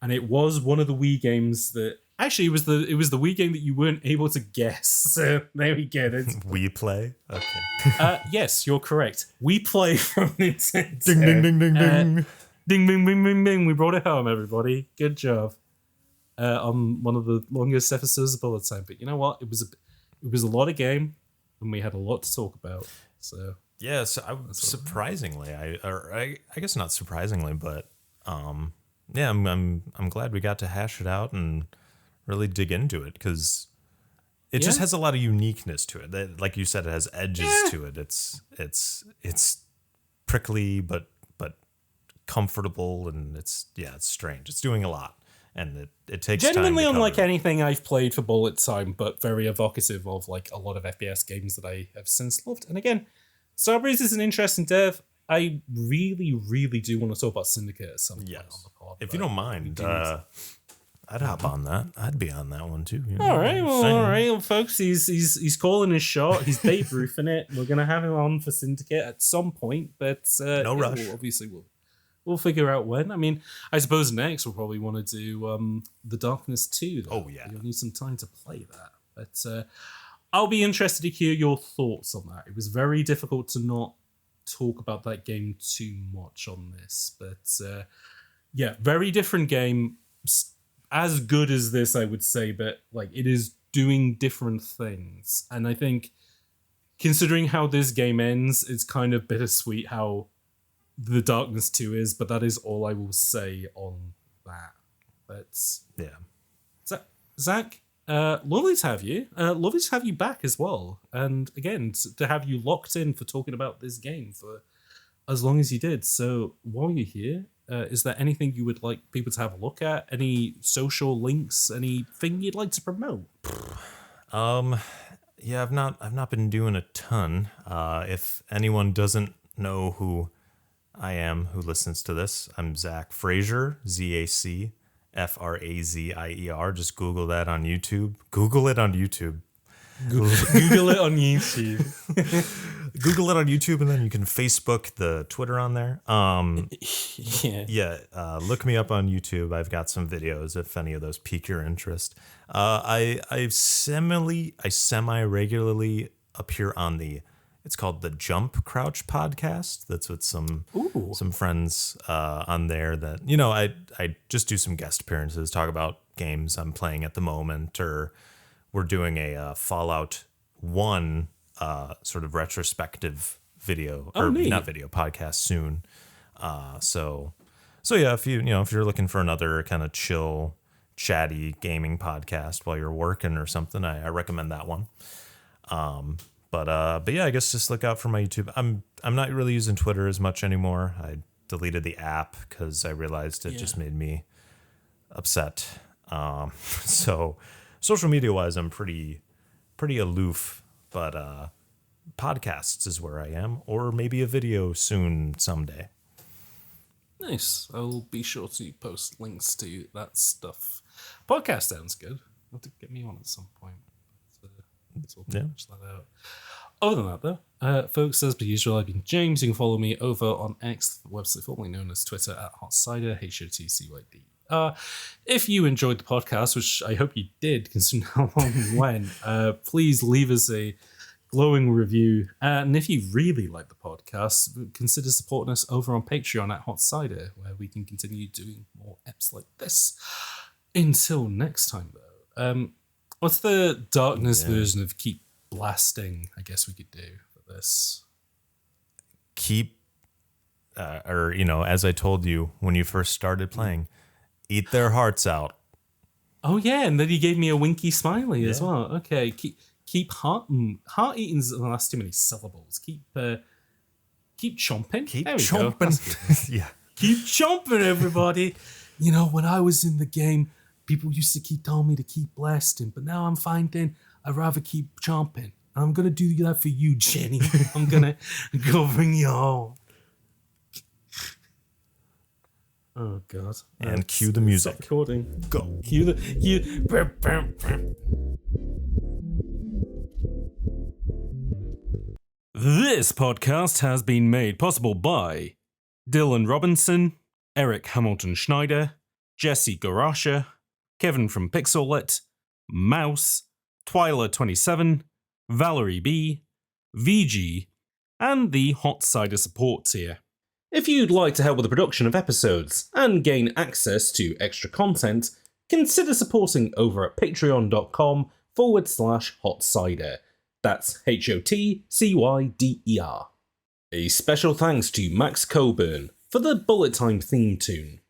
And it was one of the Wii games that... Actually, it was the Wii game that you weren't able to guess. So there we get it. We play? Okay. Yes, you're correct. We play from Nintendo. Ding, ding, ding, ding, ding. Ding, bing, bing, bing, bing. We brought it home, everybody. Good job. On one of the longest episodes of Bullet Time. But you know what? It was a lot of game, and we had a lot to talk about. So Yeah, so surprisingly, I guess not surprisingly, but yeah, I'm glad we got to hash it out and really dig into it because it just has a lot of uniqueness to it. That, like you said, it has edges to it. It's prickly but comfortable, and it's strange. It's doing a lot, and it takes genuinely time to unlike cover. anything I've played for Bullet Time, but very evocative of like a lot of FPS games that I have since loved. And again, Starbreeze is an interesting dev. I really, really do want to talk about Syndicate at some point on the pod. If you don't mind, I'd hop on that. I'd be on that one too. All right, well, folks. He's calling his shot. He's Babe Ruthing it. We're gonna have him on for Syndicate at some point, but no rush. We'll figure out when. I mean, I suppose next we'll probably want to do The Darkness 2. Though. Oh, yeah. You'll need some time to play that. But I'll be interested to hear your thoughts on that. It was very difficult to not talk about that game too much on this. But yeah, very different game. As good as this, I would say, but like it is doing different things. And I think considering how this game ends, it's kind of bittersweet how The Darkness 2 is, but that is all I will say on that. But Yeah. Zach, lovely to have you. Lovely to have you back as well. And again, to have you locked in for talking about this game for as long as you did. So while you're here, is there anything you would like people to have a look at? Any social links? Anything you'd like to promote? Yeah, I've not been doing a ton. If anyone doesn't know who I am, who listens to this, I'm Zac Frazier, ZAC FRAZIER. Just Google that on YouTube. Google it on YouTube. Google it on YouTube. Google it on YouTube, and then you can Facebook the Twitter on there. Look me up on YouTube. I've got some videos if any of those pique your interest. I semi regularly appear on it's called the Jump Crouch podcast. That's with some friends on there that, I just do some guest appearances, talk about games I'm playing at the moment, or we're doing a Fallout 1 sort of retrospective video not video podcast soon. So yeah, if you're looking for another kind of chill, chatty gaming podcast while you're working or something, I recommend that one. But yeah, I guess just look out for my YouTube. I'm not really using Twitter as much anymore. I deleted the app because I realized it just made me upset. So social media wise, I'm pretty aloof, but podcasts is where I am, or maybe a video soon someday. Nice. I'll be sure to post links to that stuff. Podcast sounds good. You'll have to get me on at some point. So watch that out. Other than that, though, folks, as per usual, I've been James. You can follow me over on X, the website formerly known as Twitter, at HotCyder, HOTCYD. If you enjoyed the podcast, which I hope you did, considering how long we went, please leave us a glowing review. And if you really like the podcast, consider supporting us over on Patreon at HotCyder, where we can continue doing more eps like this. Until next time, though. What's the darkness version of keep blasting, I guess we could do for this? Keep or, you know, as I told you when you first started playing, eat their hearts out. Oh yeah, and then he gave me a winky smiley as well. Okay, keep heart eating's the last too many syllables. Keep chomping. Keep There we go. chomping. Yeah. Keep chomping, everybody. You know, when I was in the game, people used to keep telling me to keep blasting, but now I'm finding I'd rather keep chomping. I'm gonna do that for you, Jenny. I'm gonna go bring you home. Oh God! And cue the music. Stop recording. Go. Cue the. This podcast has been made possible by Dylan Robinson, Eric Hamilton Schneider, Jesse Garasha, Kevin from Pixellet, Mouse, Twyla27, Valerie B, VG, and the Hot Cider support tier. If you'd like to help with the production of episodes and gain access to extra content, consider supporting over at patreon.com/Hot Cider. That's HOTCYDER. A special thanks to Max Coburn for the Bullet Time theme tune.